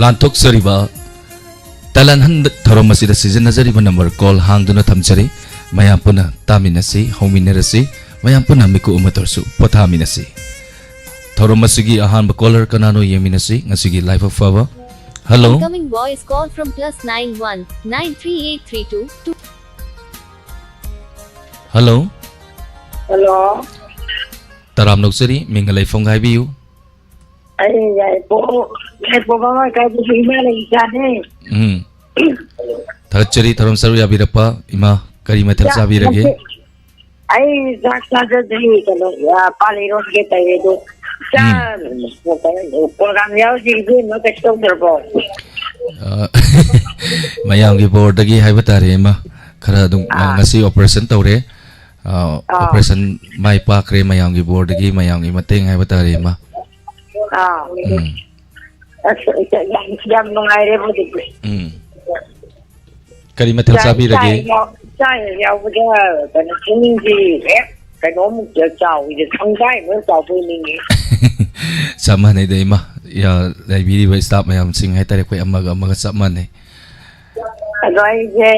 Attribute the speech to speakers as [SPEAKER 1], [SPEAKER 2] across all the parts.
[SPEAKER 1] ꯂꯥꯟꯊꯣꯛꯆꯔꯤꯕ ꯇꯂꯟꯍꯟ ꯊꯧꯔꯝ ꯑꯁꯤꯗ ꯁꯤꯖꯤꯟꯅꯖꯔꯤꯕ ꯅꯝꯕꯔ ꯀꯣꯜ ꯍꯥꯡꯗꯨꯅ ꯊꯝꯖꯔꯤ ꯃꯌꯥꯝ ꯄꯨꯟꯅ ꯇꯥꯃꯤꯟꯅꯁꯤ ꯍꯧꯃꯤꯟꯅꯔꯁꯤ ꯃꯌꯥꯝ ꯄꯨꯟꯅ ꯃꯤꯀꯨꯞ ꯑꯃ ꯇꯧꯔꯁꯨ ꯄꯣꯊꯥꯃꯤꯟꯅꯁꯤ ꯊꯧꯔꯝ ꯑꯁꯤꯒꯤ ꯑꯍꯥꯟꯕ ꯀꯣꯂꯔ ꯀꯅꯥꯅꯣ ꯌꯦꯡꯃꯤꯟꯅꯁꯤ ꯉꯁꯤꯒꯤ ꯂꯥꯏꯕꯛ ꯐꯕ ꯍꯜꯂꯣ
[SPEAKER 2] Incoming voice call from +91 93832
[SPEAKER 1] ꯍꯜꯂꯣ
[SPEAKER 3] Hello.
[SPEAKER 1] ꯇꯔꯥꯝ ꯅꯣꯛꯆꯔꯤ ꯃꯤꯡꯒ ꯂꯩꯐꯝꯒ ꯍꯥꯏꯕꯤꯌꯨ
[SPEAKER 3] Ay, po ba kahit sa iba na isa
[SPEAKER 1] ꯊꯥꯒꯠꯆꯔꯤ ꯊꯧꯔꯝ ꯁꯔꯨꯛ ꯌꯥꯕꯤꯔꯛꯄ ꯏꯃꯥ ꯀꯔꯤ ꯃꯊꯦꯜ ꯆꯥꯕꯤꯔꯒꯦ
[SPEAKER 3] Ay, saksa dali kalo paliron kita ito. Sa program yaw sige no testo derbo.
[SPEAKER 1] ꯃꯌꯥꯝꯒꯤ ꯕꯣꯔꯗꯒꯤ ꯍꯥꯏꯕ ꯇꯥꯔꯦ ꯏꯃꯥ ꯈꯔ ꯑꯗꯨꯝ ꯉꯁꯤ ꯑꯣꯄꯔꯦꯁꯟ ꯇꯧꯔꯦ operation mai pakre mayamgi board gi mayamgi mateng hai batare ma
[SPEAKER 3] Jam nungaire mo di.
[SPEAKER 1] kari mathel sabi rage
[SPEAKER 3] Sai yaw buja kana singi kano mo chao ide sangai mo chao pu ningi.
[SPEAKER 1] samane de ma ya library ba staff mayam sing hai tare koi amaga amaga samane
[SPEAKER 3] Rồi về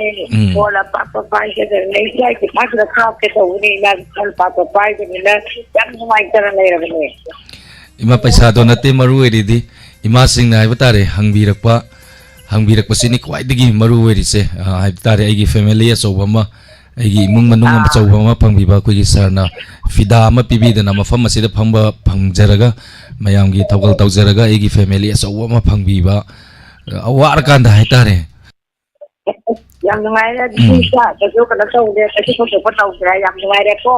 [SPEAKER 3] mua là papa pai cái này cái phát là khao cái đầu này là papa pai cái này chẳng ngoài cái này là cái
[SPEAKER 1] ima paisa do nate maru eridi ima sing na hai batare hangbirakpa sini kwai digi maru eri se hai batare ai family asoba ma ai imung manung ma chawba ma phangbiba koi gi sarna fida ma pibi dana mafam asida phangba phangjaraga mayam gi thogal tawjaraga ai family asoba ma phangbiba awar kan da hai tare
[SPEAKER 3] Yang ngoài ra đi ra cái chỗ cái đâu đấy cái chỗ bắt đầu ra yang ngoài đấy po.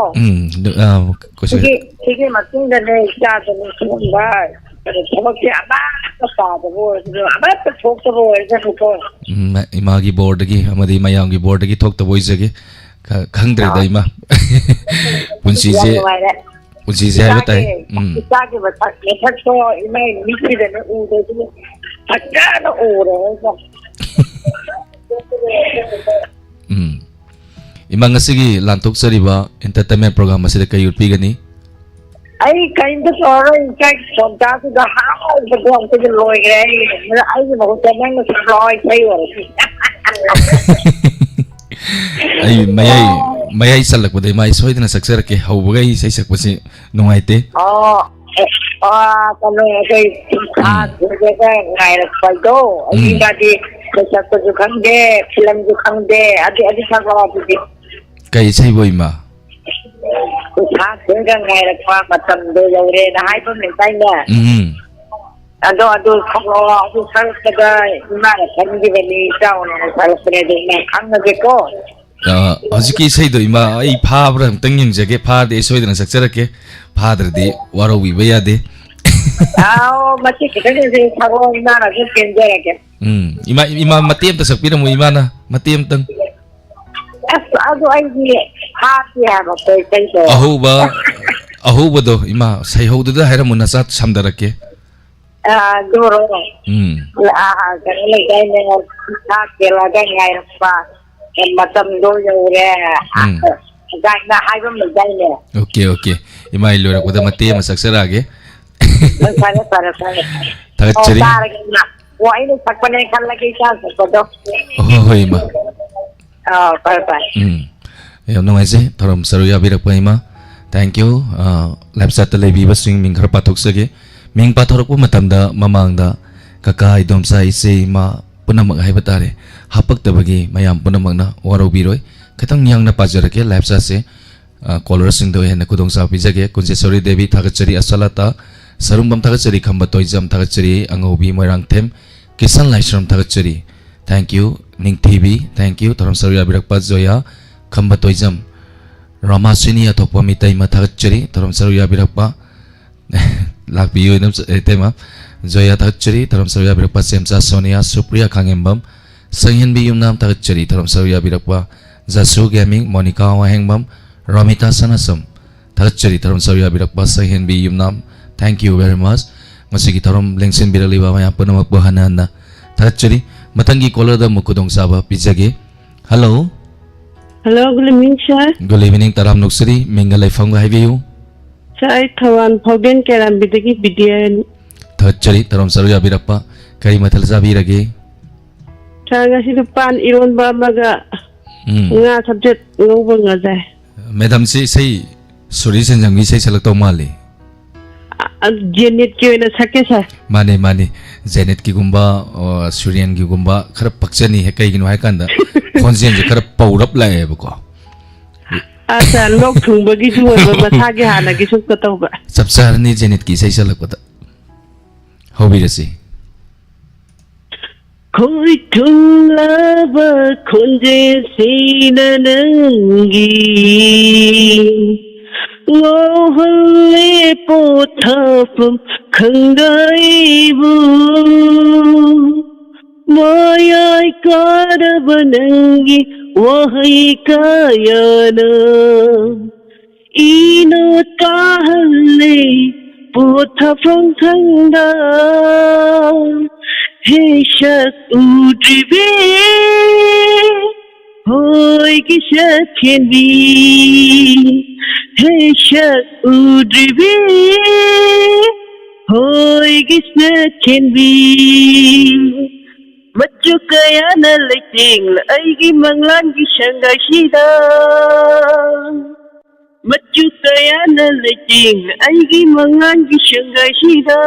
[SPEAKER 3] Cái mà chúng ta này ra thì mình không ba. Cái chỗ cái apa cái sao đó rồi apa cái chỗ đó rồi cái chỗ po.
[SPEAKER 1] imagi board gi amadi mayam gi board gi thok to boy jage khangdre dai ma punsi je hai batai
[SPEAKER 3] cái vật cái thật to imai miki de nó u de chứ. Thật ra nó u rồi.
[SPEAKER 1] imang asigi lantok sariba entertainment program asida kay utpi gani
[SPEAKER 3] Ay kain da sorry kay sonta ko da how the go to the loy gray ay mo ko tanang sa loy tayo
[SPEAKER 1] ay mayay salak baday may soy na saksar ke hawbagay say sakpasi nungaite
[SPEAKER 3] kalo kay ngay pa do ay dati sa ko khangde film jo khangde adi sa ko abi
[SPEAKER 1] kay say boy ma
[SPEAKER 3] sa ko ngay pa matam do yore na hay pa min tay na ado kholo ado sa ka ma khangde bani taw na sa pre de na khangde ko
[SPEAKER 1] hojiki say do ima ai pha bra tang yeng jage pha de soy na saksar ke pha dra de waro wi ba ya de
[SPEAKER 3] mati kita ni sago ina na ke kenjara ke
[SPEAKER 1] ima matiem ta sakpira mo ima na matiem tang
[SPEAKER 3] ado ai ni hati ha ba pe kai do
[SPEAKER 1] ahuba do ima sai hodu da haira mun nasat samdarake
[SPEAKER 3] goro la ga le ga ne ta ke la ga ngai pa matam do yo re ga na hai ba me ga ne
[SPEAKER 1] okay ima ilora ko da matiem saksara ge
[SPEAKER 3] para
[SPEAKER 1] Tagachiri
[SPEAKER 3] why no sakpane kan lagi sa ko
[SPEAKER 1] hoi ma
[SPEAKER 3] para
[SPEAKER 1] yam no ai se thoram saruya birak pa ima thank you lapsa ta lebi ba swing ming khar pathok sage ming pathorok pu matam da mamang da kaka idom sa ise ma punamak hai batare hapak ta bagi mayam punamak na waro biroi khatang nyang na pajarake lapsa se caller sing do hen kudong sa pijage kunje sorry devi thagachari asalata sarumbam thagachari khamba toijam thagachari angobi moirang them kisan laisram thagachari thank you ning tv thank you thoram saruya birakpa joya khamba toijam ramasini athokpa mitai ma thagachari thoram saruya birakpa lakbiyo nam tema joya thagachari thoram saruya birakpa semcha sonia supriya khangembam sanghen bi yumnam thagachari thoram saruya birakpa jasu gaming monica wahengbam ramita sanasam thagachari thoram saruya birakpa sanghen bi yumnam thank you very much masigi thorom lengsin biraliba maya punamak buhanana thagachari matangi caller da mukudong saba pijage hello
[SPEAKER 4] good evening sir
[SPEAKER 1] good evening taram nuksri mengalai phangga haibiu
[SPEAKER 4] sir thawan phogen keram bidagi bidian
[SPEAKER 1] thagachari thorom saruya birakpa Kari mathal zabirage.
[SPEAKER 4] Changa si pan iron ba maga nga subject ngoba nga jai.
[SPEAKER 1] Madam say sorry sanjang say salak to mali.
[SPEAKER 4] Janet ki na sake sa.
[SPEAKER 1] Mane Janet ki gumba Suryan ki gumba khara pakchani hai kai ginu hai kanda. Khonsian je khara paurap lai hai bako.
[SPEAKER 4] Asa lok thung ba gi suwa ba sa gi hana gi suk ka taw ba.
[SPEAKER 1] Sabsar ni Janet ki say salak pata. Hobi rasi.
[SPEAKER 4] Khoi thung la ba khonje si na nangi. Ngô hân lê bồ thơ phum khẩn đáy bù Môi ai có đơ bơ nangi Wahai kayana Ino ta hân lê bồ thơ phong khẩn đá Hê shak u tri bê Hoi ki shak khen bì Hey shak udribi Hoi gisna can be Machu kaya na lighting La ay gi manglan gi shangai shida Machu kaya na lighting La ay gi manglan gi shangai shida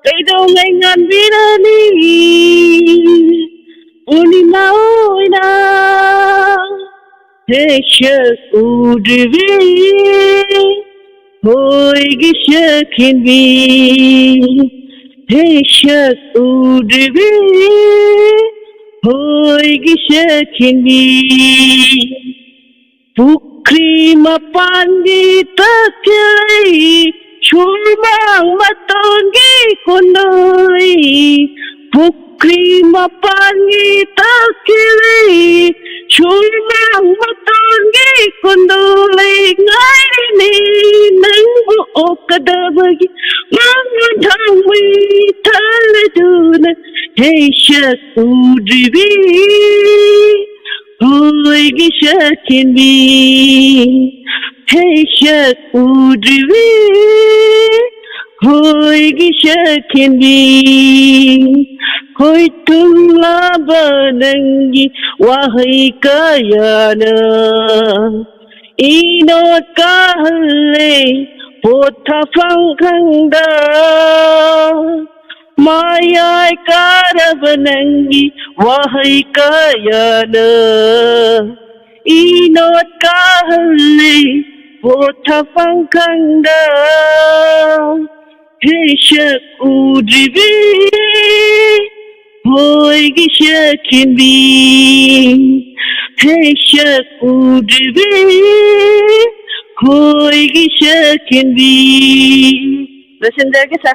[SPEAKER 4] Kay daw ngay ngan binani Uni maoy na Hey shak udribi Hoi gi shak can be Hey shak udribi Hoi gi shak can be Pukri mapandi takyai Chulmang matongi kondoi Pukri mapandi takyai Chulmang matongi kondoi Ngai ni nangbu okadabagi Mangan thangwi thaladuna Hey shak udribi Hoi gi shak can be Hey shak udribi Hoi gi shak can be Hoi tung la banangi Wahai kayana Inot kahale Pota phang khang da Mayai karabanangi Wahai kayana Inot kahale Pota phang khang da Hey shak udribi Hoi gi shak can be Hey shak udribi Hoi gi shak can be Listen there kisa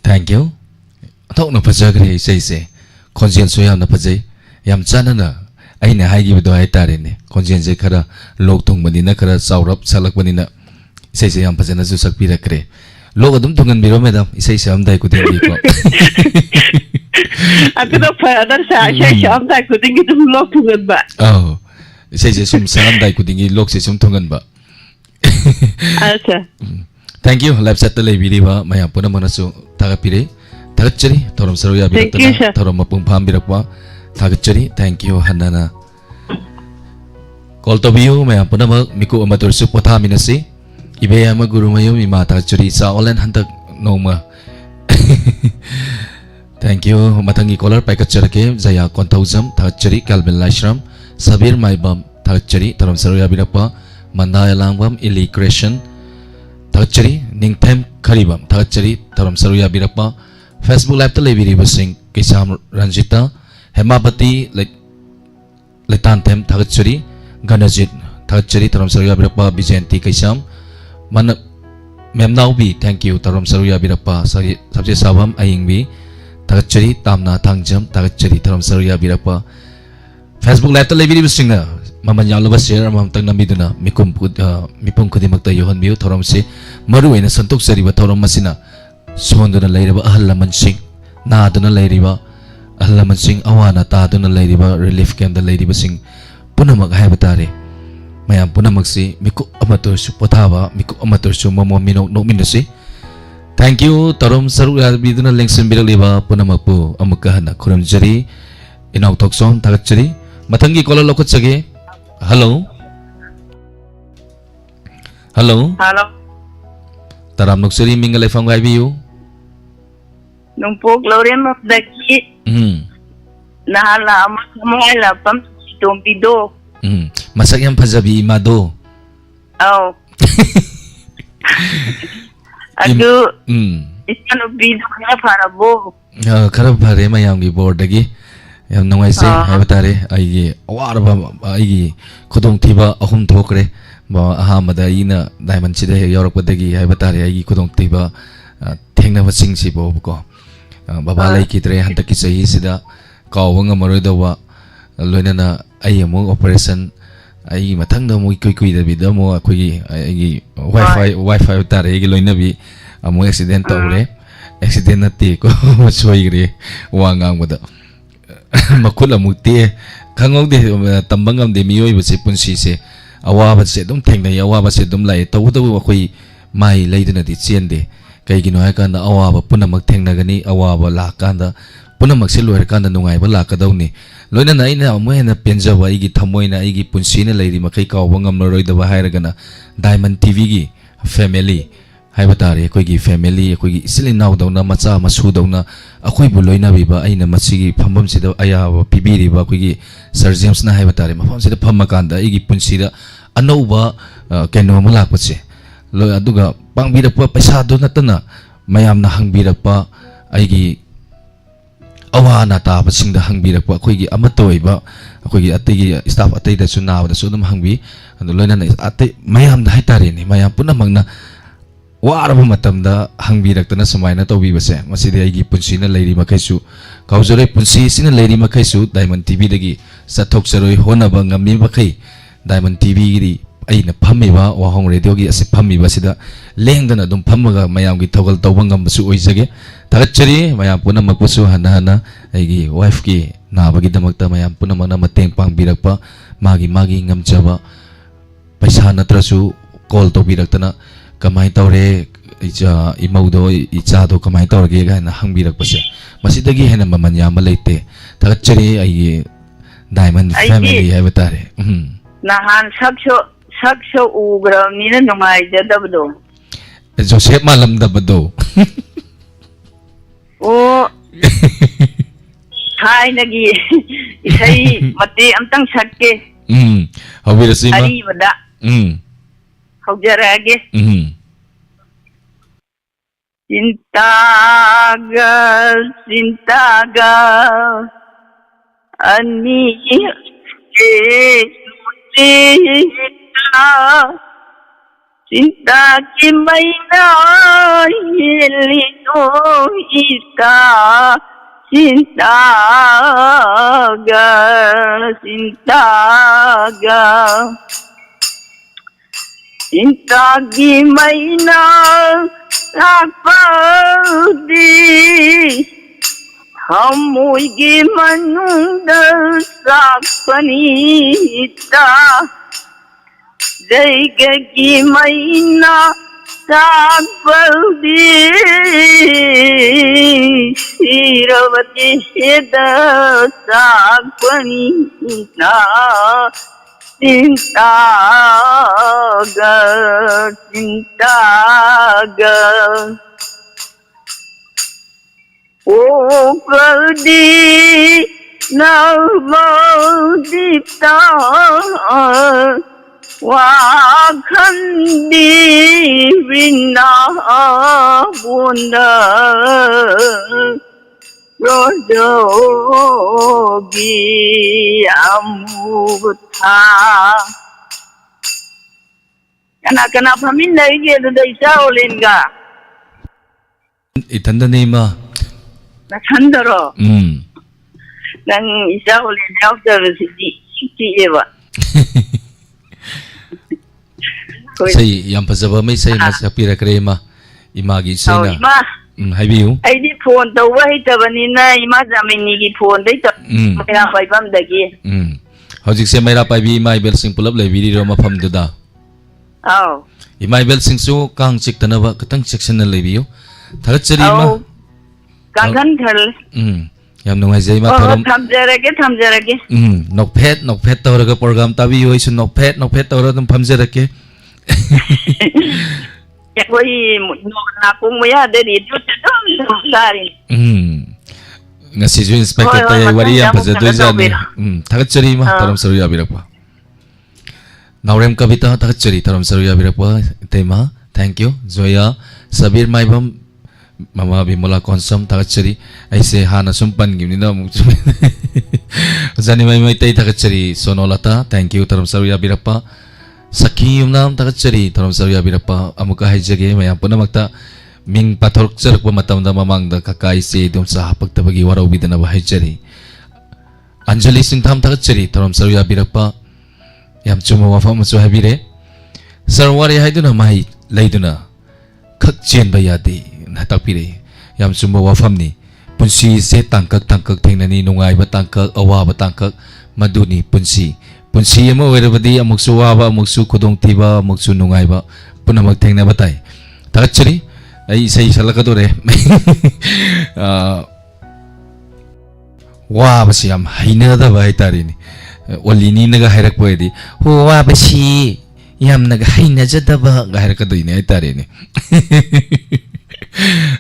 [SPEAKER 1] Thank you. Thok na phajagre sei se. Khonsian so yam na phajai. Yam chana na aina hai gi bido ai tare ne. Khonsian je khara lok thung bani na khara saurap salak bani na. Sei se yam phajana su sak pi rakre. Lok adum thungan biro madam. Sei se am dai ku de ko.
[SPEAKER 4] Aku dah pernah saya siam dah kuting itu lok tungan ba.
[SPEAKER 1] Oh. Sei se sum sam dai ku dingi lok se sum thungan ba.
[SPEAKER 4] Acha.
[SPEAKER 1] Thank you. Lab set le biri ba maya puna manasu tagapire. Tagachari thorom saroya
[SPEAKER 4] Thank you, sir.
[SPEAKER 1] biratana thorom mapung pham birakwa. Tagachari thank you hanana. Call to view maya puna mag miku amatur su potha minasi. Ibe ama guru mayo mima tagachari sa online hantak noma. Thank you. Matangi caller paikacharake Zaya Kontauzam Tagachari Calvin Lashram Sabir Maibam Tagachari thorom saroya birakwa. Mandaya langbam Ili Creation Tagachari Ningthem Kharibam Tagachari thorom saroya birakwa. Facebook Live tale biri basing Kisam Ranjita Hemapati Letantem Tagachari Ganajit Tagachari thorom saroya birakwa. Bijanti Kisam Man Memnaubi thank you thorom saroya birakwa. Sabje sabam ayingbi Tagachari Tamna Tangjam Tagachari thorom saroya birakwa. Facebook Live tale biri basing na Mamanya luba share mam tang namiduna mipum kudimakta yohan biu thorom se maru ina santuk sariba thorom masina sonduna lairiba ahal laman sing naduna lairiba ahal laman sing awana taduna lairiba relief camp da lairiba sing punamak haibatare mayam punamak si miku amatur su potaba miku amatur su momo mino no minasi Thank you Tarom Saruk Yabiduna Lengsin Biraliba Punamapu Amukahana Kuramjari in Autoxon Tagachari Matangi Kola Lokotsage. Hello. Hello.
[SPEAKER 4] Hello.
[SPEAKER 1] Taram Nuksuri Mingale from YBU.
[SPEAKER 4] Nung po Glorian of the Key. Nahala Makamala Pam Tumpido.
[SPEAKER 1] Masayang Pazabi Imado.
[SPEAKER 4] Oh. Adu iskan ubido kaya para bo.
[SPEAKER 1] Karab Hare Mayami Bordagi. Yam no I say, Havatare, I Warba, I Kudong Tiba, Ahum Tokre, Ahamada Ina, Diamond Chide, Europe Dagi, Havatare, I Kudong Tiba, Tengna Sing Sibo, Baba Kitre, Hantakisa Isida, Kawanga Morodawa, Lunana, Ayamu operation. Ay matanda mo ikoy da vida mo akoy ay wifi tare ay loy nabi amo accident ore accident na ti ko soy gre wangang mo da makula muti kangog de tambangam de miyoy ba si punsi se awa ba se dum theng na awa ba se dum lai taw taw akoy mai lai na ti chen de kay gino ay kan awa ba punamag theng na gani awa ba la kan da punamag se loy kan da nungay ba la ka daw ni Loina na ina mo na penjawa igi thamoy na igi punsina leiri makai kawangam noroi da hairagana Diamond TV gi family haibatare koi gi family koi gi isili naw dawna macha masu dawna akoi bu loina biba aina machigi phambam sida aya pibiri ba koi gi Sir James na haibatare mafam sida phammakanda igi punsida anouba keno mulak pache lo aduga pangbirakpa paisa do natana mayamna hangbirakpa aigi awana taba singda hangbirakpa akoigi amatoiba akoigi ategi staff atei da sunawa da sunum hangbi ando loina na atei mayam da haitare ni mayam punamagna waraba matamda hangbirakna samaina tawbi base masidi aigi punsina leiri makaisu kaujore punsi sina leiri makaisu Diamond TV dagi sathok saroi honaba ngami makai Diamond TV gi aina phammiba wahong radio gi ase phammiba sida lengdana dum phammaga mayam gi thogal tawbangam basu oijage Tagachari mayam puna magpusu hana aigi wife ki nabagi damakta mayam puna mana mateng pangbirakpa magi ngamjaba paisa natrasu call to biraktana kamai tawre icha imaudo icha do kamai tawrege ga na hangbirakpase masidagi hena maman yama leite Tagachari aigi Diamond family habatare
[SPEAKER 4] Nahan sakso ugra nina nungay jadabdo.
[SPEAKER 1] Joseph malam dabado
[SPEAKER 4] Oh, hai lagi isai mati amtang sakke.
[SPEAKER 1] Hawi rasima.
[SPEAKER 4] Hari bada. Haujarage. Cintaga, ani Cinta ki maina hilino ita cintaga cinta ki maina sapadi hamui ki manunda sapanita Jaiga ki maina sapadi siravati heda sapanita cintaga Oh Pradi Navadipta Wakhandi Vrindavana Rodogi Amutha Kana pamin lagi ada isa ulin ka
[SPEAKER 1] Itanda nima
[SPEAKER 4] Nasandaro Nang isa ulin after si Eva
[SPEAKER 1] Say yang pasaba may say masapira krema imagi say na
[SPEAKER 4] ima
[SPEAKER 1] habiyu
[SPEAKER 4] ay di phone to wa hitabanina ima jamini gi phone dai ta kaya paibam dagi
[SPEAKER 1] hojik se mayra paibi mai bel sing pulap le video mafam duda
[SPEAKER 4] aw
[SPEAKER 1] imai bel sing su kang chik tanaba katang section na le biyo 다같이 마.
[SPEAKER 4] ꯀꯥꯡꯈꯟ ꯈꯜꯂꯦ
[SPEAKER 1] ꯌꯥꯝ ꯅꯨꯡꯉꯥꯏꯖꯩ ꯏꯃꯥ
[SPEAKER 4] ꯍꯣꯏ
[SPEAKER 1] ꯊꯧꯔꯝ
[SPEAKER 4] ꯊꯝꯖꯔꯒꯦ
[SPEAKER 1] ꯅꯣꯛꯐꯦꯠ ꯇꯧꯔꯒ ꯄ꯭ꯔꯣꯒ꯭ꯔꯥꯝ ꯇꯥꯕꯤꯌꯨ ꯑꯩꯁꯨ ꯅꯣꯛꯐꯦꯠ ꯇꯧꯔꯒ ꯑꯗꯨꯝ ꯐꯝꯖꯔꯛꯀꯦ
[SPEAKER 4] ꯑꯩꯈꯣꯏ ꯅꯥꯀꯣꯡ ꯃꯌꯥꯗ ꯔꯦꯗꯤꯑꯣꯁꯦ ꯑꯗꯨꯝ ꯇꯥꯔꯤ
[SPEAKER 1] ngasisu inspector tay wari yam phajadoi thagatsari ma taram saru yabirakpa naurem kavita thagatsari taram saru yabirakpa tema thank you zoya sabir maibam mama bimala konsum thagatsari aise hana sumpan gimnina jani mai tai thagatsari sonolata thank you taram saru yabirakpa sakhi yumnam thagatsari taram saru yabirakpa amuka haijage mayam punamakta Ming pathork charak pa matam da mamang da kakai se dum sa hapak tabagi waraw bidana ba haichari Anjali Singtham thakachari taram saru yabirak pa yam chuma wafam chu habire sarwari haiduna mai leiduna khak chen ba yadi na takpire yam chuma wafam ni punsi se tangkak thengnani nungai ba tangkak awa ba tangkak maduni punsi ama oirabadi amuksu wa ba amuksu khudong thiba amuksu nungai ba punamak thengna batai thakachari ai sai salakadore wa basi am haina da bai tarini olini naga hairak poedi ho wa basi yam naga haina jada ba ga hairak doine ai tarini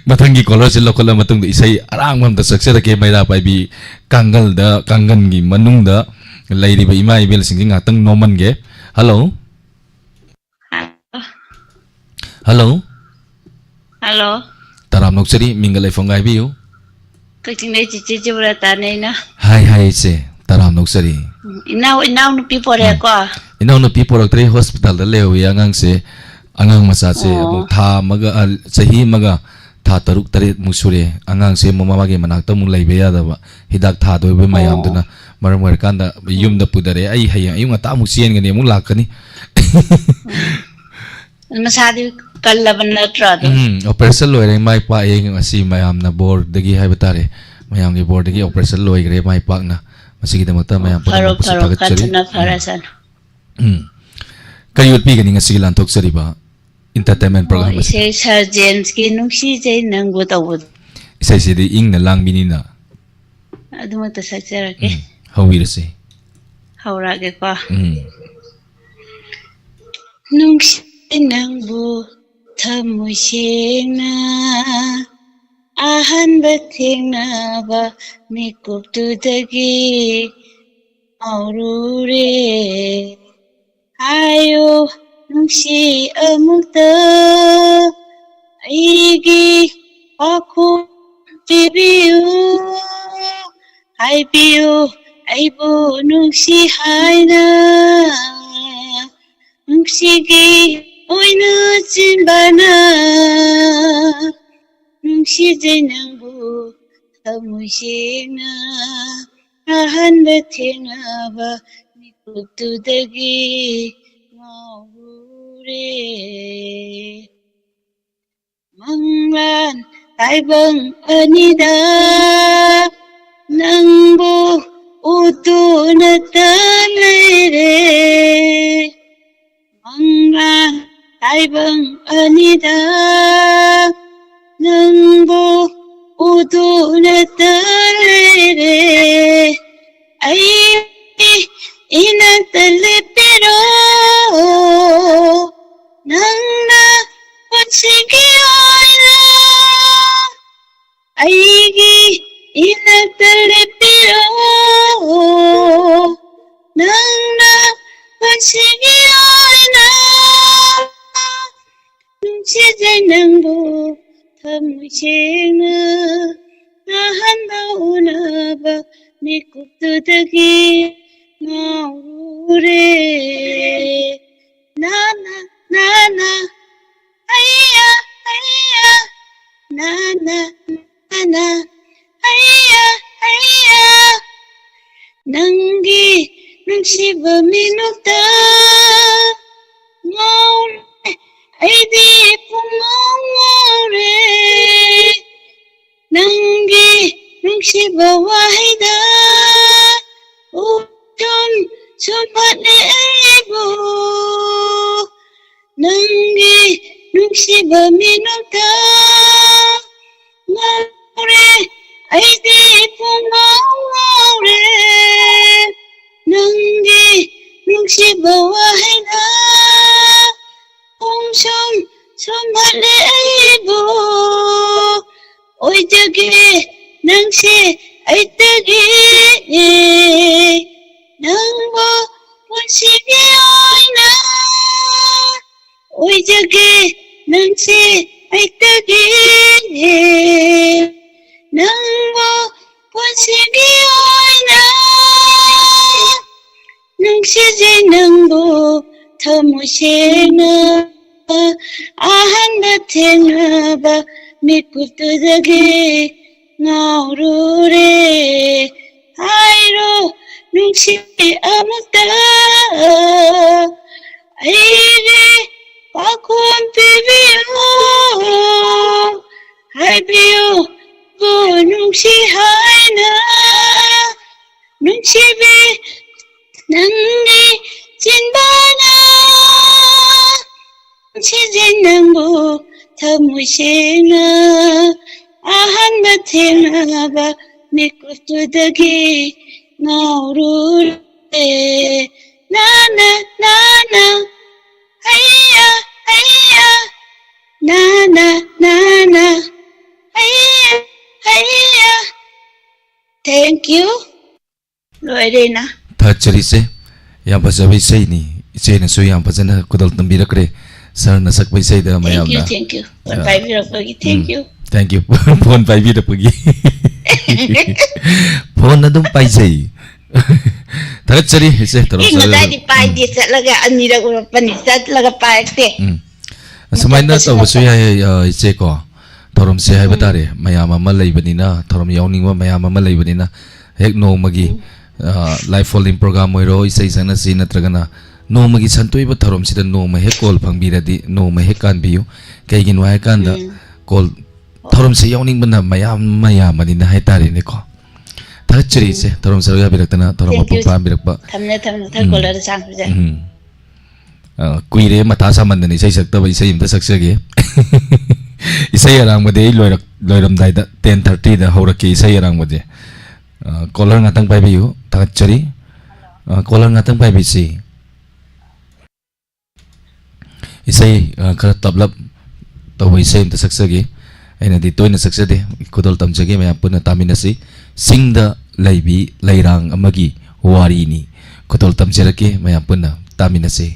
[SPEAKER 1] matangi kolor se lokala matung isai arang mam da saksara ke maida pai bi kangan gi manung da lairi ba ima ibel singing atang noman ge hello
[SPEAKER 5] Hello.
[SPEAKER 1] Taram noksari mingalai fongai biu.
[SPEAKER 5] Kating cici jebra tane na.
[SPEAKER 1] Hai se taram noksari.
[SPEAKER 5] Inau nu people ko.
[SPEAKER 1] Inau nu people tre hospital da lewi angang se angang masa se tha maga sahi maga tha taruk tare musure angang se mama ge manak ta mu laibe ya da ba hidak tha doi be mayam duna maram mar kanda yum da pudare ai hayang ayung ata mu sien gani mu lakani.
[SPEAKER 5] Masadi kallaban natra do
[SPEAKER 1] operation loire mai pa eng asi mayam na board dagi hai batare mayam ge board dagi operation loigre mai pa na masigi da mata mayam pa
[SPEAKER 5] faro katna farasan
[SPEAKER 1] kayut pi gani ngasi lan tok sari ba entertainment program
[SPEAKER 5] ise surgeons ki nungsi jai nangbu tawud
[SPEAKER 1] isai se de ing na lang binina
[SPEAKER 5] aduma ta saksara ke
[SPEAKER 1] hawir se
[SPEAKER 5] hawra ge ko nungsi nangbu Thamusena ahanba thengnaba mikuptudagi aurure ayo nungsi amukta aigi aku bibiu aibiu aibu nungsi haina nungsigi oina chimbana nungshijai nangbu thamusena ahanba thengnaba mikuptudagi ngaurure manglan taibang anida nangbu utuna talere manglan taibang anida nangbu utuna talere ay inatalipiro nangna patsigi oina aigi inatalipiro nangna patsigi oina nungshijai nangbu thamusena ahanba unaba mikuptudagi ngaurure nana nana ayya ayya nana nana ayya ayya nangi nungsiba minukta ngaure aidi pungongore nangi nungsiba wahida utun sumpatne ibu nangi nungsiba minukta 해 낭보 본색이 오이나 능시제 낭보 더무시나 아한다 테나바 미쿠뜨다게 나우루레 아이로 능시 아무따 아이레 바콘 비비오 하이비오 고 능시 하이나 능시비 낭리 진바나 능시제 낭보 더무시나 아한바 테나바 미쿠뜨다게 나우루레 나나 나나 하이야 하이야 나나 나나 하이야 하이야 Thank you Lorena
[SPEAKER 1] Thachari se yam fazaba sei ni sei na su yam fazana kudal tambirakre sar na sakbai sei da mayam na
[SPEAKER 5] Thank you Bye bye Thank you
[SPEAKER 1] Thank you phone pai bi da pagi phone na dum pai sei Thachari se taro
[SPEAKER 5] Ina dai pai di satlaga anira ko pani satlaga pai te
[SPEAKER 1] Samaina taw su ya se ko thorom se hai batare mayam ama leibanina thorom yawning wa mayam ama leibanina hek no magi live following program oiro isai sana si natragana no magi santoi ba thorom sida no ma he call phangbiradi no ma he kan biu kaigin wa kanda call thorom se yawning bana mayam mani na hai tare ne ko thachri se thorom saru ya biraktana thorom apu pam birakpa
[SPEAKER 5] thamne thar kolar sang puje
[SPEAKER 1] kuire mata samandani isai sakta ba isai imta saksage isai arang made loiram dai da 10:30 da horaki isai arang made caller ngatang pai biu thachri caller ngatang pai bisi isai kara tablap to isai imta saksage aina di toina saksade kudol tamjage mayam puna taminasi singda laibi lairang amagi wari ni kudol tamjarake mayam puna taminasi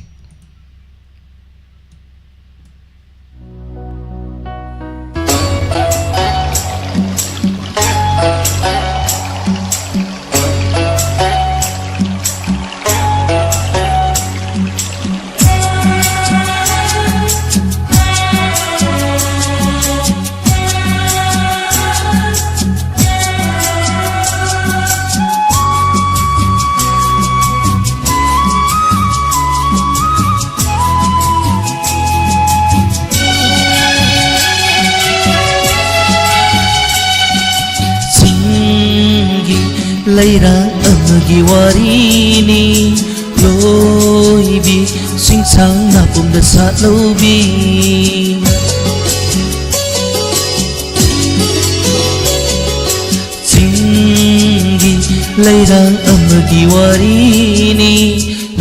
[SPEAKER 6] Lairang amagi warini loibi singsang napum dasat lobi singgi lairang amagi warini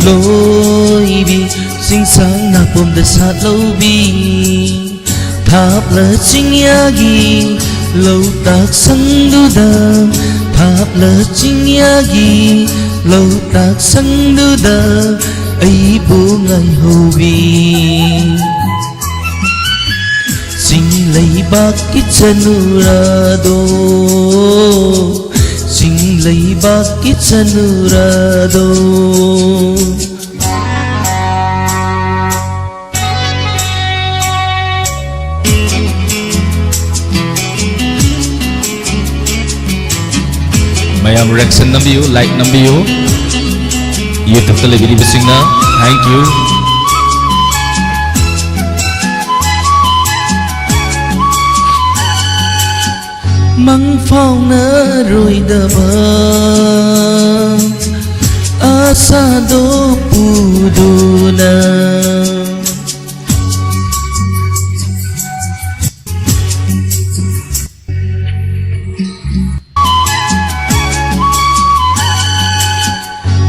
[SPEAKER 6] loibi singsang napum dasat lobi thap la chingyagi lâu tak sanduda thap la chingyagi lâu tak sanduda ai bu ngai hobi sing lay bak kitsanurado sing lay bak kitsanurado
[SPEAKER 1] Mayam reaction nambiyo, like nambiyo. YouTube telebili besingna. Thank you.
[SPEAKER 6] Mang phong na rồi da ba asa do puduna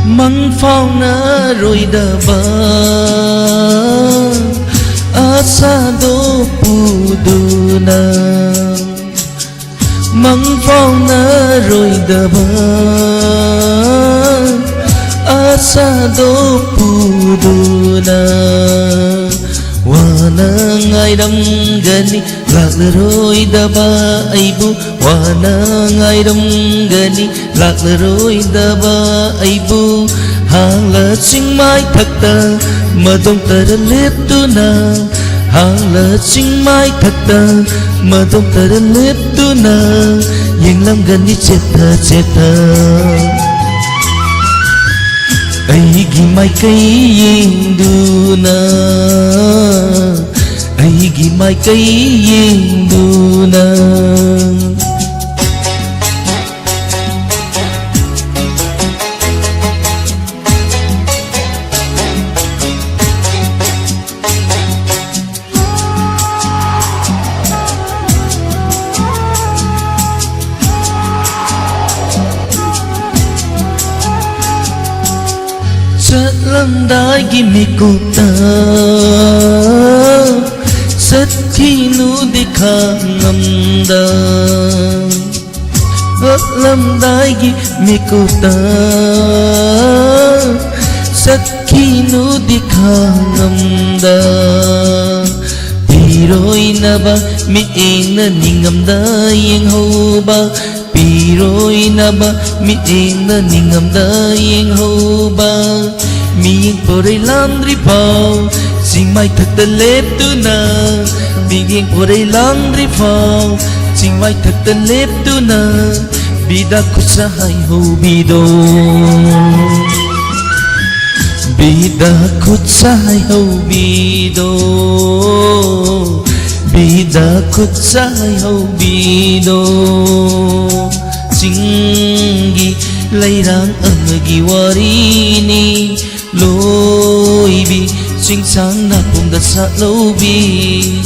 [SPEAKER 6] Mang phong na rồi da ba asa do puduna Mang phong na rồi da ba asa do puduna wana ngairamgani laklaroi-daba aibu wana ngairamgani laklaroi-daba aibu hangla chingmai thakta madong tara leptuna hangla chingmai thakta madong tara leptuna yenglamgani chetha chetha aigi maikai yengduna aigi maikai yengduna Lamdagi mikuta Sathinu dikha ngamda Lamdagi mikuta Sathinu dikha ngamda Piroi naba mi'ingna ningamda yenghoba Piroi naba mi'ingna ningamda yenghoba Miying poray landri pao Sing mai thakta leptuna Miying poray landri pao Sing mai thakta leptuna Bida kutsahay ho bido Bida kutsahay ho bido Bida kutsahay ho bido Singgi lairang amagi warini Loibi sing sang na punda sa lobi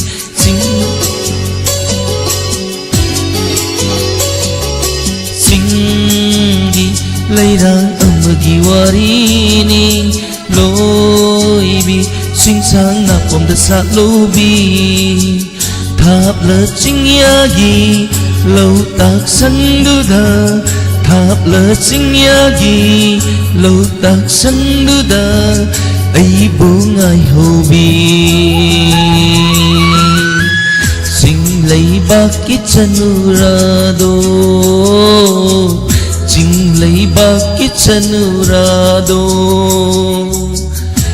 [SPEAKER 6] Singgi lairang amagi warini Loibi sing sang na punda sa lobi Thap la ching yagi lâu tak sanduda Thap la ching yagi lâu tak sanduda ai bungai hobi sing lấy bạc kít chanurado sing lấy bạc kít chanurado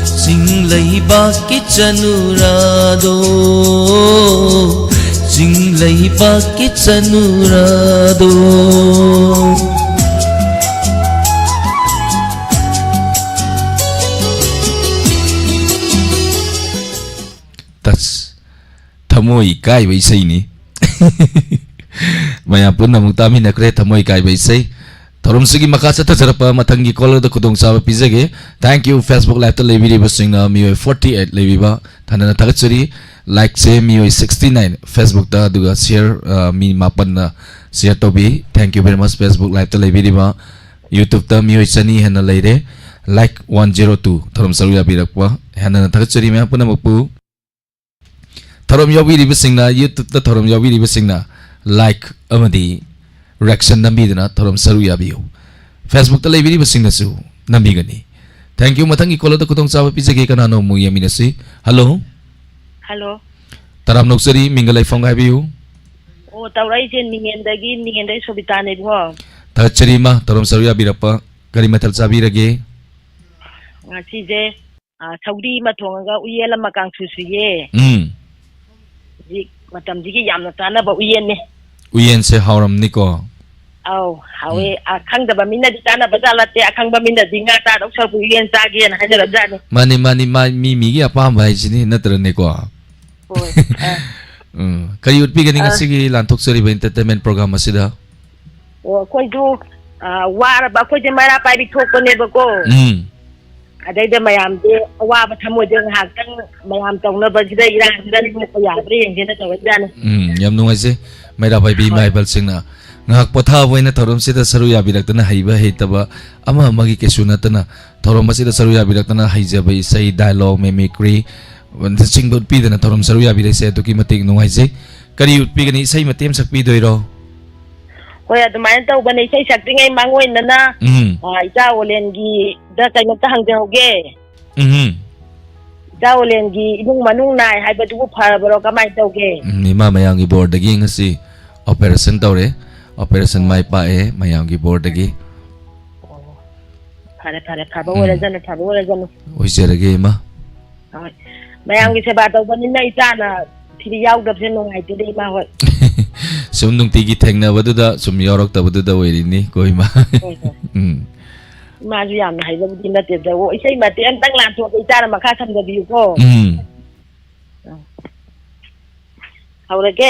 [SPEAKER 6] sing lấy bạc kít chanurado sing lấy bạc kít chanurado Thamoi kai bai sei ni maya punna mutami na kre thamoi kai bai sei thorum sigi makasa ta jarapa mathangi caller da khudong sa pizage thank you Facebook live ta lebi ba singna mi 48 lebi ba thanana tagachuri like se mi 69 Facebook ta duga share mi mapan na share to bi thank you very much Facebook live ta lebi ba YouTube ta mi chani hena leire like 102 thorum saruya birakwa hena tagachuri me punna mukpu Thorom yawi riba singna YouTube ta thorom yawi riba singna like amadi reaction namidana thorom saru yabiyo Facebook ta lebi riba singna su namigani thank you mathangi kola ta kutong sawa pizage kanano mu yamina si hello
[SPEAKER 4] Hello.
[SPEAKER 1] taram noksari mingalai phong habiyo
[SPEAKER 4] O taurai jen ningendai sobitane bo.
[SPEAKER 1] ta charima thorom saru yabirapa kari mathal sabirage
[SPEAKER 4] Ngasi je saudi ma thonga uyela makang susuye. Ji matam ji yamna tana ba uyen ne.
[SPEAKER 1] Uyen se hauram niko.
[SPEAKER 4] Au hawe akhang da ba minna di tana ba zalate akhang ba minna di nga ta dok sar bu uyen ta gen hajara jani.
[SPEAKER 1] Mani mi gi apa bai jini natra niko. Kari utpi gani ngasigi lantok sari ba entertainment program asida.
[SPEAKER 4] O koi du war ba koi je mara pa bi thok ne ba ko. Adai mayam de awaba thamo de ngahakang mayam tawna ba jida irang jida ni ko yabre yeng jena tawa jana
[SPEAKER 1] yam nungai se maira bai bi mai bal singna ngak potha boina thorom sida saru ya birak tana haiba heitaba ama magi ke sunatana thorom sida saru ya birak tana haija bai sai dialogue mimicry wan sing bot pi dana thorom saru ya birak se to ki matik nungai se kari utpi gani sai matem sak pi doiro
[SPEAKER 4] Hoy adumay taw banay say sakti ngay mangoy na ita olen gi da kay nagtahang jawge เจ้าเรียนกีนุ่งมานุ่งนายให้ประตูพาเราก็ไม่เจ้าเก
[SPEAKER 6] มีมาไม่ยังกีบอร์ดกี้งั้นสิ operation ตัวเร่ operation ไม่ไปไม่ยังกีบอร์ดกี้
[SPEAKER 4] พาเพราะว่าเราจะพาเพราะว่าเราจะ
[SPEAKER 6] โอ้ยเจอกี้มา
[SPEAKER 4] ไม่ยังกีเสบาตัววันนี้นายจ้าน่ะที่ยาวกับเส้นลงไงตัวดีมาเหรอ
[SPEAKER 6] สมดุงตีกีแทงนะวัดดุสมยอรักแต่วัดดุเวรินี่ก็อีมา
[SPEAKER 4] มาจุยามให้เราดินได้เต็มแต่ว่าไอ้ใช่มาเต็มตั้งหลานตัวไอ้จ้ามาฆ่าทำกับอยู่ก็เอาเลยแก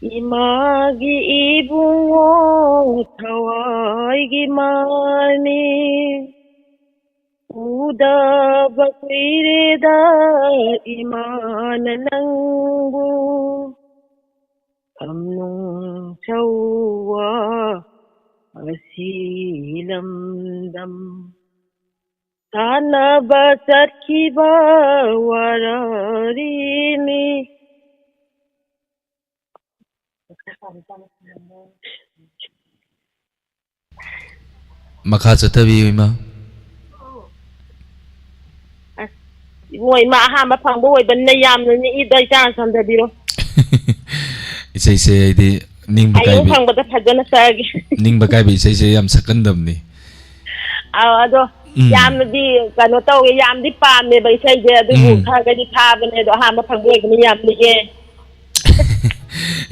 [SPEAKER 4] imagi ibungo thawai gi mani uda bakwire da iman nangbu kamnung chawwa asilam dam tanaba satkiba wararini
[SPEAKER 6] Makha chatabi ma
[SPEAKER 4] Boy ma ha ma phang boy ban na yam ni I dai cha sam da biro
[SPEAKER 6] Isai se di ning ba kai
[SPEAKER 4] Ai phang ba ta phajana sa gi
[SPEAKER 6] ning ba kai bi isai se yam sakandam ni
[SPEAKER 4] ado yam di kano taw yam di pa me ba isai je du kha ga di pha ba ne do ha ma phang boy ni yam ni ge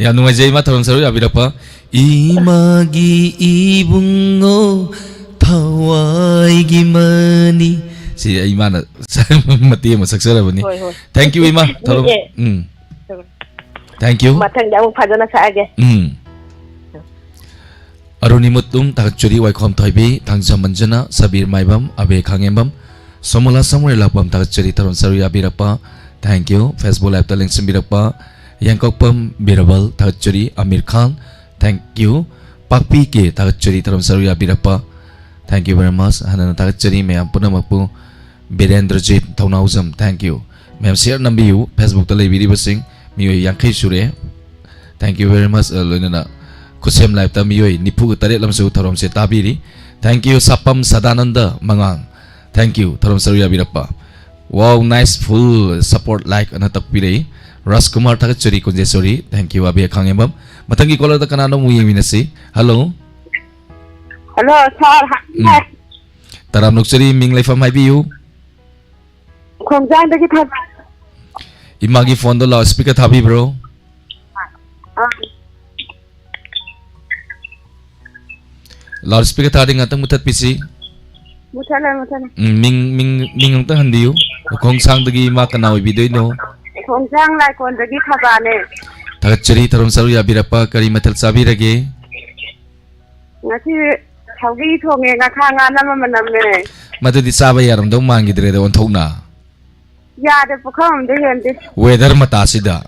[SPEAKER 6] Ya nungai jai ma thorom saru ya birapa imagi ibungo thawai gi mani si imana mati ma saksara bani thank you ima thorom thank you
[SPEAKER 4] mathang da phajana sa age
[SPEAKER 6] aruni mutum tak churi wai khom thoibi thangja manjana sabir maibam abe khangembam somala samre lapam tak churi thorom saru ya birapa thank you facebook live ta link sim birapa Yangkokpam Birabal Tagachuri Amir Khan thank you Pakpi ke Tagachuri Taram Saruya Birapa thank you very much Hanana Tagachuri Mayam Punamapu Birendrajit Thaunauzam thank you Mayam share nambi you Facebook ta lebi basing miyo Yangkai Shure thank you very much loinana Kusem live ta miyo Nipu Tare Lamsu Taram se tabiri thank you Sapam Sadananda Mangang thank you Taram Saruya Birapa wow nice full support like anatakpirei Raskumar Tagachuri Kunjesori thank you Abi Khangembam matangi caller ta kanano muyi minasi hello
[SPEAKER 4] sir
[SPEAKER 6] taram nuksari ming leifam hai biu
[SPEAKER 4] khongjang da ki tha
[SPEAKER 6] imagi phone do loudspeaker thabi bro loudspeaker thading atang mutat pisi
[SPEAKER 4] muthala
[SPEAKER 6] ming ang ta handiu khongsang dagi ma kanawi bidoi no
[SPEAKER 4] khongjang lai kon dagi thabane
[SPEAKER 6] Tagachuri Taram Saru ya birapa kari matal sabi rage
[SPEAKER 4] ngasi thaugi thonge nga khanga nama manamne
[SPEAKER 6] madu di saba yaram dong mangi dire on thongna
[SPEAKER 4] ya de pukham de hende
[SPEAKER 6] weather mata sida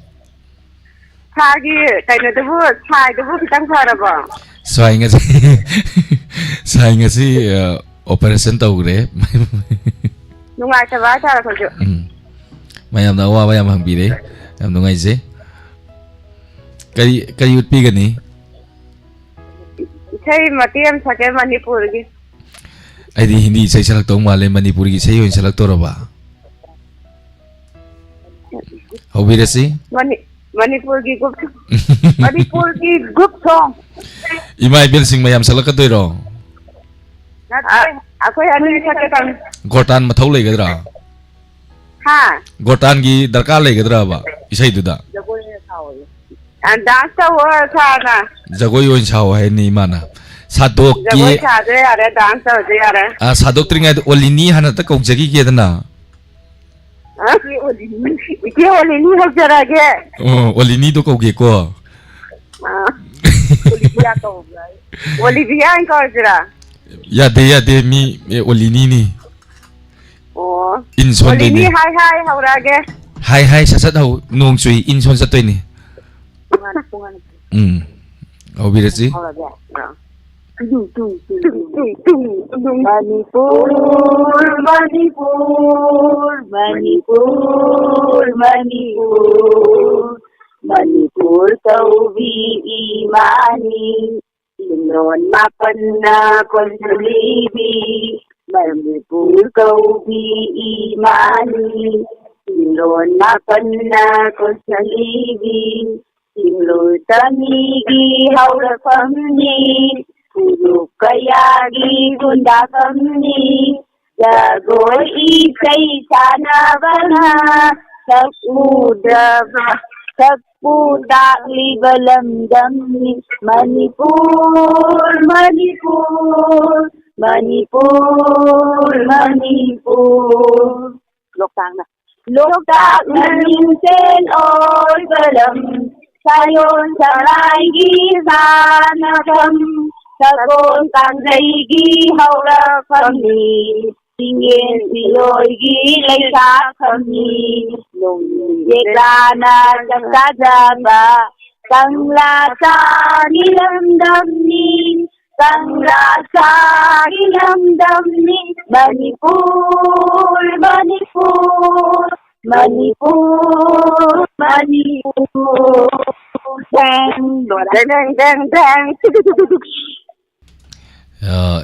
[SPEAKER 4] thagi kaina de bu sai de bu kitang faraba
[SPEAKER 6] sai ngasi operation tawre
[SPEAKER 4] nungai ta ba ta ko jo
[SPEAKER 6] mayam na wa bayam hangbire yam nungai je kari utpi gani
[SPEAKER 4] sai matiam sake manipur gi
[SPEAKER 6] ai di hindi sai salak tong male manipur gi sai yon salak toraba hobire si
[SPEAKER 4] manipur gi group song
[SPEAKER 6] imai bil sing mayam salak ka toiro
[SPEAKER 4] akoi ani sake kan
[SPEAKER 6] gotan mathau legadra
[SPEAKER 4] ha
[SPEAKER 6] gotan gi darkar legadra ba isai duda
[SPEAKER 4] dance wa sana
[SPEAKER 6] jagoi on chao hai ni mana sadok
[SPEAKER 4] jagoi cha de are dance wa de are
[SPEAKER 6] sadok tringa olini hana ta kok jagi ke dana
[SPEAKER 4] olini ho jara ge
[SPEAKER 6] olini to kok ge ko
[SPEAKER 4] olivia to olivia ko jara
[SPEAKER 6] ya de mi olini ni in son de ni
[SPEAKER 4] hai haura ge
[SPEAKER 6] hai sasat hau nong chui in son satoi ni au birasi
[SPEAKER 4] Manipur taubi imani inon mapanna konsulibi
[SPEAKER 3] Manipur Kaubi Imani Timlon Mapanna Kosalibi Timlo Tamigi Haura Famni Puru Kayagi Gunda Famni Jago Isai Sanavana Sakudava Sakuda Libalam Damni Manipur Manipur Manipur, Manipur. Loktak na minsan oy balam, sayon saray gisanakam, sakon tanggay haura kami, tingin siyoy gilay sa kami, nung yeklana kagkadaba, tanglasa nilamdamni, Tangrasa ilamdamni Manipur, Manipur, Manipur, Manipur. Dang, dang, dang, dang.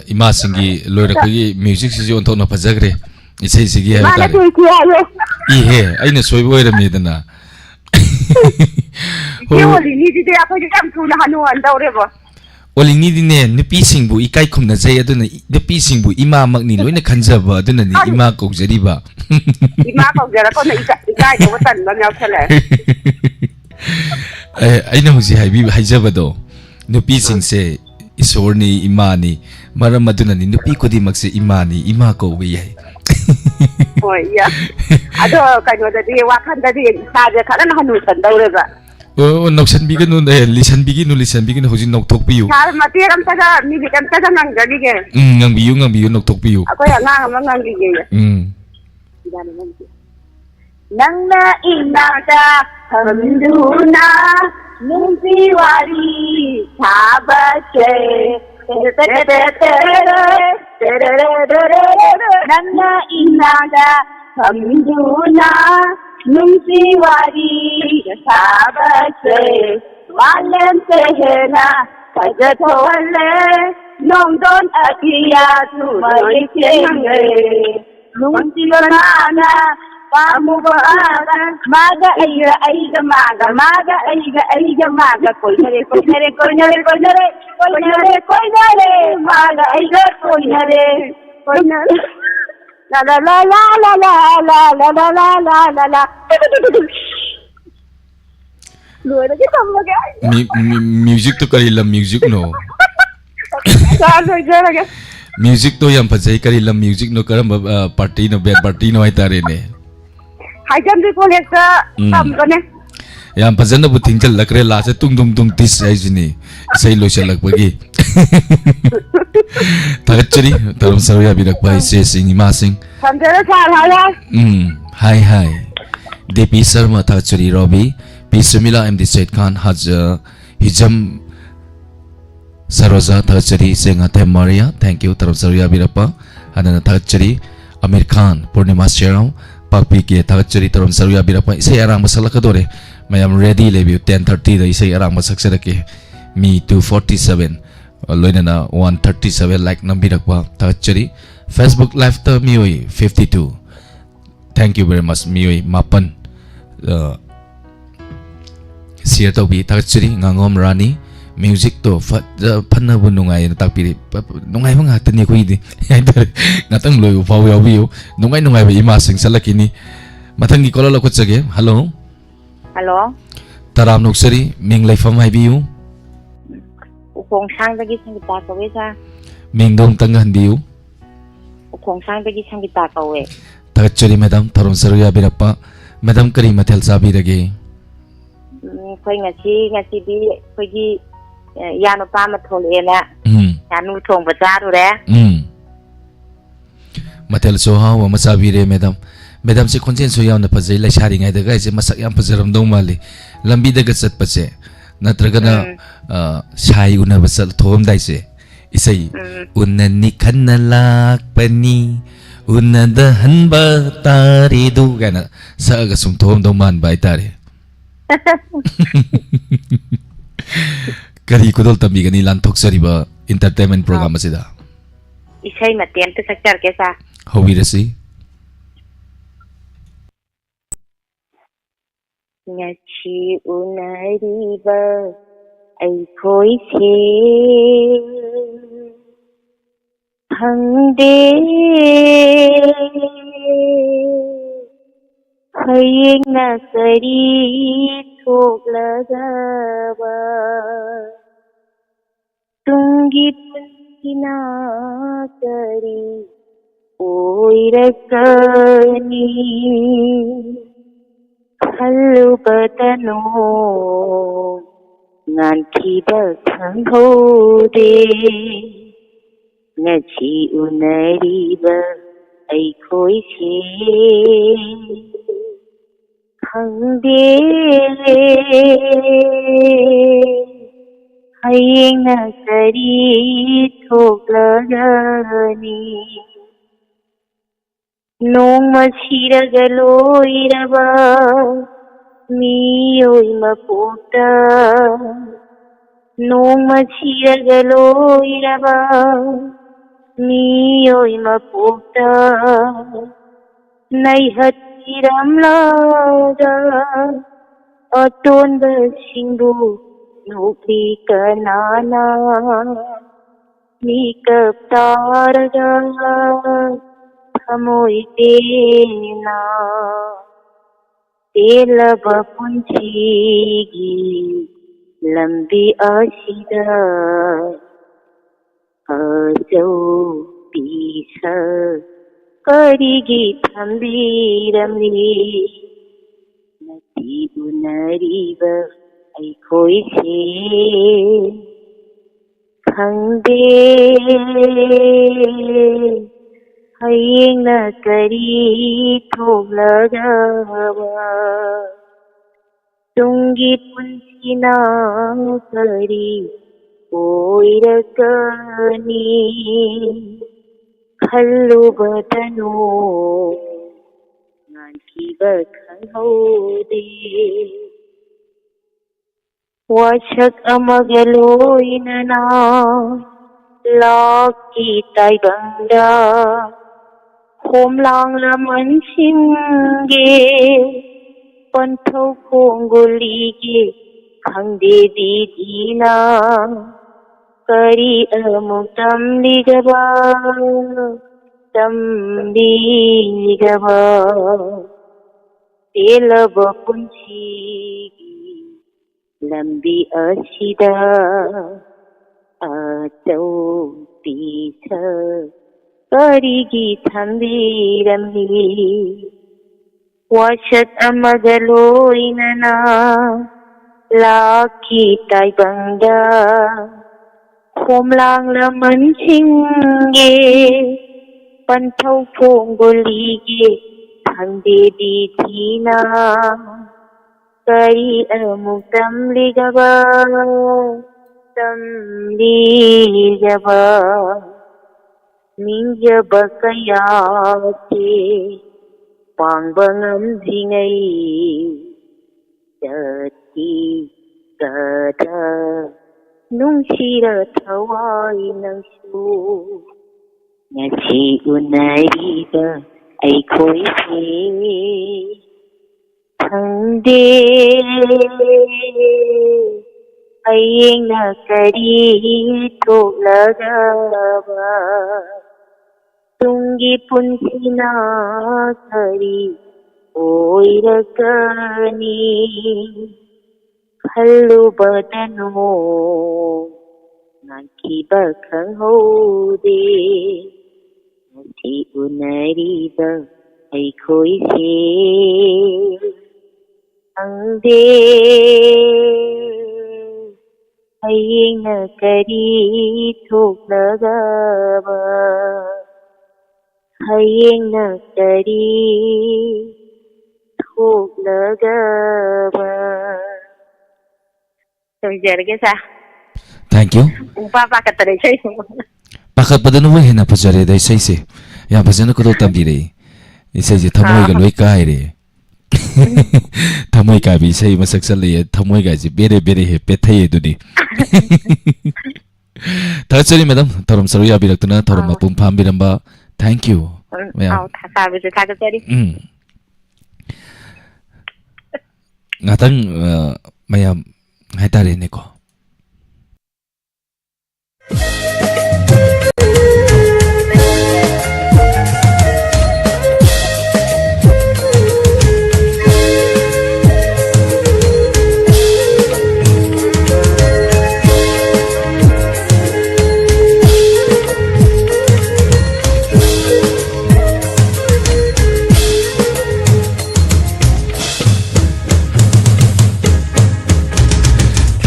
[SPEAKER 6] Ima singi loirakagi music sisi ontok na pajagre isai sigi hai
[SPEAKER 3] Mana
[SPEAKER 6] tare
[SPEAKER 3] tu kiaye?
[SPEAKER 6] ihe aina soibo oiramni dana
[SPEAKER 3] Kiwali ni di apa jam tu na hanuan daure ba?
[SPEAKER 6] Oling ni ne nupi singbu ikai khumna jai aduna nupi singbu ima makni loina khanjaba aduna ni ima kokjariba
[SPEAKER 3] Ima kau jara kau na ikai kau tan bang yau chale.
[SPEAKER 6] aina huji haibi haijabado nupi singse isorni imani maram aduna ni nupi kodimak se imani ima ko we yai
[SPEAKER 3] Oh iya. Ado kanu tadi wakan tadi saja karena hanu san daure ba.
[SPEAKER 6] Oh noksan biganu lisan biginu huji nok tokpiu
[SPEAKER 3] Sar mati kam taga mi kam taga nang jadi ke.
[SPEAKER 6] ngang biu nok tokpiu
[SPEAKER 3] Ako ya ngang gige ya. Nang na inata hamduna numpi wari sabache. Nang na inata hamduna numpi wari sabache. Walam sehena kajatole nongdon akia tu mai chenge. Numpi lana pamubaga maga aiga maga koinare maga aiga koinare la la la la la la la la la la la la la lùi nó chứ không là cái
[SPEAKER 6] music to kari lam music no
[SPEAKER 3] sao rồi chơi là cái
[SPEAKER 6] music to yam phajai kari lam music no karam party no band party no ai tare ne
[SPEAKER 3] hai trăm đi college tầm con này
[SPEAKER 6] yam phajana bu thingchal lakre la se tung tis ai jini sei lo chalak bagi tagachari tarum sarya birak bai se sing ma sing
[SPEAKER 3] thằng chơi nó sao hả
[SPEAKER 6] hi depi sharma tagachari robi Pisumila MD Said Khan Haj Hijam Saroja Tagachari Sengate Maria thank you Taram Sarya Birapa Hanana Tagachari Amir Khan Purnima Sherao Papi ke Tagachari Taram Sarya Birapa Isai arang masala kadore Mayam ready lebi 10:30 da isai arang masak sedake me 247 loinana 137 like nambirakpa Tagachari Facebook live ta mioi 52 thank you very much mioi mapan share tawbi tagachari ngangom rani music to phanna bu nungai na takpiri nungai bang hatani ko idi ngatang loi upaw yawi nungai ba ima sing salakini mathangi kolala ko chage hello taram nuksari ming laifam hai biu
[SPEAKER 7] ukong sang bagi sangita kawe sa
[SPEAKER 6] ming dong tangan biu
[SPEAKER 7] ukong sang bagi sangita kawe
[SPEAKER 6] tagachari madam tarum sarya birappa madam kari mathel sabi rage
[SPEAKER 7] khoi ngasi bi khoi gi yanu pa ma thole na yanu thong ba cha ru re
[SPEAKER 6] mathel so ha wa masabi re madam se konjen so yaw na phajai lai shari ngai da gai se masak yam phajaram dong mali lambi da ga chat pache natraga na shai una basal thom dai se isai unani khanalak pani unada hanba tari du gana sa ga sum thom dong man bai tare kari kudol tambi gani lan thok sariba entertainment program asida
[SPEAKER 7] isai matiem te sakchar ke sa
[SPEAKER 6] hobirasi
[SPEAKER 7] ngachi unariba ai khoi che hangde hayeng na kari thok lagaba tungi punkina kari oirakani hallu badano ngan kiba khangode ngachi unariba ai khoi che khangde hayeng na kari thok lagani nongma siragaloiraba miyoi mapota nongma siragaloiraba miyoi mapota naihattiramlada atonba singbu nukli kanana mikap taraga thamoi tena telaba punchigi lambi asida ajau pisa karigi thambiramni nati unariba ai khoi che khangde hayeng na kari thok lagaba tungi punsina kari oirakani khallu badano ngan kiba khangode washak amagaloinana laki taibangda khomlang laman singe panthau khongoli ge khangde bidina kari amuktam ligaba telaba punchigi lambi asida ajau pisa karigi thambiramni washat amagaloinana laki taibangda khomlang laman singe panthau phongoli ge khangde bidina kari amuktam ligaba minjaba kayate pangbangam zingai jati kada nungsira thawai nangsu ngachi unariba ai khoi che khangde hayeng na kari thok lagaba tungi punsina kari oirakani khallu badano ngan kiba khangode ngachi unariba ai khoi che khangde hayeng na kari thok lagaba hayeng na kari thok lagaba समझरगे सा
[SPEAKER 6] thank you
[SPEAKER 7] ऊपा पाकतरे छै
[SPEAKER 6] pakatpadanu wa hena pajare dai sai se ya bajana ko tambi re isai je thamoi ga loi kai re thamoi ka bi sai masak sal le thamoi ga ji bere bere he pe thai du ni 다가처리 매담 더럼 서로 야비락드나 더럼 마뿐 밤비람바 thank you
[SPEAKER 7] 사비스 타가짜리
[SPEAKER 6] ngatang mayam haitare ne ko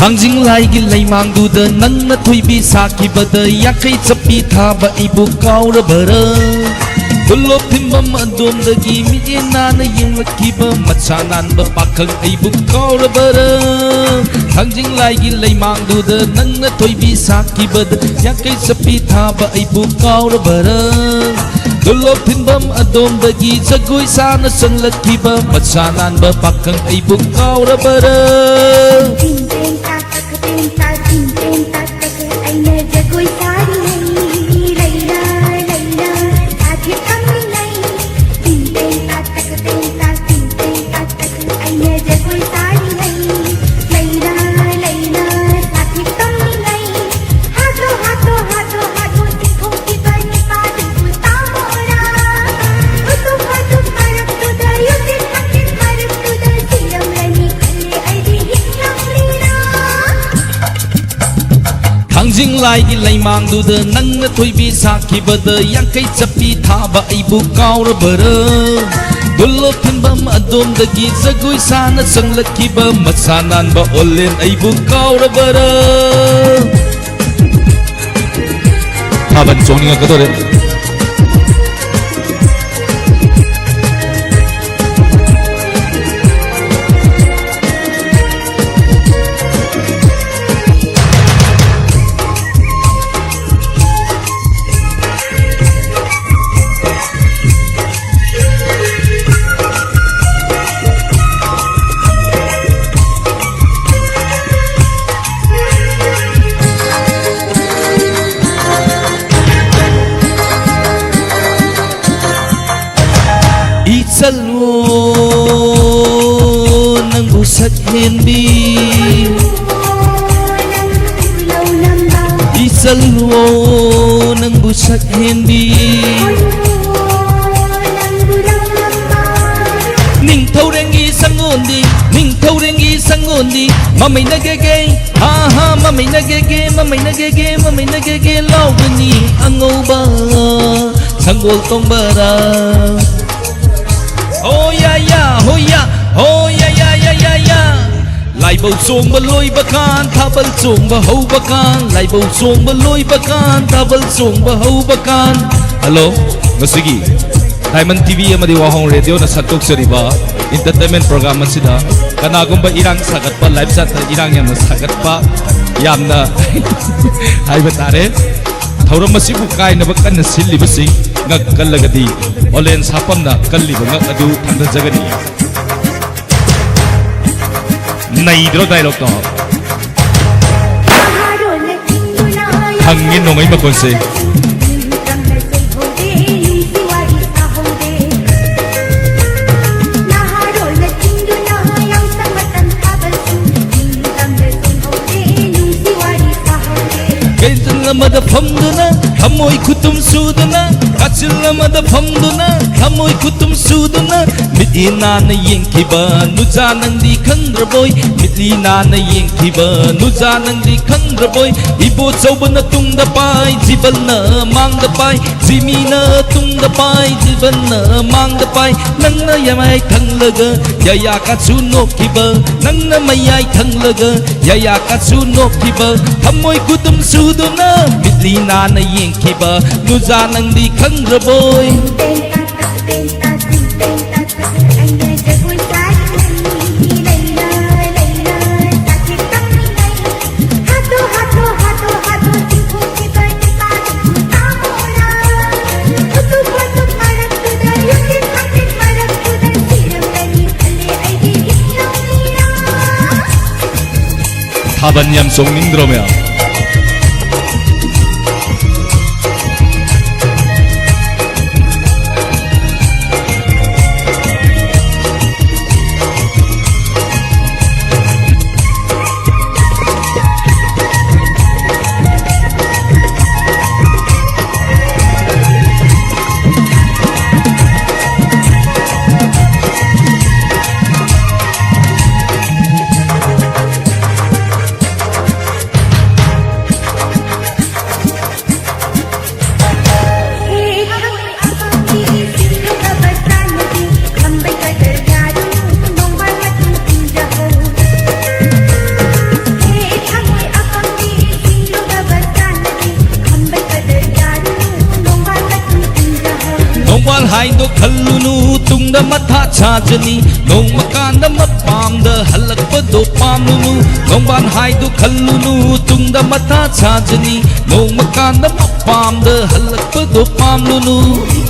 [SPEAKER 6] Hangjing laigi leimang duda nang na thoibi saki bada yakai chapi thaba ibu kaura bara Tulop thimbam adom dagi mijena na yinglaki ba machanan ba pakhang ibu kaura bara Hangjing laigi leimang duda nang na thoibi saki bada yakai chapi thaba ibu kaura bara Tulop thimbam adom dagi jagoi sana sanglaki ba machanan ba pakhang ibu kaura bara Hangjing laigi leimang duda nang na thoibi saki bada yakai chapi thaba ibu kaura bara Dulop thimbam adom dagi jagoi sana sanglaki ba masanan ba olen ibu kaura bara Thaban chongninga kadore Salo nang busak hindi Isalo nang busak hindi Ning thaurengi sangondi Ning thaurengi sangondi Mamay nagagay Ha ha mamay nagagay Mamay nagagay Mamay nagagay Lawgani angoba Sanggol tong bara Oh ya ya, oh ya, oh ya ya ya ya ya. Lai bầu chuông ba lôi ba can, tha bal chuông ba hâu ba can. Lai bầu chuông ba lôi ba can, tha bal chuông ba hâu ba can. Hello, ngasigi. Diamond TV amadi wahong radio na santok seriba entertainment program masida. Kana gumba irang sagat pa live chat irang yam sagat pa yam na. Hai batare. Thauram masibu kai na bakan na silli basing ngak kallagadi olen sapam na kalli ba ngak adu thanda jagani naidro dialogue to hangin nongai makon se Lamada famduna hamoi kutum suduna kachil lamada famduna hamoi kutum suduna midina na yengkiba nuja nangdi khandraboy midina na yengkiba nuja nangdi khandraboy ibo chawbana tungda pai jibalna mangda pai jimina tungda pai jibalna mangda pai nangna yamai thanglaga yaya kachu nokkiba nangna mayai thanglaga yaya kachu nokkiba hamoi kutum suduna midlina na yengkiba nuja nangdi khandraboy Thaban yam song nindromya
[SPEAKER 1] ꯆꯥꯖꯅꯤ ꯅꯣꯡꯃ ꯀꯥꯟꯗ ꯃꯄꯥꯝꯗ ꯍꯜꯂꯛꯄꯗꯣ ꯄꯥꯝꯂꯨꯅꯨ ꯅꯣꯡꯕꯥꯟ ꯍꯥꯏꯗꯨ ꯈꯜꯂꯨꯅꯨ ꯇꯨꯡꯗ ꯃꯊꯥ ꯆꯥꯖꯅꯤ ꯅꯣꯡꯃ ꯀꯥꯟꯗ mapamda halakpado pamlunu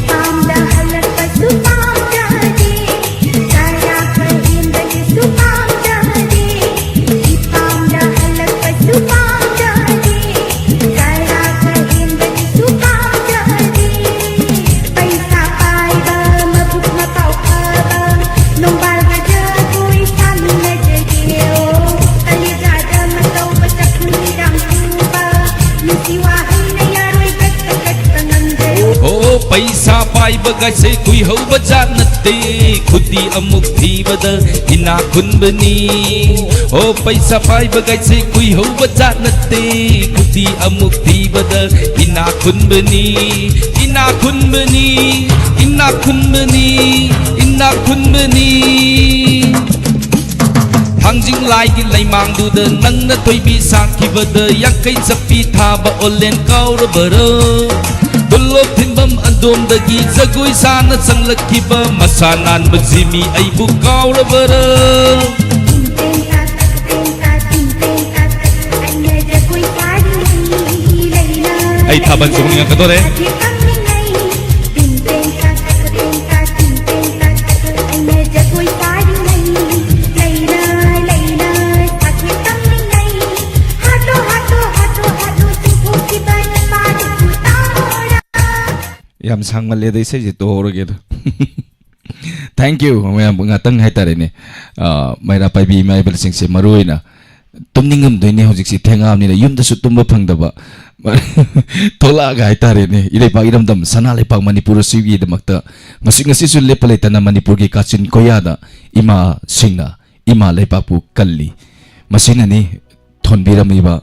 [SPEAKER 8] Pamda halakpado pamdade Kaya kahindali su pamdade Pamda halakpado pamdade Kaya kahindali su pamdade Paisa paida mabuk mapau kaba Nombal gaja koi sami na jageo Kaligada matau batak nirang tuba Nusiwahay na yaroy kat
[SPEAKER 1] Oh paisa pai bagai se kui ho bajat natte khudi amuk thibada ina khunbani Oh paisa pai bagai se kui ho bajat natte khudi amuk thibada ina khunbani ina khunbani ina khunbani ina khunbani Hangjing lai gi laimang du da nang na toibi sakibada yakai zapi thaba olen kaurabara Dulok thimbam andom dagi zagoi sana sanglakiba masanan majimi aibu kaurabara Ay thaban sung nga kadore Yam sang male dai se ji to roge do Thank you mayam ngatang hai tare ne maira pai bi mai bel sing se maruina tumningam doine hojik si thengam ni yum da su tumba phangda ba tola ga hai tare ne ile pa iram dam sana le pa manipur siwi da makta ngasi ngasi su le pale tana manipur gi kachin koya da ima singna ima le pa pu kalli masina ni thonbiram iba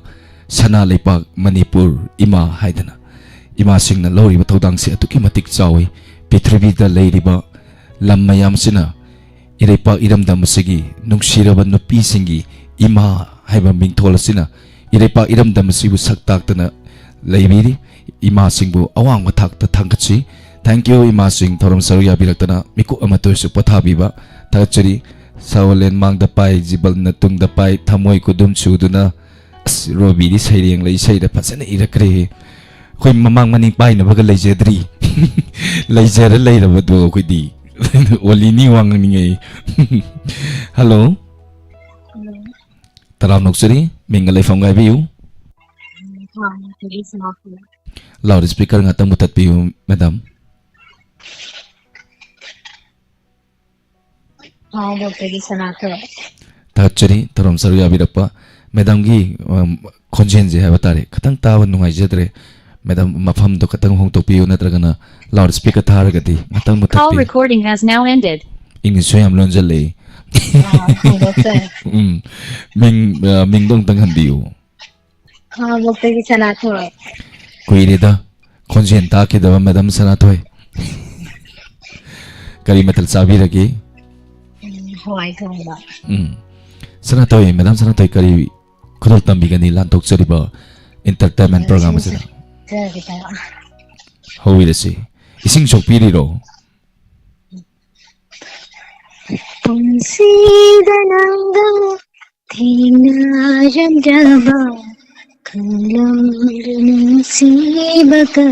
[SPEAKER 1] sana le pa manipur ima haidana Ima sing na lori batodang si atuki matik chawi Pitribi da leiriba lam mayam sina Irepa iramdam sigi nungsiraba nupi singi Ima haiba mingthola sina Irepa iramdam sibu saktak tana leibiri Ima singbu awang matak ta thangkachi Thank you Ima sing thoram saruya biraktana miku amatoy su pathabiba Tagachari sawalen mang da pai jibal na tung da pai thamoy kudum chuduna Robi di sayriyang lay sayda pasana irakre Koi mamang maning pai na baga lejadri lejara lay na bado ko di wali ni wang ni ngay Hello Taram noksari mingalay fam gai biu Loudspeaker nga tang mutat biu madam Tagachari taram saruya birapa madam gi konjenje hai batare katang tawan nungai jadre Madam mafam do katang hong to piu natragana loudspeaker tharagati matang mutak
[SPEAKER 2] Call recording has now ended.
[SPEAKER 1] English soyam lonjale ming dong tang handiu Kuirida konjen ta ke da madam sanatoy Kari matal sabi ragi Sanatoy madam sanatoy kari kudol tambigani lantok sariba entertainment program sila How will I say? Ising sok piriro.
[SPEAKER 8] Pangsidananga thinajamjaba kalam sibakarino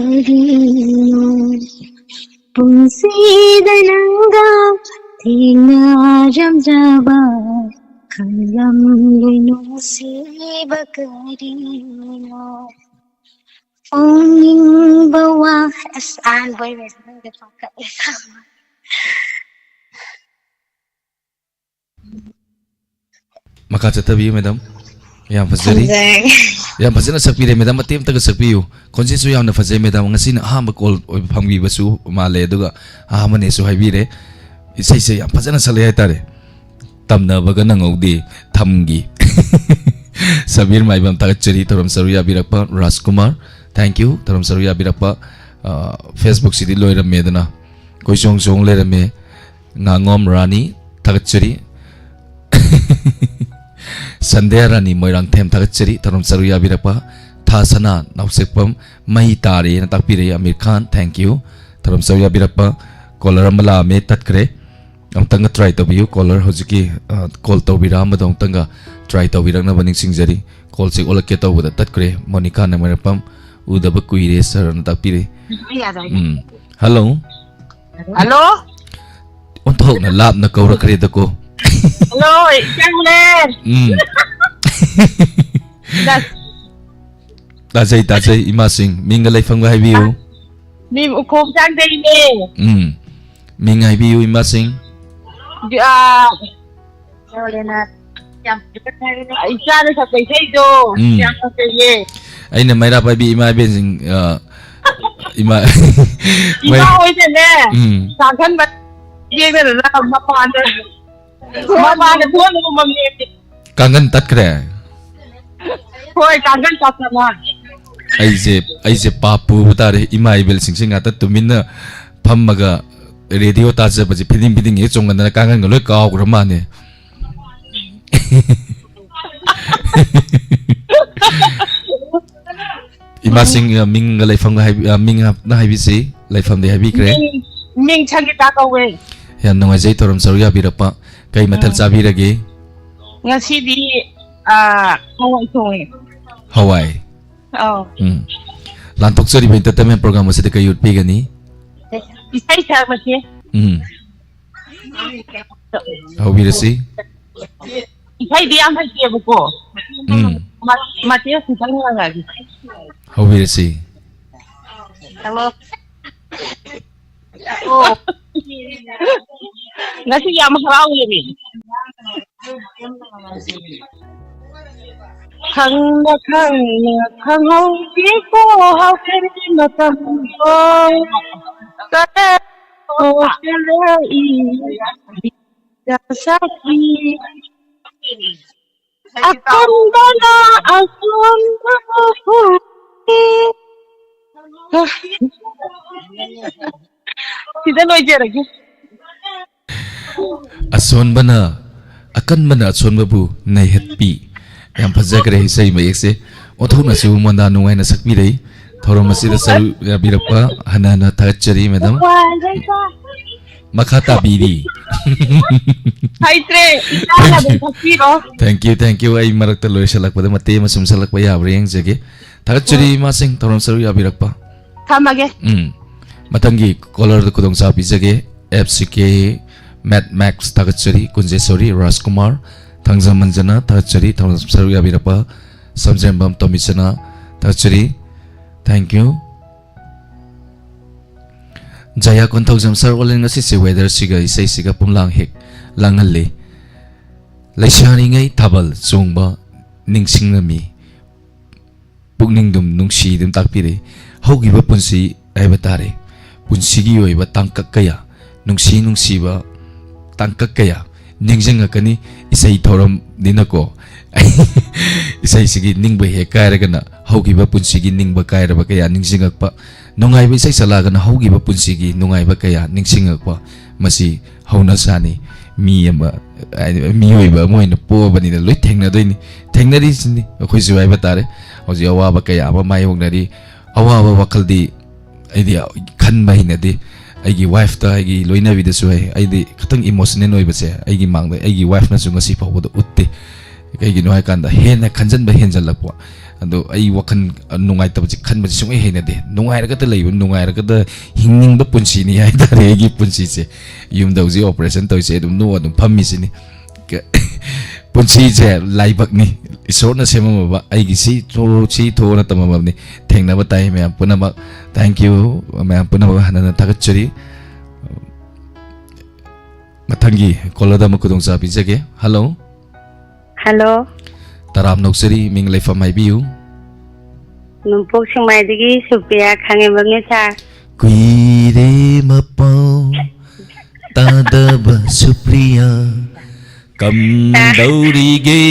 [SPEAKER 8] Pangsidananga thinajamjaba kalam sibakarino Onging bawa asan boy mesmo de faca esa
[SPEAKER 1] Makachatabi madam Yang fazari Yang fazana sakpire madam atim taga sakpiu Konsin su yang na fazay madam ngasi na ahama call pangbi basu male duga ahama ne su haibire Isay say yang fazana salay tare Tamna baga nangawdi tamgi Sabir maibam tagachari taram saruya birakpa Rajkumar Thank you taram saruya birakpa Facebook sidi loiram medana Koi song song lerame Ngangom Rani tagachari Sandhya Rani moirang them tagachari taram saruya birakpa Thasana nausekpam mahi tare na takpire Amir Khan thank you taram saruya birakpa Kolaramala me tatkre amtanga try tabiyu caller hojiki call tawbira amadong try tawbirang na baning singjari call si olak ke tawbada tatkre Monica na marapam udaba kuire sir na takpire hello
[SPEAKER 4] Hello?
[SPEAKER 1] onthok na lab na kawra kare dako
[SPEAKER 4] Hello, Changlen.
[SPEAKER 1] Tajay ima sing minga laifam ga haibiu
[SPEAKER 4] Ni ukom sang day ni.
[SPEAKER 1] minga haibiu ima sing
[SPEAKER 4] Isa na sa kaysay do. Yang sa kaye.
[SPEAKER 1] ay na mayra pa bi ima ben sing ima
[SPEAKER 4] Iba ko ito na. Sakan ba? Hindi na lang mapanda. Mapanda po ano mo mamit.
[SPEAKER 1] kangan tat kre
[SPEAKER 4] Hoy, kagan sa sama.
[SPEAKER 1] aise papu butare ima ibel sing sing ata tuminna phammaga radio ta ja baji piding e chongan na kangan ngalo kaw grama ne ima sing ming laifam ga ming na haibi si laifam de haibi kre
[SPEAKER 4] Ming changi ta ka we.
[SPEAKER 1] yan nong ajay torom saruya birapa kay matal sabirage
[SPEAKER 4] Nga si di kawai tong.
[SPEAKER 1] Hawaii
[SPEAKER 4] Oh.
[SPEAKER 1] lantok sari ba entertainment program sa kayo pigani
[SPEAKER 4] Isay sa mati.
[SPEAKER 1] how birasi
[SPEAKER 4] Isay di ang hay ko. Mati sa sang nga.
[SPEAKER 1] how birasi
[SPEAKER 4] Hello. Oh. Nga si yang maharaw ni. Khang na khang hong ki ko hao ke na tam ko ka o ke le I ya sa ki akan bana asun ko Sida loy jera ki
[SPEAKER 1] ason bana akan mana ason babu nai happy yam phajagre hisai mayekse othona se umanda nungai na sakbi rei thorom asida saru ya birapa hanana thachari madam makhata biri
[SPEAKER 4] hai tre ina na sakki ro
[SPEAKER 1] thank you ai marakta loy salak pada mate masum salak pa ya breng jage thachari ma sing thorom saru ya birapa
[SPEAKER 4] thamage
[SPEAKER 1] matangi caller da kudong sa bijage fck Matt Max Tagachari Kunjesori Rajkumar Thangja Manjana Tagachari Thangja Saru Yabirapa Samjembam Tomisana Tagachari thank you Jaya Konthojam Sar Olen ngasi se weather siga isai siga pumlang hek langalle Laishani ngai thabal chungba ningsingnami pukningdum nungsi dum takpire hogiba punsi aibatare punsigi oiba tangkak kaya nungsiba tangkak kaya ningjangakani isai thoram dinako isai sigi ningba he kairagana hogiba punsigi ningba kairaba kaya ningjingakpa nungaiba isai salagana hogiba punsigi nungaiba kaya ningjingakpa masi hauna sani mi oiba moina pobani da loi thengnari sini akhoi suwaiba tare hoji awaba kaya ama mai hognari awaba wakaldi idea khanba hinade aigi wife ta aigi loina vida suai aidi khatang emotional oi base aigi mangda aigi wife na sunga si pawdo utte kaigi no kanda hena khanjan ba henjal lakwa ando ai wakan nungai ta bji khan ba sungai hena de nungai ra ka ta leibu nungai ra ka da hingning ba punsi ni ai da re gi punsi se yum da uji operation toi se dum no dum phammi sini punsi je laibak ni isor na sema ba aigi si tho na tamam ni thengna ba tai me puna ba thank you me puna ba hanana tagachuri matangi kolada makudong sa bijage hello
[SPEAKER 7] Hello.
[SPEAKER 1] taram noksari ming leifam mai biu
[SPEAKER 7] Numpok singmai digi supia khange bangi sa.
[SPEAKER 1] kuire mapau tadaba supriya kam daurige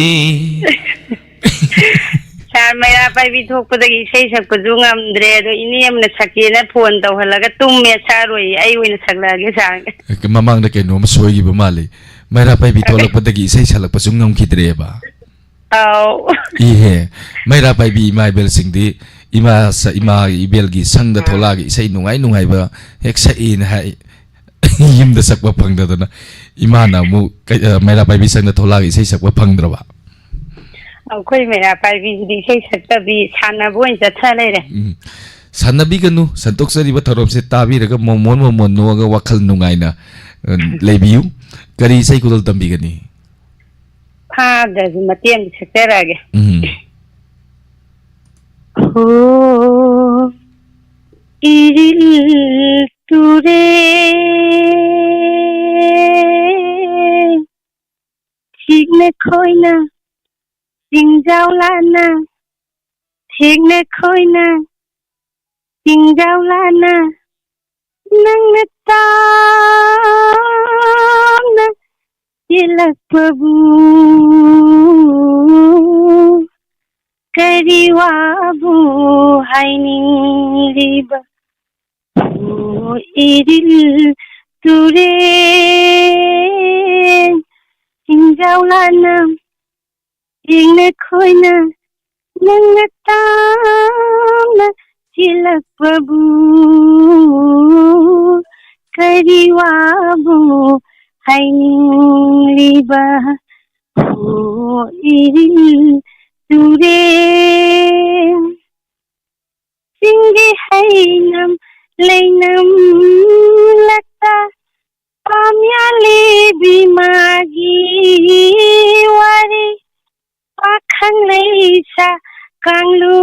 [SPEAKER 7] Sar mera pai bi thok padagi sei sak paju ngamdre do ini amna sakina phone taw halaga tumme saroi ai win saklage sang.
[SPEAKER 1] mamang da ke no masoi ba mali maira pai bi tolak padagi sei salak pasung ngam khidre ba
[SPEAKER 7] Aw.
[SPEAKER 1] ihe maira pai bi mai bel singdi ima ibel gi sang da thola gi sei nungai ba hek sa in hai yimda sakwa phangdadana imana mu mera pai bi sangna thola gi sei sakwa phangdraba
[SPEAKER 9] ꯑꯩꯈꯣꯏ ꯃꯩꯔꯥ ꯄꯥꯏꯕꯤꯁꯤꯗꯤ ꯏꯁꯩ ꯁꯛꯇꯕꯤ ꯁꯥꯟꯅꯕ ꯑꯣꯏꯅ ꯆꯠꯊ ꯂꯩꯔꯦ
[SPEAKER 1] ꯁꯥꯟꯅꯕꯤꯒꯅꯨ ꯁꯟꯇꯣꯛꯆꯔꯤꯕ ꯊꯧꯔꯝꯁꯦ ꯇꯥꯕꯤꯔꯒ ꯃꯣꯃꯣꯟ ꯅꯣꯛꯑꯒ ꯋꯥꯈꯜ ꯅꯨꯡꯉꯥꯏꯅ ꯂꯩꯕꯤꯌꯨ ꯀꯔꯤ ꯏꯁꯩ ꯈꯨꯗꯣꯜ ꯇꯝꯕꯤꯒꯅꯤ
[SPEAKER 9] ꯐꯥꯗ꯭ꯔꯁꯨ ꯃꯇꯦꯛ ꯑꯃ ꯁꯛꯆꯔꯛꯑꯒꯦ 이릴 뚜레 틱네 코이나 징자울라나 틱네 코이나 징자울라나 낭네 땀나 일락바부 그리와부 하이닝리바 이릴 뚜레 징자울라나 잉내 코이나 낭내 땀나 일락바부 그리와부 하이닝리바 이릴 뚜레 징기 하이남 레이남 락타 पाम्याले बिमागी वारी पाखang leisa kanglu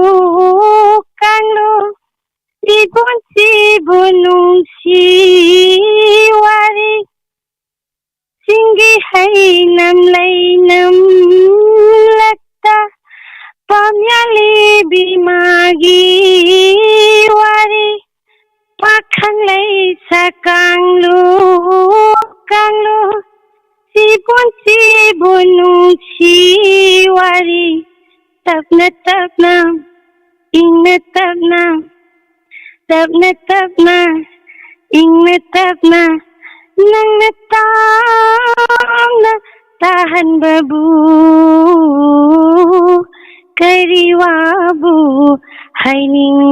[SPEAKER 9] sibun nungsi wari singgi hainam leinam lakta पाम्याले बिमागी वारी पाखang leisa kanglu sibun nungsi wari tapna ingna tapna ingna tapna nangna tamna tahan babu kariwabu haining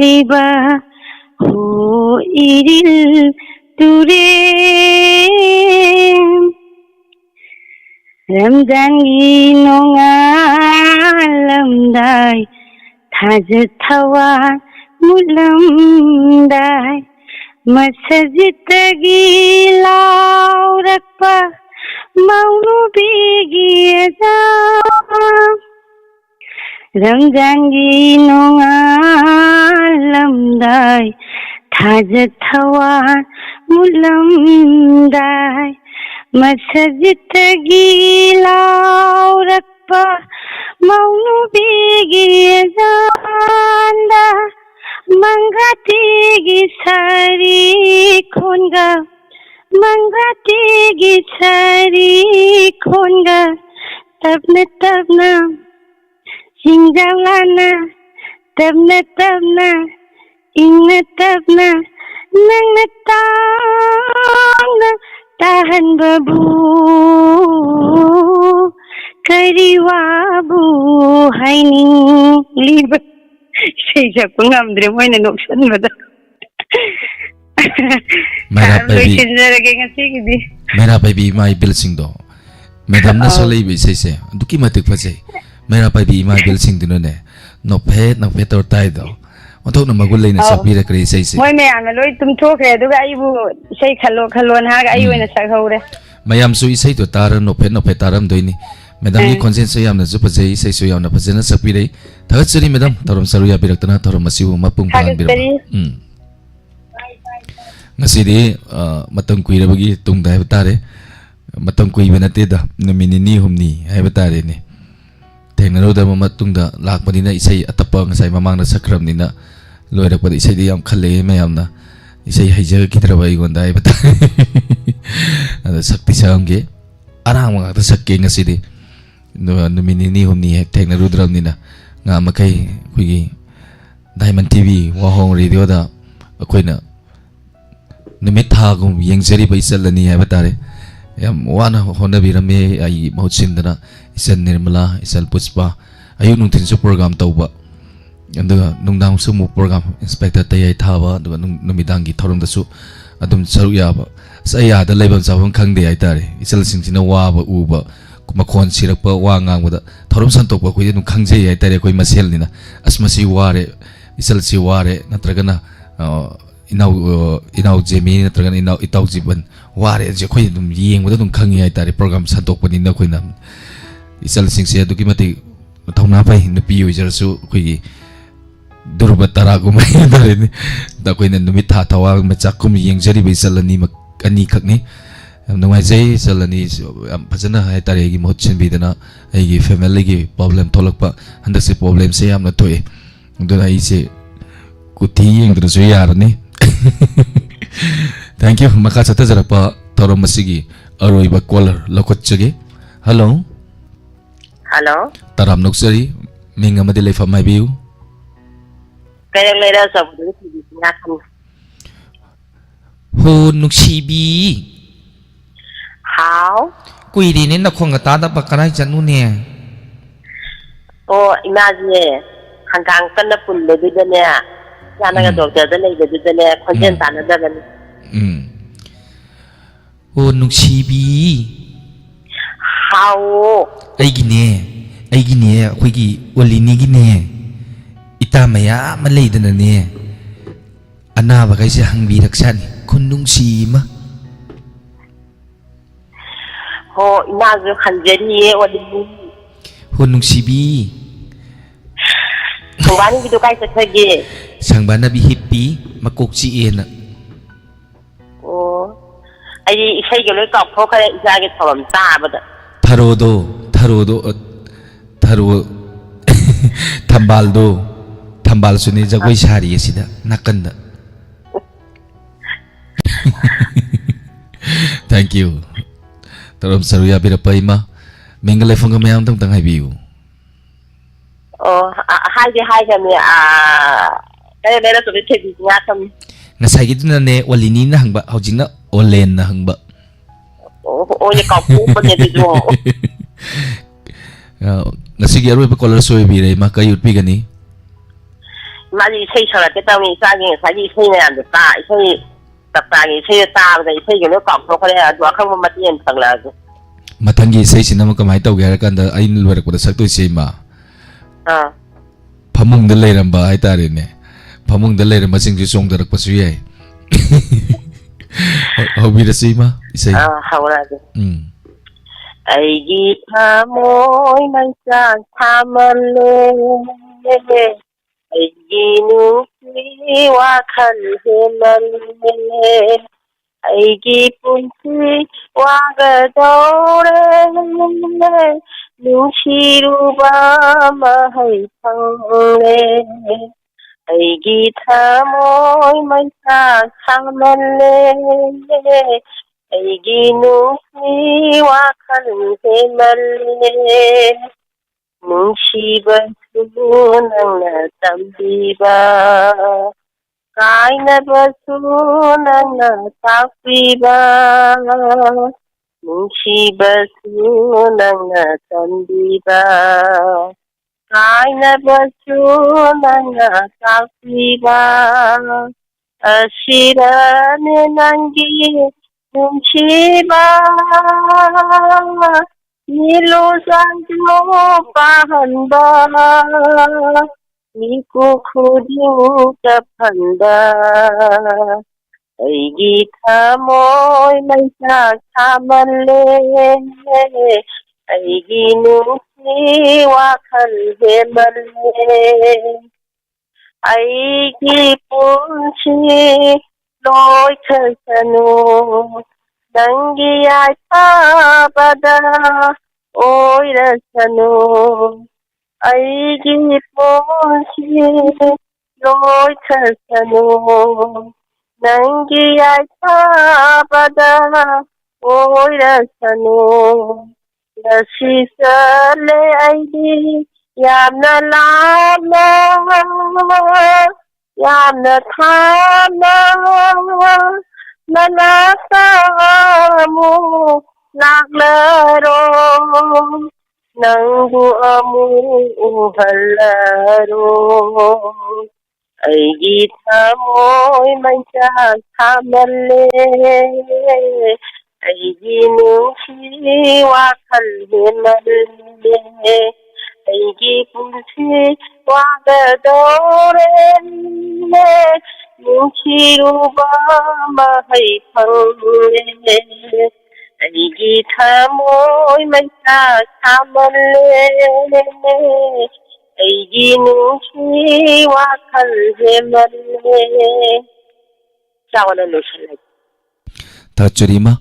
[SPEAKER 9] liba iril ture ramdangi nongalamdai thajathawa mulamdai masajitagi laurakpa maunu bigiya ramdangi nongalamdai thajathawa mulamdai masajitagi laurakpa maunu bigiya mangatigi sari khonga tapna singjawlana tapna ingna tapna nangna tamna tahan babu kariwabu haining liba sei sakpa ngamdre moina noksanbada
[SPEAKER 1] Mera baby my bill sing do Madam na so lay say say duki matik pa say Mera baby my bill sing dino ne no pet or tie do Onto na magulay na sa pira kay say say
[SPEAKER 9] Moy me ana loy tum thokre duga aibu say khalon ha ga ayu na sakhore
[SPEAKER 1] Mayam so isay to taran no pet taram doini Madam ni consent so yam na zupa say say so yam na pasena sa pira Tagat sari madam tarom saruya birakta tarom masiu mapung pangan biro Ngasidi matang kuy bagi tung dahil tare matang kuy benatida na minini humni ay batare ni Tengno da matung da lak pa nina isay atapa ngasay mamang na sakram nina loy pa isay di yam khale mayam na isay hijag kitrabay gonda ay batare ada sakti samge arang mga ta sakke ngasidi no minini humni tengno dram nina nga makay kuy Diamond TV wahong radio da akoy na Numit hagum yang jari ba isal ni ay batare yam wana hona birame ay mahutsinda isal Nirmala isal Puspa ayu nung tinso program tawba ando nung dang sumu program inspector tayay thawa numidang gi thorom dasu adum saru yaba saya da leban sabon khangde ai tare isal singchina waba uba makhon sirakpa wa ngangbada thorum santokpa khoi dum khangje ai tare khoi masel nina asmasi ware isal si ware natragana inau jemi natragana inau itau jiban ware je khoi dum yengbada dum khangi ai tare program santokpa ni na khoi nam isal singse aduki mati thongna pai nupi uijarsu khoi durba tara gumai dare ni da khoi na numit tha thawa machakum yengjari bai salani ani khakni nungai jai salani phajana hai tare gi mohot chen bidana ai gi family gi problem tholakpa handak se problem se amna toy duna ai se kuthi yeng dra so yarani thank you maka chata jara pa thorom masigi aroi ba caller lokot chage hello
[SPEAKER 3] hello
[SPEAKER 1] taram nuksari minga madi lefa mai biu
[SPEAKER 3] kaya lera sabu di na kan
[SPEAKER 6] ho nuksibi
[SPEAKER 3] how
[SPEAKER 6] kuiri ni na khong ta da pa karai chanu ne
[SPEAKER 3] o imagine hanggang kan na pun le de ne ya na ga doctor de le de ne khonjen ta na da ne
[SPEAKER 6] ho nuksibi
[SPEAKER 3] how
[SPEAKER 6] ai gi ne khoi gi olini gi ne ita maya ma leidana ne anaba kai se hangbi raksani khunung sima
[SPEAKER 3] ho imagine khanjeni o di
[SPEAKER 6] ho nungsibi
[SPEAKER 3] thongwani gi do kai sa thage
[SPEAKER 6] sangbana bi hippi makok chi ena
[SPEAKER 3] o ai isai ge loi ka pho kare isa ge thorom ta ba da
[SPEAKER 6] tharodo thambal suni jagoi sari asida nakanda
[SPEAKER 1] thank you tarom saruya birapa ima mingale fonga mayam tang hai biu
[SPEAKER 3] hai ga me kaya lera so the bi nga kam
[SPEAKER 6] ngasai gi duna ne walini na hangba haujina olen na hangba
[SPEAKER 3] o ye ka pu pa ne du
[SPEAKER 1] ngasigi aroi ba caller so bi re ma kay utpi gani
[SPEAKER 3] mari sei sara ke ta mi sa ge sa gi sei ne an ta sei ta ta gi sei ta ba sei ge no ka pho kare adu akhang ma tien thang la
[SPEAKER 1] mathangi sei sinama kamai tau ge kan da ain lwer ko da sak to sei ma phamung da leiramba ai tare ne phamung da leiramba sing ji song darak pasu yai hobi da sei ma isai
[SPEAKER 3] hawra ge ai gi tha moi mai sa thamale ai gi nu si wa khan he man ai gi pun si wa ga do re nu shi ru ba ma hai thang le ai gi tha moi mai sa thamale ai gi nu si wa khan he man nungsiba sunang tambiba kainaba sunang takbiba nungsiba sunang tambiba kainaba sunang takbiba asirane nangi nungsiba Nilo sanjo pahanba, niku khuding kapanda. Ai gita moy mai sa kamale, ai ginu si wakal hemale, ai gi punchi loy kasanu. Dangi ay pada oy rasano ay giponsi loy kasano dangi ay pada oy rasano nasisale ay di yamna lama yamna thama Nanasamu naglaro nanggu amu halaro
[SPEAKER 4] ꯑꯩꯒꯤ ꯊꯃꯣꯏ ꯃꯩꯆꯥꯛ ꯊꯥꯃꯜꯂꯦ ꯑꯩꯒꯤ ꯅꯨꯡꯁꯤ ꯋꯥꯈꯜ ꯍꯦꯟꯃꯜꯂꯦ ꯑꯩꯒꯤ ꯄꯨꯟꯁꯤ ꯋꯥꯒꯗꯧꯔꯦ ꯅꯨꯡꯁꯤꯔꯨꯕ ꯃꯍꯩ ꯐꯪꯂꯦ ꯑꯩꯒꯤ ꯊꯃꯣꯏ ꯃꯩꯆꯥꯛ ꯊꯥꯃꯜꯂꯦ ꯑꯩꯒꯤ ꯅꯨꯡꯁꯤ ꯋꯥꯈꯜ ꯍꯦꯟꯃꯜꯂꯦ ꯆꯥꯎꯅ ꯂꯣꯏꯁꯤꯜꯂꯒꯦ
[SPEAKER 6] ꯊꯥꯆꯔꯤꯃ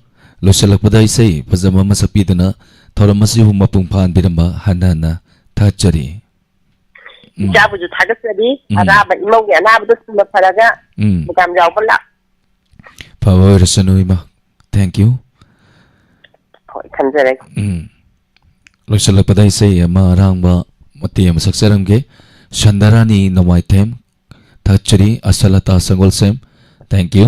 [SPEAKER 6] ꯂꯣꯏꯁꯤꯜꯂꯛꯄꯗ ꯏꯁꯩ ꯐꯖꯕ ꯑꯃ ꯁꯛꯄꯤꯗꯨꯅ ꯊꯧꯔꯝ ꯑꯁꯤꯕꯨ ꯃꯄꯨꯡ ꯐꯥꯍꯟꯕꯤꯔꯝꯕ ꯍꯟꯅ ꯍꯟꯅ ꯊꯥꯆꯔꯤ
[SPEAKER 4] ꯏꯆꯥꯕꯨꯁꯨ ꯊꯥꯒꯠꯆꯔꯤ ꯑꯅꯥꯕ ꯏꯃꯧꯒꯤ ꯑꯅꯥꯕꯗꯣ ꯊꯨꯅ ꯐꯔꯒ ꯃꯇꯝ ꯌꯥꯎꯕ ꯂꯥꯛ
[SPEAKER 6] ꯐꯕ ꯑꯣꯏꯔꯁꯅꯨ ꯏꯃꯥ ꯊꯦꯡꯛ ꯌꯨ
[SPEAKER 4] ꯍꯣꯏ ꯊꯝꯖꯔꯒꯦ
[SPEAKER 6] ꯂꯣꯏꯁꯤꯜꯂꯛꯄꯗ ꯏꯁꯩ ꯑꯃ ꯑꯔꯥꯡꯕ ꯃꯇꯦꯛ ꯑꯃ ꯁꯛꯆꯔꯝꯒꯦ ꯁꯟꯗꯔꯥꯅꯤ ꯅꯣꯡꯃꯥꯏꯊꯦꯝ ꯊꯥꯆꯔꯤ ꯑꯁꯂता ꯁꯪꯒꯣꯜꯁꯦꯝ ꯊꯦꯡꯛ ꯌꯨ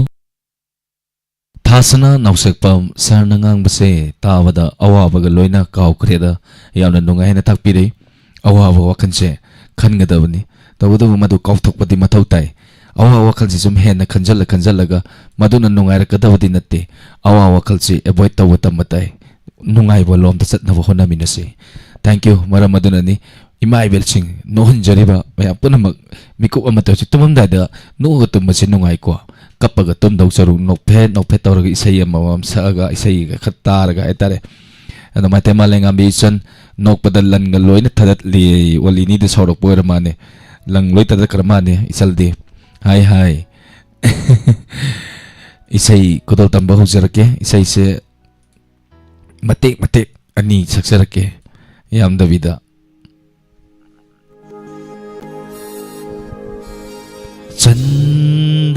[SPEAKER 6] ꯊꯥꯁꯅ ꯅꯥꯎꯁꯦꯛꯄꯝ ꯁꯔꯅ ꯉꯥꯡꯕꯁꯦ ꯇꯥꯕꯗ ꯑꯋꯥꯕꯒ ꯂꯣꯏꯅ ꯀꯥꯎꯈ꯭ꯔꯦꯗ ꯌꯥꯝꯅ ꯅꯨꯡꯉꯥꯏꯅ ꯇꯥꯛꯄꯤꯔꯤ ꯑꯋꯥꯕ ꯋꯥꯈꯜꯁꯦ ꯈꯟꯒꯗꯕꯅꯤ ꯇꯧꯕꯇꯕꯨ ꯃꯗꯨ ꯀꯥꯎꯊꯣꯛꯄꯗꯤ ꯃꯊꯧ ꯇꯥꯏ ꯑꯋꯥꯕ ꯋꯥꯈꯜꯁꯤ ꯁꯨꯝ ꯍꯦꯟꯅ ꯈꯟꯖꯜꯂꯒ ꯃꯗꯨꯅ ꯅꯨꯡꯉꯥꯏꯔꯛꯀꯗꯕꯗꯤ ꯅꯠꯇꯦ ꯑꯋꯥꯕ ꯋꯥꯈꯜꯁꯤ ꯑꯦꯚꯣꯏꯗ ꯇꯧꯕ ꯇꯝꯕ ꯇꯥꯏ ꯅꯨꯡꯉꯥꯏꯕ ꯂꯣꯝꯗ ꯆꯠꯅꯕ ꯍꯣꯠꯅꯃꯤꯟꯅꯁꯤ ꯊꯦꯡꯛ ꯌꯨ ꯃꯔꯝ ꯑꯗꯨꯅꯅꯤ ꯏꯃꯥ ꯏꯕꯦꯜꯁꯤꯡ ꯅꯣꯛꯍꯟꯖꯔꯤꯕ ꯃꯌꯥꯝ ꯄꯨꯝꯅꯃꯛ ꯃꯤꯀꯨꯞ ꯑꯃꯇ ꯇꯨꯝꯃꯝꯗꯥꯏꯗ ꯅꯣꯛꯑꯒ ꯇꯨꯝꯕꯁꯤ ꯅꯨꯡꯉꯥꯏꯀꯣ ꯀꯞꯄꯒ ꯇꯨꯝꯗꯧ ꯁꯔꯨꯛ ꯅꯣꯛꯐꯦꯠ ꯇꯧꯔꯒ ꯏꯁꯩ ꯑꯃꯃꯝ ꯁꯛꯑꯒ ꯏꯁꯩꯒ ꯈꯔ ꯇꯥꯔꯒ ꯍꯥꯏꯇꯥꯔꯦ ꯑꯗꯣ ꯃꯩꯇꯩꯃ ꯂꯩꯉꯥꯝꯕꯤ ꯏꯆꯟ ꯅꯣꯛꯄꯗ ꯂꯟꯒ ꯂꯣꯏꯅ ꯊꯗꯠꯂꯤ ꯋꯥꯂꯤꯅꯤꯗ ꯁꯥꯎꯔꯛꯄ ꯑꯣꯏꯔ ꯃꯥꯅꯦ ꯂꯪ ꯂꯣꯏ ꯊꯗꯠꯈ꯭ꯔ ꯃꯥꯅꯦ ꯏꯆꯜꯗꯤ ꯍꯥꯏ ꯏꯁꯩ ꯈꯨꯗꯣꯜ ꯇꯝꯕ ꯍꯧꯖꯔꯛꯀꯦ ꯏꯁꯩꯁꯦ ꯃꯇꯦꯛ ꯑꯅꯤ ꯁꯛꯆꯔꯛꯀꯦ ꯌꯥꯝꯗꯕꯤꯗ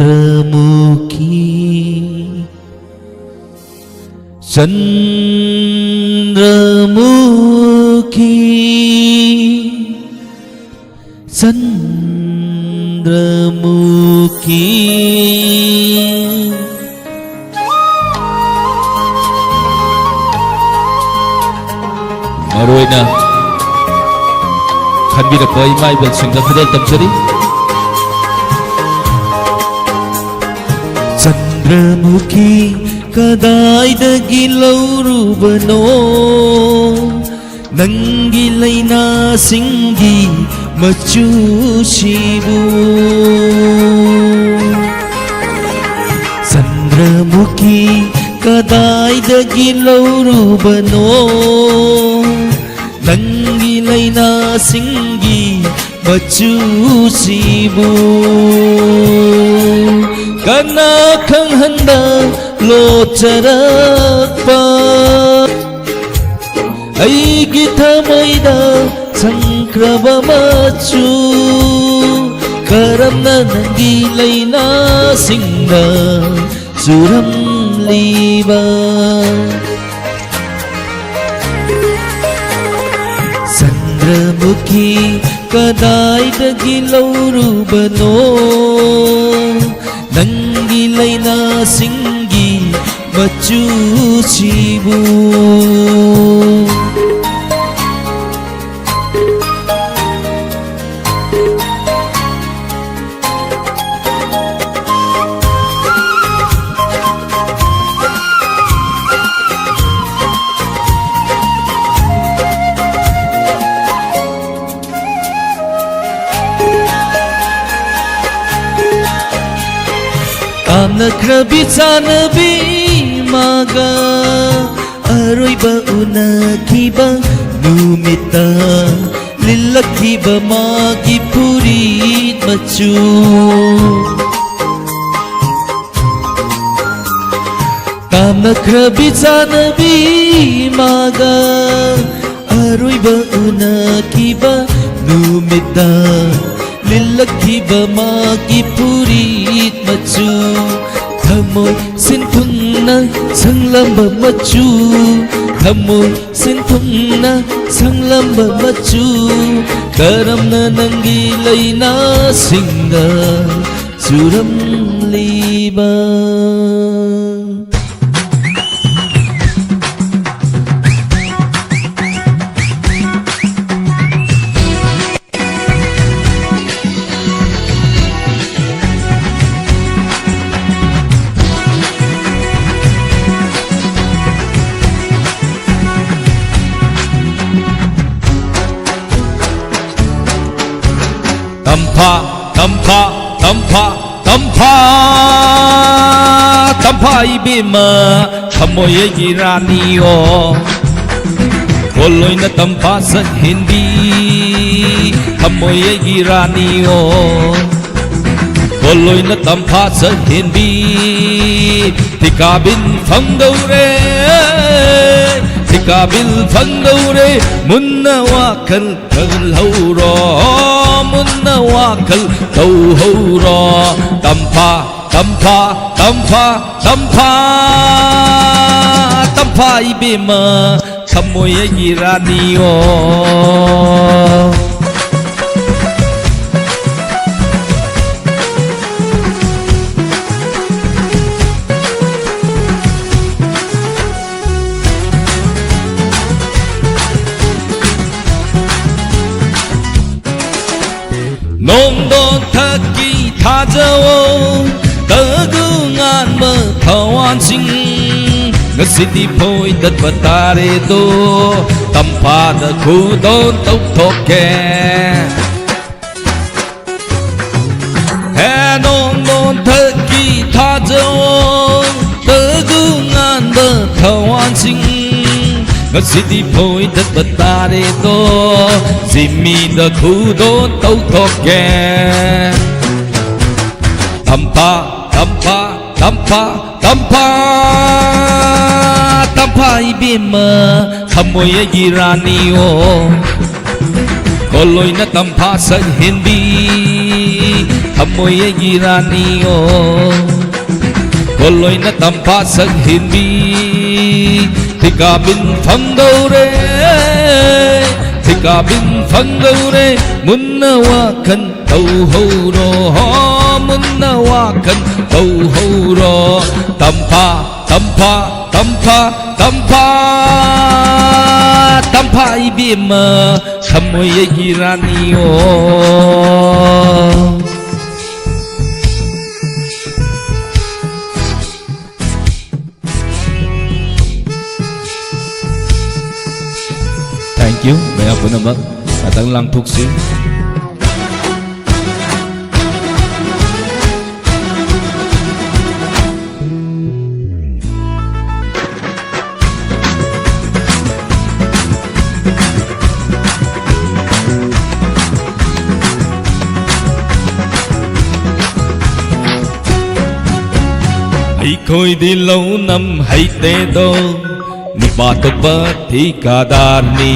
[SPEAKER 6] चंद्रमुखी मरोइना खनबिरक्पा इमा इबेलसिंगदा खदल तमजरी चंद्रमुखी कदाइदगी लौरुबनो नंगी लैना सिंगी मचूशिबु चंद्रमुखी कदाइदगी लौरुबनो नंगी लैना सिंगी मचूशिबु कना खंहंदा लोचरक्पा ऐगी थमैदा संक्रब मचू करमना नंगी लैना सिंगा सुरम लीबा चंद्रमुखी कदाइदगी लौरुबनो नंगी लैना सिंगी मचूशिबु नखरबी चानबी मागा अरोइबा उनखिबा नुमिता लिल्लखिबा मागी पुरी मचू ताम नखरबी चानबी मागा अरोइबा उनखिबा नुमिता लिल्लखिबा मागी पुरी मचू थमोय सिंथुंगना संगलंबा मचू थमोय सिंथुंगना संगलंबा मचू करमना नंगी लैना सिंगा सुरम लीबा tampa tampa tampa tampa tampa ibima thamoy giraniyo koloy na tampa sa hindi thamoy giraniyo koloy na tampa sa hindi tikabin phang đâu re tikabin phang đâu re munna wa kal kal hau ro munna wa kal tau hau ro tampa tampa tampa tampa tampa ibima thamoy giraniyo 농도 특기 타자오 뜨거운 뭐 더원징 ngasi phôi đất vật ta re do tampa da khu don tốc thok ke he non don thơ kỳ tha jo tơ gu ngan bơ thawang sing ngasi phôi đất vật ta re do zimi da khu don tốc thok ke tampa tampa tampa tampa tampa ibima thamoy giraniyo koloy na tampa sa hindi thamoy giraniyo koloy na tampa sa hindi tikabin phang đâu re tikabin phang đâu re munna wa kan tau ho ro munna wa kan tau ho ro tampa tampa tampa tampa tampa ibima thamoy giraniyo thank you banyak pun namak datang lang tuksi khôi đi lâu năm hay tê đô ni ba to ba thi cả đàn ni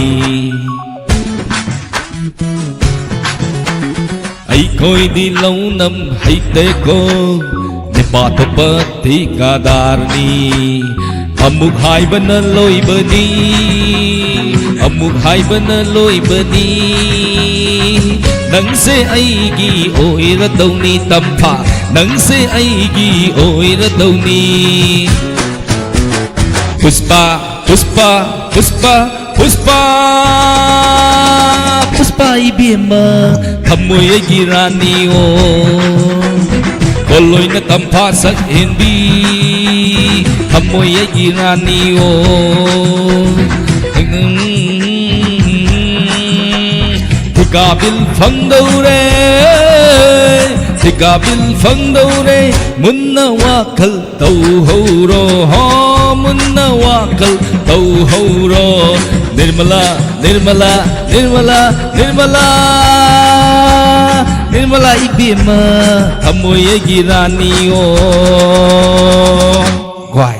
[SPEAKER 6] ai khôi đi lâu năm hay tê cô ni ba to ba thi cả đàn ni amuk hai bên lôi bờ ni amuk hai bên lôi bờ ni nắng se ai gi oi ra đâu ni tâm pha nắng se ai gi oi ra đâu ni Puspa Puspa Puspa Puspa Puspa ibima thamoy giraniyo koloy na tampa sa hindi thamoy giraniyo Tikabil phang đâu re Tikabil phang đâu re munna wa kal tau ho ro munna wa kal tau ho ro nirmala nirmala nirmala nirmala nirmala ibima thamoy giraniyo guai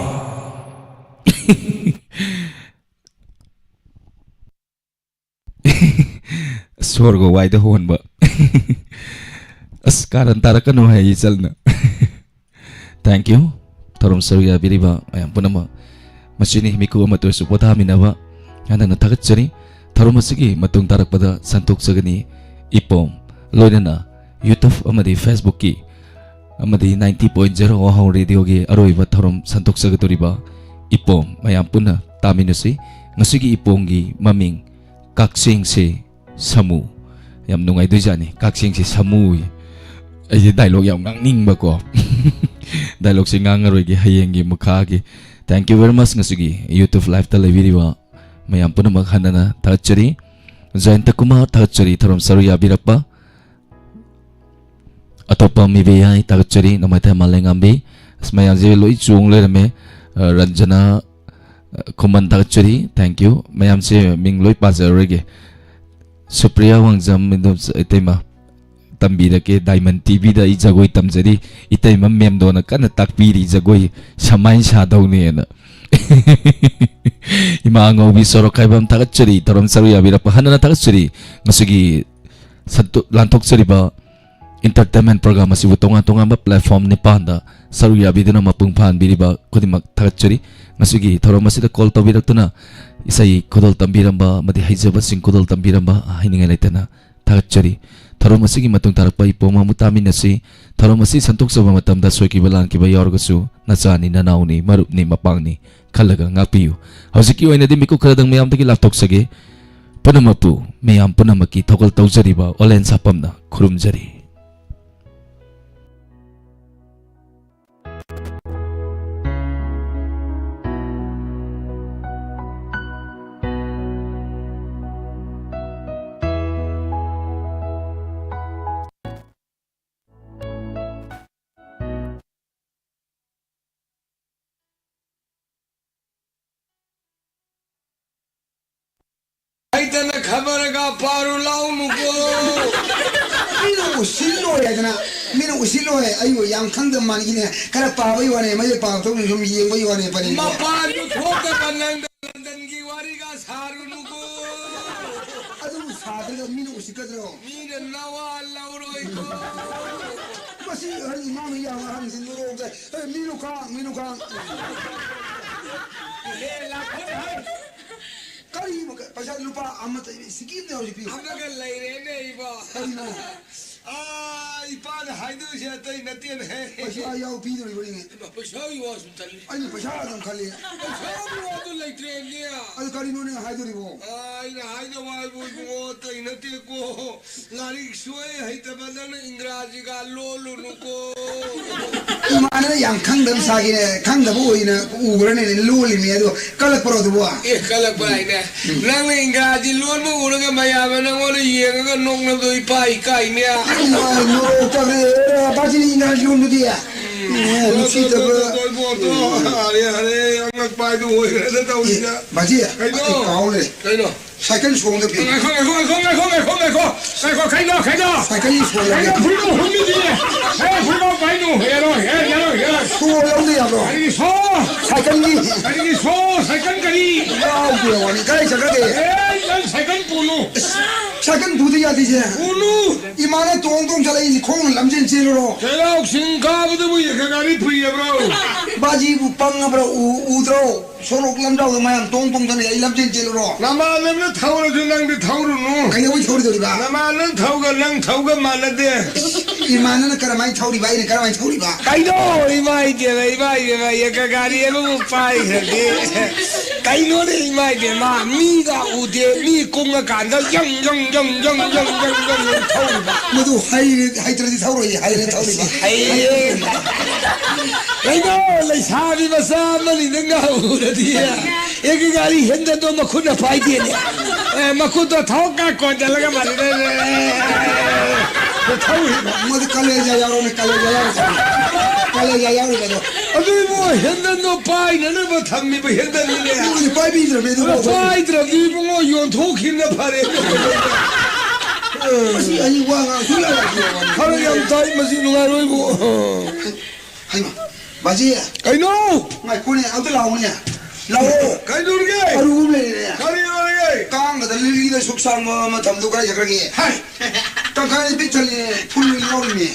[SPEAKER 6] Sorgo wai the hon ba as karan tara kanu hai chalna thank you thorom saruya biriba ayam punama masini miku amatur supota minawa ana na thagat chari thorom asigi matung tarak pada santok sagani ipom loinana youtube amadi facebook ki amadi 90.0 ohau radio gi aroi ba thorom santok sagatoriba ipom mayam puna taminusi ngasigi ipong gi maming kaksing se samu yam nungai du jani kaksing si samu ai dialogue yam ngning ba ko dialogue si ngangaroi gi hayeng gi mukha gi thank you very much ngasugi youtube live ta video mayam puna maghanana thachari join ta kuma thachari thorom saruya birappa atop mi be ai tagachari namai tha malengambi asmaya je loi chung le me Ranjana Kuman tagachari thank you mayam se ming loi pa jarege Supriya Wangjam mindom itema tambira ke Diamond TV da ijagoi tamjari itema mem dona kana takpiri jagoi samai sadau ne na ima ngobi soro kaibam tagachari taram saru yabira pahanana tagachari ngasugi santu lantok chariba entertainment program asibu tonga tonga ba platform ne panda saru yabiduna mapung phan biriba kodimak tagachari ngasugi taram asida call tabiratuna isai kodol tambiramba madi haijaba sing kodol tambiramba haininga laitana tagachari taram asigi matung tarakpa ipoma mutami nasi taram asi santok saba matamda soiki balan ki ba yorgasu nachani nanauni marupni mapangni khalaga ngapiyu hojiki oina di miku kharadang mayam tagi laptok sage panamapu mayam panamaki thokal taujariba olen sapamna khurumjari
[SPEAKER 10] Aitana khabar ga paru lau nuko.
[SPEAKER 11] Mino usilo ya jana. Mino usilo hai ayo yang khang de man ine kara pa bai wane mai pa to mi yeng bai wane pani.
[SPEAKER 10] Ma pa nu thoka banang dan gi wari ga saru nuko.
[SPEAKER 11] Adu sadre ga mino usikadro.
[SPEAKER 10] Mino nawa lauroi ko.
[SPEAKER 11] Masi hari imam ya han sin ro ga mino ka.
[SPEAKER 10] Le la khoi.
[SPEAKER 11] Kari pasal lupa amat sikit ne hoji pi.
[SPEAKER 10] Amna ga laire ne iba. Ipan haidu se tai natien hai.
[SPEAKER 11] Pasal ayau pi dori bori ne.
[SPEAKER 10] Pasal yo suntal.
[SPEAKER 11] Ai pasal dam khali.
[SPEAKER 10] Pasal yo to laitre ne.
[SPEAKER 11] Ai kari no ne haidu ri bo.
[SPEAKER 10] Ai na haidu wa bo bo tai nati ko. Lari suai hai ta badan ingraji ga lolu nuko.
[SPEAKER 11] Imana yang khang dam sa gi ne khang da bo ina ugra ne loli me ado kalak pro do bo.
[SPEAKER 10] Kalak bai ne. Nang ingraji lol mo ura ga maya ba nang ora yeng ga nok na doi pai kai ne.
[SPEAKER 11] No ta re baji ni ingraji lolu dia. Luci ta ba.
[SPEAKER 10] Are angak pai du hoi da tau sia.
[SPEAKER 11] Baji. Kai no.
[SPEAKER 10] Kai no.
[SPEAKER 11] Cycle xuống được kì.
[SPEAKER 10] Cycle khai đó.
[SPEAKER 11] Cycle xuống được kì.
[SPEAKER 10] Phun nó không đi đi. Phun nó phải nó hết rồi.
[SPEAKER 11] Xua lâu đi à rồi.
[SPEAKER 10] Cái gì số?
[SPEAKER 11] Cycle đi.
[SPEAKER 10] Cái gì số? Cycle cái gì?
[SPEAKER 11] Đâu kìa mà cái này cái gì?
[SPEAKER 10] Cycle phun nó.
[SPEAKER 11] Cycle phun đi à đi chứ.
[SPEAKER 10] Phun nó.
[SPEAKER 11] Imana tong chả lấy không làm trên trên rồi.
[SPEAKER 10] Cái đó sinh ca bây giờ bây giờ cái gì phi à bro.
[SPEAKER 11] Baji bu pang à bro u đâu. Số lúc làm đâu mà tong chả lấy làm trên rồi.
[SPEAKER 10] Làm ăn nó thâu rồi năng đi thâu rồi nó.
[SPEAKER 11] Cái này thâu đi ba.
[SPEAKER 10] Làm ăn nó thâu cái mà nó đi.
[SPEAKER 11] Imana nó cái này thâu đi ba, cái này thâu đi ba.
[SPEAKER 10] Cái đó imai cái gì nó phải cái nó đấy imai đi mà mi ga u đi mi công cái cản đó dăng thâu ba.
[SPEAKER 11] Mà tu hay trở đi thâu rồi hay thâu đi ba.
[SPEAKER 10] Cái đó lấy sao đi mà sao mà đi đứng đâu được đi à? Cái gari hiện tại tôi mà không được phải đi nè. Mà không được thâu cả con chả là cái mà đi đây. Thâu.
[SPEAKER 11] Mà cái này giờ rồi này cái rồi.
[SPEAKER 10] Aduh mo hiện tại nó phải nó mà thằng mình hiện tại này.
[SPEAKER 11] Nó phải đi rồi bây giờ.
[SPEAKER 10] Phải rồi đi mo yon thâu kim nó phải.
[SPEAKER 11] Masih ani wang aku lah.
[SPEAKER 10] Kalau yang tay masih nungaroy mo.
[SPEAKER 11] Hay mà. Baji à?
[SPEAKER 10] Cái nó.
[SPEAKER 11] Ngày cô này áo tôi lau nè. Lau.
[SPEAKER 10] Cái đuôi cái.
[SPEAKER 11] Áo đúng này nè.
[SPEAKER 10] Cái đuôi cái.
[SPEAKER 11] Cang cái lili cái súc sang mà thầm tôi cái gì cái. Hay. Cang cái biết chân nè, phun lau nè.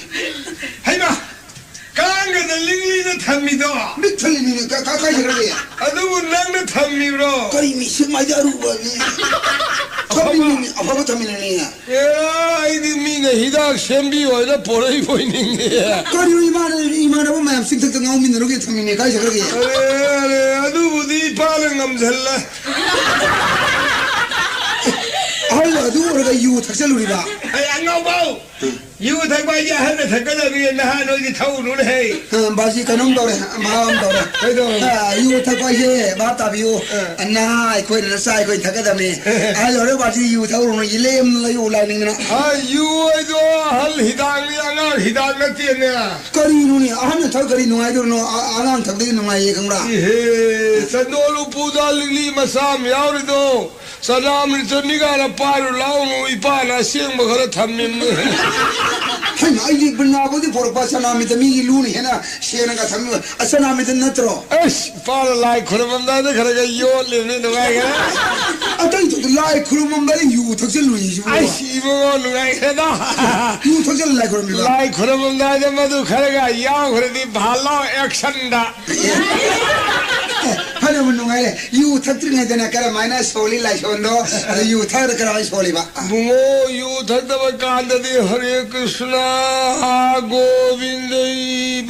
[SPEAKER 10] Hay mà. Cang cái lili nó thầm mi đó.
[SPEAKER 11] Biết chân nè, cái gì cái.
[SPEAKER 10] Aduh nang nó thầm mi bro.
[SPEAKER 11] Cái mi sih mai jaru bani. Apa thầm mi nè.
[SPEAKER 10] Ai đi mi cái hidak sembi rồi nó bỏ đi voi nè.
[SPEAKER 11] Cái điều iman apa mà sinh thực ngau min rồi cái thầm mi nè cái gì cái.
[SPEAKER 10] Aduh đi pa lên ngâm zalla.
[SPEAKER 11] Hay là aduh rồi cái yu thắc sẽ lùi ba.
[SPEAKER 10] Hay ăn ngau bao. อยู่ทางไปอย่าให้มันทางก็จะมีนะฮะโดยที่เท่านู้นเฮ้ย
[SPEAKER 11] บาสิขนมตัวเลยมาอมตัวเลย
[SPEAKER 10] ไปดู
[SPEAKER 11] อยู่ทางไปเย่บ้าตาบิวอันน่าไอ้คนนั้นใส่คนทางก็จะมีอายุเรื่องบาสิอยู่เท่านู้นยี่เล่มเลยอยู่ลายหนึ่งนะ
[SPEAKER 10] อยู่ไอ้ตัวฮัลฮิดังนี่อ่ะฮิดังนักเรียนเนี่ย
[SPEAKER 11] กรีนู่นนี่อันนั้นเท่ากรีนู่นไอ้ตัวนู้นอันนั้นทักดีนู่นไอ้กังรา
[SPEAKER 10] เฮ้สันโดลูปูดาลิลีมาสามยาวเลยตัวสนามนี่ตัวนี้ก็เราปารุลาวนูอีป้าน่ะเสียงมาเขาทำมิม
[SPEAKER 11] ให้ไอ้ที่เป็นนาบุตรพอร์ปัสนามิตรมีลูนี่นะเสียงก็ทำอยู่อัศนามิตรนัตรอ
[SPEAKER 10] เอ้ยฟ้าลายคนมันได้ขนาดโยนเลยนี่หนูไงกัน
[SPEAKER 11] อันนั้นจุดไล่ครูมันได้อยู่ทักษิณลุยใช่ไหม
[SPEAKER 10] ไอ้ชีโม่หนูไงกันนะ
[SPEAKER 11] อยู่ทักษิณไล่ครูมัน
[SPEAKER 10] ลายคนมันได้จะมาดูขนาดยาวขนาดนี้บาลาแอคชั่นด่า
[SPEAKER 11] ฮันมันนุ่งไงเลยอยู่ทักษิณไงแต่เนี่ยการไม่น่าโซลิไล่ชนโดอยู่ทักษิณไล่โซลิบะ
[SPEAKER 10] บุ้งอยู่ทักษิณการได้ Hare Krishna Govinda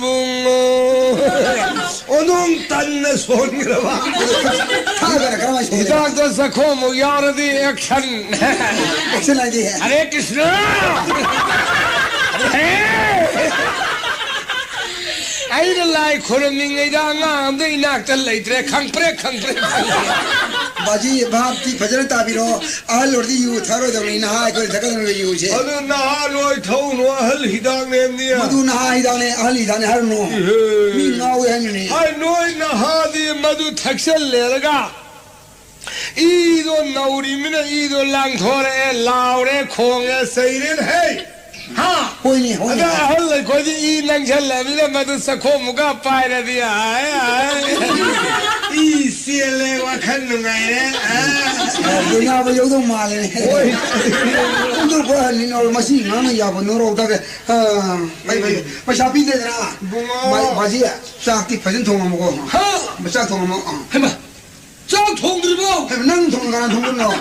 [SPEAKER 10] บุ้งโอ้น้องตันเนี่ยสอนกันวะ
[SPEAKER 11] ทักษิณการไม่โซลิ
[SPEAKER 10] จากจะสักข้อมูลยาร์ดีแอคชั่น
[SPEAKER 11] เช่นอะไร
[SPEAKER 10] Hare Krishna ไอ้ละลายคนมีไงด่างามได้นักจะเลยแต่ขังเปรกขังเปรก
[SPEAKER 11] บาจีบาปที่พจนาตาบิโรอาลอร์ดีอยู่ทารอดตรงนี้นะฮะคนทักษิณลุยอยู่เช่
[SPEAKER 10] อันนั้นน่าลอยเท่าหนูฮัลฮิดังเนี่ยเนี่ย
[SPEAKER 11] มาดูนะฮะอีดานเนี่ยอาลีดานเนี่ยฮาร์โนมีเงาเห็นอยู่นี่
[SPEAKER 10] ไอ้หนูน่าฮาดีมาดูทักษิณเลยละกันอีโดนนาวีมินะอีโดนลังทอร์เอลาวเรคงเอเซเรนเฮ้ยฮะ
[SPEAKER 11] โอ้ยนี่โอ้ย
[SPEAKER 10] อา
[SPEAKER 11] นี่
[SPEAKER 10] จารย์ฮัลโหลคนที่อีนังฉันเลยมินะมาดูสักข้อมูลก็ไปเลยดิอีเสียเลยว่าขันหนุ่งไงเนี่ย
[SPEAKER 11] ดูน่าไปยกต้องมาเลยโอ้ยคุณดูว่านี่นอร์มาสิงานะยาบนอร์โอตาเกไปชาปีเดนะไม่บาจีอ่ะสักที่พจนทงมาโก้ฮะไม่สักทงมาเฮ้ยมา
[SPEAKER 10] เจ้าทงหรือเปล่า
[SPEAKER 11] เฮ้ยนั่งทงกันทงกันเนาะ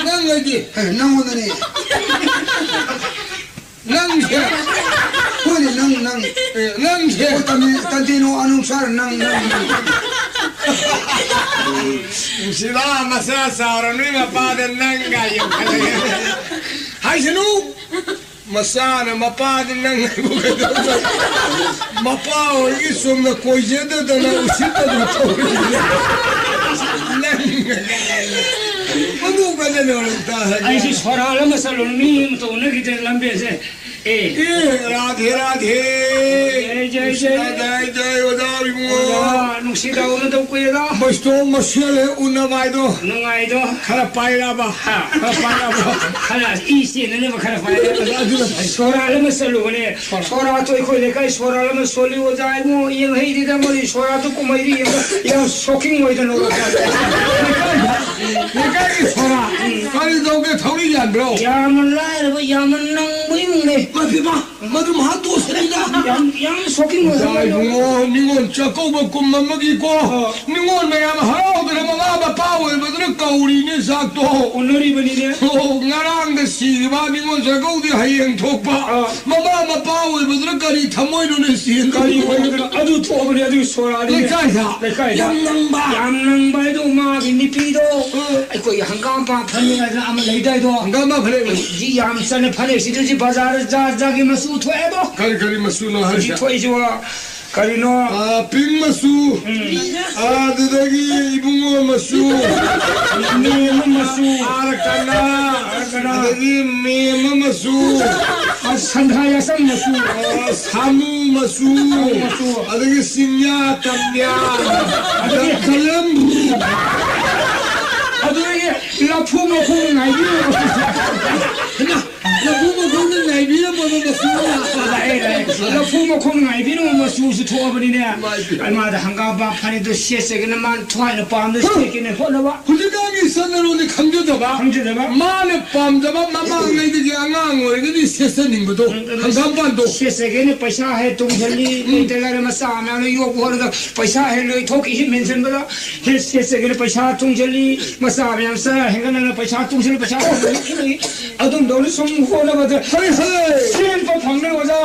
[SPEAKER 10] นั่งไงดิ
[SPEAKER 11] เฮ้ยนั่งวันนี้
[SPEAKER 10] นั่งเถอะ
[SPEAKER 11] โอ้ยนั่ง
[SPEAKER 10] นั่งเถอะ
[SPEAKER 11] ตันทีโนอนุสารนั่ง
[SPEAKER 10] สิลามาซาสาวนี่มาปาเดินนั่งไงยังไงให้สนุกมาซานะมาปาเดินนั่งไงบุกเดินมาปาโอ้ยสมนะคุยเจเดินนะอุชิตะดูโต้นั่งไงมันดูกันเลยนะตาไอ้ที่สวรรค์แล้วมาสลุนมีมตัวนึกที่จะลำเบสเอ๊ราเทราเทเจโอดาบิโมนุสิดาวน์ตัวคุยละมาสโตมาเชลอุนาวายโดนุงไงโดขลับไปละบ้าขลับไปละบ้าขลับอีสินั่นมาขลับไปละสวรรค์แล้วมาสลุนเนี่ยสวรรค์ตัวคุยเลยก็สวรรค์แล้วมาสลิวใจโมยังให้ดีแต่โมดิสวรรค์ตัวกูไม่ดียังช็อกกิ้งไว้ตลอดนี่ก็อีสวรรค์การที่เราเกิดท้องยันบล็อกยามันไล่หรือว่ายามันนั่งวิ่งเลยมาพี่มาดูมาตัวสินะยังช็อกกิ้งไว้ได้โอ้นี่งอนจะกู้มากุมมันเมื่อกี้ก็นี่งอนไม่ยามหาเอาแต่มาบ้าป้าเว้ยมาดูเกาหลีเนี่ยสักตัวอุนรีบันนี่เนี่ยโอ้งารังเดสีบ้านี่งอนจะกู้ที่ให้ยังทุกป้ามาป้าเว้ยมาดูการที่ทำไมดูเนี่ยสีการที่คนนี้อะดูทั่วไปเลยดูสวรรค์เนี่ยเลยใช่ยังนั่งบ้าดูมากินนี่ปีโดไอ้คนยังกำปั้นพันยังไงนะมันเลยได้ตัวกำปั้นพันเลยยี่ยามสันพันเลยสิดูที่บาซาร์จ้ากิมาสู้ทั่วเอโดकरी मसू नो हर जी थोई जो करी no ping मसू ददगी इबुंगो मसू मेम मसू आरकना ददगी मेम मसू संधाया सम मसू सामू मसू ददगी सिन्या तम्या ददगी कलम ददगी लफू मखू नाइबी ना लफू मखू नाइबी ना बोलो मसू लफू मखू नाइबी ना मसू से थोड़ा बनी ने अलमा द हंगाबा फानी तो शेसे के न मान थोड़ा न पाम न शेके ने हो लवा हुजगागी सनरो ने खंजो दबा मान पाम दबा मामा नहीं दे अंगांग और के शेसे निंग बतो हंगाबा दो शेसे के ने पैसा है तुम जल्दी नहीं तेरे मसा में यो बोल द पैसा है लो थोक ही मेंशन बला शेसे के ने पैसा तुम जल्दी मसा में सा हेंगन ने पैसा तुम जल्दी पैसा अदुम दोल सुम हो ल बत सेम पर फंगने वजा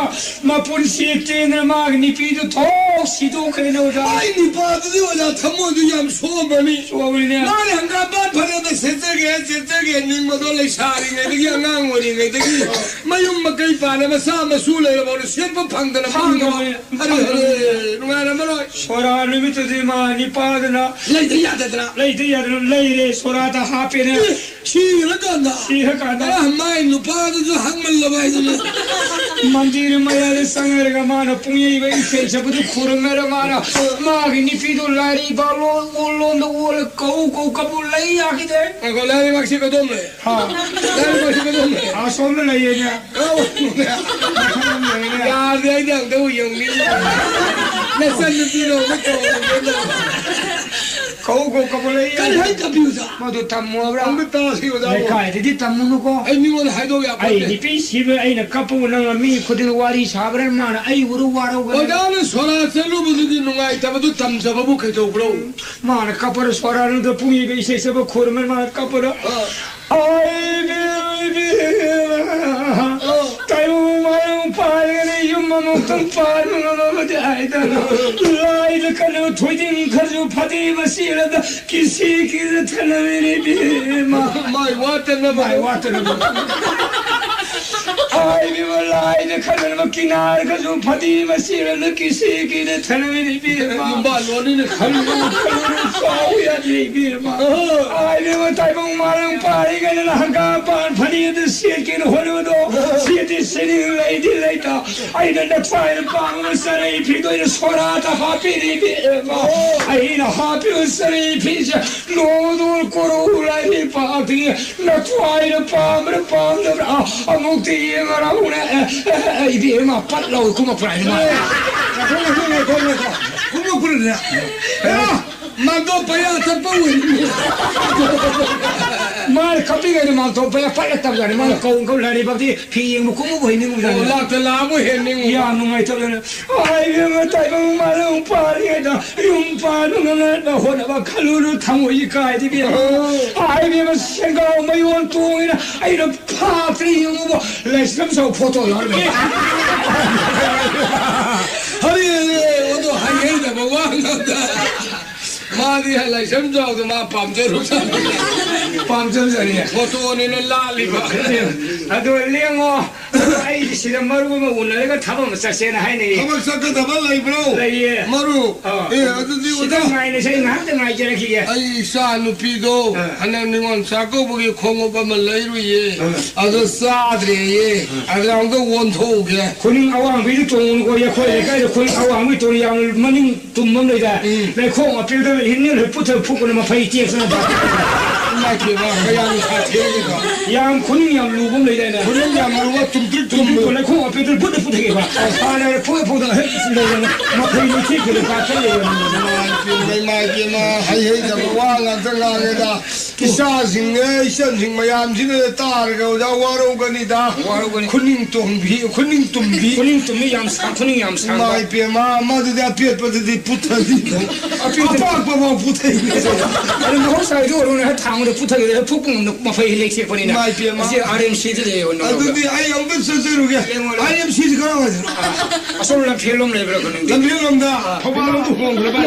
[SPEAKER 10] मा पुलिस टेन माग निपी तो थो 시도 그래 놓자 아이 니 빠지지 오자 탐모도 ям 소버니 소버니 나는 한가 반 파려다 세세게 님모도 레샤리네 되게 양강오리네 되게 마용 막이 파네 마사 마술에 버리 셰프 방다나 하루 누가나 말아 소라 리미트지마 니 빠드나 레이드 야다드나 레이드 소라다 하페네 시라간다 마이 누파도 항말로 바이드네 만디르 마야레 상에가 마나 뿡이 왜 페이스부터 쿠르메라 마나 마기니 피돌라리 발로 올론도 올 고고 까불레이 야기데 고라리 막시가 domle 라리 막시가 domle 아 손을 내냐 야 내가 또 용니 내 산지로 고고 까불레이 간하이 까비우자 모두 탐모라 안부터 시고다 내가 이디 탐모노고 아이 니원 하이도야 아이 니피 시베 아이나 까부나 미 코딜 와리 사브레 마나 아이 우루 와라고 어다는 소라 셀루부디 누가이 타바도 탐자바부 개도 브로 마나 까버르 소라는 더 뿡이베 이세서버 코르메 마나 까버르 아이 베비 타이무 마용 파이네 유마모탄 파르노노데 아이다노 라이드 카노 토이딩 카주 파디 바시라다 키시키르 타나메리 비마 마이 와타나 I will lie the color of Kinar, Kazu Padi, Masira, Lucky Siki, the Tanamini Birma, Balon, the color we are Birma. I never type of Maran Pari and Hanga Pan, Padi, the Silk in Hollywood, City sitting lady later. I did not find a bang, Sari, Pico, Sorata, Happy Birma. I in a happy Sari picture, no Kuru, like party, not try the palm, the Mukti, 이게 막 빨라고 그만 풀어야 그만 풀어야 야 만도 빠야 tapawin mal kapinga ni mal to paya pala tabgani mal kaung kau lari bakti phiyeng mu kumu boy ningu da la tala mu hen ningu ya nu ngai tabgani ai ye tai bang mal pari da yum pa nu na da hona ba khaluru thamu yi kai di bi ai ye ma senga mai won tu ina ai da pa tri yum bo lesam so photo yar me hari odo hai da ba wa da मारी है लाइसेंस जाओ तो माँ पंचर हो जाती है फोटो ने लाली बात अदो लेंगो आई सिर्फ मरु में उन्हें का थाबा मस्ता से ना है नहीं थाबा सका थाबा लाई ब्रो लाई मरु ये अदो दी उधर नहीं नहीं सही ना तो नहीं चले किया आई सानु पीदो हने निगोन साको बुगी खोंगो पर मन लाई रुई ये अदो सादरे ये अदो हम तो वन थो गया कुनिंग आवाम भी तो उनको ये खोए का ये कुनिंग आवाम भी तो यार मनिंग तुम मन ले जा ले खोंग अपील हिन्ने पुत्र फुकुन मा फै टेक्सना बा लाइके बा कयां खाथेगे बा याम खुनि याम लुगुम लेना खुनि याम लुगुम तुम को खो पेट्रोल पुथे बा साने फो हे मा फै नि थिके बा चले माइ के मा हाइ जब वाला जंगा दा किसा सिंगे शन सिंग मयाम सिने तार गौ जा वारो गनि दा खुनि तुम भी याम सा माइ पे मा दे पेट पर दे पुथा दी 뭐 붙어 아니 뭐 사이도로는 당으로 붙어게 폭풍 뭐 페일렉시 보니나 이제 RMC들이에요. 아두디 아이 영변 선수로게 RMC 그러거든. 아솔라 필름 레벨 그러는 게. 필름다. 포바로도 그래 봐.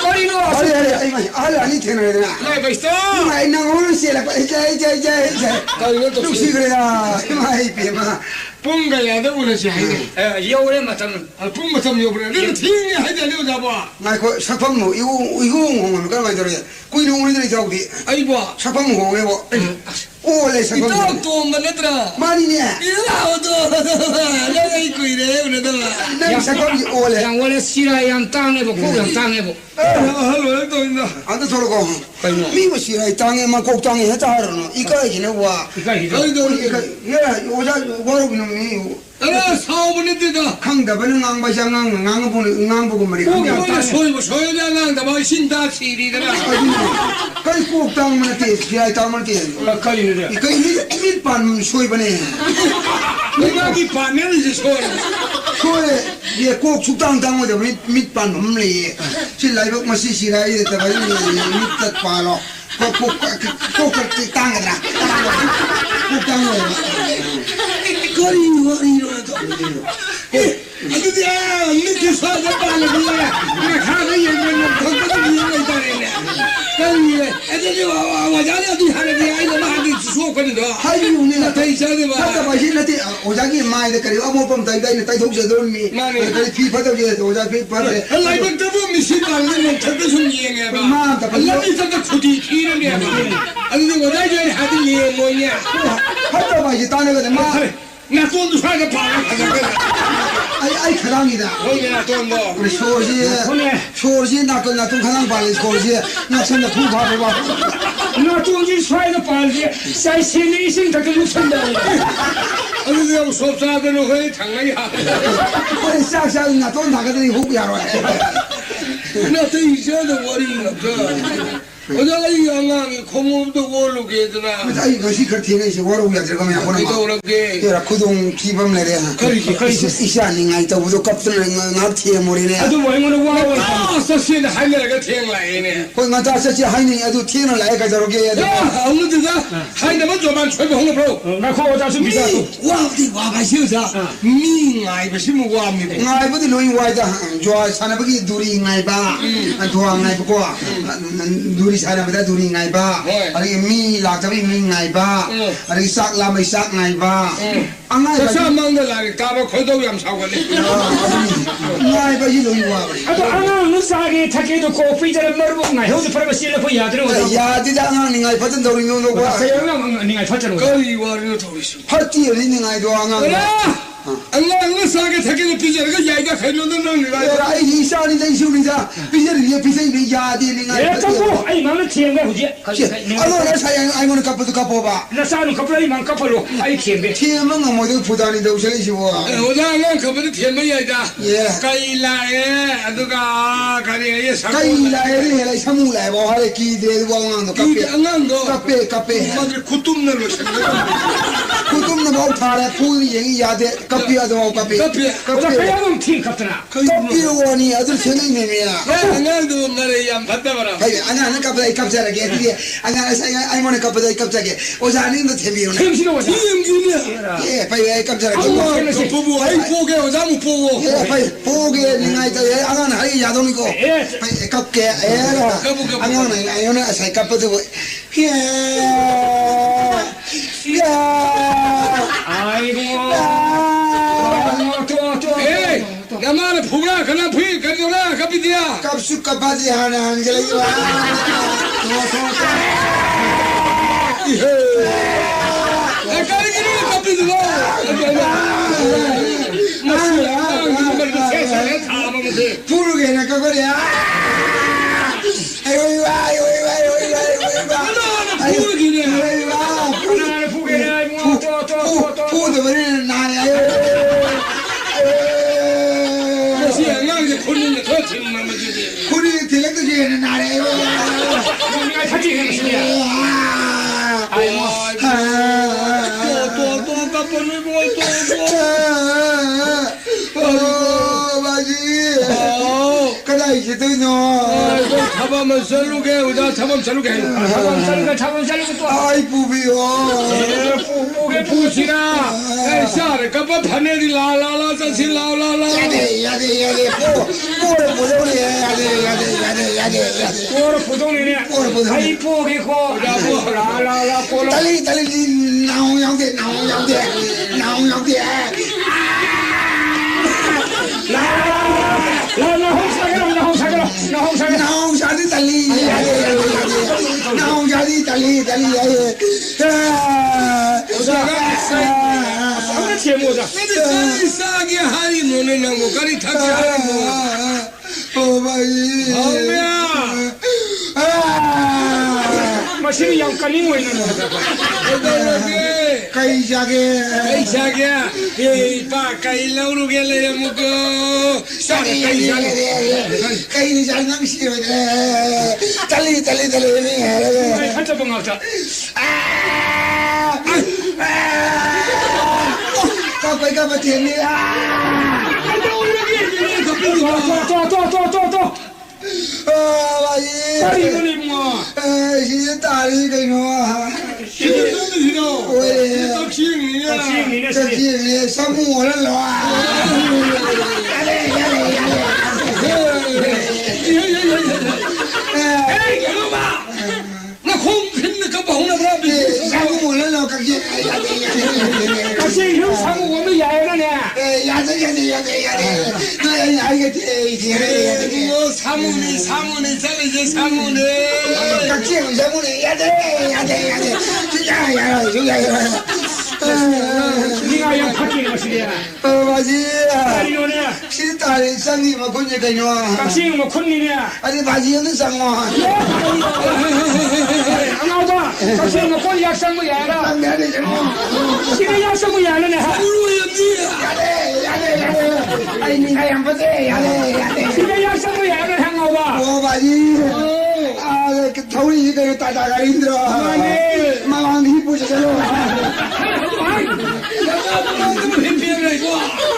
[SPEAKER 10] 거리노 아니 되는 거야. 나 봤어. 아이 나 오늘 씨라 자. 거리노 혹시 그래야 마이 비마. 뽕가야도 오늘지 하이네. 여울에 맞다면 뽕 맞다면 여울에 내가 팀이 하이다 내가 잡아. 나 그 사품무 이거 공원 그런 거 들어야. 꾸이는 오늘들이 저기. 아이고 사품 공원에 뭐. 오래 사품. 또 만나더라. 말이네. 이라오도. 내가 이거 이래 오늘도. 내가 사품이 오래. 양 원래 시라양 땅에 뭐 고양 땅에 뭐. 할로 또 있나. 안도 저러고. 미고 시라이 땅에만 꼭 땅에 했다 하러노. 이까지는 와. 이까지도 이까. 얘 오자 와로는 아 사오분이다 강다버는 앙바샹 앙보는 앙보고 말이야 고기 소유자 앙다바 신다 치리더라 거기 꼭 땅만 때 지하에 땅만 때 거기는 이거 밀반 소이버네 이마기 반면 이제 소에 얘꼭 죽당 당어도 밀반 없네 실라이버 마시시라이 되다가 밑에 빠로 꼭 땅에다 꼭 땅에 거리는 ꯑꯗꯨꯗꯤ ꯃꯤꯠꯀꯤ ꯁ꯭ꯋꯥꯏꯗ ꯄꯥꯜꯂꯗꯤ ꯃꯈꯥꯗ ꯌꯦꯡꯕ ꯊꯛꯄꯗ ꯌꯦꯡ ꯂꯩꯇꯥꯔꯦꯅꯦ ꯀꯔꯤ ꯑꯗꯨꯗꯤ ꯑꯣꯖꯥꯅꯤ ꯑꯗꯨ ꯍꯥꯏꯔꯗꯤ ꯑꯩꯅ ꯃꯥꯒꯤ ꯁꯣꯛꯀꯅꯤꯗꯣ
[SPEAKER 11] ꯍꯥꯏꯌꯨꯅꯦ
[SPEAKER 10] ꯅꯥꯇꯩ ꯆꯥꯗꯕ
[SPEAKER 11] ꯐꯠꯇꯕ ꯍꯥꯏꯁꯤ ꯅꯠꯇꯦ ꯑꯣꯖꯥꯒꯤ ꯃꯥꯏꯗ ꯀꯔꯤ ꯑꯃꯣꯠꯄ ꯑꯃꯇ ꯑꯩꯅ ꯇꯩꯊꯣꯛꯆꯗꯧꯔꯤꯅꯤ ꯀꯔꯤ ꯐꯤ ꯐꯠꯇꯕꯁꯦ ꯑꯣꯖꯥ ꯐꯤ ꯐꯠꯇ꯭ꯔꯦ
[SPEAKER 10] ꯂꯥꯏꯕꯛꯇꯕꯨ ꯃꯤꯁꯤ ꯄꯥꯜꯂꯗꯤ ꯅꯣꯡꯊꯛꯇ ꯁꯨꯝ ꯌꯦꯡꯉꯦꯕ ꯂꯝꯕꯤꯗ ꯈꯨꯗꯤ ꯊꯤꯔꯅꯦꯕ ꯑꯗꯨꯗꯤ ꯑꯣꯖꯥꯒꯤ ꯑꯩ ꯍꯥꯏꯗꯤ ꯌꯦꯡꯉꯣꯏꯅꯦ
[SPEAKER 11] ꯐꯠꯇꯕ ꯍꯥꯏꯁꯤ ꯇꯥꯟꯅꯒꯗ ꯃꯥ
[SPEAKER 10] 나돈도 사가 봐.
[SPEAKER 11] 아이 가랑이다.
[SPEAKER 10] 혼내 나돈도.
[SPEAKER 11] 우리 소지 나돈 가랑 발리 소지 나선다 두 봐봐.
[SPEAKER 10] 나돈이 사이가 발리 사이신이 이신 다 그렇습니다. 아니 내가 수업사들은 거의 장난이야.
[SPEAKER 11] 거의 싹싹 나돈 나가더니 후비하러 해.
[SPEAKER 10] 나도 이제도 머리가 없어. 어제가 이 양양이 고무도 모르게 해드나.
[SPEAKER 11] 아이 것이 그렇게 해서 워로우야 들어가면 하고는 막. 그래 구동 기범 내려. 이샤닝 또 부족 kap들은 나티에 모리네.
[SPEAKER 10] 아주 뭐는 와와. 서시는 하이네가 태양라이네.
[SPEAKER 11] 거기 나타 서시 하이네 아주 태양을 라이가 저렇게 해야 돼.
[SPEAKER 10] 아무데가 하이네만 좀만吹红了나 그거 다 준비 다.
[SPEAKER 11] 와디 와가시자.
[SPEAKER 10] 미가이 버시면 와미.
[SPEAKER 11] 나이버디 로인 와이다. 좋아 사나버기 두리 나이바. 좋아 나이고. 두리 사람보다 둘이 나이바, 아니 미 락잡이 미 나이바, 아니 싹 라면 싹 나이바, 안 나이바.
[SPEAKER 10] 싹 먹는 날이 까봐 거도 염사거든.
[SPEAKER 11] 나이바 이로 이와.
[SPEAKER 10] 아또 안은 싹이 타기도 코피자를 머르고 나 형도 팔아 실려 보 야들어.
[SPEAKER 11] 야디장 닝아이 버튼 도리 노노고.
[SPEAKER 10] 사용 닝아이 퍼잖아. 거기 와르 도리시.
[SPEAKER 11] 퍼티 닝아이 도앙아.
[SPEAKER 10] 안나 싹이 타기도 피자가 야이가 가면은 너가.
[SPEAKER 11] 아이 이샤니 대시우리자. 피자리 피자이 야디 닝아이.
[SPEAKER 10] 아이 나는 티엔가 후지.
[SPEAKER 11] 아너 사양 아이모는 카포도 카포봐.
[SPEAKER 10] 나 사는 카포이 만 카포로 아이 티엔베.
[SPEAKER 11] 티엔은 모두 부담이 되우셔리시고.
[SPEAKER 10] 오다가 카포도 티엔베야다. 예. 가이라에 아두가 가리에 사.
[SPEAKER 11] 가이라에 해라 사무라에 뭐 하래 기대 왕왕도 카페.
[SPEAKER 10] 안간도.
[SPEAKER 11] 카페.
[SPEAKER 10] 맞을 쿠tumner로
[SPEAKER 11] 쿠tumner 뭐 타래 푸이 얘기 야데 카페야도 카페.
[SPEAKER 10] 카페야는 팀 카트나.
[SPEAKER 11] 카페원이 아주 재능님이야.
[SPEAKER 10] 안간도 나를 양 받다 봐라.
[SPEAKER 11] 아니 kapda kap자라게 이게 아가 사이가 아이모네 kapda kap자게 오자님도 태비오네
[SPEAKER 10] 템시도 오자 템기냐
[SPEAKER 11] 예 파이 kap자라게
[SPEAKER 10] 보고 아이 보게 오자무 보고
[SPEAKER 11] 예 파이 보게 닝아이다 예 아가는 하이 야동이고 파이 kap게 에라 아가는 아이오네 사이 kap도 예
[SPEAKER 10] 아이고 나만의 보라 그나 부이 가져라 갑이디야
[SPEAKER 11] 갑수 갑바지 하나 안젤이 와
[SPEAKER 10] 까리기는 갑이디고
[SPEAKER 11] 부르게나 그거야 아이고 부르게 버리는 나야 우리 대략도 지내는 나라요.
[SPEAKER 10] 우리가 같이 해주시냐? 아이고, 또 까불리고
[SPEAKER 11] 또 맞지. 그다 이제 되노.
[SPEAKER 10] 잡으면 살루게, 우자 잡으면 살루게. 잡으면 살루게 또.
[SPEAKER 11] 아이 부비요.
[SPEAKER 10] 부부게 부시나. 샤를 까봐 파네리 라라라 자시 라라라.
[SPEAKER 11] 야대. 꼬를 보동이 야대.
[SPEAKER 10] 꼬를 보동이네. 아이 포기고. 라라라 꼬를.
[SPEAKER 11] 달리 나오양대.
[SPEAKER 10] 나
[SPEAKER 11] 홍사디 달리. 나홍사디 달리.
[SPEAKER 10] 오자가 제모자. 근데 싸게 하니 노는 거 가리 타게 하니 뭐.
[SPEAKER 11] 오바이.
[SPEAKER 10] 아우야. 마시니 양깔이 뭐 있는 거다.
[SPEAKER 11] 가이자게.
[SPEAKER 10] 이 가일라우르게 레 먹고. 싸게
[SPEAKER 11] 가이니 잘 남시오. 달리.
[SPEAKER 10] 한자 봉하자.
[SPEAKER 11] 까빠 때문에
[SPEAKER 10] 또
[SPEAKER 11] 바지.
[SPEAKER 10] 이거니 뭐?
[SPEAKER 11] 시대 딸이 그놈.
[SPEAKER 10] 시대도
[SPEAKER 11] 왜?
[SPEAKER 10] 덕시행이야.
[SPEAKER 11] 사무를 놔.
[SPEAKER 10] 에이 이놈아. 나 공편을 깜빡 혼나 보라.
[SPEAKER 11] 사무를 놔.
[SPEAKER 10] 덕시 형 사무 오면 야야가네.
[SPEAKER 11] 야돼. 너 알겠지?
[SPEAKER 10] 뭐 사무네 저기 사무네.
[SPEAKER 11] 깍지는 사무네 야돼. 진짜
[SPEAKER 10] 네가 양 파티는 것이야.
[SPEAKER 11] 바지.
[SPEAKER 10] 딸이노네.
[SPEAKER 11] 시대 딸이 쌍이 뭐 건지 그놈.
[SPEAKER 10] 덕시 뭐 콘니네.
[SPEAKER 11] 아니 바지는 쌍어.
[SPEAKER 10] 안 나오다. 덕시 뭐 콘 약상 뭐 야라.
[SPEAKER 11] 내가 좀.
[SPEAKER 10] 시대 약상 뭐 야라네.
[SPEAKER 11] 야돼. 아니 네가 양보대. 야돼.
[SPEAKER 10] 시대 약상 뭐 야라 향하다.
[SPEAKER 11] 바지. 그 더위 이거 따다가 힘들어. 마음 힘부셔서.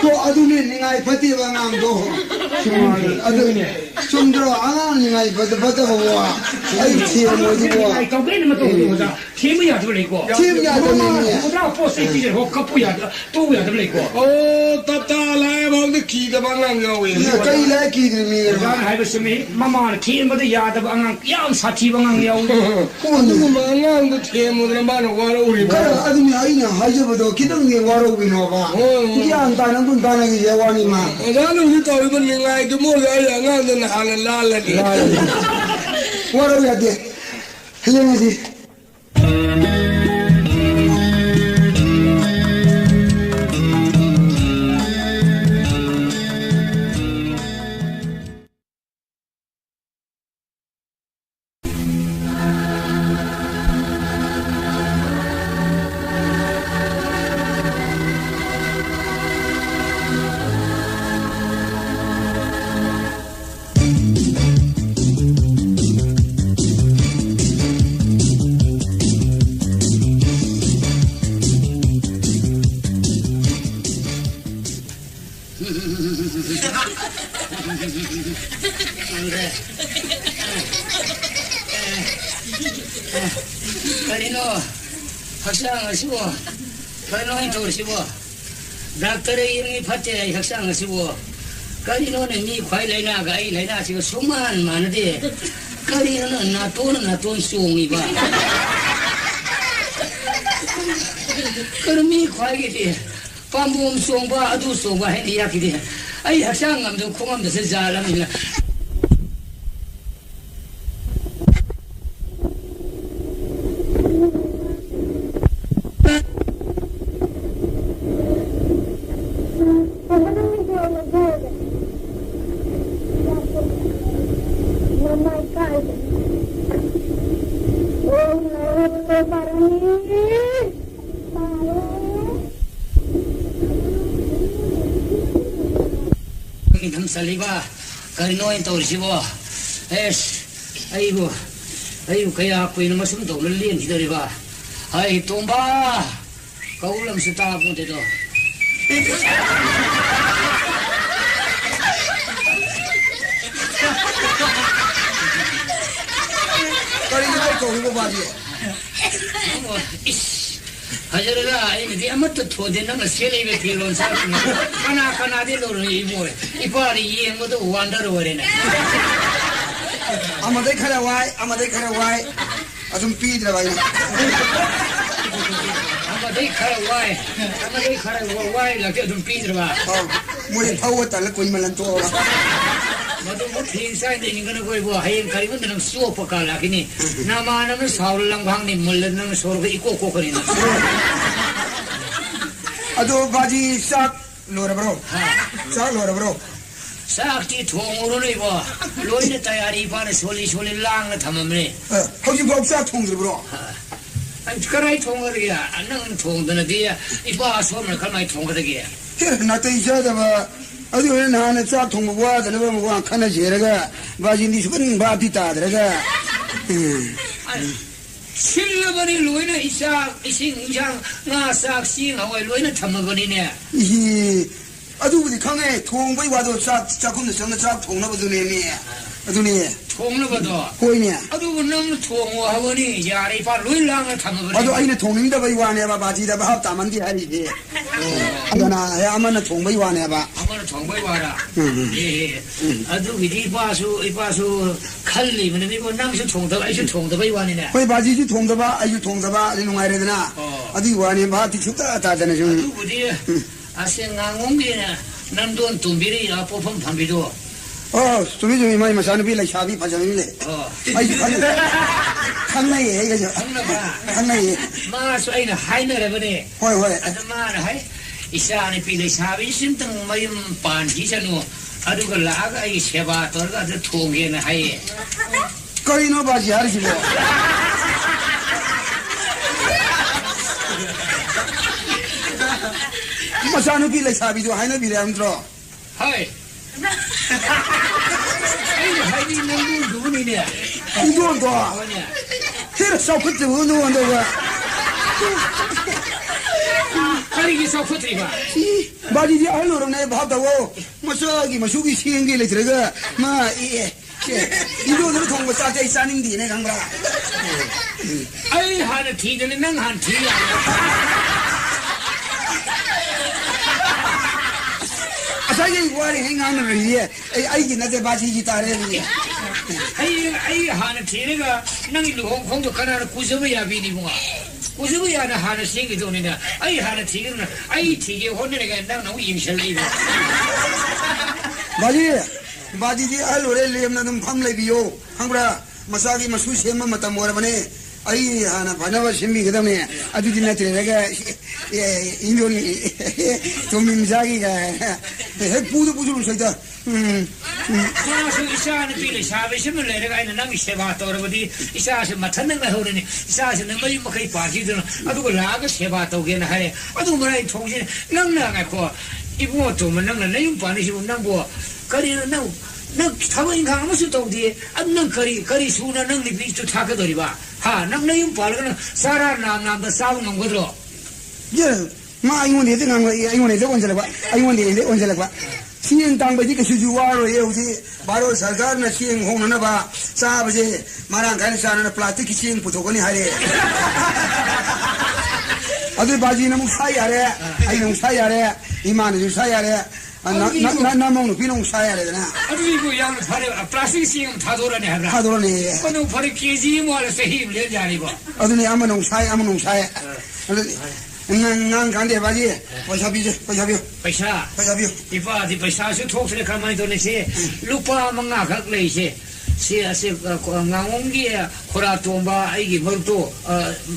[SPEAKER 11] 또 아두네 니가 버티봐 낭도. 아두네 좀 들어 안 하는 니가 버텨보고. 아이 티에 뭐지 뭐.
[SPEAKER 10] 거기는 뭐 또 팀이야 들리고.
[SPEAKER 11] 팀이야 들리고.
[SPEAKER 10] 그다음 포스 이제 헛kap부야 또야 들리고. 따따라에 먹는 기가 방랑이라고 해.
[SPEAKER 11] 저희 기들이
[SPEAKER 10] 난 하이버스미 마마는 키인보다 야다 방랑 양 사티 방랑이라고.
[SPEAKER 11] 누구
[SPEAKER 10] 방랑도 팀으로 많이 와라 우리.
[SPEAKER 11] 그래 아두네 아이냐 하셔봐도 기둥이 와라고 이노가. 이게 안 따는 군 따는 게 예와니마.
[SPEAKER 10] 나는 우리 또 이번 내가 몰라야 나는 하는 날라니.
[SPEAKER 11] 와라고 해야 돼. 헬령하지.
[SPEAKER 12] 그리노 학생하시고 그리노인 도시고 닥터의 이름이 파트에 학생하시고 그리노는 니 과일레나가 이레나 지금 수만 많은데 그리노는 나 돈 수옹이 봐 그럼 이 과일이 밤봄 수옹바 아두 수옹바 했니 약이디 아이 학생감도 콩감도 잘하면 살리바 그리노인 도시고 에스 아이고 그야 갖고 있는 것은 돈을 낸 기다려봐 아이 돈봐 거울람수 따본데도
[SPEAKER 11] 그리노인 거울고 봐지
[SPEAKER 12] 하저러가 이미 아무것도 도대는 걸 세례에 빌론 살았구나 하나 되로는 이모에 이빨이 이행모도 완다로 버리네
[SPEAKER 11] 아마대 카라와이 아좀 삐드라 봐요
[SPEAKER 12] 아마대 카라와이 라게 좀 삐들어봐
[SPEAKER 11] 뭐에 파워 달라 거이만 또
[SPEAKER 12] 모두 뭐 핑사인데 이거는 거의 뭐 하얀 가리면 너는 수업을 가라기니 나만은 사울랑 광님 물러는 서로가 있고 거리나
[SPEAKER 11] 아도 바지 싹 로라브로 싹 로라브로
[SPEAKER 12] 싹티 통으로는 입어 로이네 따야리 이반에 솔리 랑을 담으면
[SPEAKER 11] 허지 법사 통으로
[SPEAKER 12] 아니 그라이 통거리야 안는 통드는 뒤에 이봐 소문을 갈마이 통거리야
[SPEAKER 11] 나도 이자다 봐 아주 나는 싹 통보와 되는 거 뭐가 하나 제래가 바지니 수건 바티 따들가
[SPEAKER 12] 실러버니 로이는 이싱장 나싹 싱하고 로이는 담아버리네
[SPEAKER 11] 아주 우리 강에 통보이 와도 싹 조금 더 싹 통나보더니 아두니
[SPEAKER 12] 통로버도
[SPEAKER 11] 보이냐
[SPEAKER 12] 아두 남 통어 하고니 야리 파 루일랑을 담아버리
[SPEAKER 11] 아두 아이네 통능다 바이 와네 봐 바지다 봐 합다만디 하리지 아두나 야 아마나 통바이 와네 봐
[SPEAKER 12] 아마나 통바이 와라 예 아두 위디 바수 이바수 칼리면 이거 남수 통다 아이수 통다 바이 와니네
[SPEAKER 11] 거기 바지지 통다 봐 아이수 통다 봐 농아이래드나 아두 와네 봐 뒤죽다 다잖아 좀
[SPEAKER 12] 아두 우리 아생강옹기네 남돈 tum비리 아포폼 밤비도
[SPEAKER 11] 좀 이마이 마사는 빌라 샤비 파자미네 아이 강나예 이거죠 강나예
[SPEAKER 12] 마서 아이나 하이너라버네
[SPEAKER 11] 호이
[SPEAKER 12] 아드마나 하이 이사니 빌라 샤비 심등 마임 반지잖아 아두가 라가 이 세바 떨가 아주 통게나 하이
[SPEAKER 11] 거리노 바지 하르시고 마사는 빌라 샤비도 하이너 빌라 안들어
[SPEAKER 12] 하이 하이니 남도 누구니냐
[SPEAKER 11] 이도도 헤르 사쿠트 운동한다고
[SPEAKER 12] 하이기 사쿠트리가
[SPEAKER 11] 바지디 알로로네 밥다고 마사기 마수기 시행기를 들어가 이도들 통고 싸대 싸닝디네 강가
[SPEAKER 12] 아이 하나 티드는 낭한 티야
[SPEAKER 11] 아사게 와리 행하는 게 아이기 나대 바지기 따래니
[SPEAKER 12] 아이 하나 티르가 낭이 공도 가나는 구서야 비니구마 구서야나 하나 생기 돈이냐 아이 하나 티르는 아이 티게 혼내가 낭 너무 임실리고
[SPEAKER 11] 바지디 알로레 렘나는 밤레비요 한구라 마사기 마수 셈마 마타 모라바네 아이 하나 바나바 셈비 그다음에 아주 지나트레가 인도니 도민자기가 부두 부두를 써다
[SPEAKER 12] 그래서 이사는 빌리 샤베시면 내가 있는 남이 세바 떠러버디 이사시 맞는 거 하오니 이사시는 뭐 이렇게 빠지든 아두고 라가 세바 떠게나 해 아두 뭐라이 통신 낭나가고 이거 좀 낭나 내용 빠니시고 낭고 거리는 낭 타버인 강무수 도디 안낭 거리 수나 낭니 비추 타거들이 봐하 낭내용 빠르거는 사라 남남도 싸우는 거들어
[SPEAKER 11] 마 이원에 대한 거 이원에 대한 언제 봐 이원에 대한 언제 봐 시행 당በ지 그 수주와로 예우지 바로 सरकार나 시행 홍나 봐 사버지 마랑 간사나 플라스틱 시행 부족하니 하래 아들 바지는 뭐 사야래 아이는 사야래 이만은 사야래 나 먹는 비농 사야래나
[SPEAKER 12] 아주 이거 양 팔에 플라스틱 시행 다 돌아내 하라
[SPEAKER 11] 다 돌아내
[SPEAKER 12] 그는 팔에 계지 뭐 할수 힘을 내지 아니고
[SPEAKER 11] 아들이 아무농 사야 난 간대 바지 파샤비요
[SPEAKER 12] पैसा इपादी पैसा से ठोक से कमाई तो नहीं से लुपा मंगा खक ले से ngangongi khora tomba aigi marto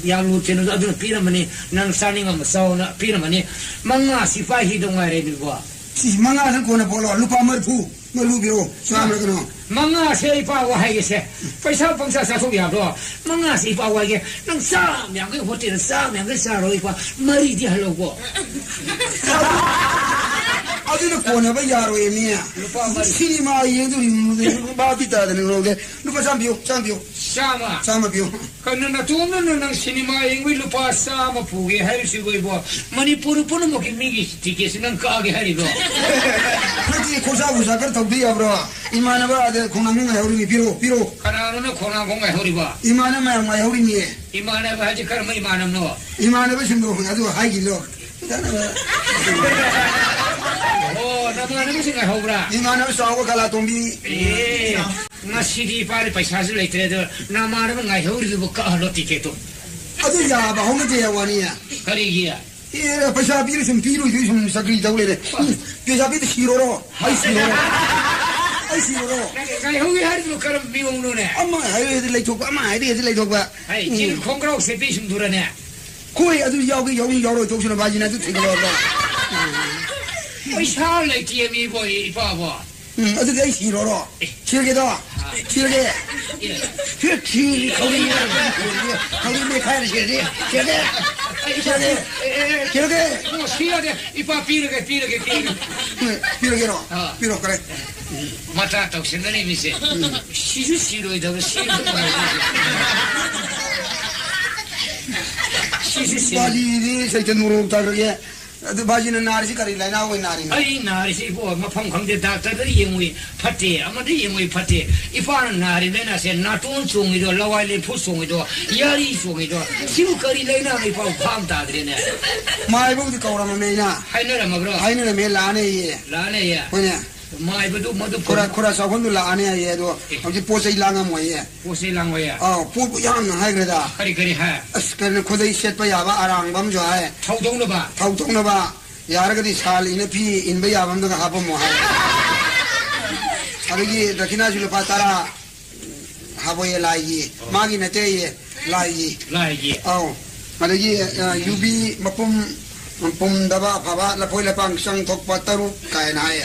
[SPEAKER 12] yamu chenu adu pira mani nang saning am sauna pira mani manga sipahi donga re diwa
[SPEAKER 11] si manga san kona polo lupa marfu biro samre kono
[SPEAKER 12] manga se ipa wa hai se paisa pangsa sa so ya do manga se ipa wa ge nang sa myang ge hotel sa myang ge sa ro ipa mari di halo go
[SPEAKER 11] 아들은 보내봐 야로에 미야 시니마 얘들이 바디다 되는 거게 누가 잠비오 사마 비오
[SPEAKER 12] 그는 도는 난 시니마 잉위 루파 사마 부게 할 수고 이거 머니푸르 보는 뭐 김미기 티켓은 가게 하리도
[SPEAKER 11] 그렇지 고사고사 그렇다 비야 브로 이만하바 아들 공항에 우리 비로
[SPEAKER 12] 가나는 공항에 우리 봐
[SPEAKER 11] 이만하면 우리
[SPEAKER 12] 이만하바 하지 그러면 이만하면 너
[SPEAKER 11] 이만하바 심도 아주 하이길로
[SPEAKER 12] 나도 생각 하고라.
[SPEAKER 11] 이만하면 싸우고 갈라 동비.
[SPEAKER 12] 나 시디 파리 पैसा를 내더라도 나 말하면 나 해우리도 못 가로 티켓도.
[SPEAKER 11] 어디 야바 홍대야 와니야.
[SPEAKER 12] 거리기야.
[SPEAKER 11] 예, पैसा 비를 좀 비로 좀 사기 잡으래. पैसा 비도 싫어로. 아이 싫어로.
[SPEAKER 12] 나 해우리 하리도 그럼 미용노네.
[SPEAKER 11] 엄마 해외들 레이토가 엄마 해외들 레이토가.
[SPEAKER 12] 아이 지금 콩그라고 세비심 durane.
[SPEAKER 11] 코에 아주 여기 여러 독신을 바지나도 되게 봐.
[SPEAKER 12] पैसा लेके मी बोई बाबा
[SPEAKER 11] 어디 내 싫어로. 길게다. 길게. 그렇지. 거기 내 가야 되지. 길게.
[SPEAKER 12] 뭐 시야데 이빠 비르게
[SPEAKER 11] 비르게로. 비로 그래.
[SPEAKER 12] 맞다 또 생각이 미세. 시주시로이다 시주.
[SPEAKER 11] 바지니 세전 무릎 다르게 ꯑꯗꯨ ꯕꯥꯖꯤꯅ ꯅꯥꯔꯤꯁꯤ ꯀꯔꯤ ꯂꯥꯏꯅꯥ ꯑꯣꯏ ꯅꯥꯔꯤꯅꯣ
[SPEAKER 12] ꯑꯩ ꯅꯥꯔꯤꯁꯤ ꯏꯕꯣ ꯃꯐꯝ ꯈꯪꯗꯦ ꯗꯥꯛꯇꯔꯗ ꯌꯦꯡꯉꯨꯏ ꯐꯠꯇꯦ ꯑꯃꯗ ꯌꯦꯡꯉꯨꯏ ꯐꯠꯇꯦ ꯏꯄꯥꯅ ꯅꯥꯔꯤ ꯂꯥꯏꯅꯥꯁꯦ ꯅꯥꯇꯣꯟ ꯆꯣꯡꯉꯤꯗꯣ ꯂꯋꯥꯏ ꯂꯦꯝꯐꯨ ꯆꯣꯡꯉꯤꯗꯣ ꯌꯥꯔꯤ ꯆꯣꯡꯉꯤꯗꯣ ꯁꯤꯕꯨ ꯀꯔꯤ ꯂꯥꯏꯅꯥꯅꯣ ꯏꯄꯥ ꯐꯥꯝ ꯇꯥꯗ꯭ꯔꯦꯅꯦ
[SPEAKER 11] ꯃꯥꯏꯕꯕꯨꯗꯤ ꯀꯧꯔꯝꯃꯦꯅ
[SPEAKER 12] ꯍꯥꯏꯅꯔꯝꯃꯕ꯭ꯔꯣ
[SPEAKER 11] ꯍꯥꯏꯅꯔꯝꯃꯦ ꯂꯥꯛꯑꯅꯦꯌꯦ
[SPEAKER 12] ꯂꯥꯛꯑꯅꯦꯌꯦ
[SPEAKER 11] ꯍꯣꯏꯅꯦ
[SPEAKER 12] ꯃꯥꯏꯕꯗꯨ ꯃꯗꯨ
[SPEAKER 11] ꯈꯨꯔꯥ ꯆꯥꯎꯈꯟꯗꯨ ꯂꯥꯛꯑꯅꯤ ꯍꯥꯏꯌꯦ ꯑꯗꯣ ꯍꯧꯖꯤꯛ ꯄꯣꯠ ꯆꯩ ꯂꯥꯡꯉꯝꯃꯣꯏꯌꯦ
[SPEAKER 12] ꯄꯣꯠ ꯆꯩ ꯂꯥꯡꯉꯣꯏꯌꯦ
[SPEAKER 11] ꯄꯣꯠꯄꯨ ꯌꯥꯝꯅ ꯍꯥꯏꯈ꯭ꯔꯦꯗ
[SPEAKER 12] ꯀꯔꯤ ꯍꯥꯏ
[SPEAKER 11] ꯑꯁ ꯀꯩꯅꯣ ꯈꯨꯗꯩ ꯁꯦꯠꯄ ꯌꯥꯕ ꯑꯔꯥꯡꯕ ꯑꯃꯁꯨ ꯍꯥꯏ ꯊꯧꯗꯣꯛꯅꯕ ꯌꯥꯔꯒꯗꯤ ꯁꯥꯜ ꯏꯅ ꯐꯤ 인ꯕ ꯌꯥꯕ ꯑꯃꯗꯒ ꯍꯥꯞꯄꯝꯃꯣ ꯍꯥꯏ ꯑꯗꯒꯤ ꯗꯈꯤꯅꯥꯁꯨ ꯂꯨꯄꯥ 10 ꯍꯥꯞꯄꯣꯌꯦ ꯂꯥꯏꯒꯤ ꯃꯥꯒꯤ ꯅꯠꯇꯦꯌꯦ ꯂꯥꯏꯒꯤ ꯑꯧ ꯑꯗꯒꯤ ꯌꯨꯕꯤ ꯃꯄꯨꯝ ꯄꯨꯝꯗꯕ ꯑꯐꯕ ꯂꯐꯣꯏ ꯂꯄꯥꯡ ꯆꯪꯊꯣꯛꯄ 3 ꯀꯥꯏꯅ ꯍꯥꯏꯌꯦ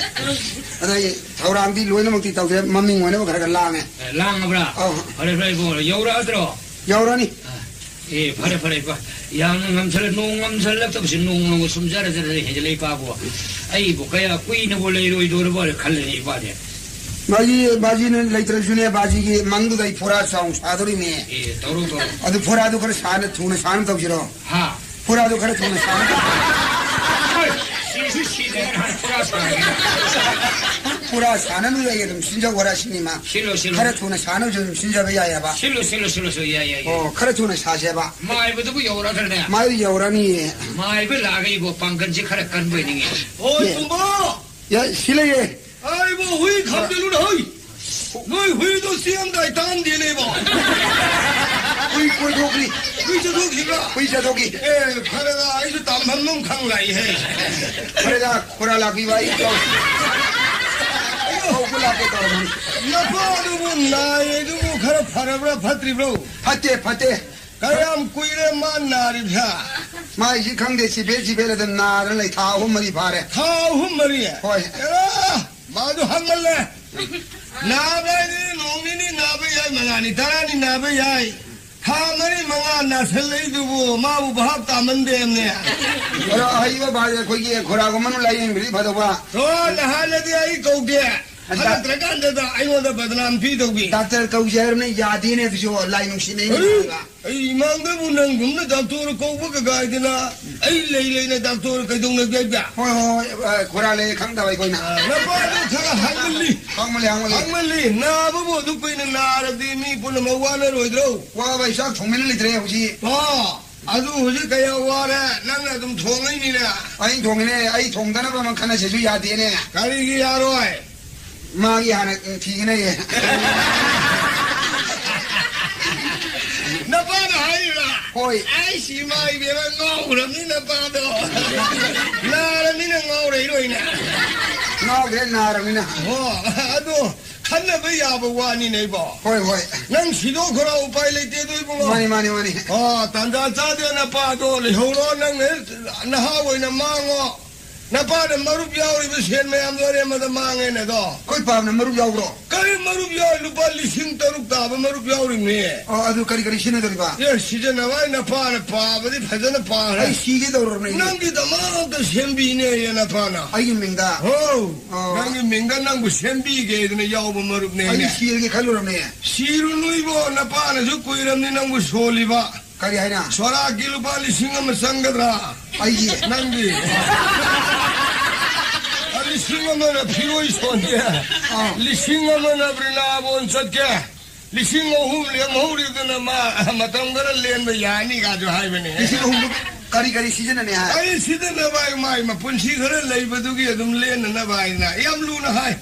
[SPEAKER 11] ꯑꯗꯒꯤ ꯊꯧꯔꯥꯡꯗꯤ ꯂꯣꯏꯅꯃꯛꯇꯤ ꯇꯧꯗ꯭ꯔꯦ ꯃꯃꯤꯡ ꯑꯣꯏꯅꯕ ꯈꯔ ꯂꯥꯡꯉꯦ
[SPEAKER 12] ꯂꯥꯡꯉꯕ꯭ꯔꯥ ꯐꯔꯦ ꯏꯕꯣ ꯌꯧꯔꯛꯑꯗ꯭ꯔꯣ
[SPEAKER 11] ꯌꯧꯔꯅꯤ
[SPEAKER 12] ꯐꯔꯦ 이봐 양은 감설 농 감설락도 농 숨자라저라 해질래 이봐고 아이고 그야 꾸이는 볼래로 이도로 볼 칼레니 이봐네
[SPEAKER 11] 바지는 레이트르슈네 바지기 망두다이 포라 사웅 사도리네
[SPEAKER 12] 예 도로도
[SPEAKER 11] 아주 포라도 그래 사는 투는 사는 덕지로
[SPEAKER 12] 하
[SPEAKER 11] 포라도 그래 투는 사는
[SPEAKER 12] 시시시네 한 포라 사네
[SPEAKER 11] 포라 사는 우리에게 좀 신적 원하시니마
[SPEAKER 12] 실로
[SPEAKER 11] 그래 투는 사는 좀 신적이야 봐
[SPEAKER 12] 실로 야야
[SPEAKER 11] 그래 투는 사세 봐
[SPEAKER 12] 마이부도 그 여우라더네
[SPEAKER 11] 마이 여우라니
[SPEAKER 12] 마이부 라가이고 방건지 카라 간 보이닝이
[SPEAKER 10] tumbo
[SPEAKER 11] 야 실례
[SPEAKER 10] 아이고 hui 감들로 허이 너희 회도 시험다 단디네 봐
[SPEAKER 11] hui 도기
[SPEAKER 10] hui 저도기 에 파라가 아이도 담한놈 강라이 해
[SPEAKER 11] 파라가 코라라기 와이
[SPEAKER 10] 나빠도 나에도 가라 파라브라 파트리브로
[SPEAKER 11] 파테
[SPEAKER 10] 가람 꾸이레 만나리냐
[SPEAKER 11] 마이지 강대 집에라든 나를 내 다홈머리 바래
[SPEAKER 10] 다홈머리에
[SPEAKER 11] 호이
[SPEAKER 10] 마도 한말래 나베니 농민이 나베야이 망아니 다라니 나베야이 하머리 망아 나설레이두고 마부 밥 따면되네
[SPEAKER 11] 아이고 바래 거기에 고라고만 라인 그리 받아봐
[SPEAKER 10] 나할래디 아이 거기에 하나 들어간다다 아이고다 버드남 피도비
[SPEAKER 11] 닥터 거기에는 야디네 비쇼 라인 시네
[SPEAKER 10] 이 망대부 난 굶나 닥터를 거부가 가이드나 아이 레이레이나 닥터를 그동네 벽야
[SPEAKER 11] 고라레 강다와 이거나
[SPEAKER 10] 나빠도 차가 항물리 나보고 듣고 있는 나라들이 보는 뭐와는 어디로
[SPEAKER 11] 와봐 이상 종면을 이들에 혹시
[SPEAKER 10] 아주 어제 가야 와래 나나 좀 통이네
[SPEAKER 11] 아이 동이네 아이 동단아 보면 하나 제주 야디네
[SPEAKER 10] 가리기 야로이
[SPEAKER 11] 마기 하나 튀기네
[SPEAKER 10] 나빠도 하이라
[SPEAKER 11] 호이
[SPEAKER 10] 아이씨 마이 베라 ngauram니 나빠도 나라미는 ngau래 이러이네
[SPEAKER 11] 그래 나라미나
[SPEAKER 10] 아도 칸나베 야보 와니네 봐
[SPEAKER 11] 호이
[SPEAKER 10] 난 시도 그라 우파이 레이테도 이보고
[SPEAKER 11] 많이
[SPEAKER 10] 단자 짜대나 빠도 레호로 난 나하고이나 망어 나빠도 마루비 야오리도 시엔메암도레 마다 망에네도
[SPEAKER 11] 거기 밤에 마루비 야오로
[SPEAKER 10] 까리 마루비 야오 루파 리싱 따룩 다바 마루비 야오리네
[SPEAKER 11] 아주 까리 신어들이 봐
[SPEAKER 10] 시제 나와이 나빠나 빠바디 패자나 빠나
[SPEAKER 11] 아이 시계도 그러네
[SPEAKER 10] 난기 다마도 셴비네 얘 나빠나
[SPEAKER 11] 아이 민다
[SPEAKER 10] 난기 민다 난부 셴비게 되네 야오보 마루네
[SPEAKER 11] 아이 시에게 갈로네
[SPEAKER 10] 시루누이보 나빠나 죽고 이름니 난부 소리바
[SPEAKER 11] 까리 하이나
[SPEAKER 10] 소라 길루파 리싱 아마 상가드라
[SPEAKER 11] 아이지
[SPEAKER 10] 난기 리싱어머나 피로이 손게 리싱어머나 브리나본 섰게 리싱어훔 레모리드나 마tam가라 렌바 야니 가지고 하이베네
[SPEAKER 11] 리싱어훔 까리 시즌네
[SPEAKER 10] 아이 시즌나 바이 마이 마분시 그래 레이버두기 좀 렌나 바이나 얌루나 하이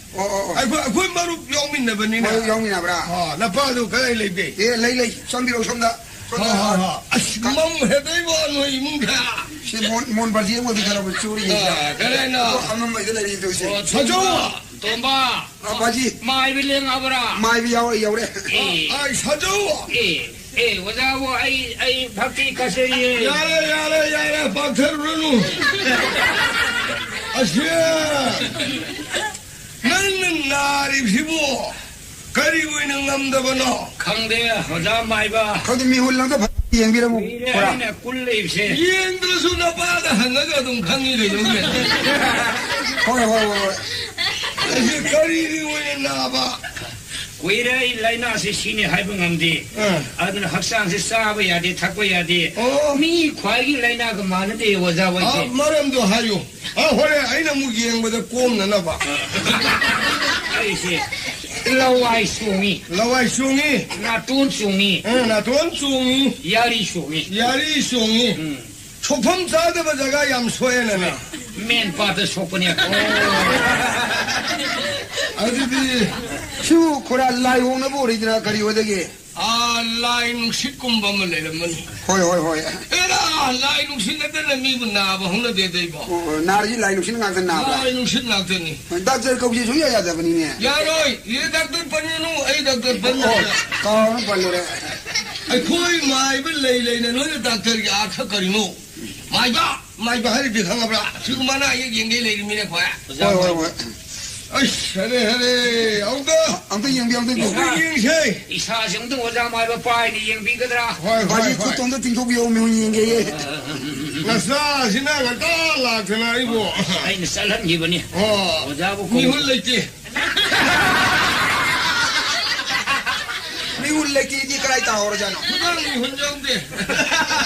[SPEAKER 10] 아이 마루 용민나 버니나
[SPEAKER 11] 용민나 브라
[SPEAKER 10] 나빠도 그래 레이베
[SPEAKER 11] 예 레이 som비로 som다
[SPEAKER 10] 해대고 너희 문가
[SPEAKER 11] mon 바지에 어디 가라고 쪼리
[SPEAKER 10] 그래나
[SPEAKER 11] 한번 이들이 도시
[SPEAKER 12] 사줘 돈바
[SPEAKER 11] 바지
[SPEAKER 12] 마이빌링 아브라
[SPEAKER 11] 마이비 야오래
[SPEAKER 10] 아이 사줘
[SPEAKER 12] 와자고 아이 박기 가세예
[SPEAKER 10] 야래 박터루누 아시야 나는 나리 피부 가리고 있는 남자번호
[SPEAKER 12] 강대 여자 마이바
[SPEAKER 11] 거기 미홀랑도 비행비라 뭐
[SPEAKER 12] 이네 꿀레입세
[SPEAKER 10] 이행들어서 나빠다 하나가 좀 강의를 용해
[SPEAKER 11] 호이
[SPEAKER 10] 가리고 있는 나봐
[SPEAKER 12] Kuira laina si sini haibang amdi. Adun haksang si saba yadi thakwa yadi. Mi khwagi laina ka manade waja waje.
[SPEAKER 10] Maram do hayo. Hore aina mu yeng bada kom na ba.
[SPEAKER 12] Ai si lawai sungi.
[SPEAKER 10] Lawai sungi.
[SPEAKER 12] Na tun sungi.
[SPEAKER 10] Na tun sungi.
[SPEAKER 12] Yari sungi.
[SPEAKER 10] Yari sungi. 초품 싸다 바자가 얌소에는
[SPEAKER 12] 맨 바다 소분이야.
[SPEAKER 11] 아들이 슈 코라 라이 오나 보리지나 가리 오되게
[SPEAKER 10] 아 라이 눅식 꼼밤을 내려면
[SPEAKER 11] 호이
[SPEAKER 10] 에라 라이 눅식 내들은 미분 나봐 홍나 되대 이거
[SPEAKER 11] 나르지 라이 눅식 나든 나봐
[SPEAKER 10] 라이 눅식 나더니
[SPEAKER 11] 닥터 거기 중요해야 되거든요
[SPEAKER 10] 야로이 이 닥터 번이노 에이 닥터 번이노
[SPEAKER 11] 까는 번로래
[SPEAKER 10] 아이 코이 마이블 레이레이는 너희 닥터에게 아카거리노 마이바 하리비 강아브라 지금 하나 얘기해 레이미네 거야
[SPEAKER 11] 호이
[SPEAKER 10] 아이씨 하래
[SPEAKER 11] 엉덩
[SPEAKER 10] 영세
[SPEAKER 12] 이사 정도 오자 마이바 빠이니 영비거더라.
[SPEAKER 11] 바지 쿠통도 띵고비 오면 영게
[SPEAKER 10] 나사 지나가 달라 되나 이거
[SPEAKER 12] 아이는 살람 기분이. 오자고
[SPEAKER 10] 미혼 냈지
[SPEAKER 11] 미울 레끼지 그라이다 오르잖아
[SPEAKER 10] 그다음에 혼자인데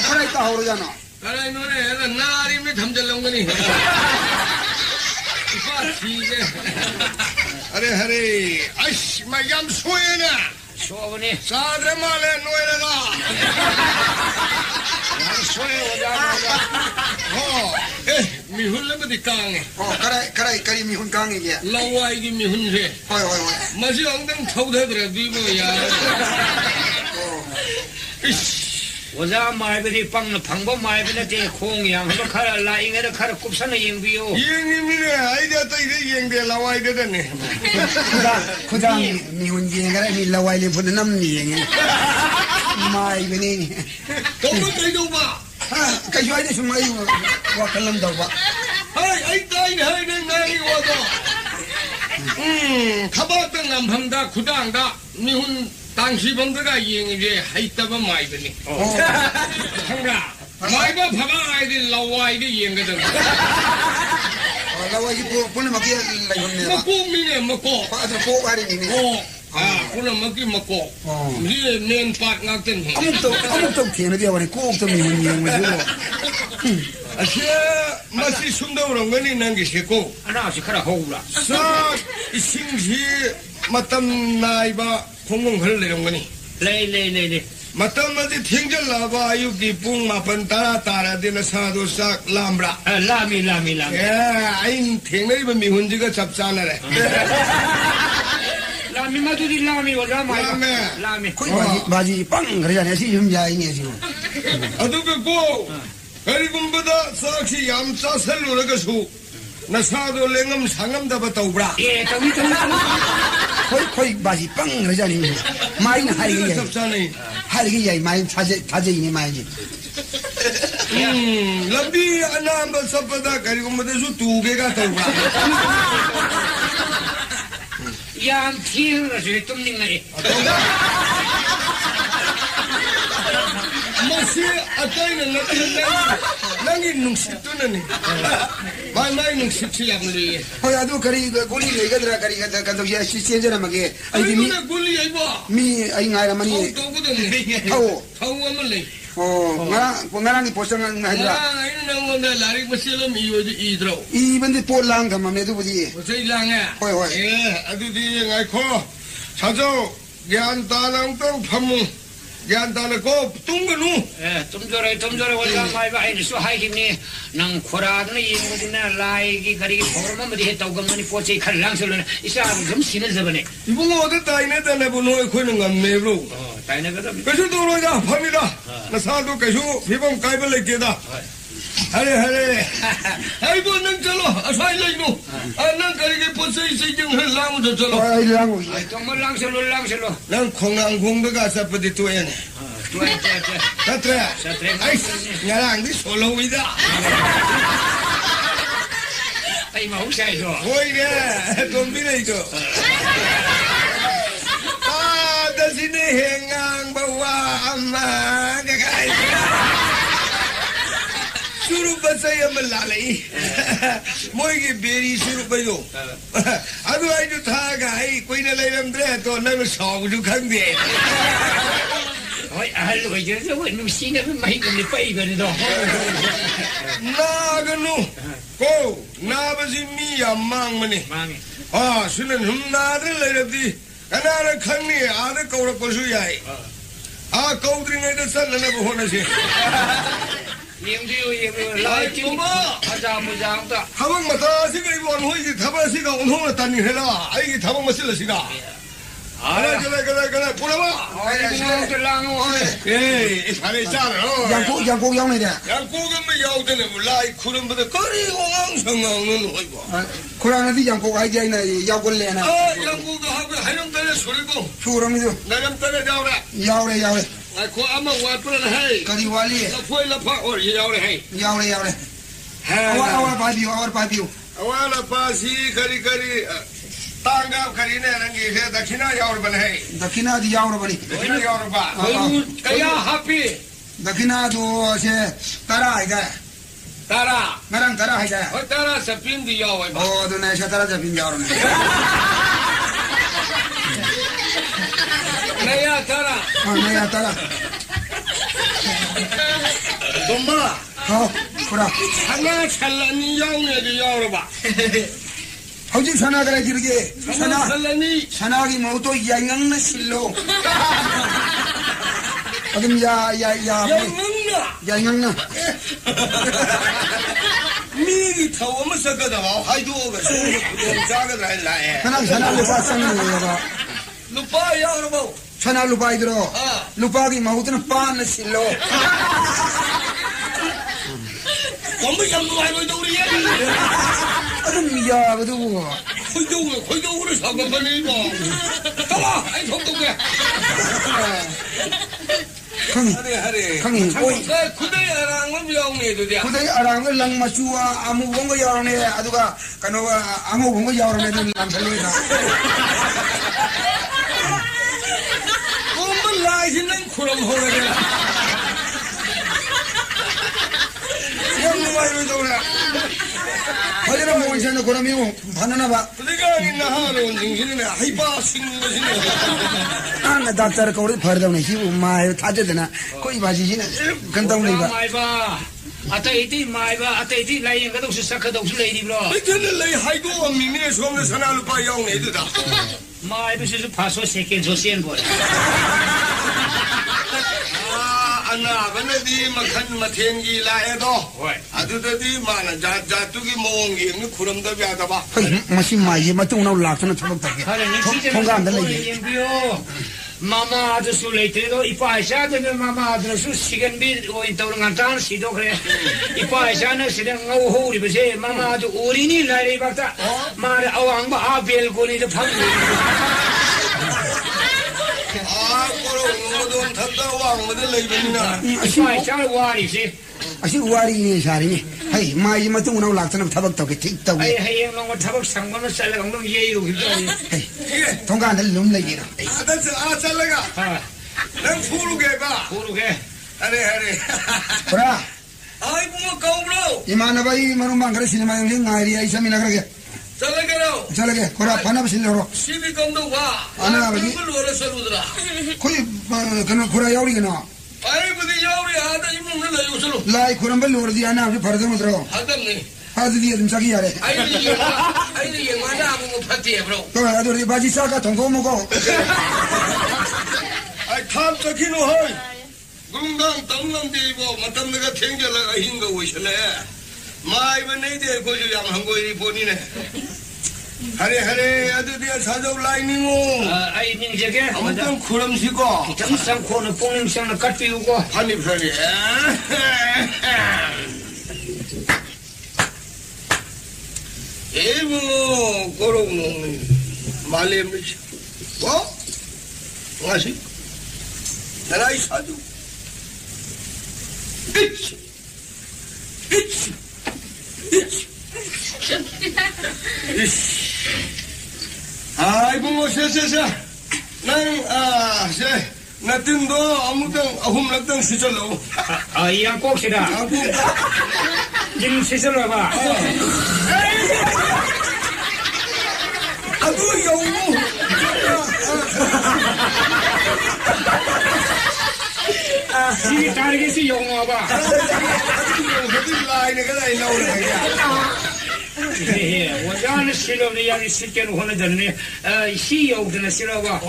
[SPEAKER 11] 그라이다 오르잖아
[SPEAKER 10] 그래 노래 나림이 담잘렁거니 하래 아이씨 마얌 소에나
[SPEAKER 12] 소분이
[SPEAKER 10] 사드레 말에 노에라가
[SPEAKER 12] 소에 오자
[SPEAKER 10] 미훈레버디 깡에
[SPEAKER 11] 그라이 미훈 강이게
[SPEAKER 10] 라와이기 미훈세
[SPEAKER 11] 호이
[SPEAKER 10] 마시 엉덩 터우대더라 비고야
[SPEAKER 12] 오자 마이베리 빵는 방법 마이베리 공양 한번 가라 라잉에다 가라 굽사는 영비요.
[SPEAKER 10] 영님이네 아이디어 또 이래 영대 라와이되더니
[SPEAKER 11] 그다음 미훈 얘가 밀라와이리 보는 남니 얘기 마이베니
[SPEAKER 10] 너무 대도 봐
[SPEAKER 11] 가지고 와야 돼 정말 와 kallam다 봐
[SPEAKER 10] 아이 따이네 나이 와도 가봤던 남방다 구당다 미훈 당시 번드가 이행이제 하이따바 마이드니 한가 마이바 바바 아이디 라와 아이디 이행거든
[SPEAKER 11] 라와이 보는 막이 라이온네
[SPEAKER 10] 먹고 미네 먹고
[SPEAKER 11] 아주 고가리네
[SPEAKER 10] 그럼 먹고 미에 맨밭 낙든 해
[SPEAKER 11] 아무도 걔네 되어버리 꼭도 미문 이행을
[SPEAKER 10] 아시아 맛이 순다우런 거니 난게 싫고
[SPEAKER 12] 하나씩 가라 호구라
[SPEAKER 10] 싹 이싱시 마땀 나이바 공공할 내용 거니
[SPEAKER 12] 레이
[SPEAKER 10] 마땀마디 팅절 나바 아유기 뿡 마판 따라 되는 사도 싹 람브라
[SPEAKER 12] 라미
[SPEAKER 10] 예 아인 팅내이바 미훈지가 잡잖아래
[SPEAKER 12] 라미 마두디 라미 오자 라미
[SPEAKER 11] 거기 바지 빵 그러잖아요 지금 야이네 지금
[SPEAKER 10] 아두고 그리고보다 싹시 얌짜설로를 가수 나사도 랭엄 상엄다바 떠브라
[SPEAKER 12] 예 저기
[SPEAKER 11] 거의 바지 빵 그러잖아요 마이는 하리게 야이 마이 타제이네 마이지
[SPEAKER 10] 람비 하나 한번 섭하다 그리고보다 두 개가 떠브라
[SPEAKER 12] 얌 티르가지고 뚱닝나리
[SPEAKER 10] masih ada yang nangi nungsit tu nani, mai nungsit siap ni.
[SPEAKER 11] Oh ya tu kari guli ni kadra kari kata kata dia sisi aja nama ke.
[SPEAKER 10] Ayo ni guli ayo ba.
[SPEAKER 11] Mi ayo ngai mani.
[SPEAKER 10] Tahu amal ni.
[SPEAKER 11] Oh ngarang ni posang ngai dra.
[SPEAKER 10] Ayo nang onda lari masalah iyo idro.
[SPEAKER 11] I bende polang kama me tu budi.
[SPEAKER 10] Masih lang ya.
[SPEAKER 11] Hoi.
[SPEAKER 10] Aduh dia ngai ko. Sajo, gian tanang tu kamu. Jantan ko tunggu
[SPEAKER 12] tumjore wala mai ba ini so hai himni nang khora na yimudina lai gi gari gi phorma madi he tawgam mani poche khallang solona isa gam sina zabane
[SPEAKER 10] ibu ngoda taine tane buno khoi ngam me bro
[SPEAKER 12] taine ga da
[SPEAKER 10] kasu to ro ja phamida na sa do kasu phibom kai ba le ke da hare ai bo nang chalo asai lai no nang kari gi poche sei jung lang do chalo
[SPEAKER 11] ai lang
[SPEAKER 12] ai to mo lang selo
[SPEAKER 10] nang khongang khong ga sa padi to ene Satre ai ngarang di solo vida
[SPEAKER 12] ai mau sai do
[SPEAKER 10] oi ge kombina ito da sini hengang bawa amma ga kai 수루빠 사이야만 라레이 뭐이게 베리 수루빠이도 아도 아이도 다가 아이 꼬이나 라이람들에 또 나를 사고도 강대
[SPEAKER 12] 어이 알로 이제 저거 누시는 많이 근데 빠이거든요
[SPEAKER 10] 나가노 고 나버지 미야 망머니
[SPEAKER 12] 망이
[SPEAKER 10] 아 수는 흠나들 라이람디 하나를 강니 아들 거울 거수야이 아 거울이네도 살라나 보호나시
[SPEAKER 12] 영디요 라이팅 하자 무장다
[SPEAKER 10] 타방 마타시 그리고 원호이지 타바시가 원호나 따니 해라 아이기 타방 마실라시가 그래 보라봐
[SPEAKER 12] 아이고 랑어
[SPEAKER 10] 에이 잘해 잘해
[SPEAKER 11] 양고 양네데
[SPEAKER 10] 양고가 야우드네 몰라이 쿠름보다 거리 옹앙성앙은 호이고
[SPEAKER 11] 코라나디 양고 아이디아이나 야골레나
[SPEAKER 10] 아 양고가 하고 하령달에 소리고
[SPEAKER 11] 추렁이도
[SPEAKER 10] 나름달에 나오라
[SPEAKER 11] 야오레
[SPEAKER 10] 그 아마 와플은 해
[SPEAKER 11] 거리 완리
[SPEAKER 10] 라포일라 파오 야오레 해
[SPEAKER 11] 야오레 아와 바비오
[SPEAKER 10] 아와라 파시 거리 Tangga kali ni nanti saya dakina jauh berbalik.
[SPEAKER 11] Dakina di jauh berbalik.
[SPEAKER 10] Dakina jauh berbalik. Kaya happy.
[SPEAKER 11] Dakina tu saya tara itu.
[SPEAKER 10] Tara.
[SPEAKER 11] Ngarang tara itu.
[SPEAKER 10] Oh tara sepin di jauh berbalik.
[SPEAKER 11] Oh tu nasi tara sepin jauh ni.
[SPEAKER 10] Naya tara.
[SPEAKER 11] Naya tara.
[SPEAKER 10] Domba.
[SPEAKER 11] Oh, kurang.
[SPEAKER 10] Sangat ni jauh ni di jauh berbalik.
[SPEAKER 11] Hujung sana kalau jirge, sana ki mau tu yang na silo. Adem ya. Yang na.
[SPEAKER 10] Migi tahu masa kada mau hai tu ke? Jaga dah.
[SPEAKER 11] Sana lupa sana lupa.
[SPEAKER 10] Lupa ya orang.
[SPEAKER 11] Sana lupa itu. Lupa ki mau tu na pan na silo.
[SPEAKER 10] Kamu yang lupa itu dia.
[SPEAKER 11] Adem ya betul.
[SPEAKER 10] Kau urus apa beli kau? Tolong, ayo tunggu ke.
[SPEAKER 11] Kangi.
[SPEAKER 10] Kudai orang yang ni tu dia.
[SPEAKER 11] Kudai orang lang macua amu bongo yang ni, aduga kanu amu bongo yang ni tu lang selalu dah.
[SPEAKER 10] Kamu lagi nang kuram hora dia. Yang lupa itu dia.
[SPEAKER 11] Kalau mau macam kuram itu, mana nak?
[SPEAKER 10] Liga ni nahar orang ini ni, hiba sing ni.
[SPEAKER 11] Anak doktor kau ni pernah ni, hiu mai thajat na, koi baji ni, kentang ni ba.
[SPEAKER 12] mai ba atai ti mai ba atai ti lai yang kadang susah kadang sulit ni bro
[SPEAKER 10] Itu ni lagi hai tu orang ni suam ni sana lupa yang ni tu dah.
[SPEAKER 12] mai tu susu paso second sosial boy
[SPEAKER 10] Anak mana di makan maten gila itu. Adu tadi mana jatuh ki mong ni kuram dah biasa ba.
[SPEAKER 11] Masih mai, macam orang laksan tu tak ke. Tunggu anda lagi.
[SPEAKER 12] Mama ada sulit itu, ipa Aisyah dengan mama ada sulit sikan bir, oh itu orang antar sidok le. Ipa Aisyah nak sedang ngau di besi, mama ada uri ni lari bakta, mana awang ba abel ko ni tu phang.
[SPEAKER 10] Korang thanda wang macam lagi benda.
[SPEAKER 12] Ipa Aisyah wari sih.
[SPEAKER 11] Asyik wari ni sehari ni. Hai, mai macam orang laksan tu tak ke, tik tak ke.
[SPEAKER 12] Hai yang orang tabak sanggup nak salah orang ye itu gitu.
[SPEAKER 11] Tunggu anda lum lagi na.
[SPEAKER 10] Ada salah lega. Nang furu ke ba?
[SPEAKER 12] Furu ke?
[SPEAKER 10] Hari.
[SPEAKER 11] Pura.
[SPEAKER 10] Ay bunga kau bro.
[SPEAKER 11] Imana bayi manu mangkara sini mai ni ngari ai sami nak lagi.
[SPEAKER 10] Salah ke bro?
[SPEAKER 11] Salah ke? Kora pana besin loro.
[SPEAKER 10] Sibi kau tu wah.
[SPEAKER 11] Anak bagi.
[SPEAKER 10] Kau luar serudra.
[SPEAKER 11] Koi kena kora yauri kena.
[SPEAKER 10] Ay budi yauri ada ibu ni lah yusulu.
[SPEAKER 11] Lai kurang bel luar dia anak tu pada mudro.
[SPEAKER 10] Ada ni.
[SPEAKER 11] Ada dia tu sakit ada.
[SPEAKER 10] Ay ni yang mana aku pati bro.
[SPEAKER 11] Kau ada dia baji saka tunggu muka.
[SPEAKER 10] Ay tham sakit no hai. Gunggang tanglang di bo matam naga tinggal hingga wishle. Mai benda dia kau yang hanggoi ni pun ni. Hari ada dia sajau lain ni mo.
[SPEAKER 12] Ay ni jaga.
[SPEAKER 10] Amatang kuram si ko.
[SPEAKER 12] Kita sang ko na pong sang na kat piu ko.
[SPEAKER 10] Hani. Mo korong malam ni. Wah, ngasih. Narai saju. Ay bungo se. Nang se natin do amutang ahum latang si chalo.
[SPEAKER 12] Ay yang kok sida. 김 시절러봐.
[SPEAKER 10] 아주 영웅.
[SPEAKER 12] 이 다르게서 영화봐.
[SPEAKER 10] 아주 라인에 그래 나오는
[SPEAKER 12] 예, 원자는 실험이 야기 실제로 혼내졌네. 희여우드나 실어봐.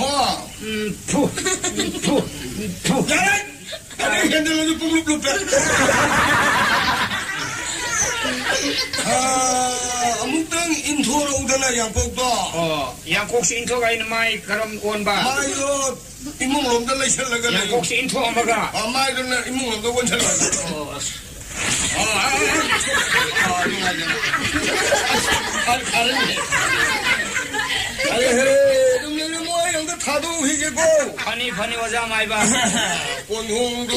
[SPEAKER 12] 푸.
[SPEAKER 10] 아니 핸들로 뿜뿜 빼. 아무튼 인토로 오잖아 양곡도.
[SPEAKER 12] 양곡시 인토가 있는 마이 그럼 온바.
[SPEAKER 10] 마이도 이몽롬도 내실라가.
[SPEAKER 12] 양곡시 인토 엄마가.
[SPEAKER 10] 마이도는 이몽롬도 원실라가. 타도 휘게고
[SPEAKER 12] 파니 와자 마이 봐.
[SPEAKER 10] 본홍도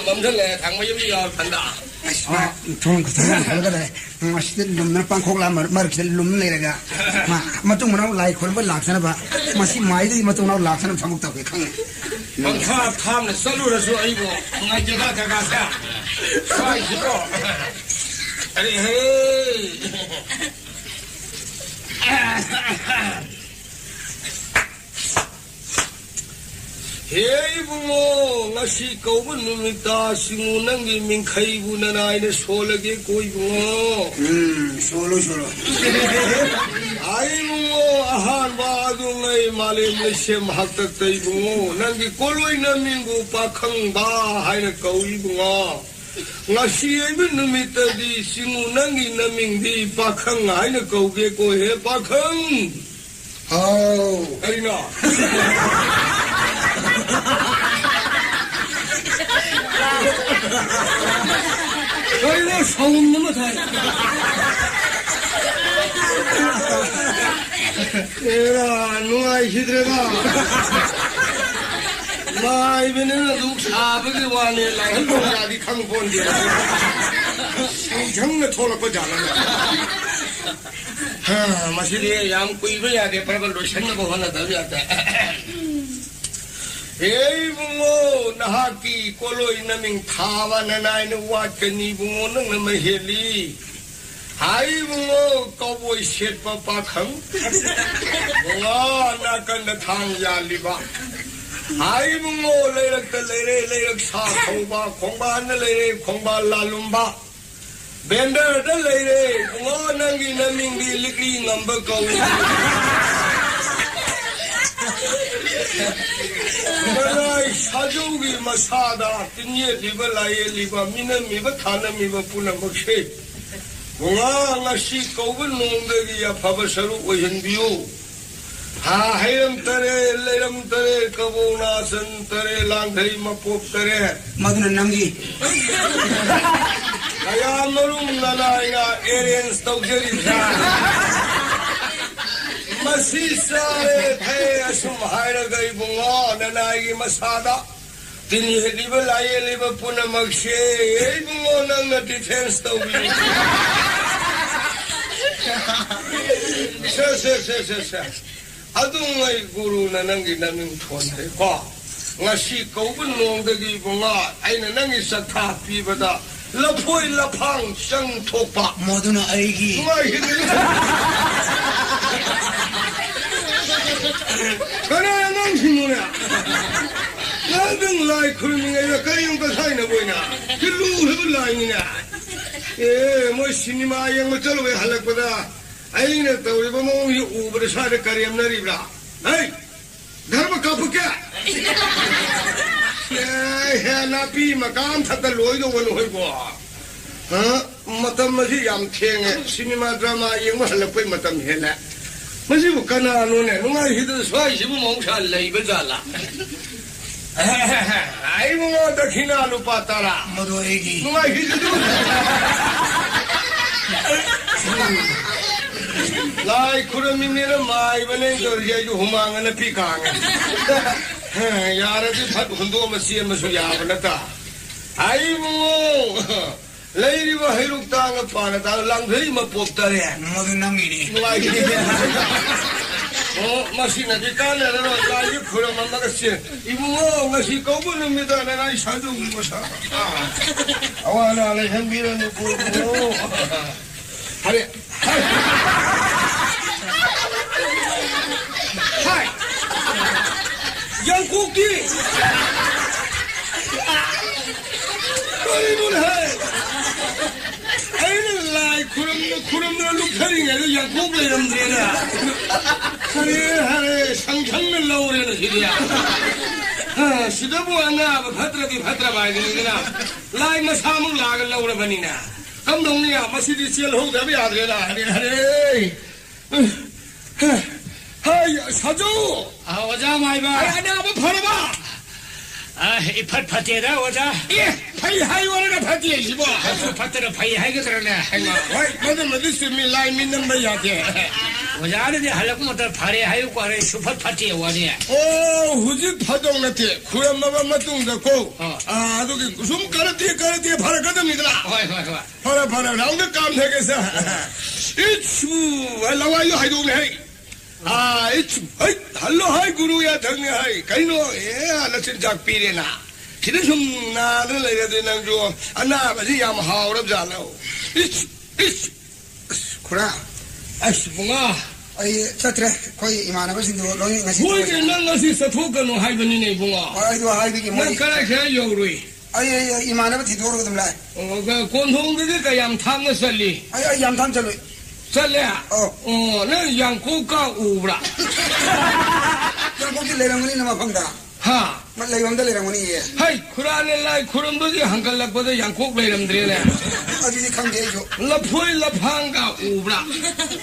[SPEAKER 10] 맘들래 당마염이 간다.
[SPEAKER 11] 좋은 거 사람 하거든. 마시들 룸나 빵콩라 마르키들 룸 내려가. 마tung mana lai khol ba laksana ba. Masi mai de matung na laksana thamuk ta ke khang.
[SPEAKER 10] 방카 탐네 썰루라서 아이고 나이가 가가사. 아이고. 아니 헤이. 헤이 부모 나시 거분 놈이다 시무능기 민카이부나 나이네 솔하게 고이고
[SPEAKER 11] 솔로
[SPEAKER 10] 아이 부모 아한 바둥의 말에 셈 학덕의 부모 난기 꼴로이 남민구 박항바 하이네 거이고 나시에 빈 놈이다디 시무능기 남민디 박항 하이네 거게 고해 박항 아우 아이나 아이고 성운 놈아 다 에라 누가 히드레가 마이베는 누구 사버게 와네 라한 동자디 강본디 생정내 토락고 잘하네 마시리에 양 꾸이버야 돼 빨리 로션하고 하나 더 해야 돼 에이 붕어 나하기 꼴로 있는 타와나 나이는 왔더니 붕어 능는 헬리 아이 붕어 거보이 셋바 박항 붕어 나간다 탕야리바 아이 붕어 레이럭 레이럭 사콩바 공바는 레이 공바 라룸바 벤더 레이 붕어 능기 능밍디 리기 넘버 고 말라이 사족이 마사다 띵예 리발라예 리바 미는 미바 타는 미바 뿌나 먹시 뭔가 나시 거분 농덕이야 바바서로 오현비요 하해름 따레 레름 따레 거보나선 따레 랑더이 마법 따레
[SPEAKER 11] 마두는 남기
[SPEAKER 10] 가야 노름 나나이가 에렌스 떡저리사 Masisa pe asum haira gai bunga nanai masada tini hediba laye liba puna makshe ei bunga nang defense to bi se adungai guru nanangi naming thonte ko ngasi kaubun nongdagi bunga aina nangi satha pibada lapoi lapang sang thokpa
[SPEAKER 11] moduna aigi
[SPEAKER 10] Kana nang sinuna. Nang lai khurmi ngai kayong kasai na boina. Kilu hebe lai ni na. Mo cinema yang chalo we halak pada. Ai na tawi ba mo yu ubar sa de karyam na ribra. Hey. Dharma kapuka. Hey na pi makam thata loi do wal hoi bo. Ha matam ma ji yam theng cinema drama yang ma halak pai matam hela. Masih bukan anu ne, nunga hidup suai siapa mau salai berjalan. Ayo mau dakina lupa tara.
[SPEAKER 11] Madu egi.
[SPEAKER 10] Nunga hidup. Lai kurang ini ramai benen kerja itu humangan pikang. Yara tu satu untuk masih yara nata. Ayo mau. Lady wa hiruk tang pana tang lang dhei ma pop tare
[SPEAKER 11] madu nang ini
[SPEAKER 10] 마시나 기까내는 라이 그러면 나가시 이부모 마시 거부는입니다 내가 사도 못사 아와나는 행비는 보고 하래 하이 양고기 거리는 해 아이는 라이 구름을 룩터링해도 양고기 이름들이나 하래 상상을 나오려는 소리야 시대부 안나 받들어 봐야 되는구나 라이 뭐 사물 나가 나오려 버니나 감독님이야 마시디 제일 호답이 아들이라 하래 하이 사조
[SPEAKER 12] 오자 마이바
[SPEAKER 10] 아니 한번 팔아봐
[SPEAKER 12] 이 팟팟이다 오자
[SPEAKER 10] 예 파이 하이와나 파티에 집어
[SPEAKER 12] 팟팟으로 파이 하이가 그러네
[SPEAKER 10] 와이 맞아 스미 라이 믿는 거야 돼
[SPEAKER 12] 오자 아는데 하려고 못할 파리 하이고 하래 슈퍼 파티에 와네
[SPEAKER 10] 오 후지 파동나티 구야마바 마뚱다고 아도기 좀 까르띠에 팔아거든요 팔아 라운드 깜짝에서 이추 알라와요 하이동네 이추 할로 하이 구루야 당네 하이 가이노 나 진짜 삐레나 지금 좀 나를 내야 되는 거 아나 맞지 야 하오랍잖아요 이추 구라 아이씨 붕아
[SPEAKER 11] 아이 차트래 거의 이만하고신도 롱이 같이
[SPEAKER 10] 뭐지 난 것이 서토가노 하이버니네 붕아
[SPEAKER 11] 아이도 하이비기 뭐지
[SPEAKER 10] 그래 요루이
[SPEAKER 11] 아이 이만하고 뒤돌아거든 라
[SPEAKER 10] 그 곤홍들이 그냥 탐을 살리
[SPEAKER 11] 아이 양탐 절로
[SPEAKER 10] 살래 내 양고가 우브라
[SPEAKER 11] 양고기 내랑문이 너무 방다
[SPEAKER 10] 하
[SPEAKER 11] 말레이방다 내랑문이
[SPEAKER 10] 하이 쿠라네 라이 쿠름도지 한갈락보다 양고 레람들이네
[SPEAKER 11] 어디지 강제해줘
[SPEAKER 10] 라포이 라팡가 우브라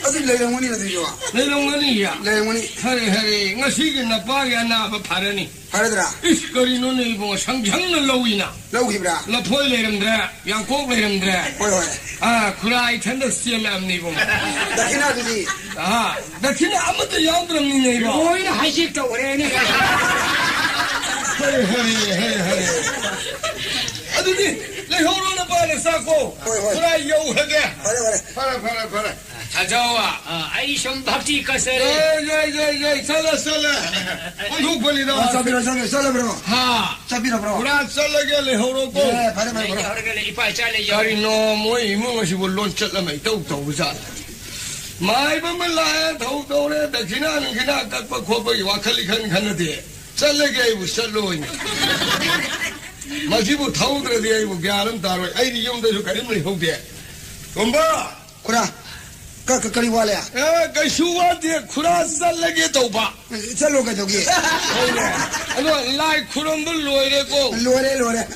[SPEAKER 11] 어디 내랑문이 어디 좋아
[SPEAKER 10] 내랑문이야
[SPEAKER 11] 내랑문이
[SPEAKER 10] 헤리 ngasi기 나빠게 하나 바라니
[SPEAKER 11] 바라더라
[SPEAKER 10] 이스거리 눈에 보고 상상을 넣으이나
[SPEAKER 11] 넣으이브라
[SPEAKER 10] 라포이 레람들 양고 레람들
[SPEAKER 11] 오이
[SPEAKER 10] 쿠라이 텐더 시엠암니 보고
[SPEAKER 11] 나키나 그지
[SPEAKER 10] 나키나 아무도 양들었니 이거
[SPEAKER 12] 오이는 하이식도 오래니
[SPEAKER 10] 헤리 아들이 내 효로는 빨리 쌓고 그래 여우하게 팔아 찾아와
[SPEAKER 12] 아이 좀 밥지 가세요
[SPEAKER 10] 예 살라 누구리다
[SPEAKER 11] 잡이라 브로 잡이라 브로
[SPEAKER 10] 그래 살라게 내 효로고
[SPEAKER 11] 예 바래 브로
[SPEAKER 12] 그래 이빨 잘래
[SPEAKER 10] 가리 너무 이모시 볼론 쳤라면 또 마이 밤을 라야 더우래 지나는 그나 깎고 고버이 와칼리 가는데 살라게 이부 살로이 마지부 타우드레 이부 갸름 따로 아이디 용도 가림을 호대 엄마
[SPEAKER 11] 쿠라 그리 와래야
[SPEAKER 10] 그 슈와데 쿠라 살라게 도바
[SPEAKER 11] 살로가 저기
[SPEAKER 10] 아노 라이 쿠름들 로이레고
[SPEAKER 11] 로레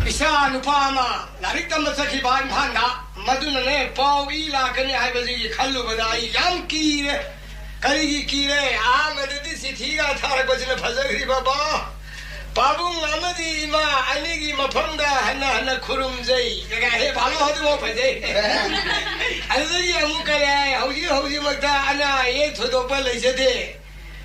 [SPEAKER 10] 이샤 누파마 라릭 담마사키 바인 판다 마두나네 파우이 라그니 하이버지 칼루바다 양키레 가리기 끼래 아무래도 시티가 타라고지는 바자그리 봐봐 바붕 아무디 이마 아니기 마펑다 하나 구름제이 내가 해 바로 하도 못 봐제 아저씨 아무까래 허우지 먹다 하나 예 도도발 레제데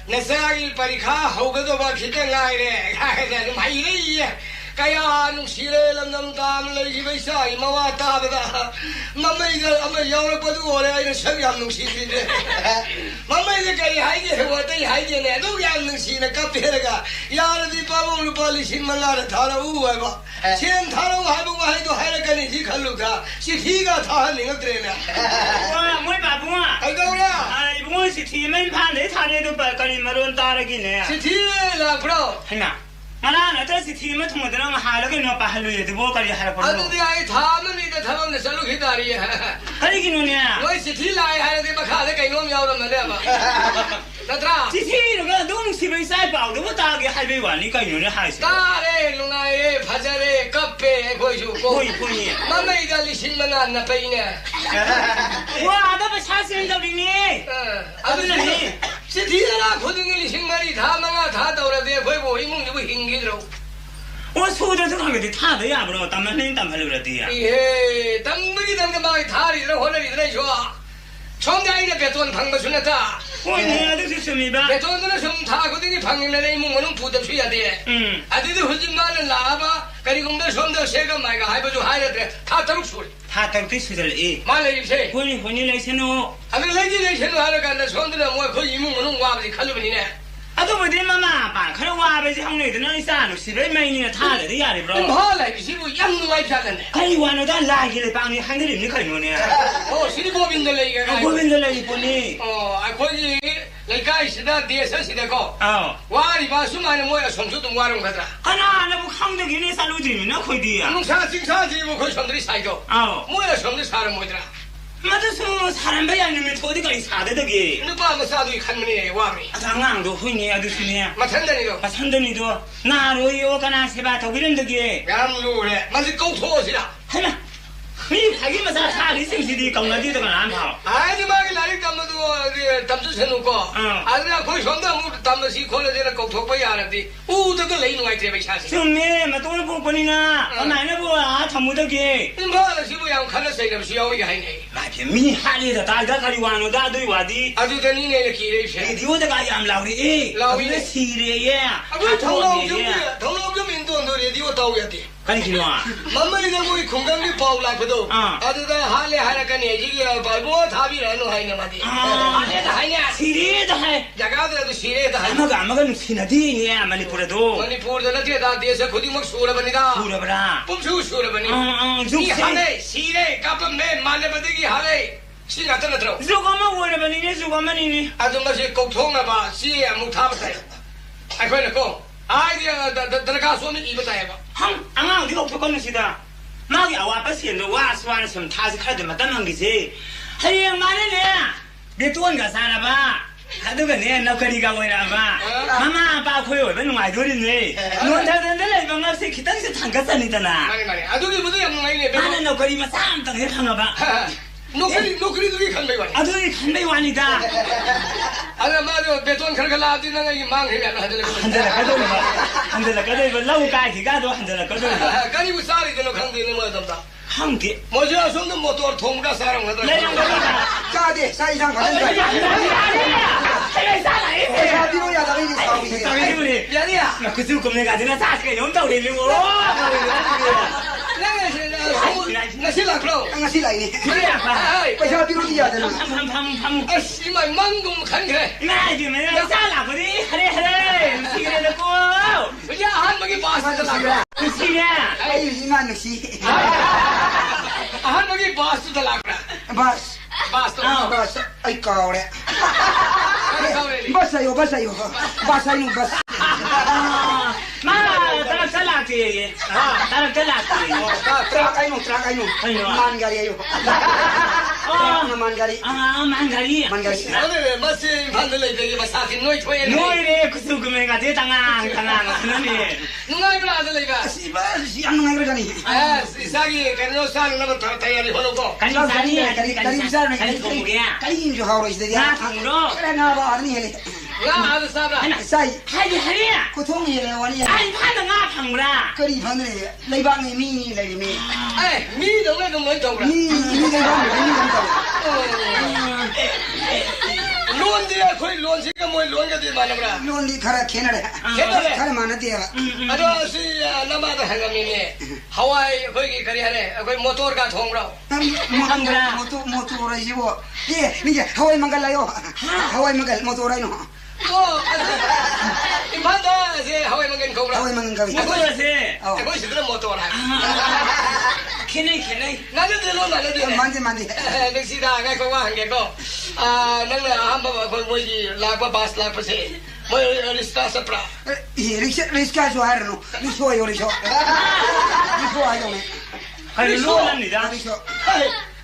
[SPEAKER 10] 나사기 파리카 허우가도 봐 기대가이래 가게 마이래 kaya nung sila lam nam tam lay gibay sa imawa tabada mamay gal amay yaw padu ore ay sab yam nung sili de mamay de kay hay de watay hay de ne do yam nung sila ka peraga yar di pawong lu pali sin mangara thara u ay ba chen thara ha bu hay do hay ka ni ji khalu ka si thi ga tha ning tre na
[SPEAKER 13] wa moi ba bu ma
[SPEAKER 10] ai do la
[SPEAKER 13] ai bu si thi men phan le tha ne do ba ka ni maron ta ra gi ne
[SPEAKER 10] si thi la bro
[SPEAKER 13] hina mana na si thi ma thum da ma hala ke no pa halu ye de bo ka ri hala ko
[SPEAKER 10] adu di ai tha ma ni de tha ma salu khidari hai
[SPEAKER 13] hari gi no ne
[SPEAKER 10] noi si thi lai hai de ma kha de kai no myaw da ma le ba natra
[SPEAKER 13] si thi ro ga do si bai sai ba do ta ge hai bai wa ni kai no ne hai si
[SPEAKER 10] ta re lu nai re phaja re kap pe khoi chu ko
[SPEAKER 13] koi
[SPEAKER 10] ma mai da li sin ma na na pai ne
[SPEAKER 13] wa da ba sa sin da bi ni adu na ni
[SPEAKER 10] si thi la khodi ngi li sin ma ri tha ma nga tha da ra de khoi bo i mung ni bu hing gi ro
[SPEAKER 13] 我说的这个给他的呀，不知道咱们能咱们留着的呀。
[SPEAKER 10] 耶，当没当个买他的人或者你来说，床单也别做汤不出来的。
[SPEAKER 13] 네, 아주 좋습니다.
[SPEAKER 10] 배터는 좀 타거든요. 방일에 이문은 부담 쉬어야 돼. 아들도 허짓말은 나봐. 그리고 뭐 손도 새가 말가 하이버 좀 하야 돼. 다 따로 소리.
[SPEAKER 13] 다 따로 쓰들이.
[SPEAKER 10] 말래 이제.
[SPEAKER 13] 혼이 레이세노.
[SPEAKER 10] 아들 레이세노 하러 간다. 손들은 뭐그 이문은 와버지 칼로빈이네.
[SPEAKER 13] 아도 뭐 마마 반 그런 거 아버지 형네들은 이사노 시베 메인이나 타래 야리 브로.
[SPEAKER 10] 뭐래 시부 양누가 있잖네.
[SPEAKER 13] 아니 와노다 라기를 방이 한들이 거노네.
[SPEAKER 10] 시리고빈들 얘기가.
[SPEAKER 13] 고빈들 얘기 보니.
[SPEAKER 10] 거기 레이카이시다 디에서 시대고. 와리 봐 수많은 뭐야 손수도 와는 거더라.
[SPEAKER 13] 하나 뭐 강덕이네 살로지미나 거기야.
[SPEAKER 10] 농사지 뭐 그 손들이 사이도. 뭐야 손들 사람 뭐더라.
[SPEAKER 13] 맞아서 사람 배야 님이 어디까지 사대덕이.
[SPEAKER 10] 누가 뭐 사도 이 칸문이 와미.
[SPEAKER 13] 장앙도 훈이 아두스네.
[SPEAKER 10] 마찬가지로.
[SPEAKER 13] 마찬가지로 나로 요가나 세바 독이런덕이.
[SPEAKER 10] 양루래. 맞지 꼭토시라.
[SPEAKER 13] 하나. 이 자기만 사리 생시디 강나디도가 안 봐.
[SPEAKER 10] 아니 막이 나리 담도 담주 세놓고. 아니야 거기 손도 뭐 담시 콜레지는 꼭토봐야 하는데. 우도가 레이노가 있지 배차시.
[SPEAKER 13] 좀네 마동을 보니나. 엄마는 뭐야 참무덕이.
[SPEAKER 10] 뭐라 시부 양 칸에서 이름 시오이가 하네.
[SPEAKER 13] 맞지 미 하리다 달다 가리 와노 다도 와디.
[SPEAKER 10] 아주 되니네 기레시.
[SPEAKER 13] 디오다가 얌 라우리. 라우리 시리에.
[SPEAKER 10] 더 좀 인도는 디오 따오야 돼.
[SPEAKER 13] 가니 기노아.
[SPEAKER 10] mamma 뭐 공감이 파울라거든. 아들다 할래 하라까니 얘기야 발보 답이라는 하이네 마디. 아내다 하이냐.
[SPEAKER 13] 시리에다 하이.
[SPEAKER 10] 야가들도 시리에다 하이.
[SPEAKER 13] 아마가 시나디니야 마니푸르도.
[SPEAKER 10] 마니푸르도 다 대서 고디 막 수라버니다.
[SPEAKER 13] 수라버라.
[SPEAKER 10] 봄수 수라버니. 이 하네 시레 까뻔매 말레버디기 하래. 시가 떠나들어.
[SPEAKER 13] 수가만 원해버니네 수가만이니.
[SPEAKER 10] 아줌마시 꼭 통나봐 시에 못 타버려. 아이고 아이디야 들어가 손을 입었다해봐.
[SPEAKER 13] 앙 어디가 없었겠는시다. 마기 아와 빠시엔도 와스와는 좀 다시 카드 맞다는 게지. 하영 말이네. 내 돈가 사나봐. 하도가 내 너거리가 오이라봐. 마마 아빠 고요 왜 농아이 돌이네. 넌 다른데 이번 없이 기타에서 잠갔다니잖아.
[SPEAKER 10] 말이 아들이 뭐도 양농아이네.
[SPEAKER 13] 나는 너거리만 쌈땅 해방아봐.
[SPEAKER 10] 노크리도 간매완.
[SPEAKER 13] 아들이 간매완이다.
[SPEAKER 10] 아나 말이야 배돈 그렇게라 뛰는 이 망해면
[SPEAKER 13] 한대라 까도 라우 까기가도 한대라 까도.
[SPEAKER 10] 까리고 살이 되는 강대는 뭐 덤다.
[SPEAKER 13] 한대.
[SPEAKER 10] 뭐죠 손도 못 돌 통가 사람 거다.
[SPEAKER 13] 내랑 거다.
[SPEAKER 11] 까대 사이상 받는 거야. 사비로야 나가기 사비.
[SPEAKER 13] 사비로니.
[SPEAKER 10] 야니야.
[SPEAKER 13] 나 그들 꿈에 가지나 사스가 연다 우리고.
[SPEAKER 10] 나 실라 그럼.
[SPEAKER 11] 나 실라이네.
[SPEAKER 13] 그래야.
[SPEAKER 11] पैसा 비로야 되나.
[SPEAKER 13] 팜.
[SPEAKER 10] 아씨 말 망금 간게.
[SPEAKER 13] 나 지금 살라 버리 하래. 시그레 놓고.
[SPEAKER 10] 야 한방이 바스다 라.
[SPEAKER 13] 시야.
[SPEAKER 11] 아이 이만 시.
[SPEAKER 10] 한방이 바스다 라.
[SPEAKER 11] 바스. 바스. 아이 까오래. 바스요. 바스요.
[SPEAKER 13] 마 따라 잘라게. 따라 잘라게.
[SPEAKER 11] 트라카이노. 만가리요. 만가리.
[SPEAKER 13] 만가리.
[SPEAKER 10] 오늘 마스 반들레 되게 마사키 노이 토에.
[SPEAKER 13] 노이래 구수금에가 대당한 그러니.
[SPEAKER 10] 누가이브라 아들레가.
[SPEAKER 11] 씨발 안 누가 그러자니.
[SPEAKER 10] 이사기 간노산 나면 타야리 호노고.
[SPEAKER 13] 간이 고무게야.
[SPEAKER 11] 까리 좀 하러 있어야.
[SPEAKER 13] 나 당으로.
[SPEAKER 11] 그래 나 봐. 아니 해.
[SPEAKER 10] 나 아들 사다.
[SPEAKER 11] 사이.
[SPEAKER 13] 하리야.
[SPEAKER 11] 고통이래 원이야.
[SPEAKER 13] 아니 파는 나 방구라.
[SPEAKER 11] 거리 반에 레이방에 미 레이미.
[SPEAKER 10] 에이 미 동네 좀 뭐이 동그라.
[SPEAKER 11] 미 레이방에 미
[SPEAKER 10] 론디야 거의 론시가 뭐 론가 돼 말아라.
[SPEAKER 11] 론디 가라 캐나래. 가라 많아대야.
[SPEAKER 10] 아저씨 남아도 한가미네. 하와이 거기 거리 하네. 거기 모토가 통으로.
[SPEAKER 11] 모토라이고. 예, 이제 하와이만 갈라요. 하와이만 갈 모토라이노.
[SPEAKER 10] 임판다 제 하와이만 간 거라.
[SPEAKER 11] 하와이만 가비.
[SPEAKER 13] 모토라세.
[SPEAKER 10] 거기 시들 모토라.
[SPEAKER 13] 캐네.
[SPEAKER 10] 나도 들어.
[SPEAKER 11] 만지.
[SPEAKER 10] 넥시다 가고 한 개고. nang hamba 뭐지 라바 바스 라파세 뭐 리스타 사프라
[SPEAKER 11] 리스카 좋아하노 리소요 리소아요네
[SPEAKER 13] 할로랍니다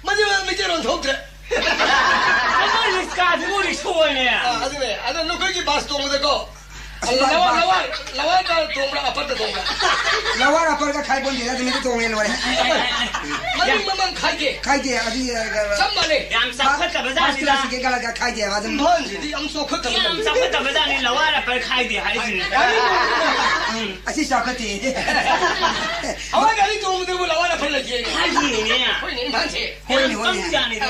[SPEAKER 10] 맞아 미제론 통tre
[SPEAKER 13] 리스카 누구리 소원이네
[SPEAKER 10] 아들 너 거기 바스 동무되고 lawan 동무라 아파트 동무라
[SPEAKER 11] lawan 아파트가 칼본데 나도 미도 동해는 거래
[SPEAKER 10] mamang खाइके
[SPEAKER 11] अभी
[SPEAKER 10] सम्माने
[SPEAKER 13] याम सखत का बजानी ला
[SPEAKER 11] के गला का खाई दिया आदम
[SPEAKER 10] भन जी हम सखत
[SPEAKER 13] याम सखत का बजानी लवारा पर खाई दिया हाय जी
[SPEAKER 11] ऐसी सखत है
[SPEAKER 10] हवा गाड़ी तो मुझे वो लवारा पर लगी है
[SPEAKER 13] हाय जी ने
[SPEAKER 10] कोई नहीं भांसे
[SPEAKER 13] कोई नहीं जाने दो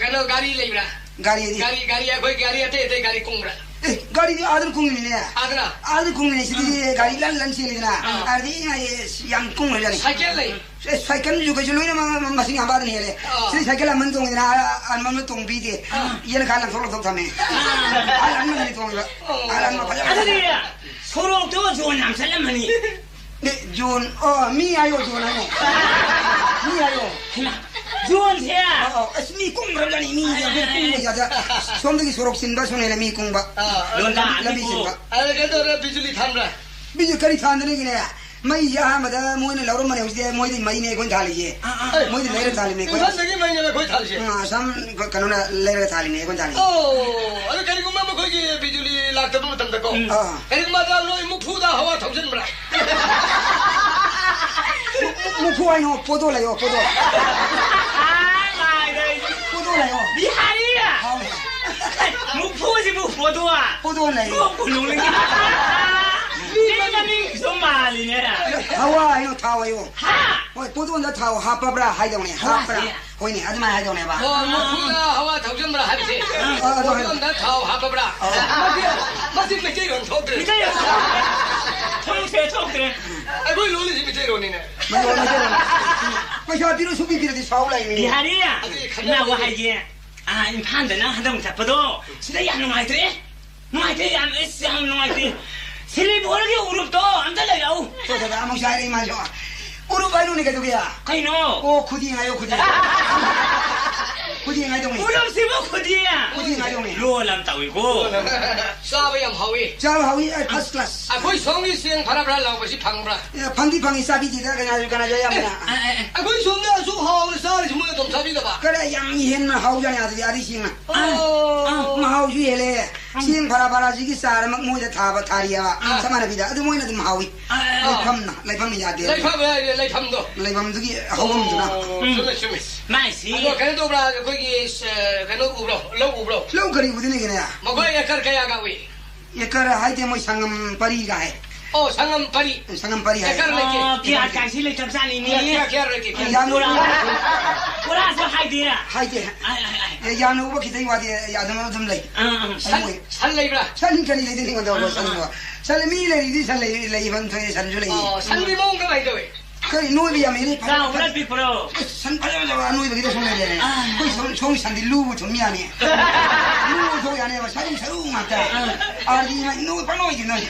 [SPEAKER 12] Kano gari lebra.
[SPEAKER 11] Gari
[SPEAKER 12] Aku gari ate gari kungra.
[SPEAKER 11] Gari di adur kung ini ya.
[SPEAKER 12] Adra.
[SPEAKER 11] Kung ini sih gari lan sih na. Ardi yang kung lah jadi.
[SPEAKER 12] Cycle lagi.
[SPEAKER 11] Cycle juga jelu ini masih ngabar nih le. Sih cycle aman tong ini an mamu tong bide. Iya nak alam solo tong kami. Alam mana tong lah. Alam apa?
[SPEAKER 12] Ada dia. Solo tu John nam salam ni.
[SPEAKER 11] John, mi ayo John ayo. Mi ayo.
[SPEAKER 12] John siya.
[SPEAKER 11] Mi kung berapa ni mi yang kung aja. Somdagi sorok sinba sonela mi kung ba. Lebih sinba.
[SPEAKER 12] Ada kata bijuli thamra.
[SPEAKER 11] Bijuli kari thamra ni kena. Mai ya mada moi ne lauro mane usde moi di mai ne kon thali je. Moi di leire thali ne kon.
[SPEAKER 12] Kon sagi mai ne kon thali je.
[SPEAKER 11] Sam kanona leire thali ne kon thali.
[SPEAKER 12] Ada kari kuma ma koi bijuli lakta tu tam tako. Kari kuma da loi mukhu da hawa thausen bra.
[SPEAKER 11] Mukhu ai no podo la yo podo. Podo la yo.
[SPEAKER 12] Bihari ya. Mukhu si mukhu podo ah.
[SPEAKER 11] Podo la yo.
[SPEAKER 12] Mukhu lu lagi. Ni Somali ni.
[SPEAKER 11] Hawa yo tawa yo. Ha. Oi podo na tawa ha pa bra hai dong ne. Ha bra. Hoi ni adma hai dong ne ba.
[SPEAKER 12] Mukhu da hawa thausen bra hai se. Podo na tawa ha pa bra. Masih macam orang thok deh. Thok deh. Aku lulu sih macam orang ni.
[SPEAKER 11] Macam biru subi biru di sawah ini.
[SPEAKER 12] Bihari ya. Nah wahai je. Ini pandai nak hadam siapa tu? Sudah yang nungai tu. Nungai tu yang yang nungai tu. Sini boleh dia urup tu. Anda lagi tahu.
[SPEAKER 11] Tu tu dah mau cari macam. Urup baru ni kata dia.
[SPEAKER 12] Kau no.
[SPEAKER 11] Oh kudi ngayo kudi. Kudi ngayo ni.
[SPEAKER 12] Urup siapa kudi ya?
[SPEAKER 11] Kudi ngayo ni.
[SPEAKER 12] Lu lam tahu iku. Siapa yang hawi?
[SPEAKER 11] Siapa hawi? First class.
[SPEAKER 12] Aku songi siang para beral masih pang beral.
[SPEAKER 11] Pangi sabi tidak kena jaya mana.
[SPEAKER 12] Aku songi asu hawi sari semua dom sabi dah ba.
[SPEAKER 11] Kerana yang ini hawi jadi ada singa. Mahau juga le. Siang para sih kisah mak mau jadi thaba tharia. Sama nabi dah. Itu mau nanti mahawi. Leifam ni ada. Leifam tu ki hawi tu na.
[SPEAKER 12] Masih. Aku kan tu beral. Aku kan tu beral.
[SPEAKER 11] Lau kari buat ni kena.
[SPEAKER 12] Mago ekar kaya gawi.
[SPEAKER 11] Ekar hai dia mau sangam pari gay.
[SPEAKER 12] Oh sangam pari.
[SPEAKER 11] Sangam pari hai.
[SPEAKER 12] Ekar lagi. Kia kasih le cap sana ini. Kia lagi.
[SPEAKER 11] Yang
[SPEAKER 12] Kurang so hai dia.
[SPEAKER 11] Hai dia. Yang ubah kita ini wadi ya dulu lagi.
[SPEAKER 12] Sal lagi bra.
[SPEAKER 11] Sal ni kali lagi ni kau tahu sal ni. Sal mi lagi sal lagi bantu sal lagi.
[SPEAKER 12] Oh sal mi mau kau itu.
[SPEAKER 11] Kau nuai biar mili.
[SPEAKER 12] Kau berat bi pro.
[SPEAKER 11] San pada macam nuai begitu semua dia. Kau song sandi lu tu mi ani. Lu tu yang ni macam seru mata. Ardi ni nuai panoi je nuai.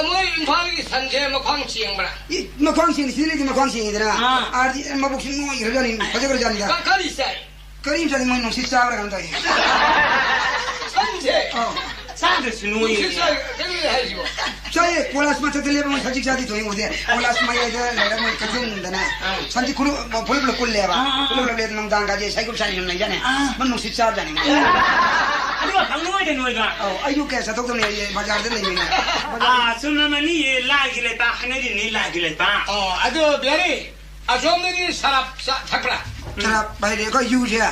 [SPEAKER 12] Mui impang ni san je makang siang bra.
[SPEAKER 11] Makang siang sini lagi makang siang itu na. Ardi mabuk sini nuai kerja ni. Kerja ni dah.
[SPEAKER 12] Kali saya.
[SPEAKER 11] Karim jadi mui nasi cabar kan tu.
[SPEAKER 12] San je. San je nuai.
[SPEAKER 11] Saya polas macam tu lepas macam jadi tu yang udah. Polas macam tu lepas macam kerjun dana. Santi kuru boleh kul lepas. Boleh lepas nang dang gaji. Saya kau cari nang jane. Mana nasi cabar jane.
[SPEAKER 12] Aduh, kamu nuai dan nuai kan?
[SPEAKER 11] Oh, ayu ke satu tu ni bajar tu ni.
[SPEAKER 12] Sunnah ni lagi lepas, ni lagi lepas. Oh, aduh biari. Asal ni sarap sakra.
[SPEAKER 11] Sarap baik kau you je.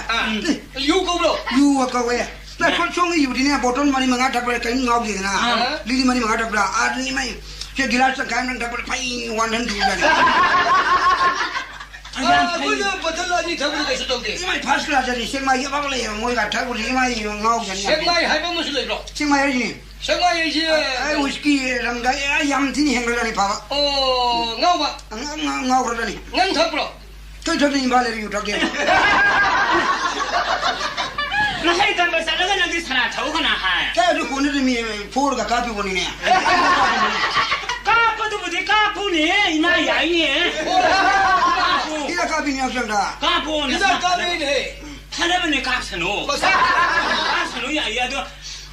[SPEAKER 12] You kau bro.
[SPEAKER 11] You kau ya. Nah, kau cuma you ni botol mani mengadak pada kain ngau gitu na. Lili mani mengadak pada. Ada ni mai. Saya gelas kain mengadak pada paling 100 juga.
[SPEAKER 12] Aku ni betul lah ni tahu ni sesuatu.
[SPEAKER 11] Ini mai first class jadi. Saya mai apa boleh? Mau kat tahu ni mai ngau jadi.
[SPEAKER 12] Saya mai hai pun mesti bro.
[SPEAKER 11] Saya mai ni.
[SPEAKER 12] Saya mai je.
[SPEAKER 11] Whisky rangga ayam sini yang ada ni pak.
[SPEAKER 12] Oh, ngau ba?
[SPEAKER 11] Ngau ada ni.
[SPEAKER 12] Ngan tak bro.
[SPEAKER 11] Kau jadi ni balik you tak dia.
[SPEAKER 12] Nah, hai kan masalah kan nanti sana tahu kan hai.
[SPEAKER 11] Kau tu kau ni for ka kapi kau ni.
[SPEAKER 12] Kapu tu betul kapu ni, ini ayah ni.
[SPEAKER 11] Kita kapi ni apa dah?
[SPEAKER 12] Kapu ni. Kita kapi ni. Ada mana kapsano? Kapsano ya tu.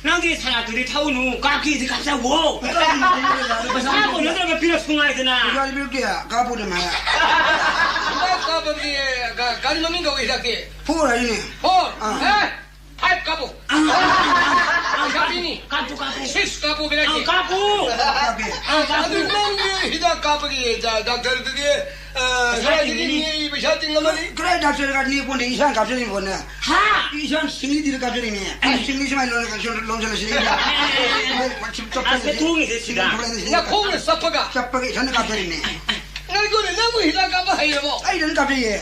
[SPEAKER 12] Nanti sana tu dia tahu nu kaki di kapsa wow. Kapu ni tu berpilih sungai tu na.
[SPEAKER 11] Kau berpilih dia kapu ni mana?
[SPEAKER 12] Kapu ni kali mami kau isak ke?
[SPEAKER 11] For hari ni.
[SPEAKER 12] For. Pipe kapu. Kapu ni. Kapu. Sis kapu berarti. Kapu. Aduh nanti hidak kapu ni. Doktor tu dia. Saya ni bisa tinggal mana?
[SPEAKER 11] Kerana doktor kat ni pun isan kapu ni pun. Ha? Isan sini di kapu ni. Sini semai long sini.
[SPEAKER 12] Asyik tu ni sudah. Nak kau ni siapa ka?
[SPEAKER 11] Siapa ke? Sana kapu ni.
[SPEAKER 12] Nak kau ni nak hidak kapu hai apa?
[SPEAKER 11] Ai dan kapu ni.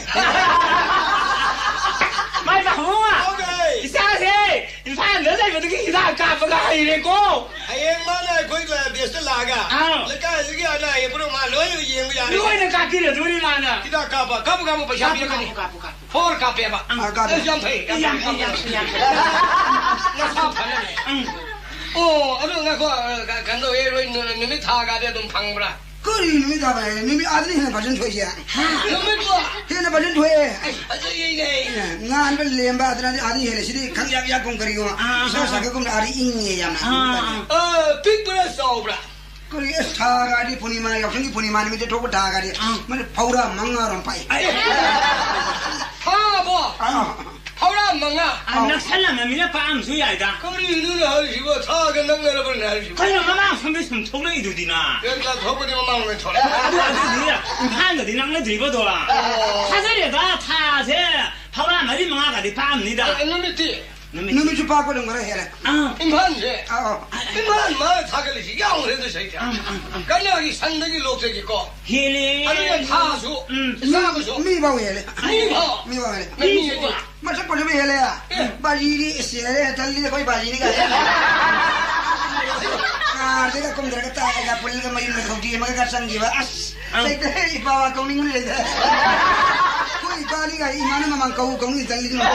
[SPEAKER 12] Mai dah semua.
[SPEAKER 10] Okay. 이래고
[SPEAKER 11] 아예만에 거기가 비슷라가 내가 여기 하나 예쁘로 말 너희 얘기야
[SPEAKER 10] 너희는 가기를 둘이 많아
[SPEAKER 11] 기다 가봐 가봐 바샤비 가니 폴 카페 봐 아까 양페 나사 파네 아주 나가 간도에 놈이 다가대 좀 방브라 그리 놈이 다가 놈이 아들이 해는 바전 토이야 놈이 좋아 해는 바전 토이 아주 이게 나한테 렘바 아들이 해는 시리 강약약 공거리고 사사금 아리 인이야마 빅브레 소브라 그리 다가리 보니만 역성이 보니만 밑에 도고 다가리 뭐 파우라 망나랑 파이 파보 파우라 망나
[SPEAKER 10] 나 살라면 미나 밤 수야이다
[SPEAKER 11] 그리 누나 하시고 타가 능가를 보내 하시고
[SPEAKER 10] 그냥 마마 선배 좀 통로이 두디나
[SPEAKER 11] 내가 더보니 마마는 쳐라
[SPEAKER 10] 아들이야 한거 디랑나 드리버도라 타자리다 타세 파우라 말이 망아가 디 밤니다
[SPEAKER 11] 놈이 좀 바꾸는 거라 해라 임한데 임한 마 타ገል이지 양을 새끼야 간나기 산덕이 녹색 있고
[SPEAKER 10] 힐리
[SPEAKER 11] 아니면 타수 사고수 미바웨래 미바웨래 미바 맞아 좀 해래야 바지리 세래 달리 거기 바지리가 내가 좀 들어갔다 내가 볼리가 뭐 이런 거 뒤에 막가 상기와 세대 이바와 공민을 해 거기 바리가 이만한 거 공이 달리는 거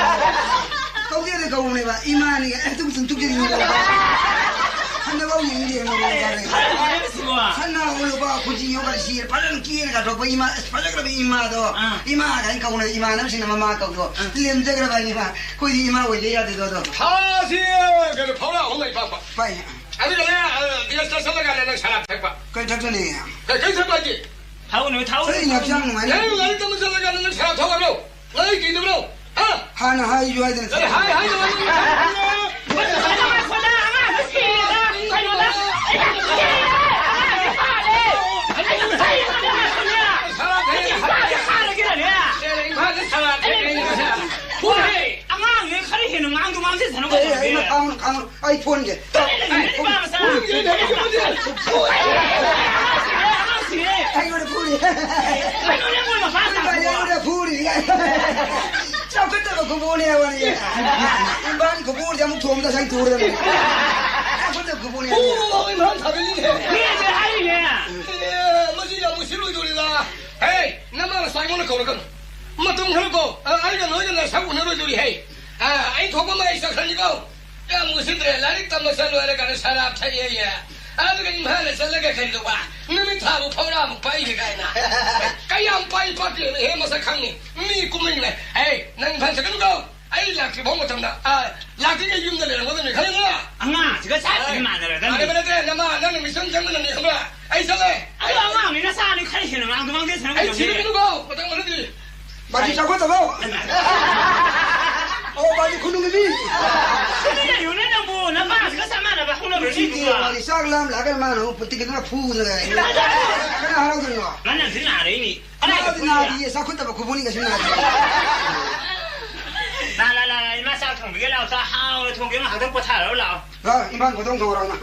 [SPEAKER 11] 거기에 가오네 봐 이만이가 무슨 뚝뚝이 있는 거 한나 봐 이게 뭐 한나 올로 봐 굳이 요가 시 발은 기회가 더 이마 발그라 이마도 이마가 이까 오늘 이마는 신나 마마 거고 렘제그라 봐 이마 거기 이마 오해야 되도도 다시 그 파라 오늘 봐봐 봐야 아니 내가 살아가는 사람 백바 그 작전이야 그 작전이지
[SPEAKER 10] 타오네
[SPEAKER 11] 저희 납장 많이 내가 날 때문에 살아가는 사람 더가로 너희 기도로 하나 하이 줘야 되는 사람 하이 아이 보는 게 저 그때가 그 보내야 하니 인반이 그 보내 자면 도움다 자기 도르네 그때 그 보내야 오 인반 다들리네
[SPEAKER 10] 그게 하이네
[SPEAKER 11] 뭐지 야 무시로 돌이다 헤이 나만 사고는 거는 뭐좀 하고 아이가 너는 나 사고 너를 돌이 헤이 아이 도고만 있어 가지고 야 무시들에 라릭 담을 살로에 가는 사람 타이야 아들가 임한에 살라가 가지고 와 놈이 타고 파우라고 빠이게 가이나 까양 빠이 빠이 해마사 강니 미 꾸미네 에이 난 반석은 거 아이 락기 보고 정다 락기가 윤달래는 거든 가는 거야
[SPEAKER 10] 앙아 지가 사지 마늘다
[SPEAKER 11] 아니 그래 나는 미성 장면은 니 그래 아이 살래
[SPEAKER 10] 아이 앙아 미나 사니 칼시는 앙도망 대서는
[SPEAKER 11] 아이 지금 거 어떤 거지 마치 잡고 잡아 바지 구능이지
[SPEAKER 10] 그냥 요네는 뭐 나만 지가 사만아 봐 혼을 버리고
[SPEAKER 11] 아니 싹람 라갈만 붙이기나 푸는 거야 그냥 하라고 그런 거
[SPEAKER 10] 나는 그냥 알아이니
[SPEAKER 11] 나디 사쿠다 봐 구분이가 신나
[SPEAKER 10] 라라라 이마 사통 비게 라다 하오 통경은 하던 거 타러 라
[SPEAKER 11] 이만 고동 도라나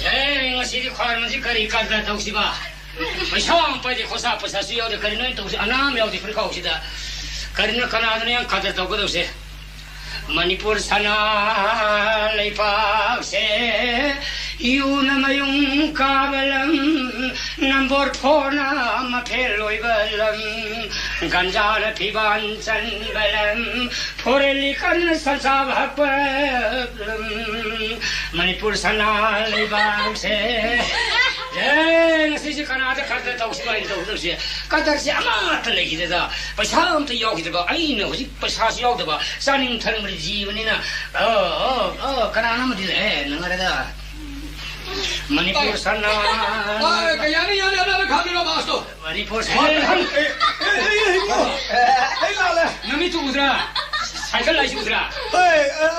[SPEAKER 10] 에이 이거 시리 과르는지 거리 까다 독시바 형 빨리 고사 부사수 여기 거리는 독시 안함 여기 그렇게 오시다 거리는 가나는 가다 더 그도세 मणिपुर सना लैपासे युनमयुं काबलम नंबर फोना मफेलोइबलम गंजान फिबांचन बलम फोरेलिकन ससा भपलम मणिपुर सना लैपासे ngasi kanada kada tausiba ini tausi kada si amat lagi dah pasal tu yau kita ai ni hoji pasal yau dah saning thang berjiwan ini na kana nama dia nengar dah Manipur sana
[SPEAKER 11] yani ada kami lo mas tu
[SPEAKER 10] Manipur sana nami tu udra cycle lagi udra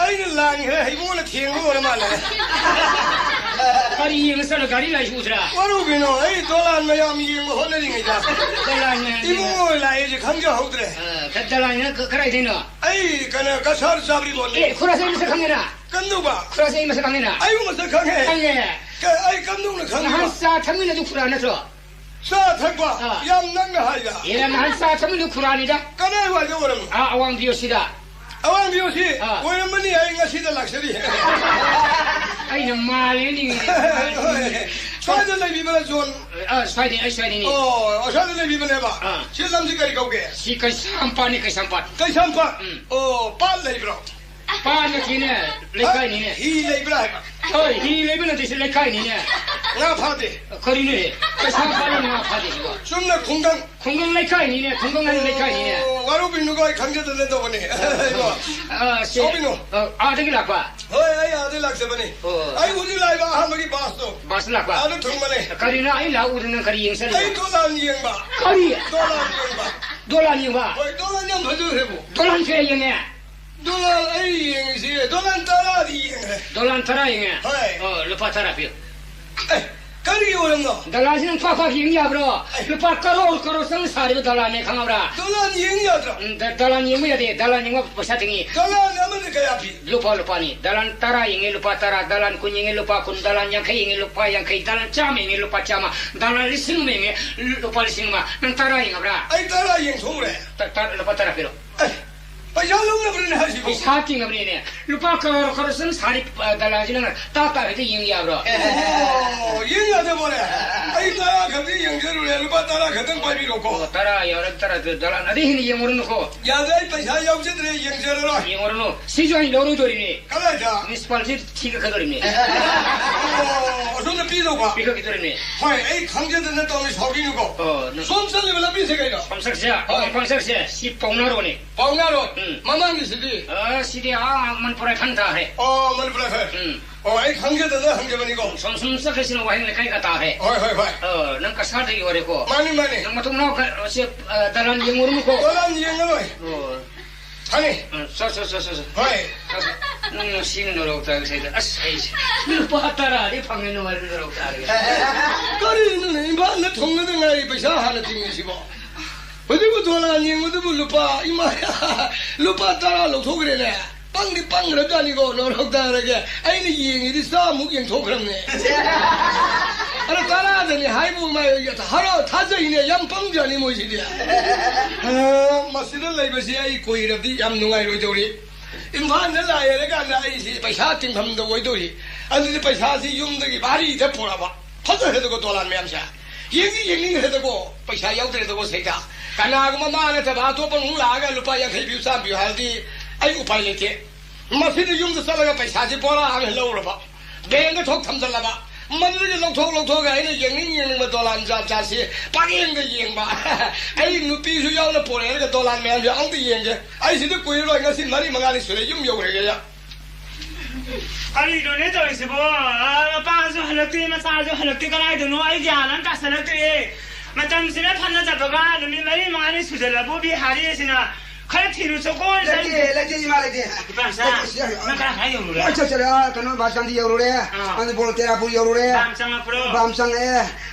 [SPEAKER 11] ai ni lang hai mu na thieng mu na mal
[SPEAKER 10] Kari yang sana kari lagi udra
[SPEAKER 11] waru bino ai dolan ma yam yi mo hon ni ga
[SPEAKER 10] dolan
[SPEAKER 11] imu lai ji khang ja hodre
[SPEAKER 10] dolan karai dina
[SPEAKER 11] ai kana kasar sabri bon
[SPEAKER 10] eh khura sai masa khangena
[SPEAKER 11] kandu ba
[SPEAKER 10] khura sai masa khangena
[SPEAKER 11] ai masa khang hai ai kandu na khang
[SPEAKER 10] han sa thangina ju khura na so 사 탁과 얌난가 하이가
[SPEAKER 12] 이런 한사 참는 쿠란이다
[SPEAKER 10] 까나이 와죠 그럼
[SPEAKER 12] 아왕 비오시다
[SPEAKER 10] 아왕 비오시 오랜만에 아이가 시다 락셔리
[SPEAKER 12] 아이는 말이니
[SPEAKER 10] 사이드를 비벼라 존
[SPEAKER 12] 사이드니
[SPEAKER 10] 사이드를 비벼내봐 실람시까지 가오게
[SPEAKER 12] 시kan sampan ni sampan
[SPEAKER 10] cái sampan pan lấy bro
[SPEAKER 12] pan ni ne lekai ni ne
[SPEAKER 10] hi lấy bro
[SPEAKER 12] oi hi lấy bên đây lekai ni ne
[SPEAKER 10] nga phade
[SPEAKER 12] khori ne cái sampan ni nga phade ko
[SPEAKER 10] sumna khunggang
[SPEAKER 12] lekai ni ne khunggang ni lekai ni ne
[SPEAKER 10] waru binu ko khangje de do bane
[SPEAKER 12] se adegi lakwa
[SPEAKER 10] oi ai ade lakse bane ai udi lai ba hamagi bas
[SPEAKER 12] lakwa
[SPEAKER 10] adu thung bane
[SPEAKER 12] karina ai la udin kari yeng sel
[SPEAKER 10] ai dolan yeng ba
[SPEAKER 12] kari
[SPEAKER 10] dolan yeng ba
[SPEAKER 12] oi
[SPEAKER 10] dolan yeng bhaju hebu
[SPEAKER 12] dolan che yeng ne
[SPEAKER 10] dolan ai yeng si dolan tara di yeng
[SPEAKER 12] dolan tara yeng lupa tara pi
[SPEAKER 10] kari orang no
[SPEAKER 12] dalan sin fa yeng ya bro lupa karo sang sari dalan ne khang bra
[SPEAKER 10] dolan yeng ya
[SPEAKER 12] dalan yeng ya de dalan yeng pasa tingi
[SPEAKER 10] dalan naman kaya pi
[SPEAKER 12] lupa ni dalan tara yeng lupa tara dalan kun yeng lupa kun dalan yang kai yeng lupa yang kai dalan cham yeng lupa chama dalan lising yeng lupa lising ma nang tara yeng bra
[SPEAKER 10] ai tara yeng thong re
[SPEAKER 12] tar lupa tara pi
[SPEAKER 10] Pajalong na brin hasi ko.
[SPEAKER 12] Ishaking na brin lupa karo sang sari dalan sin ta hete yeng ya bro
[SPEAKER 10] yeng ya de bore ai tara khati yeng jeru le lupa tara khatang pai bi ro ko
[SPEAKER 12] tara ya tara dalan adi hin yeng orno ko
[SPEAKER 10] ya dai paisa yaw je de yeng jeru ro
[SPEAKER 12] yeng orno si join lo ro dori ni
[SPEAKER 10] kala ja
[SPEAKER 12] municipal si thik ka dori ni
[SPEAKER 10] so na pi do ba
[SPEAKER 12] pi ka ki dori ni
[SPEAKER 10] hoi ai khangje de na to mi sogi ni ko som sang le la pi se kai no
[SPEAKER 12] som sak sia si pauna ro ni
[SPEAKER 10] mamang ni sidi
[SPEAKER 12] sidi man pura thanta hai
[SPEAKER 10] man pura hai ai khangje de na khangje bani ko
[SPEAKER 12] som sak sin wa hin kai ka ta hai
[SPEAKER 10] hoi
[SPEAKER 12] nang ka sa de ore ko
[SPEAKER 10] mani
[SPEAKER 12] nang matung no ka se dalan yeng orno ko
[SPEAKER 10] dalan yeng oi hani
[SPEAKER 12] so
[SPEAKER 10] hoi
[SPEAKER 12] sing no ro ta se as ai lupa tara di phang no ro ta
[SPEAKER 10] kari ni ba na thong na ngai paisa ha na ting si bo Betul dolan yang betul lupa imaya lupa tara lo thok re le pang ra da ni ko lo thok ta re ke ai ni yin ni sa mu yin thok ram ne ara tara de ni hai bu ma ya ta ro tha jai ne yam pang ja ni mo si dia ma si le lai ba si ai koi ra di yam nu ngai ro jo ri imhan na la ya ga na ai si paisa ting pham do woi do ri ani ni paisa si yum de gi bari de pora ba pha de he ko dolan me am sa yin ni he de ko paisa yaw de ko sai ta kana ko ma na ta ba to pang la ga lupa ya khai bi sa bi hal di ai upai le ke ma si de yum de sa la ga paisa si pora ha lo ro ba be ga thok tham jal la ba man de lo thok ga ai ne yin ma dolan ja si pa yin ga yin ba ai nu pi su yaw na pore ga dolan me ya ang de yin ge ai si de koi ro ga si mari ma ga ni su le yum yo re ga ya
[SPEAKER 13] Kali done to isi bo pa so halakti ma sa so halakti kalai do no ai jalan ka sanakti matam sina thanna ja baga ni mari ma ni sujala bo bi hari sina khala thiru so ko sa
[SPEAKER 11] le ma le
[SPEAKER 13] pa sa ma ka hai yo re
[SPEAKER 11] acha chara kanu basan di yo re an bol tera pu yo re bam sang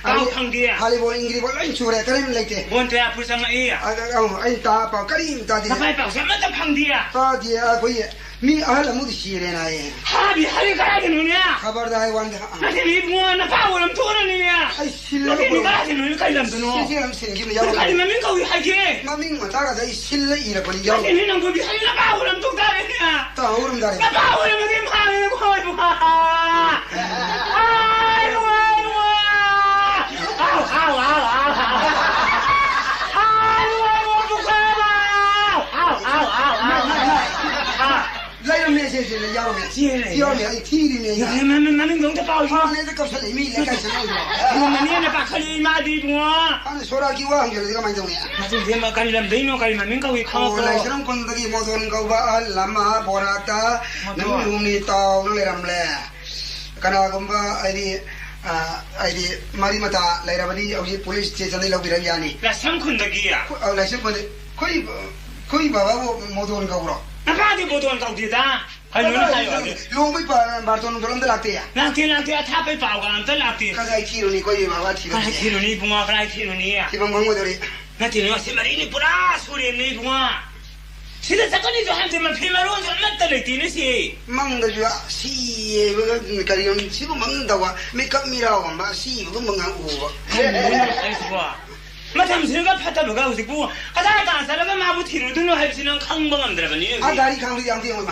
[SPEAKER 13] au khang dia
[SPEAKER 11] hali bo ingri bo lain chure karen le ke
[SPEAKER 13] bon tera pu sang
[SPEAKER 11] ai ta pa karim ta di
[SPEAKER 13] pa pa sa ma ta khang dia
[SPEAKER 11] ta dia ko ye mi ahla mudi shire na ye
[SPEAKER 13] ha bi hari ka de nu ne
[SPEAKER 11] khabar da ai wan
[SPEAKER 13] na ni mo na pa wo lam to na ni ya
[SPEAKER 11] ai silla
[SPEAKER 13] ko ni ka de nu kai lam to no
[SPEAKER 11] lam sin gi ya
[SPEAKER 13] ai ma min ka wi hai ke
[SPEAKER 11] ma min ma ta ga dai silla ira ko ni ya
[SPEAKER 13] ni nang ko bi hari na pa wo lam to da ni ya
[SPEAKER 11] ta urum da
[SPEAKER 13] na pa wo lam ni ma ni ko bu ai
[SPEAKER 11] 来了没？谢谢了，要了没？要了，一提的没？
[SPEAKER 13] 那弄的包
[SPEAKER 11] 他那个搞出来没？来干什么的？
[SPEAKER 13] 那你那把可以买的多。
[SPEAKER 11] 他说了给我，就是这个买东西。
[SPEAKER 13] 那就这么干了，没弄干嘛？没搞会考。
[SPEAKER 11] 来这种工作的摩托人搞吧，lama borata，能用你刀能来ramle。karena gomba ID mari mata lai rabadi auji police station dai lobi ranjani
[SPEAKER 13] la samkhun dagi ya
[SPEAKER 11] la samkhun koi baba wo modon ka bro
[SPEAKER 13] na ka di modon ka di da hai no na yo
[SPEAKER 11] lo mai pa barton dolam da lagte ya
[SPEAKER 13] lagte tha pai pau ga anta lagte
[SPEAKER 11] ka dai thiro ni koi baba thiro
[SPEAKER 13] ni bunga ka thiro ni ya
[SPEAKER 11] ti bang bang dori
[SPEAKER 13] na ti no se mari ni pura sure ni bunga 시대 사건이 좀 한테만 피마로 좀 맞다를 뛰는시.
[SPEAKER 11] 망가져 시 그러니까 시도 먹는다고 메이크업이라고 막 시도 먹고.
[SPEAKER 13] 마탐스가 파타로가 오시고 가다가 사람가 마부티로 두는 할지는 강방함들어버니.
[SPEAKER 11] 아 다리 강리 양대 뭐.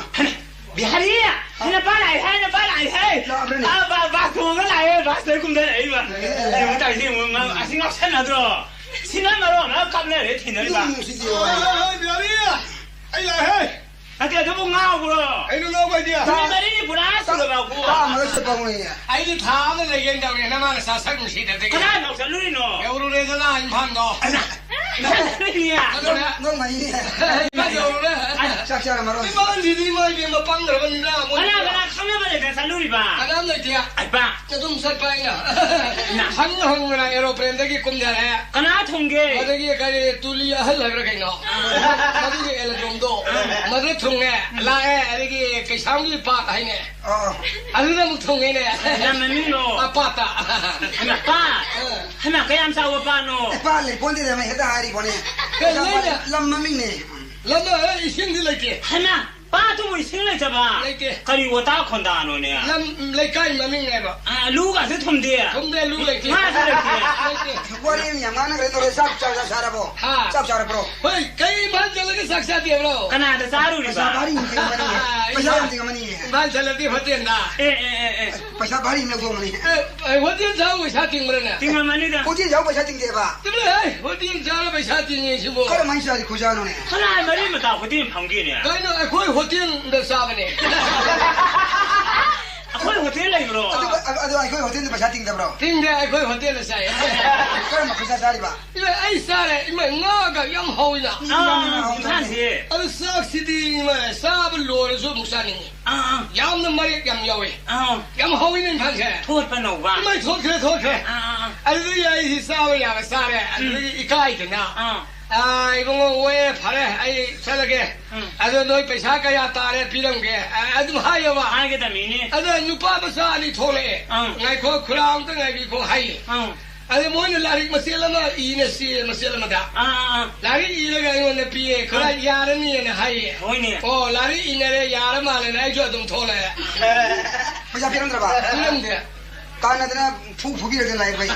[SPEAKER 13] 비하리야. 하나 빨아이 하나 빨아이 해. 아바 그거가 나요. 봤을 군데 이봐. 이거 다시 뭐 아싱각 산나들어. 신나마로 나 깜내래 티는 봐.
[SPEAKER 10] 비하리야. 아이야 해.
[SPEAKER 13] 아까 저거 나오고라.
[SPEAKER 10] 아이는 나와야 돼.
[SPEAKER 13] 나들이 불안스러워하고.
[SPEAKER 11] 다 먹었어 방울이야.
[SPEAKER 10] 아이는 다는 얘기한다고 나만 사사금 시대 되게.
[SPEAKER 13] 하나 먹자 누리노.
[SPEAKER 10] 여우로래서 나 인판도.
[SPEAKER 13] 누리야.
[SPEAKER 11] 너 많이 해.
[SPEAKER 10] 맞아.
[SPEAKER 11] 짝짝아 말아.
[SPEAKER 10] 이만 니들이 뭐 이게 뭐 빵을 먹는다.
[SPEAKER 13] 하나 카메라에 대해서 누리 봐.
[SPEAKER 10] 하나 너희야.
[SPEAKER 13] 아빠.
[SPEAKER 10] 조금 살빠이나. 한국이나 에로프렌드기 꿈자래.
[SPEAKER 13] 하나 통계.
[SPEAKER 10] 어디게 가리 뚫리야 할라 그러겠노. 어디게 엘좀도. 어디 통해. 라에 어디게 그 상기 빠 아니네. 아르나 묵통이네.
[SPEAKER 13] 남민노.
[SPEAKER 10] 아빠다.
[SPEAKER 13] 하나 빠. 하나 그냥 사고 빠노.
[SPEAKER 11] 빨리 본데다 해 다리 보내. 람마밍네.
[SPEAKER 10] 람마 이신들 like.
[SPEAKER 13] 하나 빠도 이승을 잡아. 가리 왔다 건다 노네.
[SPEAKER 10] 람 like 마밍네 봐.
[SPEAKER 13] 아 루가 세 톰데.
[SPEAKER 10] 톰데 루 like.
[SPEAKER 11] 뭐리 양아는 그래 노래 싹싹 살아보. 싹싹 브로.
[SPEAKER 10] 호이 그이 만절게 싹싹이 브로.
[SPEAKER 13] 가나다 사루리 봐.
[SPEAKER 11] 바리 인생 많이. 바샤 인생 많이.
[SPEAKER 10] 만절게 버텐다.
[SPEAKER 13] 에.
[SPEAKER 11] 바샤 바리 인생 많이.
[SPEAKER 10] 어디 자고 샤팅 그러네.
[SPEAKER 13] 띵을 많이다.
[SPEAKER 11] 어디 자고 샤팅 돼 봐.
[SPEAKER 10] 그래. 어디 자고 샤팅이 지고.
[SPEAKER 11] 그래 많이 샤리 고자노네.
[SPEAKER 13] 하나 말이면 다 어디 방기네.
[SPEAKER 10] 그러나 거의 호텔 사바네.
[SPEAKER 13] 거의 호텔에 그러.
[SPEAKER 11] 아도 거의 호텔에 바샤 띵다 브로.
[SPEAKER 10] 띵데 거의 호텔에 사야.
[SPEAKER 11] 그래 막 바샤 살이 봐.
[SPEAKER 10] 이거 아이 사래. 이거 나가 양호이나.
[SPEAKER 13] 괜찮지.
[SPEAKER 10] 아도 싹시디 이거 사블 로르서 무사니. 양는 말이 양여위. 양호이는 간세.
[SPEAKER 13] 토르빠노 봐.
[SPEAKER 10] 이거 토르. 아들이 이 사와야 사래. 아들이 이까이드나. 이거 왜 팔에 아이 살게 아주 너희 배사가야 따래 비렁게 아주 하여와
[SPEAKER 13] 알겠다 미니
[SPEAKER 10] 아주 누파 버사니 토레 나이 거 크라운 등에 거 하이 아주 뭐는 라릭 마셀라마 이네시 마셀라마다 라릭 이래가 이거는 비에 그라 야르니에 하이
[SPEAKER 13] 호이니
[SPEAKER 10] 라릭 이네레 야르마네 나이 좀 토레
[SPEAKER 11] 배사 비렁들어 봐.
[SPEAKER 10] 비렁데
[SPEAKER 11] कानदना फुफुगी रखने लायक भाई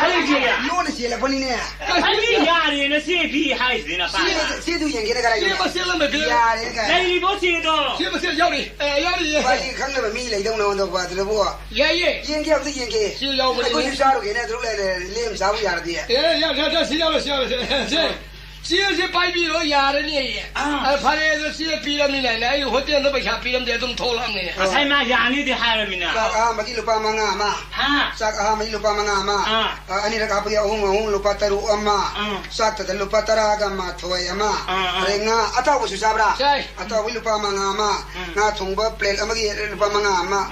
[SPEAKER 13] अरे क्या
[SPEAKER 11] लोन से ले बनी ने
[SPEAKER 13] अरे यार ये ना से भी हाई देना पा
[SPEAKER 11] से तू ये क्या कराएगा
[SPEAKER 10] ये बस ये लंबे
[SPEAKER 11] यार ये क्या
[SPEAKER 13] नहीं वो से तो
[SPEAKER 10] ये बस यारी
[SPEAKER 11] भाई खंड में मिले इधर ना उधर बात रे वो
[SPEAKER 10] ये
[SPEAKER 11] क्या होता ये
[SPEAKER 10] ये याव में
[SPEAKER 11] कोई सारो के ने तो ले साबु यार दिया
[SPEAKER 10] ये 시에서 바이비로 야르니 파레에서 시에 비람이네 나 이거 호텔도 배차 비람데 좀 돌았네
[SPEAKER 13] 아사이마 야니디 하르미나
[SPEAKER 11] magi lupa manga ama sak magi lupa manga ama ani ra kapya hung lupa taru ama sak ta lupa taraga ma thoi ama renga ataw su sabra ataw lupa manga ama na thongba plate amagi lupa manga ama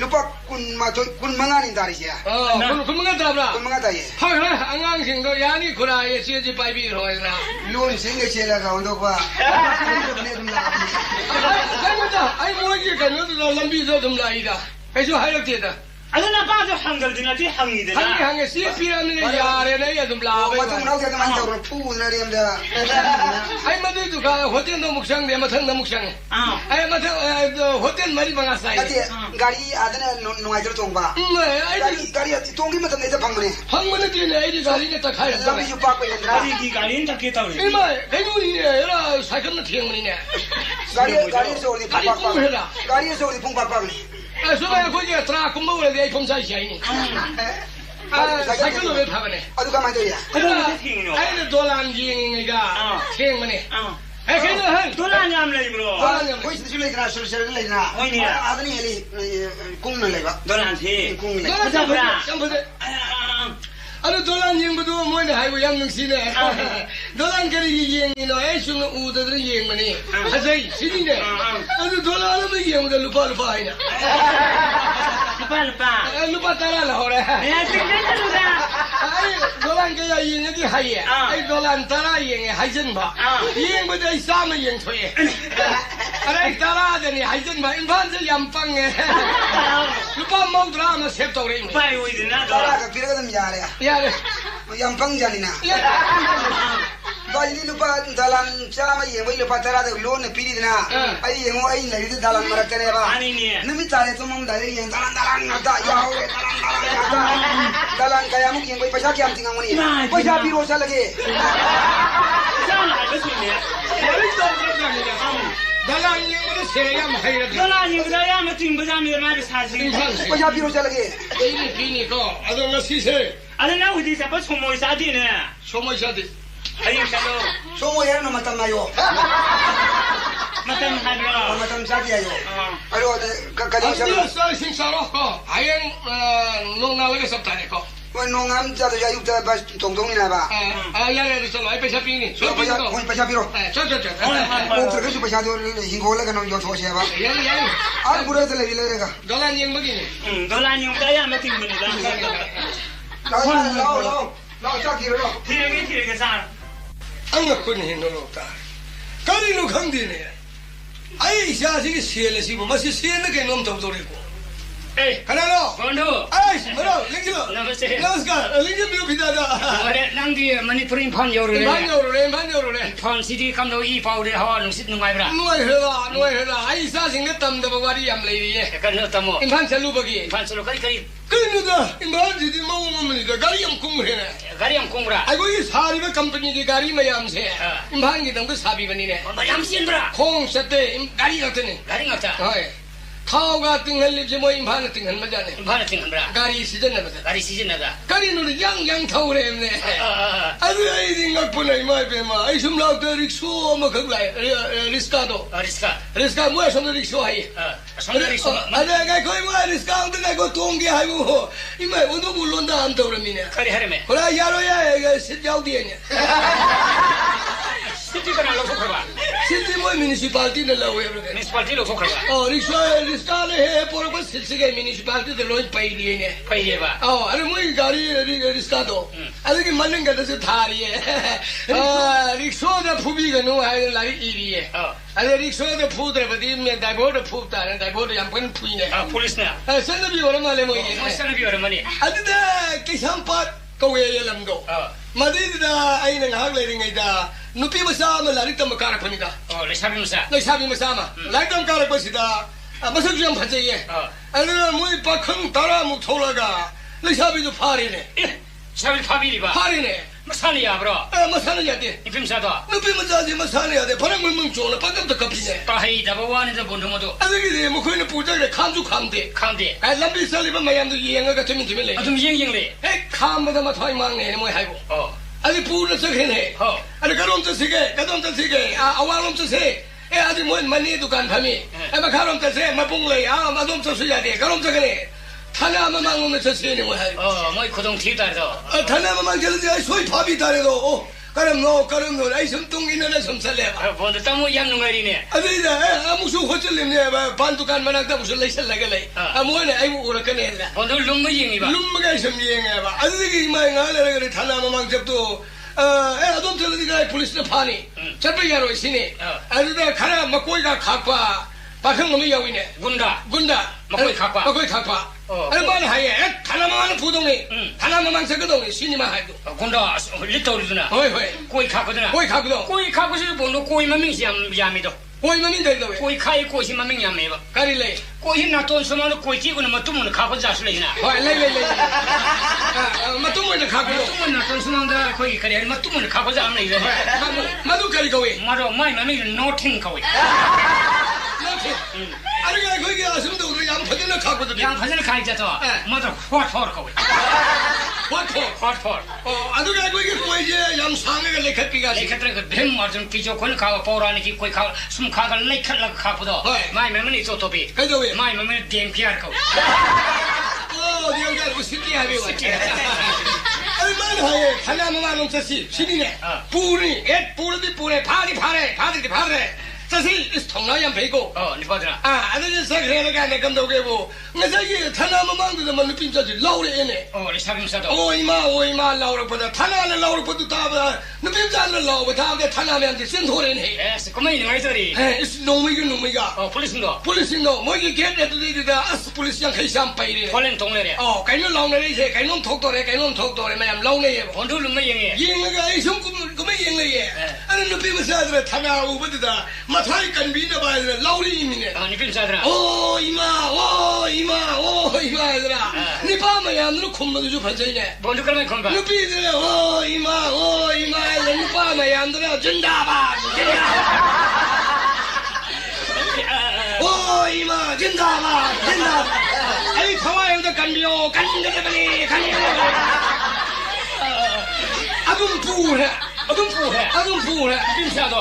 [SPEAKER 11] lupa kun ma thoi kun manga ni dari sia
[SPEAKER 10] kun manga dabra
[SPEAKER 11] kun manga dai
[SPEAKER 10] ha angang sing do yani khuraye siye baibiro na
[SPEAKER 11] loan सिंगे चेला का उनको पा
[SPEAKER 10] आई मोगी का नो लंबी जो तुम लाईदा ऐसो हाय लगते था
[SPEAKER 13] अदना बाजो हंगल दिना ती हंगी देना
[SPEAKER 10] हंगे सी पिरामिड यारे ने या तुम लावे
[SPEAKER 11] मत उनाव के मन तो फूल रे हम दा
[SPEAKER 10] आई मदे दुका होटेल नो मुक्षंग दे मथंग नो मुक्षंग आई मथ होटेल मरी बंगा साई
[SPEAKER 11] गाड़ी आदने नुआई जर तोंबा गाड़ी तोंगी मत ने फंगने
[SPEAKER 10] फंगने दी ने आई गाड़ी ने तखाय
[SPEAKER 11] लंबी जो पाप पे
[SPEAKER 13] गाड़ी की गाड़ी ने तके तावे
[SPEAKER 10] ए माय गयुनी ने एरा साइकिल ने थियंगनी ने
[SPEAKER 11] गाड़ी से ओली गाड़ी से ओली फंग पाप ने
[SPEAKER 10] सुबह कोई के ट्रक को मोले दे फोन साई साई साइकिल में थाबने
[SPEAKER 11] अदु का माय या
[SPEAKER 10] आई ने डॉलर जिंग गा थियंग मने ए के न है
[SPEAKER 13] डॉलर नाम ले ब्रो
[SPEAKER 11] कोई से ले ना सुल ले ना आदमी हेली कुंग न लेबा
[SPEAKER 13] डॉलर थे
[SPEAKER 11] कुंग ले
[SPEAKER 10] अरे डॉलर जिंग बदो मोय ने हाइबो याम नंगसिने डॉलर के यिंग नो ए सुन उदर यिंग मने हजै सिनी ने अरे डॉलर में यिंग दे लुपा हाइना lupa tara la hore
[SPEAKER 13] ya tinggal luda
[SPEAKER 10] ai dolan ke ya yin ke hai ai dolan tara yin hai jin ba yin ba dai sa ma yin thoi ai tara de ni hai jin ba in ban se yam pang lupa mau dra ma sep to re
[SPEAKER 13] pai oi de na
[SPEAKER 11] tara ka pira ka dam ya re
[SPEAKER 10] ya
[SPEAKER 11] yam pang jani na Bali lupa dalam sama yang boleh lupa cara tu loan pilih na. Ayi yang mau ayi lagi tu dalam mereka ni apa? Nami cari tu mam dari yang dalam nada ya dalam kaya mungkin yang boleh pasal kiam tinggal ni. Pasal biru saja lagi.
[SPEAKER 12] Jangan ada sini. Dalam yang mana saya mahir. Dalam yang saya mesti berjam dengan mari sahaja.
[SPEAKER 11] Pasal biru saja lagi.
[SPEAKER 10] Ini kau, ada nasi saya.
[SPEAKER 12] Ada nak uji siapa semua sahaja ni.
[SPEAKER 10] Semua sahaja.
[SPEAKER 12] Ayo kalau.
[SPEAKER 11] Semua yang nama tanah yo.
[SPEAKER 12] Macam ada.
[SPEAKER 11] Macam sahaja yo. Ayo kadang
[SPEAKER 10] saya. Saya sing salah kau. Ayang nong nalaga sabta ni kau.
[SPEAKER 11] Nongam jatuh jauh tu bas tong ni apa?
[SPEAKER 10] Ayang ada salah. Pasal ini.
[SPEAKER 11] Pasal biru. Oh terus pasal tu hingga lagi nong jauh siapa?
[SPEAKER 10] Yang.
[SPEAKER 11] Ada budak tu lagi lagi.
[SPEAKER 10] Dalam yang begini.
[SPEAKER 12] Dalam yang saya mesti begini.
[SPEAKER 11] Lau cak kira lau.
[SPEAKER 12] Kira sah.
[SPEAKER 10] Angkat pun hindu lau. Kali lu kang di ni. Ayah isya sih sial sih, masih sial nak yang nom tahu tu reko. Kenapa?
[SPEAKER 12] Kondo.
[SPEAKER 10] Mana? Lagi lo. Namaskar. Lagi biru kita ada.
[SPEAKER 12] Ada nanti Manipur Impan jauh le.
[SPEAKER 10] Impan jauh le.
[SPEAKER 12] Impan city kamu i pau deh hawa nusit nungai berah.
[SPEAKER 10] Nungai hela. Ayah isya sih ni tam dah bawari am lagi ye.
[SPEAKER 12] Kan tamu.
[SPEAKER 10] Impan selalu bagi.
[SPEAKER 12] Impan selalu kali.
[SPEAKER 10] Kena dah. Impan jadi mau ni dah. Gari am kung hena.
[SPEAKER 12] Gari am kung berah.
[SPEAKER 10] Aku ini sehari ber company di gari mayam se. Impan kita tu sabi bani ne.
[SPEAKER 12] Mayam sian berah.
[SPEAKER 10] Kong sete gari ngata ni.
[SPEAKER 12] Gari ngata.
[SPEAKER 10] Hai. Kau ga tinggal lip je moi impan tinggal macam ni.
[SPEAKER 12] Impan tinggal berah.
[SPEAKER 10] Gari season ada.
[SPEAKER 12] Gari season ada.
[SPEAKER 10] Gari nu yang tahu rem ni. Aduh, ini tinggal pun imai pema. Ai semua tu rikso macam lai. Riska tu. Riska muat semua rikso hai.
[SPEAKER 12] Semua rikso.
[SPEAKER 10] Ada kau muat riska tu kau tunggu hai mu. Imai untuk bulon dah am tahu rem ni.
[SPEAKER 12] Kari hari me.
[SPEAKER 10] Kalau yaro ya sejauh dia ni.
[SPEAKER 12] City kan lo fokerba.
[SPEAKER 10] City moi municipality na lawe.
[SPEAKER 12] Municipality lo fokerba.
[SPEAKER 10] Oh, riska le he por pas sige municipality de lo pai liye ne.
[SPEAKER 12] Pai liye ba.
[SPEAKER 10] Oh, are moi gari riska do. Are ki manen ka se thari hai. Riksho da phubi ga no hai la ri liye. Are riksho da phu de badi me dai bo da phu ta ne dai bo da yam pan phui ne.
[SPEAKER 12] Police ne.
[SPEAKER 10] San na bi ora ma le moi.
[SPEAKER 12] San na bi ora ma ni.
[SPEAKER 10] Adi da kisam pat ko ye lam do. Madid da ai na hak le ngai da. Nupi masama lari tam karak panita.
[SPEAKER 12] Oh, lesabi
[SPEAKER 10] masama. Lari tam karak pasida. Masak jam pace ye. Ada mui pakhang tara muk tholaga. Lesabi tu phari ne.
[SPEAKER 12] Lesabi phari ba.
[SPEAKER 10] Phari ne.
[SPEAKER 12] Masani ya bro.
[SPEAKER 10] Masani ya de.
[SPEAKER 12] Ipim sa do.
[SPEAKER 10] Nupi masaji masani ya de. Parang mung chola pakam ta kapi ne.
[SPEAKER 12] Tahi da bawa ne da bondu mo do.
[SPEAKER 10] Ada ki mo khoi ne puja le kham ju kham de. Ai lambi sali ba mayam du yenga ka chemin chemin le.
[SPEAKER 12] Adum yeng le.
[SPEAKER 10] Kham da ma thoi mang ne mo hai bo.
[SPEAKER 12] Oh.
[SPEAKER 10] Ada pun sekian he. Ada karom tersige. Awalom tersige. Ada mungkin mani dukan kami. Makarom tersige, mapung leh. Madom tersige ada. Karom tersige. Thana memang tersige ni mohai.
[SPEAKER 12] Oh, moi kodong tiada tu.
[SPEAKER 10] Thana memang jadi dia soi phabi tare tu. Oh, karom no. Ai semtung ini ada semsale.
[SPEAKER 12] Bonda tamu yang nungari ni.
[SPEAKER 10] Ada ida. Musuh hotel ni. Pan dukan mana tak musuh lesel lagi leh. Amuan ai urang kene.
[SPEAKER 12] Bonda lumba yang iba.
[SPEAKER 10] Lumba kai sembiang iba. Ada lagi mai ngal lagi thana memang jab tu. Adom tu lagi guys polis ne pani. Cepat ya roi sini. Ada kerana makoi ka khapa. Pakhang kami yawi ne. Gunda. Makoi khapa. Ada mana hai? Thana memang pudong ni. Thana memang sekedong ni. Sini mah hai tu.
[SPEAKER 12] Gunda litau tu na.
[SPEAKER 10] Hoi.
[SPEAKER 12] Koi khapa tu na.
[SPEAKER 10] Koi khapa
[SPEAKER 12] sih bondo koi maming siam yami tu.
[SPEAKER 10] Koi maming dari tu.
[SPEAKER 12] Koi khai koi si maming yami ba.
[SPEAKER 10] Kari le.
[SPEAKER 12] Koi na ton semua tu koi ciku na matum na khapa jas le na.
[SPEAKER 10] Hoi le. Matum na khapa.
[SPEAKER 12] Matum na ton semua tu koi kari matum na khapa jas le.
[SPEAKER 10] Madu kari kau.
[SPEAKER 12] Madu mai maming nothing kau.
[SPEAKER 10] Ada kau koi ke asam tu yang phajin na khapa tu.
[SPEAKER 12] Yang phajin khai jatuh. Madu hot kau. Hot.
[SPEAKER 10] Oh, ada kau ke koi je yang sangat ke lekat piga.
[SPEAKER 12] Lekat lekat bim macam kijo kon kau porang ni koi kau sum kau kan lekat lagi khapa tu. Mai maming itu topi. Mai maming DM PR kau.
[SPEAKER 10] Oh, dia kan usiti hari. Ada mana hai? Thana memang nong sesi. Sini ne. Puri. Puri di puri. Phari. 자세히 통나양 베고
[SPEAKER 12] 니빠더라
[SPEAKER 10] 아저씨 사그래가 내 감독해보 나자기 타나만 망도만 느낌 자지 라우레네
[SPEAKER 12] 리사빔사도
[SPEAKER 10] 오이마 라우레보다 타나는 라우레보다 다 느낌 자는 라우레 다게 타나면한테 센토레네
[SPEAKER 12] 그만이 나이더리
[SPEAKER 10] 농미가
[SPEAKER 12] 폴리스인도
[SPEAKER 10] 뭐기 걔네들이다 아스 폴리스양 회상 파이리
[SPEAKER 12] 폴렌 동네래
[SPEAKER 10] cái nó này thì cái nó thuộc rồi mày làm lâu này
[SPEAKER 12] còn thứ lùm mấy gì
[SPEAKER 10] cái sống cũng mấy gì này anh nó bị sao rồi thằng nào cũng biết đó mà thấy cần bị nó bài rồi lâu đi mình nè
[SPEAKER 12] ni bị sao rồi
[SPEAKER 10] ima rồi ni ba mày làm nó không bao giờ phải chơi nè
[SPEAKER 12] còn thứ cái mấy không phải
[SPEAKER 10] nó bị rồi ima rồi ni ba mày làm nó chân đá ba ima chân đá 아이 타와요도 간비요 간비요 아둠 부해
[SPEAKER 12] 빈사도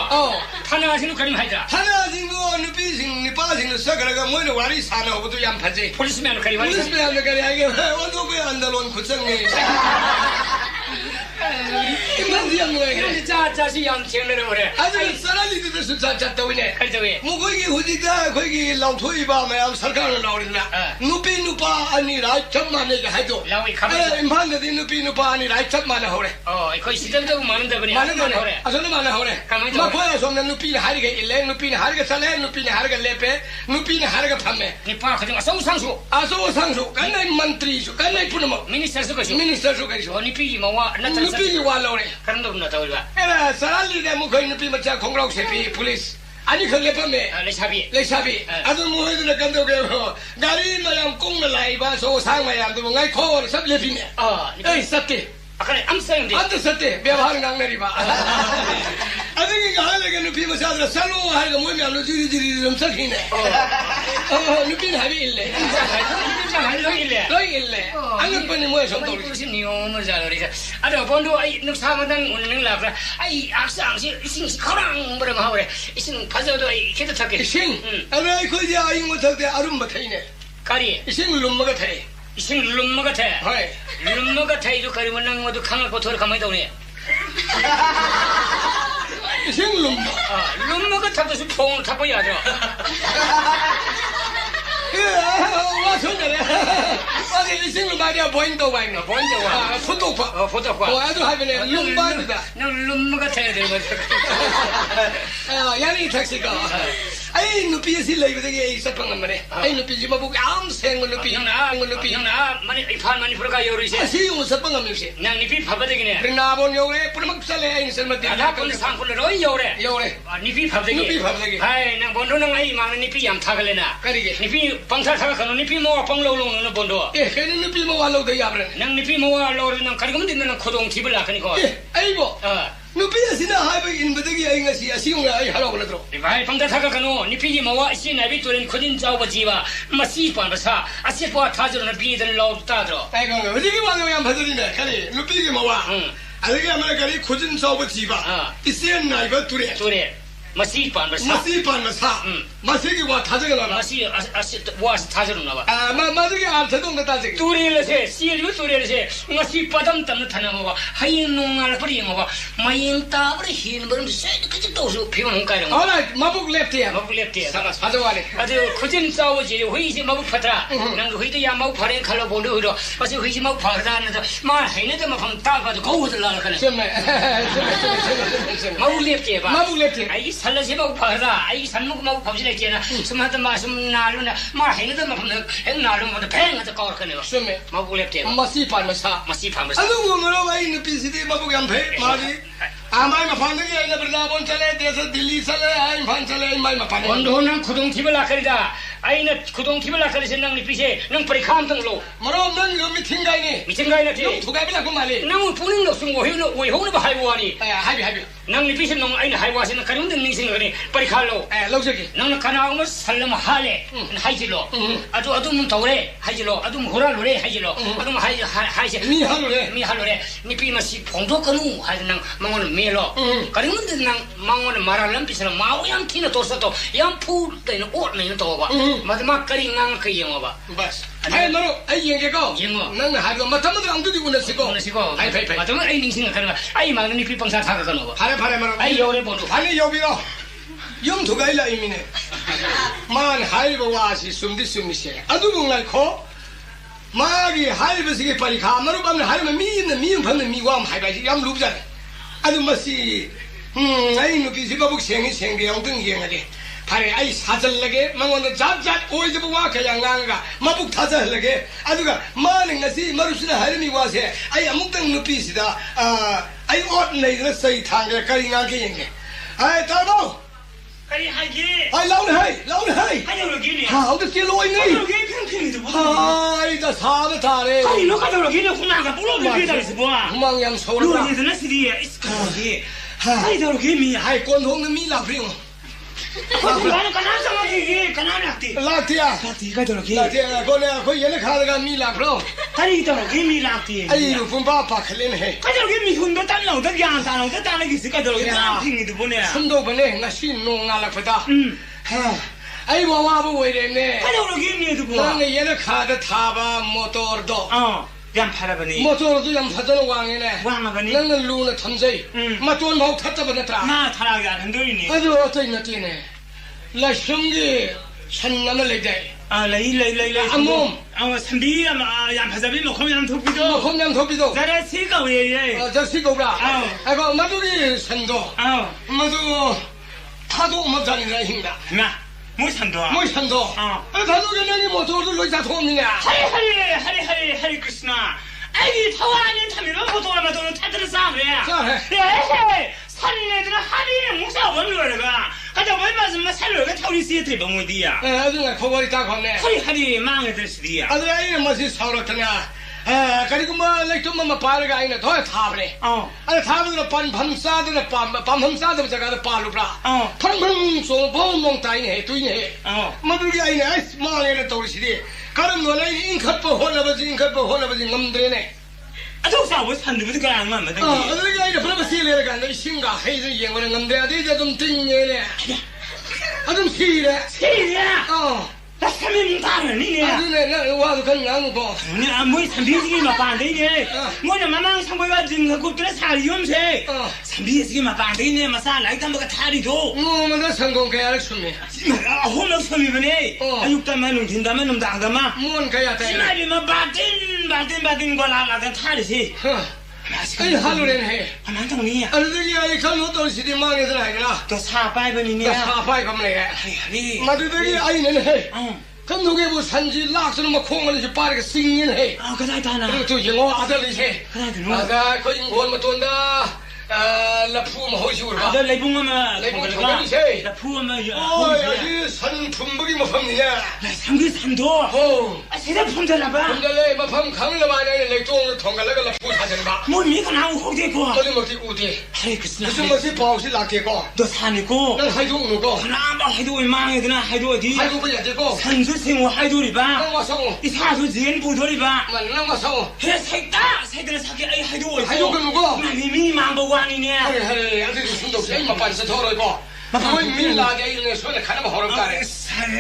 [SPEAKER 12] 타나신도 그림 하자
[SPEAKER 10] 타나신도 누비신 니빠신도 서가라가 뭐는 와리 사나 오도 얌파지
[SPEAKER 12] 폴리스맨도 그림 하자
[SPEAKER 10] 폴리스맨도 그림 하게 원도 그 안달론 구성이 이만디양 뭐야
[SPEAKER 12] 그래 자자시 양청내려 그래
[SPEAKER 10] 아주 사람이들 수자자 떠오네
[SPEAKER 12] 그래
[SPEAKER 10] 뭐 거기 어디다 거기 라우토이바 마음 설강을 나오리나 누비누바 아니라 정만에게 해도
[SPEAKER 12] 라우이 가면
[SPEAKER 10] 임판데 누비누바 아니라 정만에 하래
[SPEAKER 12] 거기 시점적으로 많은데 그래
[SPEAKER 10] 많은 거네 저는 많아 하래 막 보여 손에 누비는 하리게 일래 누비는 하리게 살래 누비는 하리게 레페 누비는 하리게 판매
[SPEAKER 12] 니빠 그중 아소상수
[SPEAKER 10] 간나이 만트리수 간나이 푸노모 미니스터 수가이소
[SPEAKER 12] 니삐기 뭐와
[SPEAKER 10] 누비기 와로래
[SPEAKER 12] 그런 거 없나 더울까
[SPEAKER 10] 에라 사랄리데 뭐 거기 누비 맞자 공라고 세피 폴리스 아니 그게 밤에 레샤비 아주 뭐해도 감독해요 가리 마냥 꽁을 라이바 소상 마냥 도 ngay 코를 섭 레피네 에이 섭게
[SPEAKER 12] 그래 암생인데
[SPEAKER 10] 안도 섭게 ବ୍ୟବ하는 강내리바 아니 가하게 누비 맞자 살로 하는 뭐면 누지리지리 좀 섭히네 누비는 하비 일래 일래 안는 뻔히 뭐야 좀 돌리
[SPEAKER 12] 무슨 니오면 잘하리자 아저 본도 아이 늑사마당 오는 라브라 아이 악상시 이신 커랑 뭐라 하오래 이신 파저도 이케도 찾게
[SPEAKER 10] 이신 아니 거기 아이 못하게 아름 못하이네
[SPEAKER 12] 가리
[SPEAKER 10] 이신 룸마가 돼
[SPEAKER 12] 이신 룸마가 돼 하이 룸마가 돼도 가리면 난 모두 강을 고토를 가만히 도네
[SPEAKER 10] 이신
[SPEAKER 12] 룸마가 타도 퐁 타고 야죠
[SPEAKER 10] 와서 그래. 와서 이승을 말이야 보인다 와. 포토파. 아주 하면은 룸바다.
[SPEAKER 12] 룸마가 돼야 되는 거지.
[SPEAKER 10] 야니 택시가. 아이 누피시 레이브되게 있었던 말이야. 아이 누피지 뭐 보고 아무 생을 누피.
[SPEAKER 12] 나 많이 이판 많이 불가 요리시.
[SPEAKER 10] 아시 웃었던 거미시.
[SPEAKER 12] 난 니피 파바되기네.
[SPEAKER 10] 그러나 본 요래 뿌르막살래 인설마디.
[SPEAKER 12] 나 본 상품으로 요래. 니피 파바되기. 아이 난 본도는 아이 많은 니피 양 타글래나.
[SPEAKER 10] 그러게.
[SPEAKER 12] 니피 방사 타가는 니피 뭐 방로롱는 본도.
[SPEAKER 10] 걔는 니피 뭐 알로도 야브네.
[SPEAKER 12] 난 니피 뭐 알로는 가리면 되는 고동 집을 나가니까.
[SPEAKER 10] 아이고. 누피야시나 하이버 인버드기 아이가시 아시용야 아이 하라고 그러더라.
[SPEAKER 12] 이발 방사 타가는 니피 뭐와 시나비 또는 코딘 자오버 지와 마시 반바사 아시포 타저는 비들 라우 따들어.
[SPEAKER 10] 아이고 어디게 와서 양 받으리네. 가리 누피기 뭐와. 아이게 아마 가리 코딘 자오버 지와. 이세는 나이가 둘에. 마시 반바사. 마시기 와 타저가 나.
[SPEAKER 12] 마시 와 타저는 나와.
[SPEAKER 10] 마시기 안 타동가 타지.
[SPEAKER 12] 둘이래세 시리고 둘이래세 마시 빠담 담는 타나고 하인 농알 버리고 마인 따버리 흰 버름 세게 또서 피우는 거야.
[SPEAKER 10] 알아 마북 랩티야.
[SPEAKER 12] 살아
[SPEAKER 10] 사자와리.
[SPEAKER 12] 아주 코진 싸우지 회의시 마북 파트라. 난 회의도 야 마북 파래 칼로 본도 그러. 마시 회의시 마북 파트라는데 말 해내도 막 따가도 거우들 나가는. 마북 랩티 봐.
[SPEAKER 10] 마북 랩티.
[SPEAKER 12] 아이 살라시 마북 파트라. 아이 산목 마북 밥지래잖아. 스마트 마슴 나루나 말 해내도 막 행 나루면 뱅한테 거르거든요. 마북 랩티.
[SPEAKER 10] 마시 반바사. 아주 뭐로 와 있는 비시디 마북 양패 말이. 아마이 마판들이 아니라 브라본 살래 대서 딜리 살래 아이 판 살래 마이 마판.
[SPEAKER 12] 원도는 구동 팁을 나가리다. 아이는 구동 팁을 나가리서 năng 니피세 능 뿌리 감동로.
[SPEAKER 10] 뭐로 능 이거 미팅가이니.
[SPEAKER 12] 미팅가이나지.
[SPEAKER 10] 두가비라 그 말이.
[SPEAKER 12] 능 뿌링 녹슨 거 해는 왜 호는 하이와니.
[SPEAKER 10] 하비.
[SPEAKER 12] 능 니피세 능 아이는 하이와시는 가는 능 닝싱거니 뿌리 칼로.
[SPEAKER 10] 럭저기.
[SPEAKER 12] 능 가나오면 살려면 하래. 하이질로. 아주 문 더래. 하이질로. 아주 호랄로래 하이질로. 아주 하이지. 미할로래. 니피마시 봉도 거누 하이는 망원은 메로. 가는 능 망원은 말하는 비서는 마오양 티는 도서도 양푸 때는 옷는 도봐. 마지막 거리는 그 영어 봐.
[SPEAKER 10] 버스. 아이 너로 아이 얘기고. 너는 하고 마타마들 안 두디고 내시고.
[SPEAKER 12] 아이 페페. 마타마 아이 닝싱 가는 거. 아이 마는 니 피방사 사가 가는 거.
[SPEAKER 10] 파레 말어.
[SPEAKER 12] 아이 요래 본도.
[SPEAKER 10] 아니 여비로. 영토가 일라 이미네 만 하이버 와시 숨디 숨이세 아두봉 날코 마기 하이버스게 빨리 가마로 밤에 하이면 미인 밤에 미와ም 하이바지 양 룩잖아 아두 마시 아이 누기지 바북 생게 영등 이행하지 발에 아이 사절라게 망원도 잡잡 오이즈부 와카야 랑가 마북 타절라게 아두가 마는 것이 마루스나 하이미 와세 아이 아묵당 누피시다 아이 옷 내는 서이 탕게 까리나게 yen게 아이 따로
[SPEAKER 13] 까리 하기
[SPEAKER 10] 아이 라운 하이
[SPEAKER 13] 하려고 기니
[SPEAKER 10] 어떻게 로이니
[SPEAKER 13] 하려고 팽팽이도
[SPEAKER 10] 아이 다 사다 다래
[SPEAKER 13] 아니 너 가도록 기니 후나가 불러면 기다리지 봐
[SPEAKER 10] 후망양 서울아
[SPEAKER 13] 로이드는 시리에 이스카기 아이 더러 기미
[SPEAKER 10] 아이 꼰홍는 미라 프리오
[SPEAKER 13] 나는 가난 상황이기 가난 락티
[SPEAKER 10] 라티야
[SPEAKER 13] 가도록 기
[SPEAKER 10] 라티야 거기 얘네 가다가 미라 프로
[SPEAKER 13] 다리 더러 기미 락티
[SPEAKER 10] 아이 루푼바 파클린 해
[SPEAKER 13] 가도록 기미 훈도 딸나오다 양 따나오다 따나기 있을 가도록 기 팽팽이도 보내
[SPEAKER 10] 손도 보내 나 신농 알락보다 아이 와와보 왜이랬네
[SPEAKER 13] 가도록 기미도 보
[SPEAKER 10] 나는 얘네 가다 타바 모토르도
[SPEAKER 13] 양 팔아버니
[SPEAKER 10] 모토르도 양 사자는 왕이네
[SPEAKER 13] 왕아버니
[SPEAKER 10] 나는 루나 탐제이 마토는 막 탔다보냈더라
[SPEAKER 13] 나 타라게 안 흔들리니
[SPEAKER 10] 아주 어떻게 났지네 라숑기 산나는 레이데
[SPEAKER 13] 레이
[SPEAKER 10] 암몸
[SPEAKER 13] 삼비 양 파자비 먹으면 덮이도
[SPEAKER 10] 먹으면 덮이도
[SPEAKER 13] 자네 시가 왜예
[SPEAKER 10] 저 시고라 아이고 마두리 산도 마두 타도 못자니라 힘다
[SPEAKER 13] 나 뭐 산도
[SPEAKER 10] 다도게 내니 모토를 로이자 도움이냐
[SPEAKER 13] 하리 크리스나 아이 타와는 타미로 모토라마도는 타들을 싸우래 산내들은 하리에 묵사 없는 거래가 가자 뭘 맞으면 살로가 타우리 시에트리 병원이야
[SPEAKER 10] 아주가 코골이 다 걷네
[SPEAKER 13] 하리 망해들 시디야
[SPEAKER 10] 아주 아이는 뭐지 서로트냐 그리고 뭐 렉좀 뭐 빠르가 아니네 더 타버래 아니 타버들 밤사들 밤밤사들 저가다 빠르라 팡팡 소봉봉 따이네 두이네 뭐들이 아니네 아이스 망해를 떠오르시디 가는 거는 인컷보 혼나버지 넘드네
[SPEAKER 13] 아저 사고 산들부터 그냥 안 맞는
[SPEAKER 10] 어들이 아니네 그러면 시래가 간다 신가 헤이즈 이행원은 넘드야 되게 좀 띵네네 좀 시래 나 삼면 다르니네 아주네 나 와도 그냥 뭐
[SPEAKER 13] 뭐 삼비지기 마반데네 뭐냐 마망 상고가 지금 그것들에 살이 염세 삼비지기 마반데네 마사 라이트 뭐가 타리도
[SPEAKER 10] 뭐나 성공 가야 숨이
[SPEAKER 13] 홈럭 섬이네 육담만 옮긴다면 놈당다마
[SPEAKER 10] 뭔 가야 돼
[SPEAKER 13] 이마리마 바딘 걸라라던 타리시
[SPEAKER 10] 아이 하루는 해
[SPEAKER 13] 만장이야
[SPEAKER 10] 알들이 아이 간호도 시디 망해서 나이라
[SPEAKER 13] 또 사바이번이네
[SPEAKER 10] 사바이 검네 마두들이 아이는 해 간호게 뭐 산지 락스는 뭐 콩을 빠르게 싱인 해
[SPEAKER 13] 그래 다나
[SPEAKER 10] 그리고 또 영어 아들이 해 아가 그 인권 뭐 돈다 라푸 뭐 호시우라
[SPEAKER 13] 아들 레붕어마
[SPEAKER 10] 레붕어마
[SPEAKER 13] 라푸어마
[SPEAKER 10] 여기 산 품목이 뭐 팝니냐
[SPEAKER 13] 삼기 산도 세대 품들라봐
[SPEAKER 10] 품들래 뭐 팜 강을 많이 렉종 통갈래가 라푸 사전 봐
[SPEAKER 13] 뭐 미가 나고 호대고
[SPEAKER 10] 어디 먹지 우디
[SPEAKER 13] 하이 그스나
[SPEAKER 10] 무슨 것이 바우시 락게고
[SPEAKER 13] 너 산이고
[SPEAKER 10] 난 하이도 오고
[SPEAKER 13] 하나만 하이도 망해드나 하이도 어디
[SPEAKER 10] 하이도 뭐야 되고
[SPEAKER 13] 산수 생호 하이도리봐
[SPEAKER 10] 난 와서
[SPEAKER 13] 이 사수 지엔 부도리봐
[SPEAKER 10] 난 와서
[SPEAKER 13] 해 색다 새들 사기 아이 하이도 어디
[SPEAKER 10] 하이도 그 누구
[SPEAKER 13] 미미 망보고 아니네
[SPEAKER 10] 하이 아들 순도 세임 빠서 더러고 뭐 밀라게 이런 손에 가는 허럽다래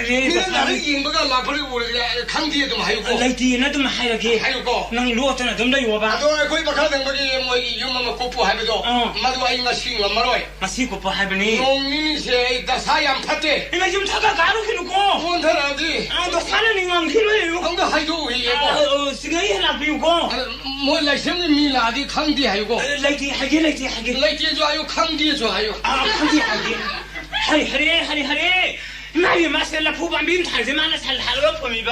[SPEAKER 10] 미는 나를 인거가 라버리고 그래 강디에 좀 하이고
[SPEAKER 13] 라이티나 좀 하이게
[SPEAKER 10] 하이고
[SPEAKER 13] 난 루었잖아 좀 더 이워봐
[SPEAKER 10] 너 거기 막 하는 거지 뭐 유마마 꼬부 하이도 마도 아이가 싱어 말어이
[SPEAKER 13] 마시 꼬부 하이니
[SPEAKER 10] 농민이세 있다 사양 팠대
[SPEAKER 13] 이거 좀 타가 가르쳐 놓고
[SPEAKER 10] 원타라지
[SPEAKER 13] 너 사는 인간 필요해요
[SPEAKER 10] 뭔가 하이도 이거
[SPEAKER 13] 시간이 해라 비우고
[SPEAKER 10] 몰라 생긴 밀라디 강디 하이고
[SPEAKER 13] 라이티
[SPEAKER 10] 라이티 좋아요 강디 좋아요
[SPEAKER 13] 강디 하리 나이 마셀라 부반빈 탈지만은 살하러 봄이봐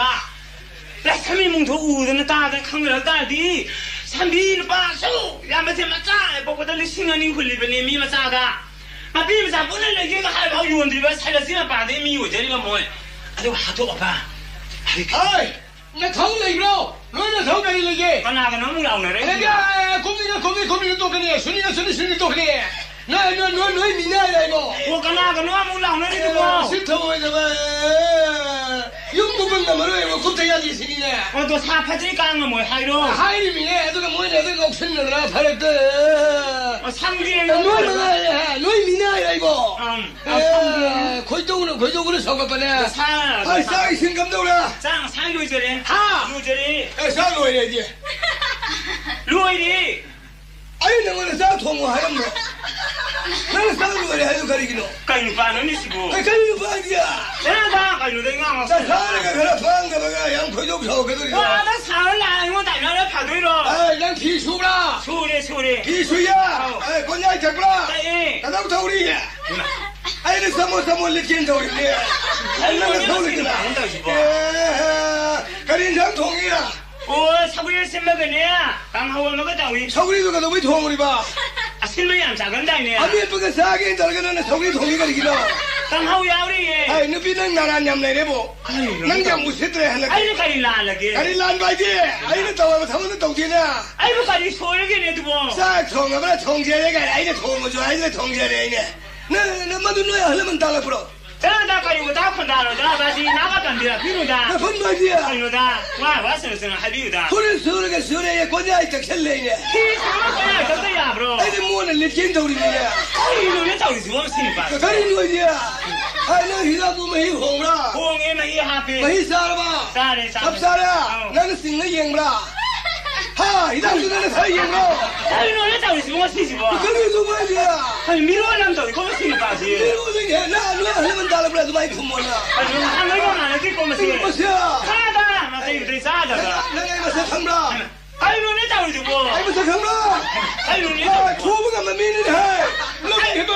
[SPEAKER 13] 나 삼일뭉도 우드는 따들 강렬 따디 삼비는 빠수 야마세 맞자 보고들 시간이 흘리버니 미마사다 마비마사 보낼 얘기가 할바 유원들이 살았으면 빠데 미오저리가 뭐해 아주 하도 오빠
[SPEAKER 10] 아이 나 더울래 이거 너는 더 가리려게
[SPEAKER 13] 나가 너무 나오네
[SPEAKER 10] 내가 고민이 또 그래 순이가 또 그래 너희 미나야 이거
[SPEAKER 13] 나가 너무 나오네 이거
[SPEAKER 10] 싫다고 해봐 영국은 나무로 이거 굽대야지 시기네
[SPEAKER 13] 또 사파들이 까는 뭐야
[SPEAKER 10] 하이림이네 애들가 뭐냐 애들가 옥천이라 팔았다
[SPEAKER 13] 상기에
[SPEAKER 10] 너희 미나야 이거 고이쪽으로 서거빠네 싸이 생감도라
[SPEAKER 13] 상 요저리 요저리
[SPEAKER 10] 싸 놓아야지
[SPEAKER 13] 로이리
[SPEAKER 10] 아니 너는 싸 통화하였노 나는 싸
[SPEAKER 11] 노래 해도 가리기노.
[SPEAKER 13] 가이누 빠는 이시고.
[SPEAKER 11] 가리는 빠지야.
[SPEAKER 13] 내가 가이누 내가
[SPEAKER 11] 자, 사람가 그래 방가 봐가 양포도 펴거든.
[SPEAKER 13] 와, 나 사을 나이고 달려라 파도이로.
[SPEAKER 11] 아, 난 비수라.
[SPEAKER 13] 수리.
[SPEAKER 11] 비수야. 아, 건야 잡라.
[SPEAKER 13] 예.
[SPEAKER 11] 나도 우리. 아이는 사모 리킨다 우리네. 아이는 서울이구나. 가린장 통이야.
[SPEAKER 13] 오, 사구리 쌤먹으네. 강하원 먹었다 우리.
[SPEAKER 11] 사구리도 가도 왜 통으리 봐.
[SPEAKER 13] 아, 실물이 안 작은다네.
[SPEAKER 11] 아미 예쁘게 사긴 달가는 사구리 통이 가리기노.
[SPEAKER 13] 강하우야 우리.
[SPEAKER 11] 아이 너비는 나란 냠내래보. nange 무시드래 하나.
[SPEAKER 13] 아이는 가릴라하게.
[SPEAKER 11] 가릴란 바지. 아이는 더워 사모는 동지나.
[SPEAKER 13] 아이고 가리 소리게네 두고.
[SPEAKER 11] 싹 통어봐라 통제래가 아이는 통어줘 아이는 통제래네. 너만도 너야 하려면 달라 불어.
[SPEAKER 13] 나 가리고 다 푼다로 나 다시 나가던데라 비누다.
[SPEAKER 11] 나 푼바지야.
[SPEAKER 13] 비누다. 와 왔으면 하비우다.
[SPEAKER 11] 소리 소리가 소리에 권야이 딱 셀레이네.
[SPEAKER 13] 시스마 거야 그거야 브로.
[SPEAKER 11] 아이는 뭐는 리킨다 우리네.
[SPEAKER 13] 아이는 왜 저기 지금 신이봐.
[SPEAKER 11] 가린 거지야. 아이는 희라도 뭐 희홍라.
[SPEAKER 13] 홍에만 이 하피.
[SPEAKER 11] 뭐 희사라봐.
[SPEAKER 13] 사래.
[SPEAKER 11] 합사라. 나는 싱는 영라. 하, 이당도 나는 사이영로.
[SPEAKER 13] 아이는 왜 저기 지금 신이봐.
[SPEAKER 11] 그게 뭐야?
[SPEAKER 13] 아니 미로가 남자도 거기 신이봐지.
[SPEAKER 11] 미로는 나 하려면 달아버려도 많이 품어나.
[SPEAKER 13] 아니 한 얼마만 안 했을 거면 시.
[SPEAKER 11] 뭐야?
[SPEAKER 13] 사다. 나 되게 싸다가.
[SPEAKER 11] 내가 이거 상라.
[SPEAKER 13] 아이는 왜 저기 두고.
[SPEAKER 11] 아이고 상라.
[SPEAKER 13] 아이는 왜
[SPEAKER 11] 아, 초보가 만미는 해. 럭해봐.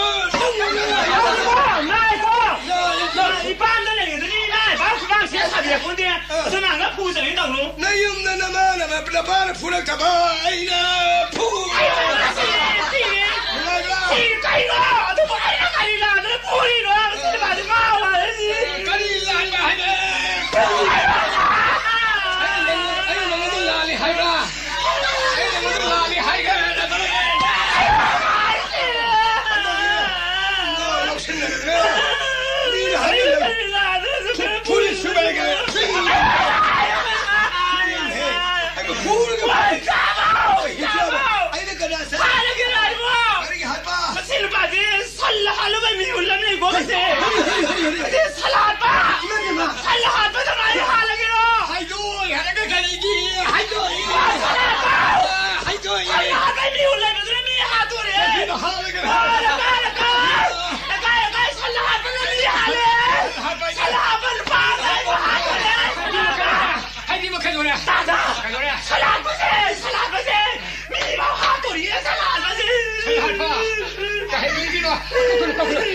[SPEAKER 13] 이 반대는 얘들이 나 바스방 시작하기야 근데 저는 안 가 보자 인다고
[SPEAKER 11] 나 юм나 나마 블라바나 풀을 잡아 아이나 푸
[SPEAKER 13] 가이가 너 뭐하냐 가이라 너 뭐리로 쓰지 마지 마 와야지
[SPEAKER 11] 가리라 하네 아이고 너무 라리 하이라 아이고 너무 라리 하이가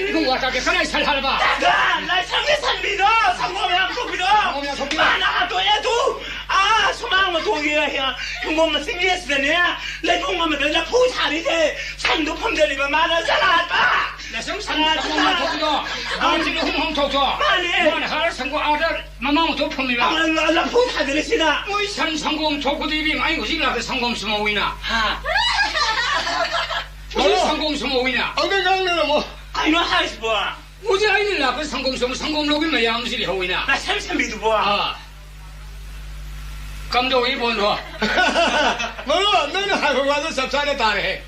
[SPEAKER 12] 이건 와타게 그날 살할봐.
[SPEAKER 13] 나 성계산비도 성공이랑 소비도 많아 또야도 아 소망은 동의야 형님은 생겼으네 내 동무면 나 포살이지 산도 품절이면 많아잖아 아빠
[SPEAKER 12] 내 성산 성만 도기도 아무지도 홍홍 도죠. 많이 할 성공 아들 마마무 도품이라.
[SPEAKER 13] 나 포살들이시나
[SPEAKER 12] 우리 산 성공 도구도 입이 많이 오지라 그 성공 수모이나. 우리 성공 수모이나.
[SPEAKER 11] 어느 강릉은 뭐
[SPEAKER 13] 아니 너 하이스 뭐야
[SPEAKER 12] 어디 아이들 나그 성공 수모 성공 로기면 양실이 호이나.
[SPEAKER 13] 나 삼삼비도 뭐야
[SPEAKER 12] 감독 일본 와.
[SPEAKER 11] 너는 하고 와서 섭사에 따래.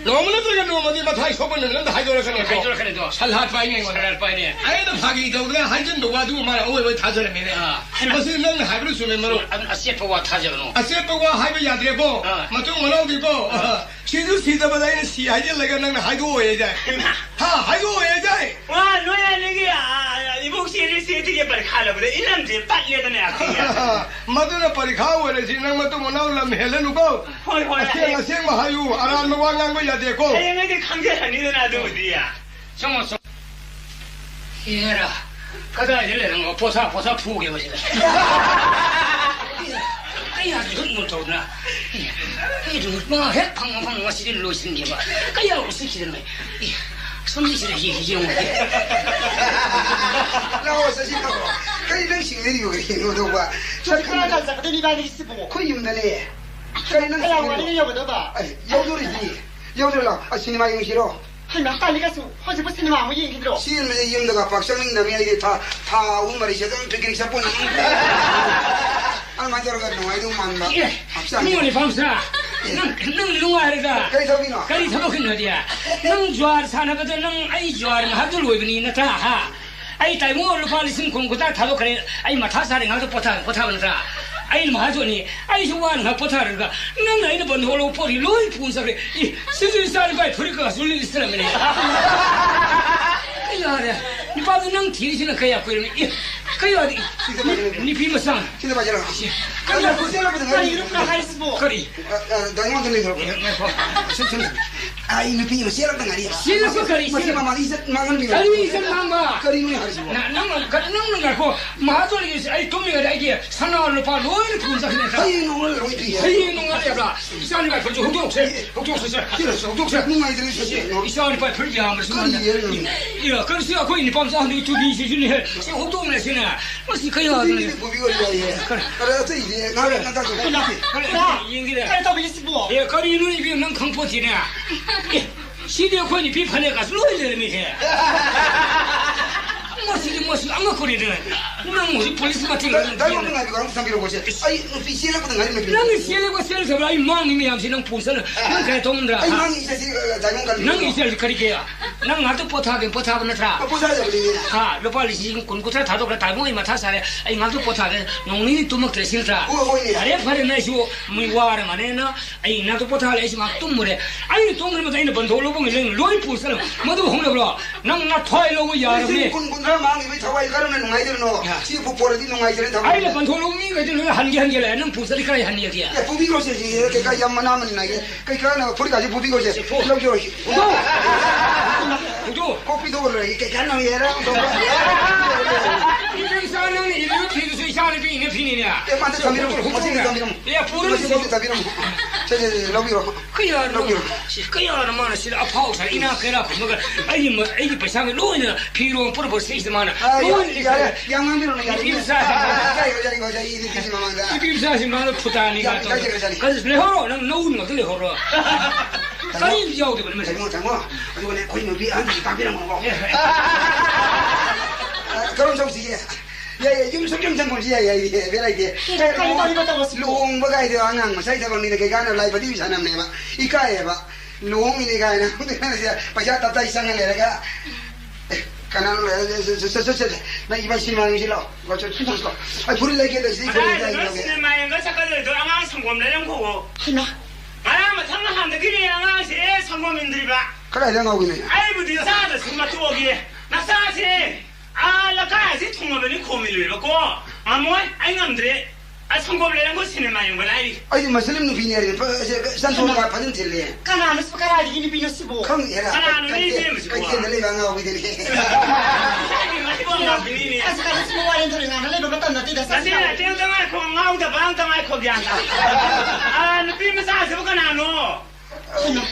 [SPEAKER 11] 너무나 들어가 너무나 마타이 소문을 낸다 하이도라카네.
[SPEAKER 12] 살할 바이네 살할 바이네.
[SPEAKER 11] 아이도 파기 더우가 한전 녹아두고 말아 왜 타저래매네. 무슨 넌 하이브를 수면 말로.
[SPEAKER 12] 아세포와 타저노.
[SPEAKER 11] 아세포가 하이브 야드레고 마tung 말아오디고 시드바다에는 시하이들레가 넌 하이도 오해자. 하이도 오해자.
[SPEAKER 13] 와 너야 내기야 이복시를 세트게 빨리 가려보래 이 남자 빨리 해도 내가
[SPEAKER 11] 마두나 빨리 가오래 지난 마tung 나올라면 헬레누고.
[SPEAKER 13] 호이
[SPEAKER 11] 생마 하유 아란 먹왕 거 야데고.
[SPEAKER 13] 행에게 강제한 일어나도 어디야
[SPEAKER 12] 정말 이해라 가다 이래는 거 보사 푸게 보시다. 아야 이건 못하나 이거 뭐 핵팡팡 와시를 놓으시는 게 봐. 까야 없으시는 거 손지시를 얘기용
[SPEAKER 11] 나와서 시카고 그이는 식내리고 그러는 거 봐.
[SPEAKER 14] 저 그러나 자꾸 니가 있으고
[SPEAKER 11] 그 힘드네. 그이는
[SPEAKER 14] 그냥 원인이 여보도 봐.
[SPEAKER 11] 여돌이지. 여돌라 시네마 영시로.
[SPEAKER 14] 하나 빨리 가서 허즈부 시네마 아무 얘기 들어.
[SPEAKER 11] 시네마 영도가 박상민 남이 이게 다 우마리 셔던 되게 잡고는. 얼마 전에 갔다 와이도 만나.
[SPEAKER 12] 이모니 밤사. 능 농아르다.
[SPEAKER 11] 그래서비나.
[SPEAKER 12] 그리 더큰 어디야. 능 좋아할 사나거든 능 아이 좋아하는 하들 왜그니 나타 하. 아이 타이모 루팔리슨 공고다 타도 그래. 아이 마타사링 하도 포타는사. 아이 마하조니 아이 좋아하는 하 포타르가 능 아이는 번홀로 포리 로이 푼사리 이 시즈리 사리 바이 프리카 술리 있으라면이. 그래. 이 밤에 넌 뒤리시는 거야 그러면 그야 니 비무상.
[SPEAKER 11] 진짜 맞아라.
[SPEAKER 12] 그야
[SPEAKER 14] 아니 이렇게 하이스 뭐.
[SPEAKER 12] 그리.
[SPEAKER 11] 당연 들리 들어. 아이 느 비면 싫어 당 아니야.
[SPEAKER 12] 싫어 그리.
[SPEAKER 11] 마마 이제 망은 비.
[SPEAKER 12] 아니 이제 망가.
[SPEAKER 11] 그리 누이 하지 뭐.
[SPEAKER 12] 나는 가고 마돌이 아이 돈이가 이게 산나를 봐 로이를 분석해내서.
[SPEAKER 11] 아이 농을 로이 비.
[SPEAKER 12] 아이 농아리야. 이산이가 그저 홍동세. 홍동세.
[SPEAKER 11] 누가 이들이
[SPEAKER 12] 이산이 빨리 불기하면 무슨 이거 그래서 거기 밤사 니 두비 시준이 해. 홍동네 시나. 무슨 그야.
[SPEAKER 11] 그래 이제 나를 나다고.
[SPEAKER 12] 인기래.
[SPEAKER 14] 그래 더 비스 뭐.
[SPEAKER 12] 예, 거리 눈이 비면 강포지네. 시대 권이 비판에 가서 로이를 미해. 뭐시 아무 거리는. 난 무슨 폴리스 같은 거.
[SPEAKER 11] 나는 가지고 한국 상비로 보지. 아이 비시라거든 아니면.
[SPEAKER 12] 나는 시대고 셀서 봐. 이 망님이 함시는 부서는 난 그래 도문다.
[SPEAKER 11] 아이 망이 이제 자용 갈.
[SPEAKER 12] 난 이제 그리게야. 난 나도 포타하긴 나타.
[SPEAKER 11] 포타하자 그러니.
[SPEAKER 12] 아, 로빨리 지금 군구타 다도 그래 달봉이 마타사래. 아이 나도 포타하게 농민이 또 먹들 싫다. 아래 파래 내시고 뭐 와래 만에나. 아이 나도 포타하래 막 뚱물에. 아이 뚱물마다 있는 번도로 보면 로이 부서는 모두 홍려로. 난 토이로고 야르네.
[SPEAKER 11] 군군라 망이 왜 저와 이가르는 농아이들 너. 지금 보포르디 농아이들은 다.
[SPEAKER 12] 아이 번도로 미가 되는 한개 는 부서리 그래 한 얘기야.
[SPEAKER 11] 야 부비고시 이렇게 가 야만하면 나게. 그러니까 부리가지 부비고시. 로죠.
[SPEAKER 12] 도
[SPEAKER 11] 커피도 그래. 이렇게 가는 얘랑
[SPEAKER 12] 이병사는 이리로 피드수 샤는 비네 비니냐.
[SPEAKER 11] 에 만데 담이로
[SPEAKER 12] 야 부르는
[SPEAKER 11] 담이로. 저 로비로.
[SPEAKER 12] 그야 그야는 실 아파우사 이나 그라 뭐가 아이 뭐 아이 배상에 로이는 피로 뿌르버 세이스만 로이는
[SPEAKER 11] 양만비로는 야. 이거 이리 마만다.
[SPEAKER 12] 이병사시만 푸다니가 또 그래서 내허로 난 노는 거 들려 허로 까이 비하고 되면
[SPEAKER 11] 잘못 이번에 거의 뭐 비안 담비랑 먹어. 그럼 좀 시게. 야야 좀 소경 보지 야야 이게 왜라 이게 luong bagay de angang masay ta ni ke gana lai pati sana ne ba ikaye ba luong ni ga na pa ya ta tai sang le ga kanan na iba sinima ni silo go cho ai puri lai ke da si puri dai no
[SPEAKER 13] ge ma yang ga sa ka le do angang 성공 le yang ko hina 아, 뭐 상상한데 그래 양아시 성공인들이 봐.
[SPEAKER 11] 그래 내가 오긴 해.
[SPEAKER 13] 아이고 뒤에 사다 정말 또 오기. 나 사지. 아, 나가야지 통화변이 고민을 해봤고. 아, 뭐? 아이 남들이 아, 성공을 내는 거 시네마 이런 건 아이.
[SPEAKER 11] 아이 마슬림 누비니야. 산소가 받은 텔레.
[SPEAKER 14] 까나는 스카라 이기니 비너스 뭐.
[SPEAKER 11] 컴 해라.
[SPEAKER 13] 까나는 이제 무슨 거.
[SPEAKER 11] 그게 내가 방아 오기 되네.
[SPEAKER 14] 아스카라 스모 와인 소리 나는 레버 갔다 나한테 됐어.
[SPEAKER 13] 아니야, 대장아 공아우다 방당아 거기한다. 아, 누비면 사서 까나노.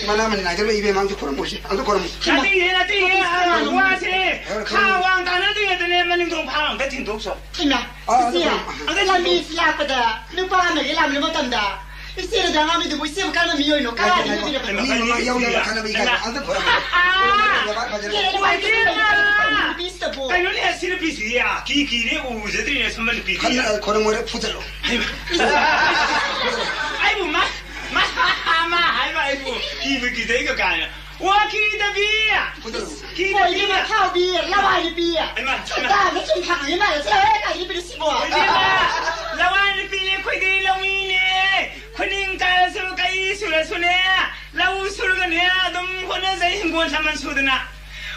[SPEAKER 11] 만나면 나들 왜 입에 망치 코는 뭐지? 안도 코는.
[SPEAKER 13] 나띵해. 아, 와세. 카왕 다나 되네 만ning 동 파랑 같은 독서.
[SPEAKER 14] 힘나. 이시야. 안가 미 슬라프다. 누파는 일람 못 한다. 이시를 당하면 도 무슨 까는 미요노. 까라 이거 이거.
[SPEAKER 11] 니 야우야 가는 미가 안도 코는.
[SPEAKER 14] 비슷해 보.
[SPEAKER 13] 아니 시르 비스야. 기기네 우즈들이 선물 비기.
[SPEAKER 11] 한 코는 뭐래 푸들로.
[SPEAKER 13] 아이고 마 아이고 기분이 이거 가냐 와 기다비야
[SPEAKER 14] 기다 이게 타비 라와이비야 나 무슨 방이 말이야 제가 이비를 씹어
[SPEAKER 13] 라와이비네 코이데 롱이네 코닝가서 가이 술에 라우 술가 내야 놈 혼자서 힘고 참만 수드나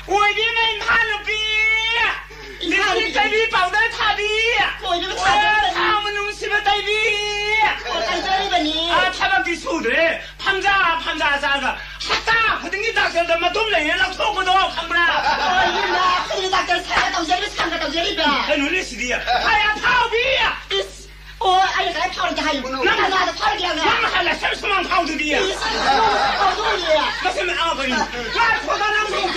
[SPEAKER 13] 오이비만 하는비야 내 딸이 바우다 타비야 타면 놈씹어 딸비 아 타박기 수들 판자 자가 하다 허등이 닥쳐도 막 돈내 나 토고도 강브라
[SPEAKER 14] 이게 나 그게 닥쳐 살아도 제일 상가도 제일 봐
[SPEAKER 13] 눈이 시디야 하야 파우비야
[SPEAKER 14] 아니 나 파우지 하이고 나도 파우지 하나
[SPEAKER 13] 나 할래 설수만 파우드비야
[SPEAKER 14] 파우드야
[SPEAKER 13] 무슨 아버님 와 고단한 소가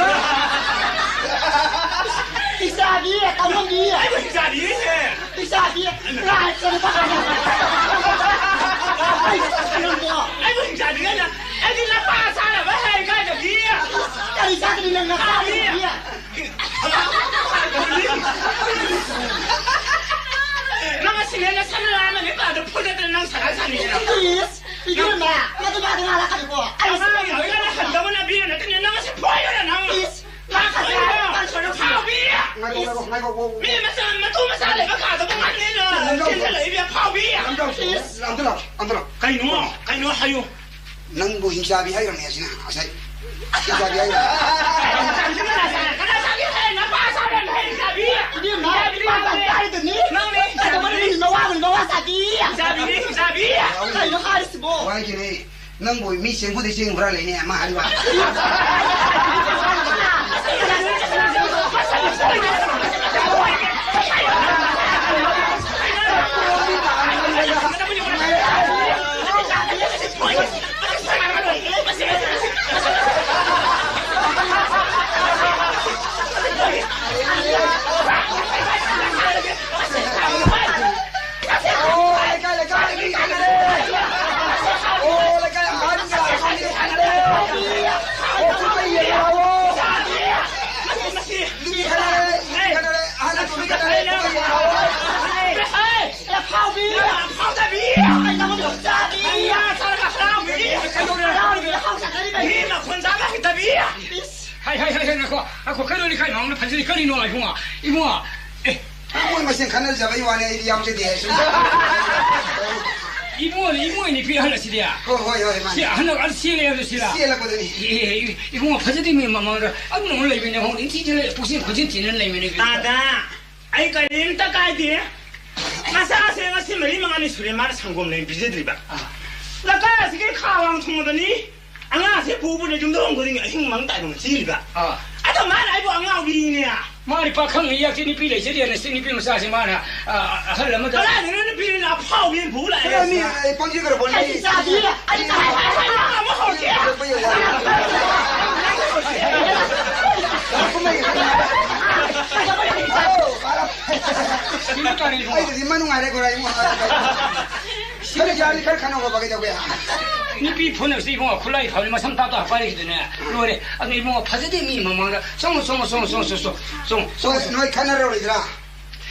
[SPEAKER 14] 이사비야 감독이야
[SPEAKER 13] 아이고
[SPEAKER 14] 이사비야 나 저리
[SPEAKER 13] 아이고 인자리가 애들 나빠 살아 왜 해가 저기야
[SPEAKER 14] 아니 자기는 나빠야
[SPEAKER 13] 나가 시내에 산을 하면 내가 너 포대들 난 살아사니라
[SPEAKER 14] 이거 나도 나라 가지고
[SPEAKER 13] 아이고 여기가 한다고 나 비에 나더니 나가서 보여라 나가 파우비야 미면서 또 살래 가서 보면 내는 진짜 이비야 파우비야
[SPEAKER 11] 안 들어
[SPEAKER 13] 가이노 하요
[SPEAKER 11] 난 뭐 hinsabi 하이랑 해야지 나 아사이 hinsabi 하이랑
[SPEAKER 13] 가나 사기 해 나
[SPEAKER 14] 건 뭐가 사비야?
[SPEAKER 13] 사비야.
[SPEAKER 14] 아이고 하리스 뭐.
[SPEAKER 11] 와 이게 넌 뭐 미생 부대 생 불알래네 마 하리 와. 마신 카늘 잡아 이완에 이 양제 돼.
[SPEAKER 12] 이모니 비하나시디야.
[SPEAKER 11] 호호요.
[SPEAKER 12] 시 하나 안 시래야 시라.
[SPEAKER 11] 시래거든요.
[SPEAKER 12] 이모 파지디미 마마라. 아무 놀라 이네 호 인티질 복신 거진 지는 레미네.
[SPEAKER 13] 다다. 아이 가림 따까이디. 마사세 마시 머리망아니 수레마르 상곰네 비제드리바. 나까야 시게 카왕 통하더니 앙아세 부부를 좀 넣은 거니 행망 따는 지리바. 아도 말 알고 앙아 비리네야.
[SPEAKER 12] 말이 박항 이야기니 비래 저리는 신이 비면 사시마나 할라면
[SPEAKER 13] 그래 너는 비리나 파우빈 부라.
[SPEAKER 11] 그러니 번지거라 번지.
[SPEAKER 14] 사비야. 아니
[SPEAKER 13] 뭐 하게?
[SPEAKER 11] 아이들 이만ung 아래 거라 이모. 그래 야리 칼카노 거 바게 되고야.
[SPEAKER 12] 니비 보내서 이봉아 콜라이 가을마 삼다도 아빠리 되네. 그래 아니 이봉아 파지디미 마마라 송송송송송송
[SPEAKER 11] 너희 카나로 이들아.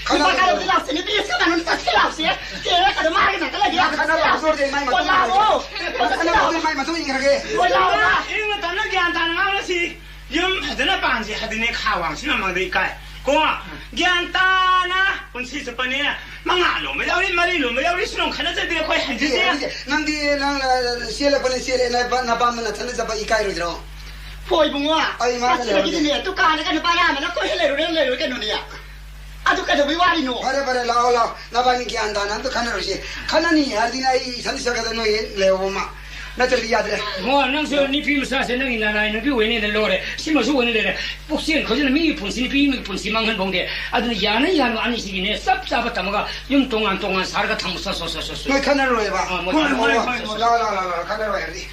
[SPEAKER 14] 카나로 들었어. 니 비스만 다 틀었어. 걔가 가도 말이 나가. 야
[SPEAKER 11] 카나로 소리 많이 맞아.
[SPEAKER 14] 올라오.
[SPEAKER 11] 카나로 많이 맞아 이거게.
[SPEAKER 14] 올라와.
[SPEAKER 13] 이거 단나 간단 말없이 좀 하드나 반지 하드네 카왕 신망도 이까이. 고아 간단나 본시 스파네 망아로 메다리 마리로 메다리 수능 카나자들 거의 한 짓이야.
[SPEAKER 11] 난디 난 시엘라 보내 시엘에 나 밤나 탄다 잡아 이까이로 들어.
[SPEAKER 14] 보이 붕아.
[SPEAKER 11] 아이 맞아.
[SPEAKER 14] 기드네 또 가는 거 바라면 거 헬레로 깨노니야. 아두까지 왜 와리노?
[SPEAKER 11] 바래 라올라 나바니 기안다 난도 카나로시 카나니 하디나 이 산시가다 너희 레오마 나들이 야들
[SPEAKER 12] 뭐 낭서 니피 사세 능이 나나이는 비 왜네들 로래 심어서 원래래 복신 거기는 미 분신이 비미 분신 망한 봉데 아들 야는 아니시기네 쌉잡았다 뭐가 영 동안 살가 탕무서 소소소소
[SPEAKER 11] 너희 카나로 해봐 라라라 카나로 해야지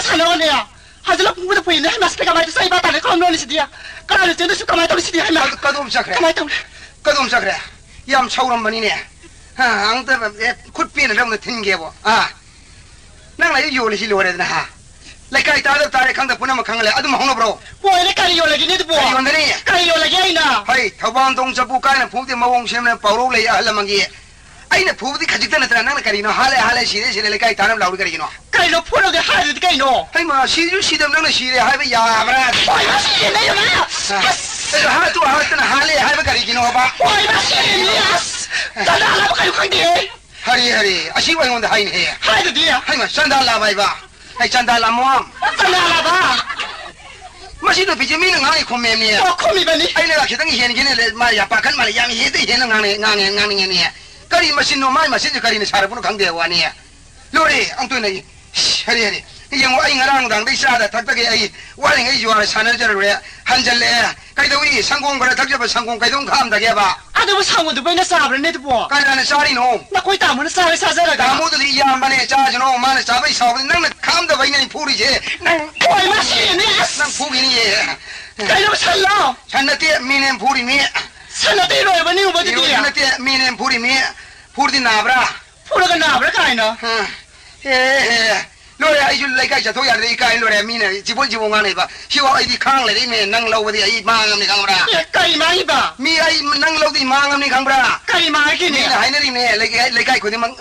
[SPEAKER 14] 사나오네야. 하지라 부부도 보이네. 마스터가 말도 사이바 다네. 컴런이 시디야. 까를 때도 슈가 말도 시디야.
[SPEAKER 11] 까도 그래. 까도 그래. 얌 차우란 말이네. 앙때 굿비는 좀 튕겨보. nang lai yo le si lo re na ha lai kai ta ta re khang da puna ma khang le adu ma hong no bro
[SPEAKER 14] boy le kai yo le gi ni de boy
[SPEAKER 11] kai yo ne
[SPEAKER 14] kai yo le gi na
[SPEAKER 11] hai thawang dong cha bu kai na phu de ma wong sem ne pau ro le a la mang gi ai ne phu di khajik ta na tra nang na kari no ha le si le kai ta na lau kari no
[SPEAKER 14] kai lo phu ro de ha de kai no
[SPEAKER 11] hai ma si ju si de nang na si re hai ba ya bra
[SPEAKER 14] boy ma si ne yo ma
[SPEAKER 11] ha tu ha ta na ha le hai ba kari gi no ba
[SPEAKER 14] boy ma si ne yes ta da la ba kai khang de
[SPEAKER 11] hari ashi wa ngon da hai ne
[SPEAKER 14] hai de dia
[SPEAKER 11] hai ma sanda la bai ba hai sanda la mo
[SPEAKER 14] sanda la ba
[SPEAKER 11] masih tu biji mina ngangi kome ni.
[SPEAKER 14] Oh kome bani.
[SPEAKER 11] Ayo nak kita ni hian gini le, mari apa kan mari yang hian tu hian ngangi ni. Kali masih no mai masih tu kali ni cara pun kang dewa ni. Lori, ang tu ni, hari. Yang wah ingarang dang di sana tak tak ay, wah ingai jual sana jalan le, hanjal le. Kali tu ini sangkong pada tak japa sangkong kali tu kam tak ya ba.
[SPEAKER 14] Ada pun sangkong tu banyak sahaja ni tu po.
[SPEAKER 11] Kali mana sari no.
[SPEAKER 14] Nak kau tahu mana sahaja lagi.
[SPEAKER 11] Kamu tu dia mana charge no, mana sahaja sahaja nang kam tu banyak ni puri je.
[SPEAKER 14] Nang kau masih ni.
[SPEAKER 11] Nang puri ni je.
[SPEAKER 14] Kaya masalah.
[SPEAKER 11] Sana tiap minen puri ni.
[SPEAKER 14] Sana tiap apa ni ubah dia.
[SPEAKER 11] Sana tiap minen puri ni. Puri nabra.
[SPEAKER 14] Puri kan nabra kaya na.
[SPEAKER 11] lôi ai chú lấy cái chả thôi à lấy cái lôi em mi này chỉ bốn ngang ba siêu ai đi khang lại đi mẹ năng lâu thì ai mang ngâm này khang ra
[SPEAKER 14] cái máy ba
[SPEAKER 11] mi ai năng lâu thì mang ngâm này khang ra
[SPEAKER 14] cái máy cái này
[SPEAKER 11] hai này nè lấy cái của thì mang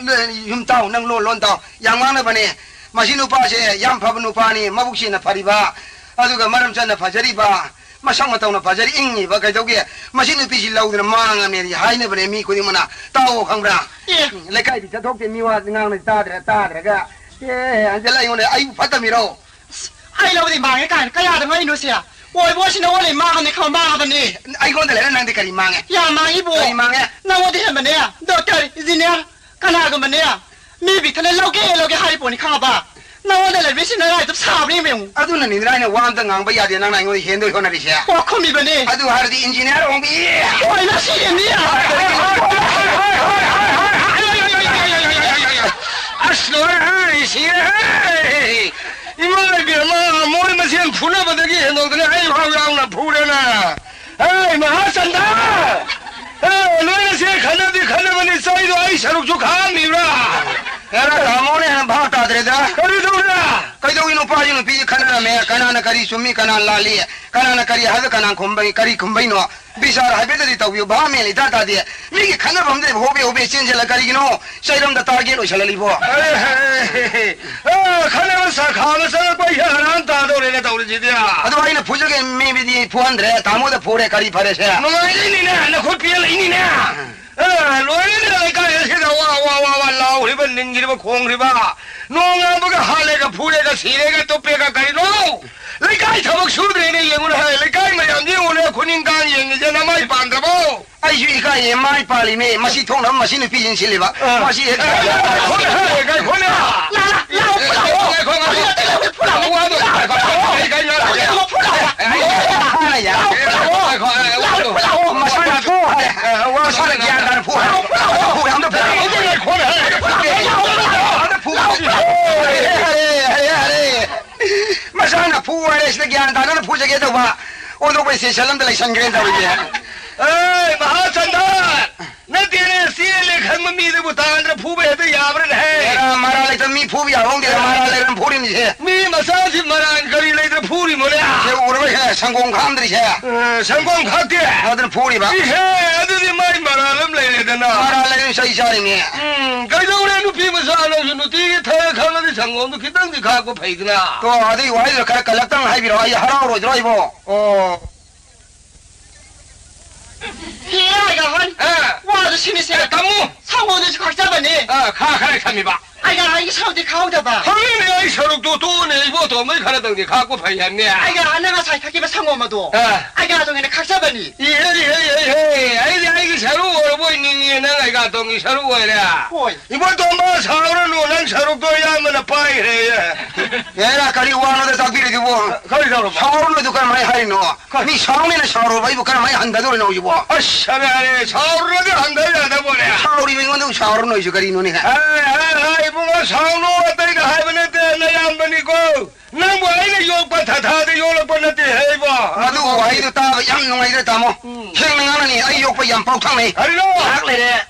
[SPEAKER 11] yum tao năng lon tao yang mang này bane masih nupa sih yang pha nupa ni mabuk sih na pariba aduga maram chan na phajari ba masang matau na phajari ingi ba kai doge masih nupi sih lau na mang ngâm này hai này bane mi của thì mana tao khang ra lấy cái thì chắc thôi thì mi wa ngang này ta để cái anh lại ngồi đây phát tâm gì đâu
[SPEAKER 14] ai lâu thì mang cái nhà thằng ấy nữa xia ôi bố xin nó lấy mang này không mang này
[SPEAKER 11] anh con để năng thì cái gì mang ấy
[SPEAKER 14] ya mang ý bố
[SPEAKER 11] cái mang ấy
[SPEAKER 14] nó có thể mình nè đâu cái gì nè cái nào của mình nè mi bị thằng này lâu cái hai bố này không ba nó có thể lấy xin nó lại tập sao đi mình
[SPEAKER 11] à tôi là nhìn ra này quan tâm ngang bây giờ thì năng này ngồi hiện đôi con này xia
[SPEAKER 14] ôi không bị mình nè
[SPEAKER 11] à tôi hay đi engineer không bị
[SPEAKER 14] ôi nó xí nè
[SPEAKER 10] Ashley, see, you might be a more than a pull up again, though the hey, how long a pull in a hey, my husband. Oh, let us say, Canada, Canada, inside the ice, I look to calm me.
[SPEAKER 11] Era morning and about that. What do you do now? I don't know, Pajin, P. Canada, Canana Kari, Sumi, Canan Lali, Canana Kari, Hadakan, Kari, Combino, Bizarre, I bet it of you, Bami, Tata, dear. Make a cannon from the Hobby, Obey, Change la Carino, say on the target, we shall leave. Oh,
[SPEAKER 10] Canada, Sakana, by Yaranta, or in the Origina.
[SPEAKER 11] Otherwise, I put again maybe the Puandre, Tamo the Pore Cari Paresha.
[SPEAKER 10] No, I could be in now. Lawyer, I said, wow, even in the Kong River. No longer Halega, Purega, Sirega, Topeka, Carino. Like I talk children, like I may have new Kuningan, and my Pandabo.
[SPEAKER 11] I see my pali, Masitona, Machine Pigeon Silva. Masi, Masana poor is the Gandana push together. All the way, Salam de la Sangrenta.
[SPEAKER 10] Hey, Mahasanda! Nothing is like Hammy the Butan, the Pooba, the Yabran Hay.
[SPEAKER 11] Mara like me, Puvia, only the Mara and put him here.
[SPEAKER 10] Me, Masaji Maran, Gary later Puri Mola.
[SPEAKER 11] Sangong Country here.
[SPEAKER 10] Sangong Hati,
[SPEAKER 11] other Puri.
[SPEAKER 10] Yeah, other than my Maram later than
[SPEAKER 11] Mara like say, shouting here.
[SPEAKER 10] I don't know people are no tea, Tara, the Sangon, the Kitan, the Cargo Pagna.
[SPEAKER 11] So are they wise or collect on Hybrid or drive? Oh.
[SPEAKER 14] Here I go, what the city said, come on, someone is caught up in it.
[SPEAKER 10] Tell me back.
[SPEAKER 14] I got a shout the count about.
[SPEAKER 10] How many I shall do to make her the Cargo Pagana?
[SPEAKER 14] I got another side to give us some more. I got them in a Casabani.
[SPEAKER 10] Hey, I shall winning and I got on his Boy, you want to mass how no lunch are going on a pie.
[SPEAKER 11] Yeah, I carry one of the Tabiri war. How do you come my high no? Me sound in a sorrow, you come my hand, I don't know you are.
[SPEAKER 10] Hush, how
[SPEAKER 11] do you want to shower noise you got in?
[SPEAKER 10] How no, I think I haven't let go. No way, you're but you're upon the table.
[SPEAKER 11] I do why the young way the Tamo. King I yoke young Potami. I know,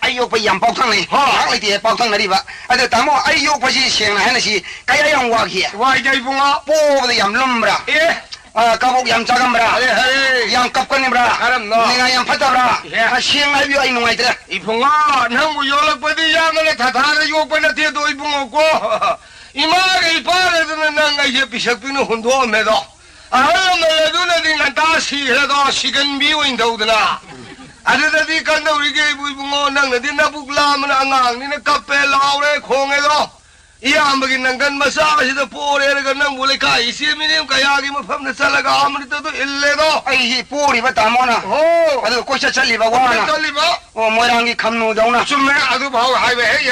[SPEAKER 11] I yoke young Potami. Hardly the Potan River. At the Tamo, I yoke position, Hennessy. I young walk here. Why gave you up over the young Lumbra? Yeah. Kabuk yang Chagambra, yang Kapkanibra, yang Patara, a shame of you in white.
[SPEAKER 10] If you are, now you look with the young Tatara, you open a theatre to Ipungo. Imari Paris and Nanga Bishopino Hundo Meadow. I don't know the Natasi had all she can be in Dodana. I did the Kanda we gave with Monang, the Dinabuk Lam and in a capel, Laure, Congedo. Yam begin and gun massage the poor Eragan Mulika. You see me Kayagi from the Salaga to Illego. I
[SPEAKER 11] poor Ivatamona. Oh, I don't question Saliva. Oh, Morangi come no down.
[SPEAKER 10] How highway.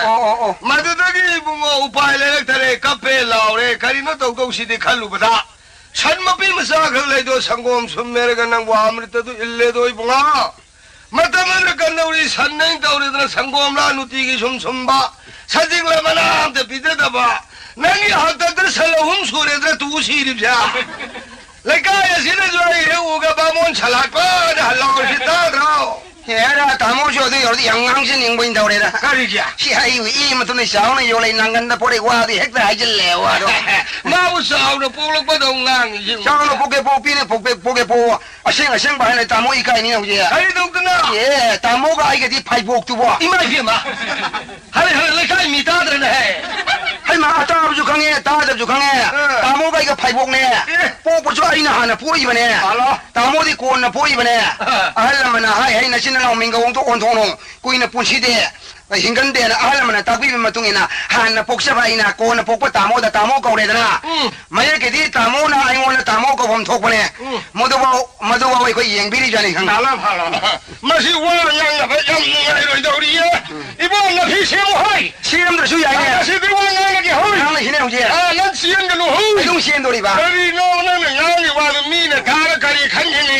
[SPEAKER 10] Oh, Mother Bungo, Pilot, Capel, Laure, Carino, go see the Kalubada. Shanmapil Massacre, Ledo, Sangom, some American and Wamrita to Illedo Ibunga. Matamanakan is unnamed out in the Sangomla, Nutigi, Sumba. Something like an the Pitaba. Nanny had the Salahum who read to see him. Like I see the Uga Bamon Salapa,
[SPEAKER 11] 얘라 다모쇼도 여기 양강신 인보인 다오래라.
[SPEAKER 10] 가리지야.
[SPEAKER 11] 시하이 이마토네 샤오는 요래 난간다 보래 와도 핵다 하질래 와도.
[SPEAKER 10] 마부 싸우는 뽀록뽀록 낭이지.
[SPEAKER 11] 샤오는 보게 보비네 보게 보. 아생 바네 다모 이까이니 오지.
[SPEAKER 10] 아니 동그나.
[SPEAKER 11] 예, 다모가 이게 디 파이복도 봐.
[SPEAKER 10] 이마이 마. 하래 레카이 미타드네.
[SPEAKER 11] 할마 따ብ주 강에 따답주 강에 다모가 이거 파이복네. 뽀뽀죠 아이나 하나 보이버네.
[SPEAKER 10] 알아.
[SPEAKER 11] 다모디 고나 보이버네. 알라마나 하이 나신나 민가 온도 온도노 kuina punside hingande na alamana tabi matungina han poksabaina ko na pokpa tamo da tamo ko redana maya ke di tamo na aingona tamo ko bom thokpane moduwa ko yengbiri jani khang
[SPEAKER 10] ala phala masi wa yang na ba yang ngai roi dori ye ibo na phi siam hai
[SPEAKER 11] siam da su yai ne
[SPEAKER 10] si bi wa ngai ke hoi
[SPEAKER 11] nang hine hoje
[SPEAKER 10] na siam ga lo hoi
[SPEAKER 11] dung siam dori ba
[SPEAKER 10] ari no na ngai ni wa mi na ka ka ri khan ni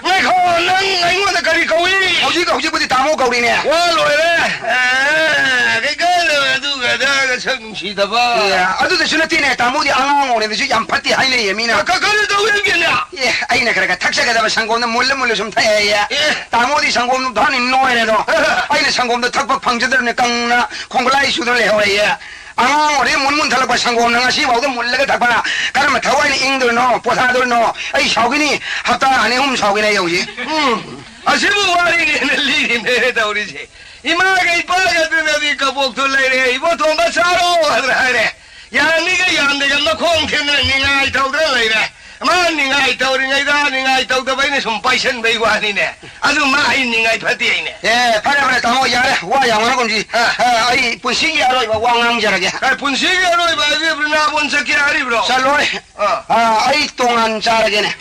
[SPEAKER 10] ngai ko nang ngai ngo da ka ri ko wi
[SPEAKER 11] hauji budi tamo ko ri ne
[SPEAKER 10] wa loi le cái là tu cái đó cái sân si ta ba
[SPEAKER 11] adu de sunati ne tamo di angang ngone de yam phati hai ne yemina
[SPEAKER 10] ka do yen gen ya
[SPEAKER 11] ye ai na kara thaksa ga da sangom na mulle sum thai ya tamo di sangom dhani noi ne do ai ne sangom da thakpak phangjader ne kangna khonglai sudar le hoye ya angang ore mun thalak sangom na ngasi bau da mulle ga thakpa karma thawai ni ingdur no pothadur no ai saugini hapta ani saugini yoji
[SPEAKER 10] asibu wari ne li ne da ori je ima ga ipa ga de di kapok to lai re ibo to ma saro hadra re ya ni ga yan de ga khong thin ne ni ngai tau de lai re ma ni ngai tau ri ngai da ni ngai tau da bai ne sum pai sen bai wa ni ne adu ma ai ni ngai phati ai ne
[SPEAKER 11] phare tamo ya re wa yang ma kom ji ai punsi ya roi ba wa ngang ja ge
[SPEAKER 10] ai punsi ya roi ba de brna bon sa ki ari bro
[SPEAKER 11] saloi ai tongan cha ge ne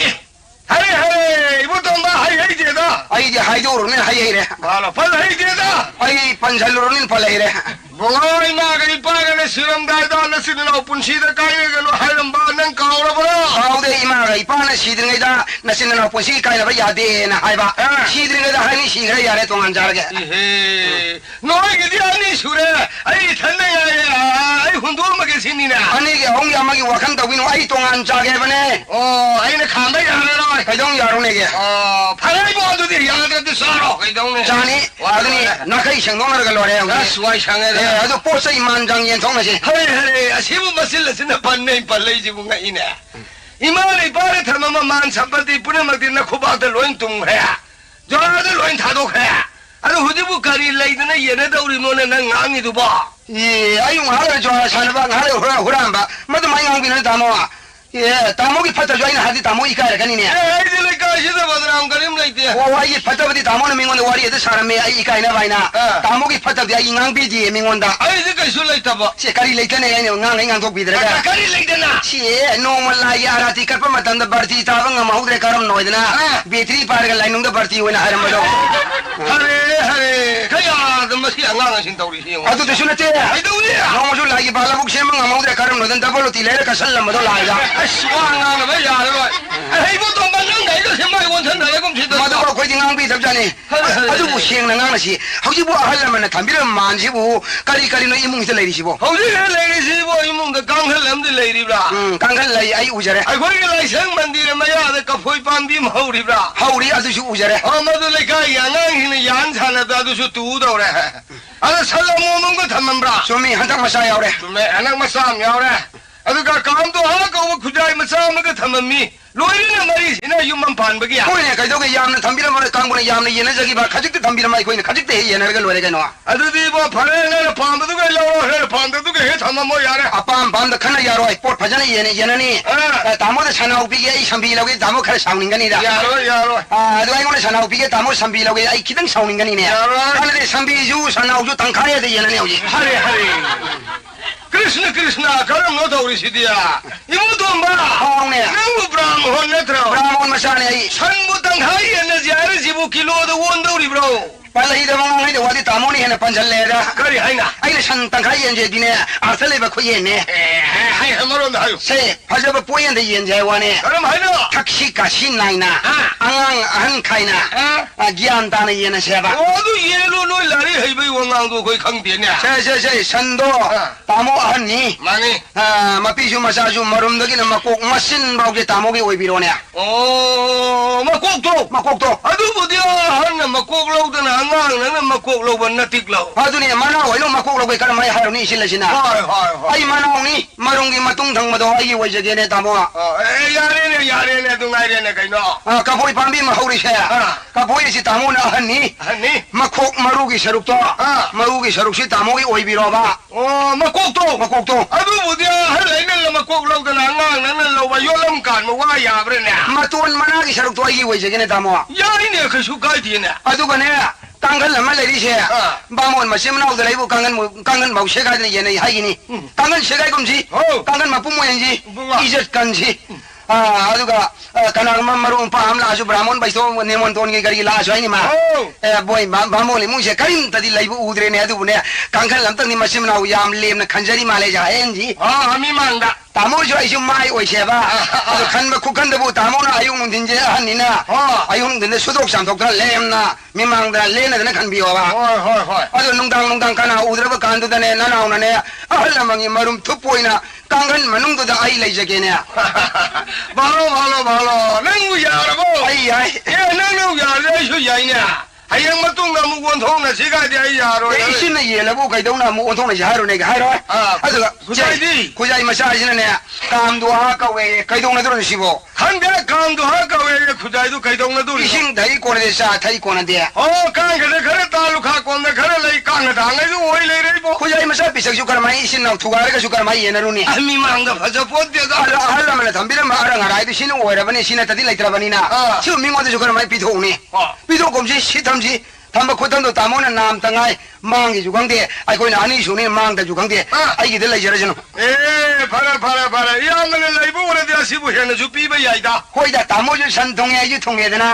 [SPEAKER 10] Hey, ibu tomba hai je da.
[SPEAKER 11] Ai je hai do ne hai re.
[SPEAKER 10] Bala pal hai je da.
[SPEAKER 11] Ai panjal ne pal hai re.
[SPEAKER 10] Boloi ma ga ipa ga ne siram da da na sin na punsi da kai ga lo hai lam ba nan ka ora bro.
[SPEAKER 11] Au de ima ga ipa na si de da na sin na punsi kai na ba ya de na hai ba. Si de da hai ni si ga ya re tongan jar ge.
[SPEAKER 10] He. Noi ge dia ni sure. Ai than ne ai hundu ma ge sin ni na.
[SPEAKER 11] Ani ge hong ya ma ge wakan da win ai tongan jar ge ba ne.
[SPEAKER 10] Oh, ai ne kham da ya re.
[SPEAKER 11] Kai dong ya ro ne ge.
[SPEAKER 10] Phalai bo du de ya da de sa ro kai dong ne.
[SPEAKER 11] Jani, adni na kai shang dong na ga lo re.
[SPEAKER 10] Swai shang ge.
[SPEAKER 11] adu po sai man jang yen thong na si.
[SPEAKER 10] Hey, asibu masil la sin na pan nei palai ji bu ngai ne. Ima le pare tharma ma man sampati pune mak din na khoba da loin tung hai. Jo da loin tha do khai. Adu hudibu kari lai na ye na dauri mo na ngang ni du ba.
[SPEAKER 11] Ayung hara jo san ba hara hura ba. Madu mai ngang bin da mo. Tamo ki phata join hadi tamo ikara kani ne.
[SPEAKER 10] Ai de le ka shi da badram karim lai te.
[SPEAKER 11] Wa ye phata badi tamo na mingon wari de sara me ai ikai na baina. Tamo ki phata di ai ngang bi di mingon da.
[SPEAKER 10] Ai de ka su lai ta ba.
[SPEAKER 11] Se kari lai ta ne ai ngang thok bi dra ga.
[SPEAKER 10] Kari lai ta na.
[SPEAKER 11] Se no mala ya arati kar pa matan da barti ta bang ma hudre karam no idna. Betri par ga lainung da barti hoina haram do.
[SPEAKER 10] Hare kaya da masi angang sin tauri si.
[SPEAKER 11] Adu de sunate.
[SPEAKER 10] Ai do ni.
[SPEAKER 11] No mo ju lai bala buk se ma hudre karam no dan da bolo ti le ka sallam do lai da.
[SPEAKER 10] Aswang na ya rồi. Ai bu to ban nang ngai do se mai won than da kom thi da.
[SPEAKER 11] Ma do ko ding ngang bi dab jani. Adu bu siang na ngang na si. Hauji bu ahal man na thambira man si bu kari no imung se lai ri si bu.
[SPEAKER 10] Hauji le lai si bu imung da kang halam de lai ri bra.
[SPEAKER 11] Kang hal lai ai ujare.
[SPEAKER 10] Ai khoi lai sang mandir ma ya da ka phoi pam bi mau ri bra.
[SPEAKER 11] Hauri adu su ujare.
[SPEAKER 10] Ma do le ka ya ngang hin yan chan na da du su tu do re. Ada salam mo ko thamam bra.
[SPEAKER 11] Sumi hantak masa yaw re.
[SPEAKER 10] Sumi anak masam yaw re. Adu ka kam to ha ko khujai masam ma ka thamami. Loi na mari sina yumam pan ba gya.
[SPEAKER 11] Koi ne kai do ke yam na thambira ma kang bo ne yam ne yen jagi ba khajik te thambira mai koi ne khajik te yen ga lo re ga no.
[SPEAKER 10] Adu di bo phare na pan du ga lo he pan du ga he thamam mo ya re.
[SPEAKER 11] Apam bam da khana ya ro ai pot phajana yen ni. Tamo da sana upi ge ai sambi lo ge tamo khara sauning ga ni da.
[SPEAKER 10] Ya ro.
[SPEAKER 11] Adu ai ngone sana upi ge tamo sambi lo ge ai kidang sauning ga ni ne. Ana de sambi ju sana u ju tang kha ye de yen ne au ji.
[SPEAKER 10] Hare. Krishna karam no dauri sidia. Imu domba.
[SPEAKER 11] Hong ne.
[SPEAKER 10] Nangu brahmon ne tra.
[SPEAKER 11] Brahmon masane ai.
[SPEAKER 10] San mu tang hai ne jare jibu kilo da won dauri bro.
[SPEAKER 11] 빨리 이동하는 게 어디 다모니 해나 반절래라.
[SPEAKER 10] 그래 하이나.
[SPEAKER 11] 아이는 산땅가 연재디네 아슬레바 코예네.
[SPEAKER 10] 하이 한마로 나요.
[SPEAKER 11] 세 파저바 보이는데 연재와네.
[SPEAKER 10] 그럼 하이나.
[SPEAKER 11] 탁시가 신나이나. 앙앙 안카이나. 기안다는 예는 세바.
[SPEAKER 10] 어도 예로 놀 날이 해비 원강도 거의 강대냐.
[SPEAKER 11] 세 선도 다모 하니.
[SPEAKER 10] 많이.
[SPEAKER 11] 마피주 마사주 마rum덕이는 막꼭 마신 바우게 다모게 오이비로네. 막곡도.
[SPEAKER 10] 아두 부디야 하나 막곡로우드나 안강나는 막곡로우번나 틱로.
[SPEAKER 11] 아두니 만나고 이놈 막곡로우게 가르마이 하루니 실례시나. 아이 만나오니 마롱기 마뚱탕마도 아이 오이저게네 다모아.
[SPEAKER 10] 야래네 둥아이래네 가이노.
[SPEAKER 11] 가보이 밤비 마우리샤야. 가보이시 다모나 하니. 막곡 마루기 셔룩도. 마루기 셔룩시 다모게 오이비로바. 막곡도.
[SPEAKER 10] 아두 부디야 할래는 막곡로우드나 안강나는 로바 요람간 뭐와 야브레네.
[SPEAKER 11] 마톤 만나기 셔룩도 아이 오이저게네 다모아.
[SPEAKER 10] 야이네 그 슈가이디네.
[SPEAKER 11] 아두가네. 강간 남말 내리세. 바몬 마시므나우드 라이브 강간 마우셰가 되는 얘네 하이니. 강간 셰가이 검지. 강간 마뿜모엔지. 이젓 간지. aduga kanang mamarum paham la asu brahmon baiso nemon ton ge gari la asu ai ni ma boy bamoli mu se karim tadi laibu udre ne adu ne kangkhan lam tak ni masim na yam lem na khanjari ma le ja enji ami mangda tamo jo isu mai oi se ba adu khan ma khukhan da bu tamo na ayung din je han ni na ayung din sudok sam thok da lem na mi mangda le na na khan bi wa ba hoi adu nungdang kana udre ba kan du da ne na na ne ahalamangi marum thupoi na kanghan manung du da ai lai je ge ne Balo, nang uyarabo. Ay. Nang uyarabo isu yainya. Ayang matung na muguntong na siga di ayaro. Isin na yelabo kay daw na muguntong na jaharo ne gaharo. Aduga, kujay masaji na ne. Kam duha ka we kay daw na dron sibo. Hande kam duha ka we kujay du kay daw na dron. Isin dai ko na sa thai ko na dia. Kang kare talukha ko na kare lai kang na dang ai oi lai rei bo. Kujay masa pisak su kar mai isin na thugare ka su kar mai yenaruni. Ami manga phaja pot de da. Hala mala thambira ma ara ngarai du sinu oira bani sina tadi lai tra bani na. Su mingo de su kar mai pitho ni. Pitho kom si sitam ji Tamba kutando tamona nam tangai mangi jugangde ai koi na ani suni mangda jugangde ai gide lai jara jeno para yamane lai bu ore dia sibu hena ju pi ba yai da koi da tamo ju san thong ai ju thong ye dana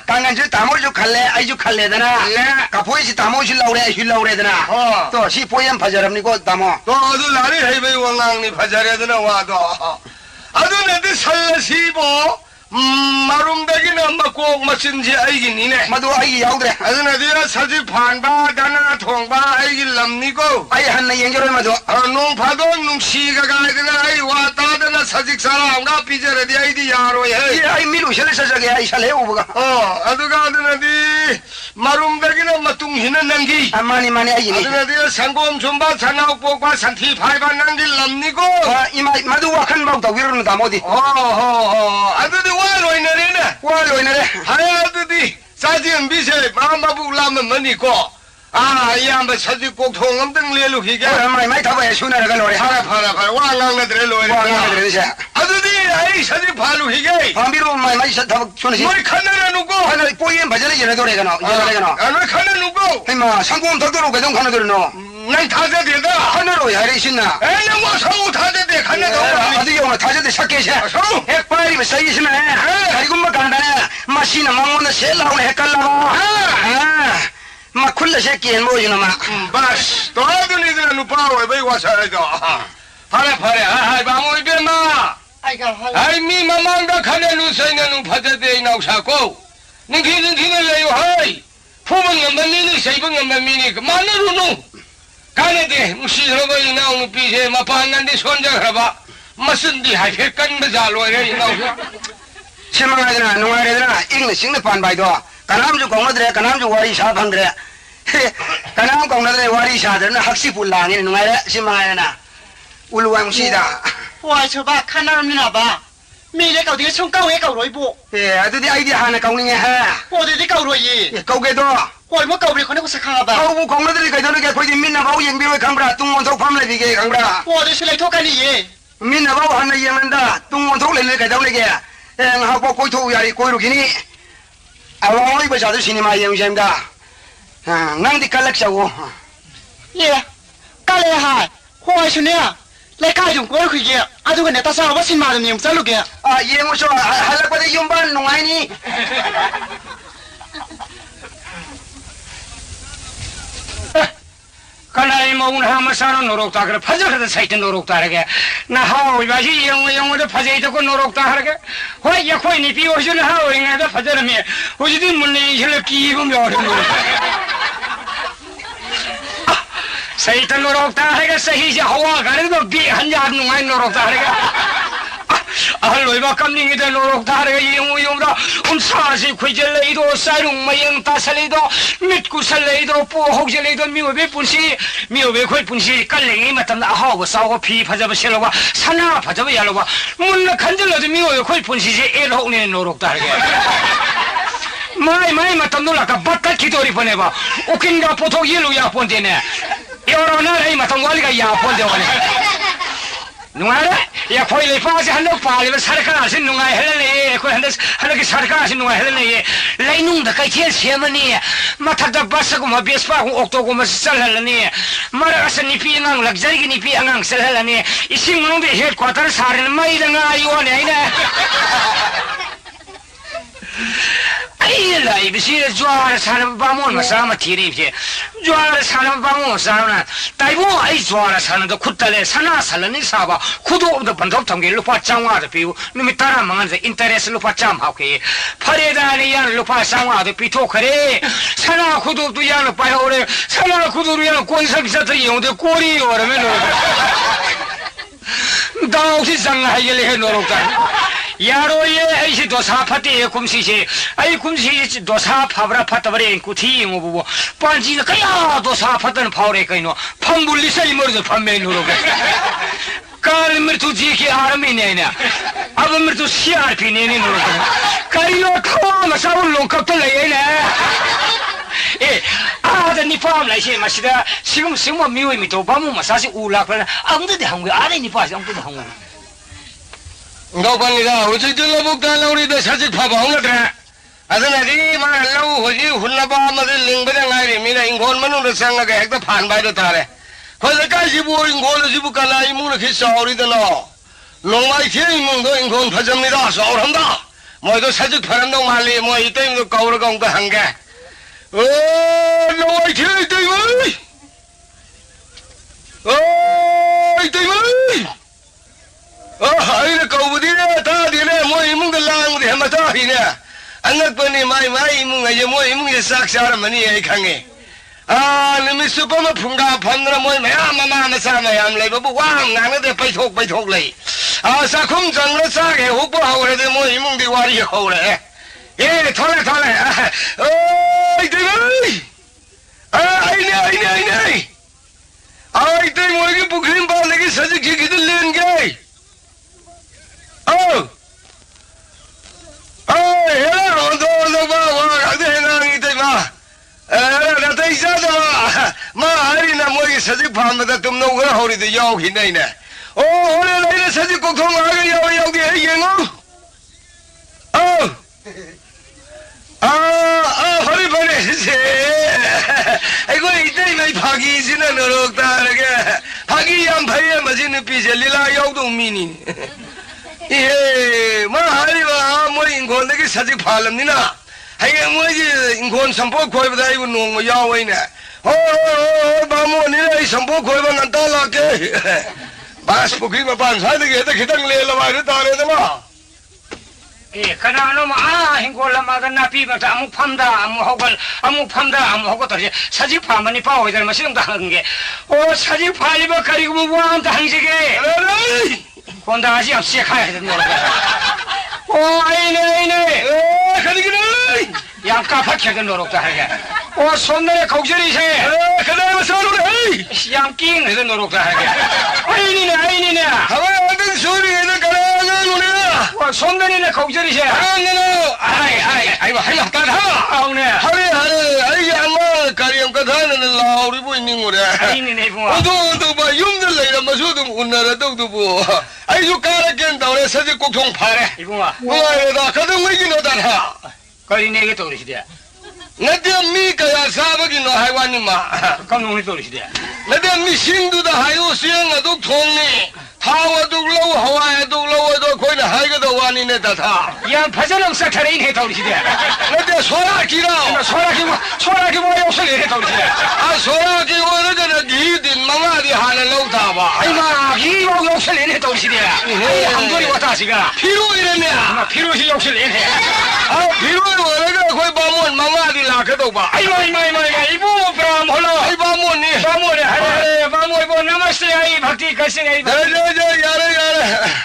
[SPEAKER 11] kangan ju tamo ju khalle ai ju khalle dana ka phoi si tamo si laure ai si laure dana to si poyam phajaram ni ko tamo to adu lari hai bai wangang ni phajare dana wa do adu ne de sal si bo Marumdagina Mako Masinji Aigin, Madu Ai Yaudre, Azanadia Saji Panba, Dana Tongba, Aigil Lamnico, I had Nanger Madu, no pardon, no Shiga, I Watana Sazik Salam, Pizza, the idea, I mean, I shall have. Aduga, Marumdagina Matung Hinangi, Amani Mani, Sangom Jumba, Sanao Popa, Santi Paiva Nangi Lamnico, Madu Wakan about the Wirun Damodi. I do the Walo in a Hayadi, Sajian Bise, Mamabu Lam Manico. Yam, but Saji cooked home, Lelu, he got my might have a sooner than Para, one long at Relo. I Saji Palu, he gave. Pamiro, my might have my Canada go, and I put him by the Oregano. And I can't go. Him, Sangum Totoro, I don't know. 9,000 다 하늘로 야리신나 에는 뭐 서우 타제대 하늘로 어디 오면 타제대 삭개시 핵발이 서이시네 가리군마 간다네 마시나 망원나 셀라오네 헷갈라고 마 쿨라 새끼엔 뭐이나 마 바스 도와드니들 누파오 왜 와서이도 파래 하이 바모 이베마 아이 미 마망다 카네 누세는 파제대 나우사고 닝키는 레요 하이 푸멍 만니니 세이벙 만미니 마늘루노 Kanade, Musirogo, you know, Pise, Mapan and this one, Jaraba, mustn't be high, Kanbazalo, you know. Simana, no English in the pan by door. Kanam to Comadre, Kanam to Wari Shah Hungre. Kanam Comadre, Wari Shah, and Haxipulang in Simana. Uluam Sida.
[SPEAKER 14] Why, so back, Kanaminaba? Me, let out this one go, Roybo. Yeah, I did the idea, Hannah, coming in her. What did they go, Roy? Go get door. What go with a car? Oh, Comadre, I don't get what you mean about young Bill Cambra, 2 months of family, Cambra. What is like talking here? Mean about Hannah Yamanda, 2 months old, like I don't get. And how about Koto Yarikini? I only was other cinema, young Janda. None the collection. Yeah, Kaleha, why should you? Like I don't work here. I do not know what's in my name. So look here. You so I like what you ban, no, I need.
[SPEAKER 12] mong ha masano norok ta kare phaja khada saitan norok ta rage na ha oi ba ji yong da phaja ita ko norok ta rage hoi ya khoi ni pi o jun ha oi nga da phaja me ho ji din mun ni jele ki bum yo de saitan norok ta rage sahi ja hawa gare do bi han ja nu ngai norok ta rage aloi ba kam ning ida norok ta rage yong da sa si khoi je lei do sai rung mayang ta salei do mit ku salei do po hok je lei do mi be khoi punsi kal lei matam da ha ba sa go phi phaja ba selo ba sana phaja ba yalo ba mun na khanjel lo mi be khoi punsi je e ho ne norok ta rage mai matam do la ka batta ki tori pone ba ukin ga poto yelo ya pon de ne yoro na rei matam wali ga ya pon de wa ne nungara ya khoi le pa se han lo pa le sarkar sin nungai hele khoi han ki sarkar sin nungai hele leinung da kai thel semani mathak da bas ko ma bespa ko okto ko ma sal halani mara asan ni pi ngang luxury ki ni pi angang sal halani ising mong de headquarter sarin mai da nga yo ne aina ai lai bisi jwar san ba mon ma sa ma thiri phe jwar san ba mon sa na tai bo ai jwar san da khut le sana salani sa ba khudo da bandok thang ge lupa changwa da pi numi tara mangan ze interest lupa cham ha ke phare da ni yan lupa sangwa da pi tho khare sana khudo tu yan pa ho re sana khudo ru yan kon sak sa thai yong de kori or me no dao si sang ha ye le no ro ta yaro ye ai si dosa phate kumsi se ai kumsi dosa phabra phatabare kuthi ngobu panji ka ya dosa phatan phawre kaino phambuli sai mor je phamme no ro kal mirtu ji ki army ne na ab mirtu crp ne ne no ro kariyo thawa ma saul long kap to le ne da ni pam lai se ma sida sim ma mi wi mi to ba mu ma sa si u la pa ang de hang ga ni pa ang de hang ngau ban ga ho chi de lo buk ta lo ri de sa chi pha ba hong la adana di ma lo ho ji hun la ba ma de ling ba da ngai ri mi na ing gon manu de sang ga ek da phan bai do ta le ko la kai ji bu ing gon ji bu ka la i mu na khi sao ri de lo long mai thi ing mong do ing gon pha jam ni da sao ram da moi do sa chi pharam do ma le moi te do kau ra gong ka hang ga long mai thi te mai te mai hai na kau budi na ta di na moi mung da lang di ma ta hi na anak pa ni mai mung ai moi mung ye sak sa ma ni ai khang e ni mi su pa ma phung ga phan na moi ma sa ma yam le ba bu wang na na de pai thok le sa khum jang la sa ge hu po ho le de moi mung di wa ri ho le thole oi de mai ai te moi ki pukhrim ba le ki saji ki de len ge hello do ba wa ga de na ni te ma da te sa da ma hari na mo ki saji pham da tum no ga ho ri de yaw hi nei na ho le le saji ko thong ga yaw de ai yen ngo hari bane se ai ko ite mai phagi sin na no ro ta ga phagi yam phai ma sin pi se lila yaw do mi ni ma hari ba mo ing gon de ki saji phalam ni na hai mo ji ing gon sampo khoi ba dai nong ma yaw ai na ho ba mo ni ai sampo khoi ba nan ta la ke bas pukri ma pan sa de ge ta khitang le la ba ru ta le da ma kana no ma hing ko la ma da na pi ba ta amu phamda amu hogal ta saji phamani pa hoi da ma sim da hang ge saji phali ba kari mu wa ta hang ji ge konda aji apse khai da no ai ne khali ge yang ka pha khe ga no ro ta ha ge sonne khojri se khada ma sa ro re yang king da no ro ta ha ge ai ne hawa adin suri ne kala no ne sonne ne khojri se ai ba ta ha au ne ai ya ma kariyam ka tha ne lao ri bu ning ngo de ai ne bu do ba yum de lai ra ma su dum unna ra do du bu ai ju ka ra ken da re sa ji kok thong pha re ibu ma wa da ka dum wi ji no da ha ka ri ne ge to ri si de na de mi ka ya sa ba gi no hai wa ni ma ka no ni to ri si de na de mi sing du da hai o siang a do thong ni
[SPEAKER 10] थाव अदुक लो हवाई अदुक लो अदो कोई ना हाई गदो वानी ने तथा
[SPEAKER 12] यार फजल हम सठरे ही था उसी दे
[SPEAKER 10] नते सोरा की
[SPEAKER 12] वो योसे ले था उसी
[SPEAKER 10] आ सोरा की वो ने ना घी दिन मंगा दी हाल लो था बा
[SPEAKER 12] आई मां घी वो योसे लेने था उसी दे हम तो ये बता सीगा
[SPEAKER 10] फिरो इने ने
[SPEAKER 12] फिरो ही योसे लेने
[SPEAKER 10] आ फिरो वो ने कोई बामोन मंगा दी ला के दो बा
[SPEAKER 12] आई मां इबो ब्राह्म होलो
[SPEAKER 10] आई बामोन ने
[SPEAKER 12] अरे बामोन इबो नमस्ते आई भक्ति कैसे आई
[SPEAKER 10] यार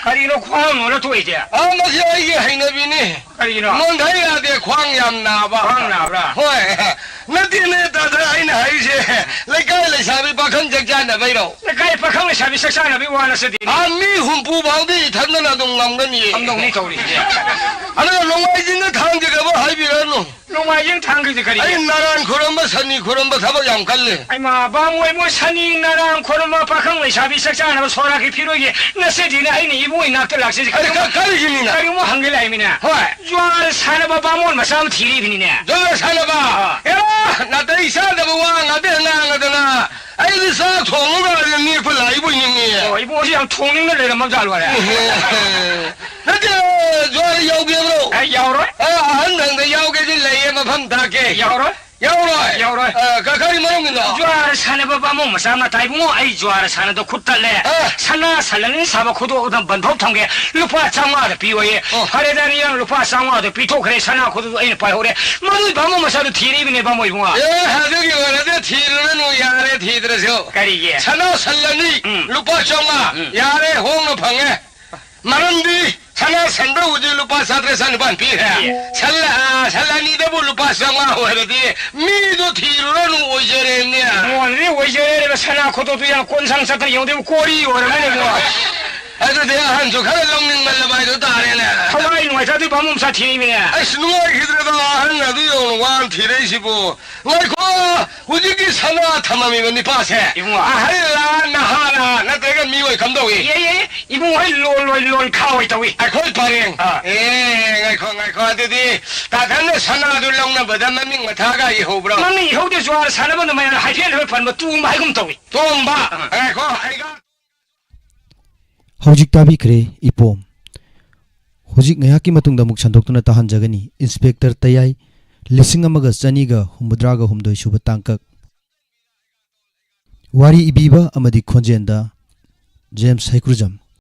[SPEAKER 12] करीनो ख्वांग होलो तो इजे
[SPEAKER 10] आ मसे आई ये है नबी ने
[SPEAKER 12] करीनो
[SPEAKER 10] मन धई आ दे ख्वांग याम ना बा होय नदी ने दादा आई ना आई से लेकाय ले साबी पाखन जगजा न बैरो
[SPEAKER 12] लेकाय पाखन ले साबी सक्सा न बी वाला से दी
[SPEAKER 10] आमी हुंपू बाउदी थन ना दong ngam गनी
[SPEAKER 12] हम दong नहीं तौरी
[SPEAKER 10] अरे लोंगाई जिन थांग जगह बा हाई बिरनो
[SPEAKER 12] लोंगाई जिन थांग के करी
[SPEAKER 10] आई नारायण खुरम सनी खुरम थबक याम कल्ले
[SPEAKER 12] आई मा बामोय मो सनी नारायण खुरम पाखन ले साबी सक्सा न सोरा के फिरोगे नसे दिन आई नि इबो इना के लागसे
[SPEAKER 10] अरे करी जिनी ना
[SPEAKER 12] करी मो हंगे लाई मिना होय ज्वार साने बा बामोन मसाम थिरी बिनी ने
[SPEAKER 10] ज्वार साने बा ना दे इसा दे बवा ना दे ना ना आई दि सा थोंग गा नि फ लाई बु नि नि
[SPEAKER 12] ओ इबो सी हम थोंग ने ले म जा लो रे
[SPEAKER 10] ना दे ज्वार याव गे ब्रो
[SPEAKER 12] आई याव रो
[SPEAKER 10] हन दंग दे याव गे जि ले मफम ताके
[SPEAKER 12] याव रो
[SPEAKER 10] का करी मरोंग ना
[SPEAKER 12] ज्वार साने बा बामो मसाम ताइबो आई ज्वार साने दो खुत्ता ले सना सलनि साबा खुदो उदम बंधो थंगे लुपा चांगा द पिवये हरे दानी yang lupa चांगा द पिथो खरे सना खुदो आई पाइ होरे मदु बामो मसा दो थिरी बिने बामो इबो
[SPEAKER 10] ए हादे कि वरा दे थिरने नु यारे थिद्रसो
[SPEAKER 12] करिगे
[SPEAKER 10] सना सलनि लुपा चांगा यारे होंग फंगे मरंदी सना संदो उजी लुपा सात्रे सन बन पी है सलानी दे बु लुपा चांगा होरे दे मी दो थिरने नु ओजरे ने
[SPEAKER 12] मोन रे ओजरे सना खुदो तो या कोन संग सत्र योदे कोरी होरे ने मो
[SPEAKER 10] अरे दे हन जो खरे लोंग मल बाय दो तारे ने
[SPEAKER 12] हमाई नु जा दु बामो सा थिरी बिने
[SPEAKER 10] अस नु हिद्रे दो हन न दु यो वान थिरे सिबो लाई को उजी की सना थममी बनि पास है इबो हला नहाना न तेगे मी वई खम दोई ये
[SPEAKER 12] इबो हई लोल खावई तवी
[SPEAKER 10] आ खोल पारेंग ए ngai ko adi ta kan sana du long na badam ming ma tha ga I ho bro
[SPEAKER 12] mang I ho de jwa sana ba ma hai phen ho phan ma tu ma hai gum tawi
[SPEAKER 10] tom ba ngai ko ai ga
[SPEAKER 15] हौजिक ताबिख्रे इपोम हौजिक ngayaki matungda muk sandoktuna tahan jagani inspector tayai lising amaga chaniga humbudraga humdoi suba tangkak wari ibiba amadi khonjenda James Haikrujam